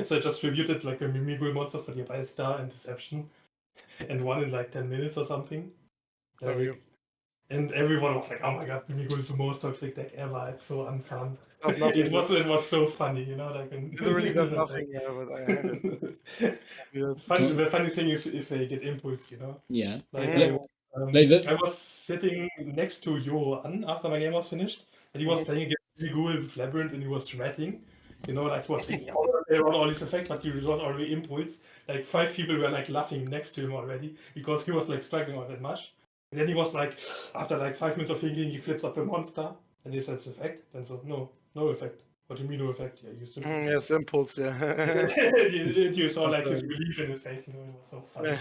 So I just tributed like the Mimikul monsters for the Ballstar and Deception and won in like 10 minutes or something. Like, and everyone was like, "Oh my god, Mimikul is the most toxic deck ever. It's so unfun." It was so funny, you know, like when Literally does nothing. Yeah, but I hate it. The funny thing is if they get impulse, you know. Yeah. Like Like I was sitting next to Johan after my game was finished, and he was playing against Mimikul with Labyrinth, and he was sweating. You know, like he was thinking around all these effects, but he was already impulse. Like 5 people were like laughing next to him already because he was like struggling all that much. And then he was like, after like 5 minutes of thinking, he flips up a monster, and he says effect. And so no effect. What do you mean no effect? Yeah, you still. Yes, impulse. Yeah. You saw like his relief in his face. You know, it was so funny.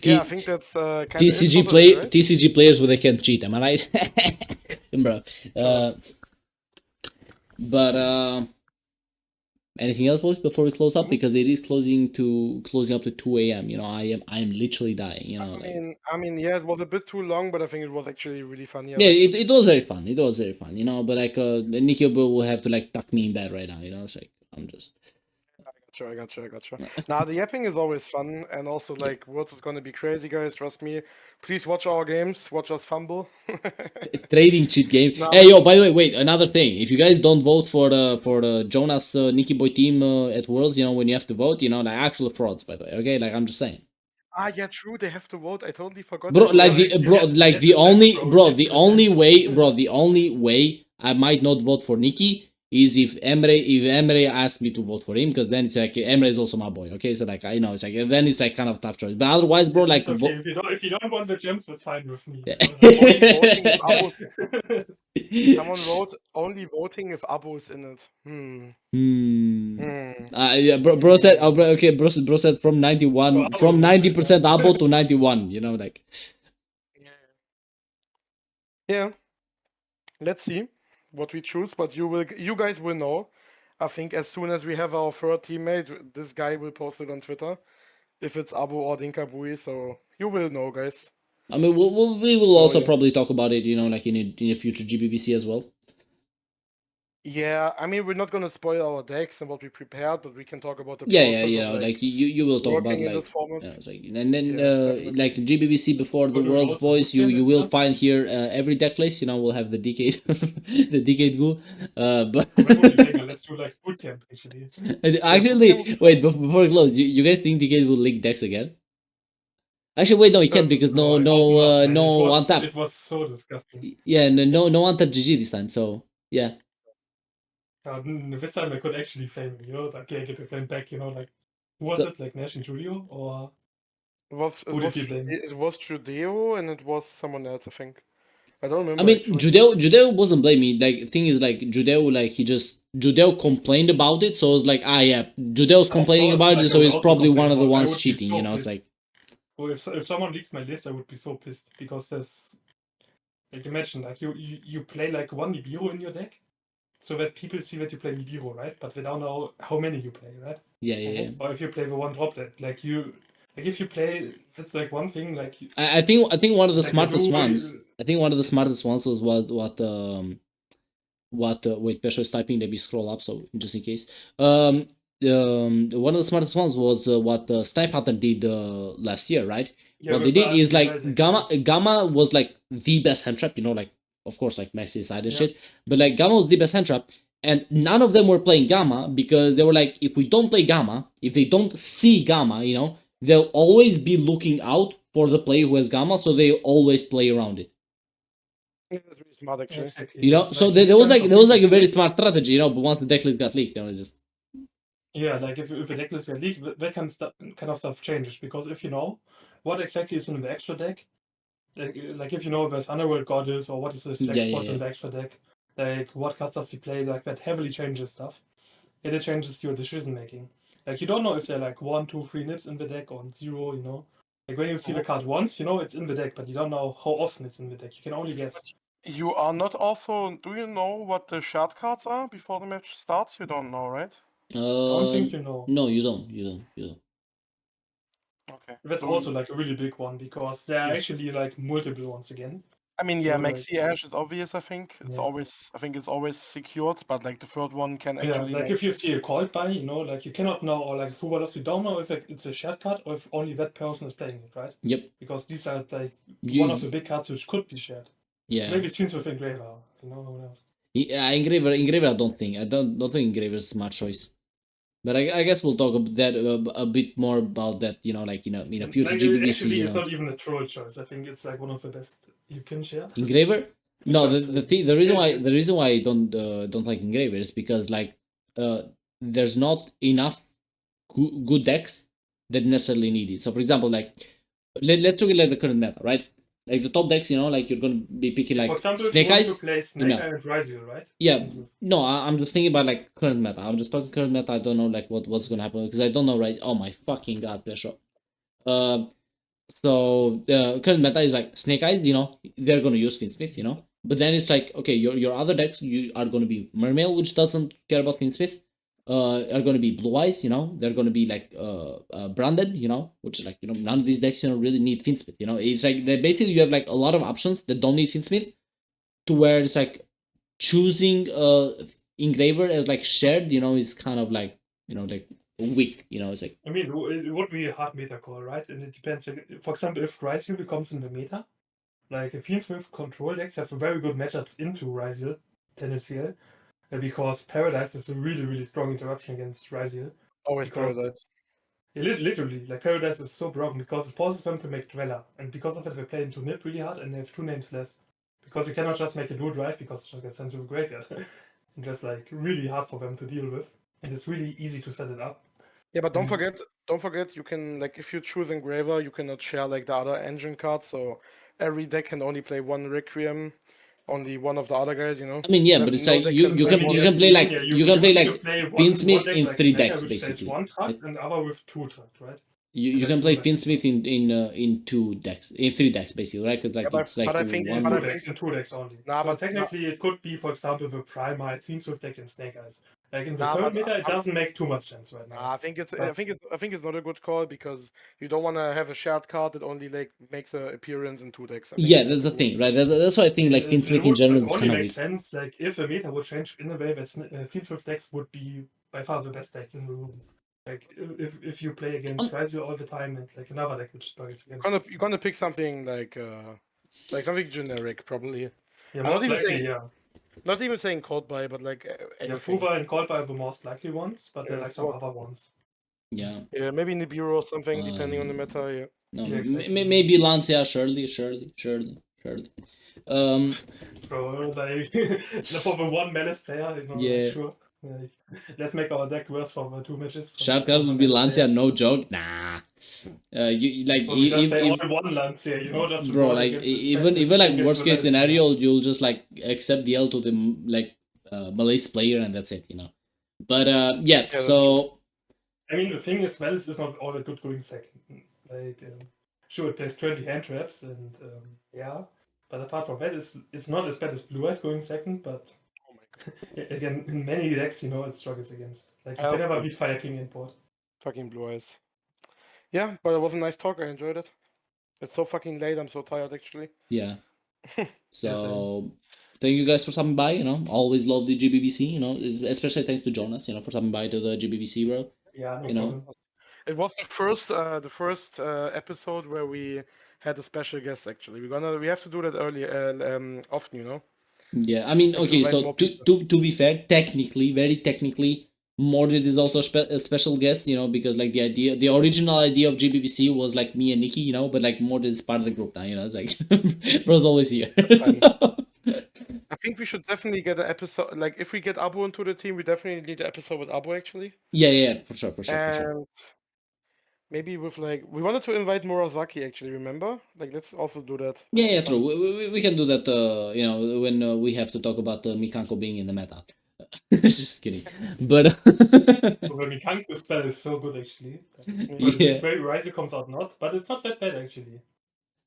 Yeah, I think that's kind TCG players where they can cheat. Am I right, bro? But anything else, boys, before we close up, because it is closing up to 2 a.m. You know, I am literally dying. You know, I mean, yeah, it was a bit too long, but I think it was actually really funny. Yeah, it was very fun. It was very fun. You know, but like Niciboy will have to like tuck me in bed right now. You know, it's like I'm just. I got you. Nah, the yapping is always fun, and also like Worlds is gonna be crazy, guys. Trust me. Please watch our games. Watch us fumble. Trading cheat game. No. Hey, yo! By the way, wait. Another thing. If you guys don't vote for the Jonas Niciboy team at Worlds, you know, when you have to vote, you know, like actual frauds. By the way, okay? Like I'm just saying. Yeah, true. They have to vote. I totally forgot. Bro, like the only way I might not vote for Nikki is if Emre asks me to vote for him, because then it's like Emre is also my boy. Okay, so like I know it's like then it's like kind of tough choice. But otherwise, bro, like okay. If you don't want the gems, that's fine with me. Yeah. Someone only voting if Abo is in it. Yeah, bro said. Oh, bro, okay, bro said from 90% Abo to 91. You know, like. Yeah. Let's see what we choose, but you guys will know. I think as soon as we have our third teammate, this guy will post it on Twitter, if it's Abo or Dinkabui. So you will know, guys. I mean, we will also probably talk about it, you know, like in a future GBBC as well. Yeah, I mean, we're not gonna spoil our decks and what we prepared, but we can talk about the process. Yeah, like you will talk about like, and then like GBBC before the World's Voice, you will find here every deck list. You know, we'll have the decade, the decade go. But let's do like bootcamp actually. Actually, wait, before we close, you guys think decade will leak decks again? Actually, wait, no, you can't because no one tap. It was so disgusting. Yeah, no one tap GG this time. So yeah. This time I could actually flame, you know, like get the flame back, you know, like was it like Nash and Julio or it was Judeo and it was someone else, I think. I don't remember. I mean, Judeo wasn't blaming. Like, thing is, like Judeo, like Judeo complained about it, so it's like, yeah, Judeo's complaining about it, so he's probably one of the ones cheating. So you know, it's like. Well, if someone leaks my list, I would be so pissed because there's like imagine like you play like one Nibiru in your deck. So that people see that you play Nibiru, right? But they don't know how many you play, right? Yeah. Or if you play the one drop deck, like if you play, that's like one thing. Like I think one of the smartest ones. I think one of the smartest ones was wait, Pesho is typing. Let me scroll up, so just in case. One of the smartest ones was what Snipe Hunter did last year, right? Yeah, what they did is like Gamma was like the best hand trap, you know, like. Of course, like Maxi side and shit. But like Gamma was the best hand trap. And none of them were playing Gamma because they were like, if we don't play Gamma, if they don't see Gamma, you know, they'll always be looking out for the player who has Gamma, so they always play around it. That's really smart, actually. You know, so there was like a very smart strategy, you know, but once the decklist got leaked, you know, just. Yeah, like if the decklist got leaked, that kind of stuff changes because if you know what exactly is in the extra deck, like if you know there's Underworld Goddess or what is this spot in the extra deck, like what cards does he play, like that heavily changes stuff. It changes your decision making. Like you don't know if they're like 1, 2, 3 nips in the deck or 0, you know. Like when you see the card once, you know it's in the deck, but you don't know how often it's in the deck. You can only guess. You are not also. Do you know what the shard cards are before the match starts? You don't know, right? Don't think you know. No, you don't. You don't. You don't. Okay. That's So also like a really big one because there are Yes. actually like multiple ones again. I mean, yeah, So, like- Maxi Ash is obvious. I think it's Yeah. always. I think it's always secured, but like the third one can Yeah, actually. like if you see a called by, you know, like you cannot know, or like Fubalos, you don't know if it's a shared card or if only that person is playing it, right? Yep. Because these are like You- one of the big cards which could be shared. Yeah. Maybe it's Fiends with Engraver, you know, who knows. Yeah, Engraver. I don't think. I don't think Engraver is a smart choice. But I guess we'll talk about that a bit more about that. You know, like in a future Like, GBBC. actually, You it's know, not even a troll choice. I think it's like one of the best you can share. Engraver. No, It's the just thing, the reason Yeah, why yeah. the reason why I don't like Engraver is because like there's not enough good decks that necessarily need it. So for example, like let's look at like the current meta, right? Like the top decks, you know, like you're gonna be picking like For example, Snake if you want Eyes. to play Snake know. Eye and Ryzel, right? Yeah, Fiends with- no, I'm just thinking about like current meta. I'm just talking current meta. I don't know like what's gonna happen because I don't know, right? Oh my fucking god, Bishop. So current meta is like Snake Eyes, you know, they're gonna use Finsmith, you know. But then it's like, okay, your other decks you are gonna be Mermail, which doesn't care about Finsmith. Are gonna be Blue Eyes, you know. They're gonna be like Branded, you know, which is like, you know, none of these decks, you know, really need Finsmith, you know. It's like they basically you have like a lot of options that don't need Finsmith, to where it's like choosing Engraver as like shared, you know, is kind of like, you know, like weak, you know. It's like, I mean, it would be a hard meta call, right? And it depends. For example, if Ryzel becomes in the meta, like Fiends with control decks have a very good matchups into Ryzel, Tennis because Paradise is a really, really strong interruption against Ryzel. always Because- Paradise. Yeah, literally, like Paradise is so broken because it forces them to make Dweller, and because of it, they play into Nip really hard, and they have 2 names less. Because you cannot just make a dual drive because it just gets sent to the graveyard. And that's like really hard for them to deal with, and it's really easy to set it up. Yeah, but don't Mm. forget, you can like if you choose Engraver, you cannot share like the other engine cards. So every deck can only play one Requiem, only one of the other guys. You know. I mean, yeah, No- but it's no like deck you can can play more you than- can play like you can play like one Finsmith deck in like 3 Snake Eye, decks which plays basically. 1 truck and the other with 2 truck, right? You Like can play two decks. Finsmith in 2 decks, in 3 decks basically, right? Because like Yeah, but- it's like but I think- one. In but I 2 think- decks, in 2 decks only. Nah, So but- technically, it could be, for example, the Primite Fiends with deck and Snake Eyes. Like in the Nah, current but meta, it I'm- doesn't make too much sense right now. I think it's But- I think it's not a good call because you don't want to have a shared card that only like makes an appearance in 2 decks. I think Yeah, it's that's the not thing, right? That's why I think like It Finsmith in would general is only kind of make weak. sense like if the meta would change in a way that Fiends with decks would be by far the best decks in the room. Like if you play against Ryzel all the time and like another deck which struggles against. You're gonna pick something like something generic probably. Yeah, I'm not most even likely, saying- yeah. Not even saying Cold Buy, but like Yeah, anything. Fuva and Cold are the most likely ones, but there are Yeah, like some Fuva- other ones. Yeah, Yeah, maybe Nibiru or something depending on the meta. Yeah. no, Yeah, exactly. maybe Lancia, surely. Bro, like for the one Malice player, you know, Yeah. like, sure. Like, let's make our deck worse for the 2 matches. Shard card would be Lancia, no joke. Nah, you like So we just play if, all one Lancia, you know, just to bro, go like against the even specific like against worst the case Malice scenario, you'll just like accept the L to the like Malays player and that's it, you know. But yeah, that's so I mean, the thing is, Malice is not all that good going second. Like, sure, it plays 20 hand traps, and yeah, but apart from that, it's not as bad as Blue Eyes going second, but Oh my god. again, in many decks, you know, it struggles against. Like, you Oh, can never okay. beat Fire King import. Fucking Blue Eyes. Yeah, but it was a nice talk. I enjoyed it. It's so fucking late. I'm so tired actually. yeah, so thank you guys for stopping by. You know, always love the GBBC. You know, especially thanks to Jonas. You know, for stopping by to the GBBC, bro. Yeah, no You know? problem. It was the first episode where we had a special guest. Actually, we have to do that early, often. You know. Yeah, I mean, Have to okay, invite so more to be fair, very technically, Mordred is also a special guest, you know, because like the original idea of GBBC was like me and Nikki, you know, but like Mordred is part of the group now, you know, it's like bro's always here. That's fine. So- I think we should definitely get an episode. Like, if we get Abu into the team, we definitely need an episode with Abu actually. yeah, for sure. And maybe with like we wanted to invite Murasaki actually. Remember? Like, let's also do that. Yeah, true. We can do that, you know, when we have to talk about Mikanko being in the meta. Just kidding. But So the Mikanko spell is so good, actually. But yeah. if Ryzel comes out not, but it's not that bad, actually.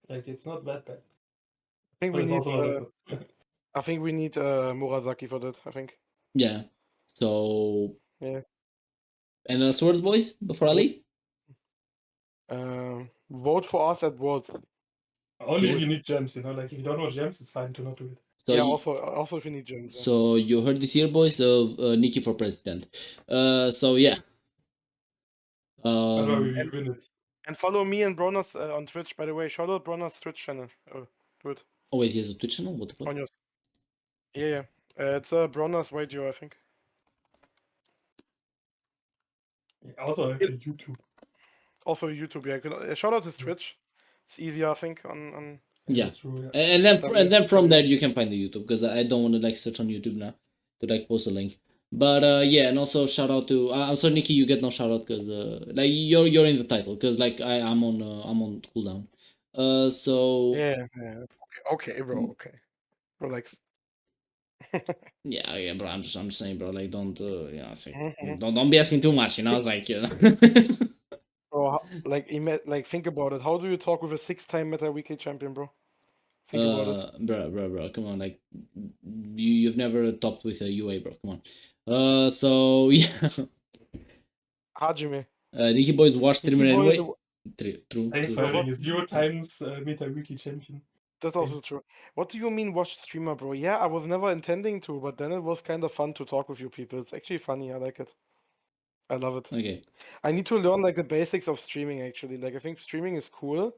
Like, it's not that bad. I think But we it's need. also not that good. I think we need Murasaki for that. I think. Yeah. So Yeah. and swords, boys, before I leave. Vote for us at Worlds. Only if Good. you need gems, you know, like if you don't know gems, it's fine to not do it. So yeah. you- Also if you need gems. Yeah. So you heard this here, boys. So Nikki for president. So yeah. But we Um, win it. And follow me and Bronas on Twitch. By the way, shout out Bronas Twitch channel. Oh, do it oh wait, he has a Twitch channel. What the fuck? on yours. Yeah. It's Bronas YGO, I think. Also, I have a YouTube. Also YouTube. Yeah. Shout out his Twitch. It's easier, I think. On Yeah. That's true. Yeah. And then from Yeah. there you can find the YouTube because I don't want to like search on YouTube now to like post a link. But yeah, and also shout out to I'm sorry, Nikki, you get no shout out because like you're in the title because like I'm on cooldown. So Yeah. Okay, bro. Okay. Relax. yeah, bro. I'm just saying, bro. Like don't Mhm. don't be asking too much. You know, it's like you know. Bro, like think about it. How do you talk with a 6-time Meta Weekly champion, bro? Think about it. Bro, come on, like you've never topped with a UA, bro. Come on. So yeah. Hajime. Nikki boys watch streamer Nicky Boy is anyway. True. Thanks for having a 0 times Meta Weekly champion. That's also true. What do you mean watch streamer, bro? Yeah, I was never intending to, but then it was kind of fun to talk with you people. It's actually funny. I like it. I love it. Okay. I need to learn like the basics of streaming actually. Like I think streaming is cool,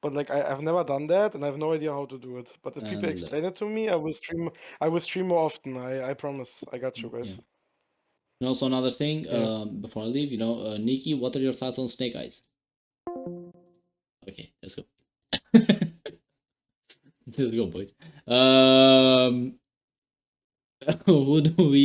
but like I've never done that and I have no idea how to do it. But if people And explain it to me, I will stream more often. I promise. I got you guys. yeah. And also another thing, Yeah. before I leave, Nikki, what are your thoughts on Snake Eyes? Okay, let's go. Let's go, boys. Who do we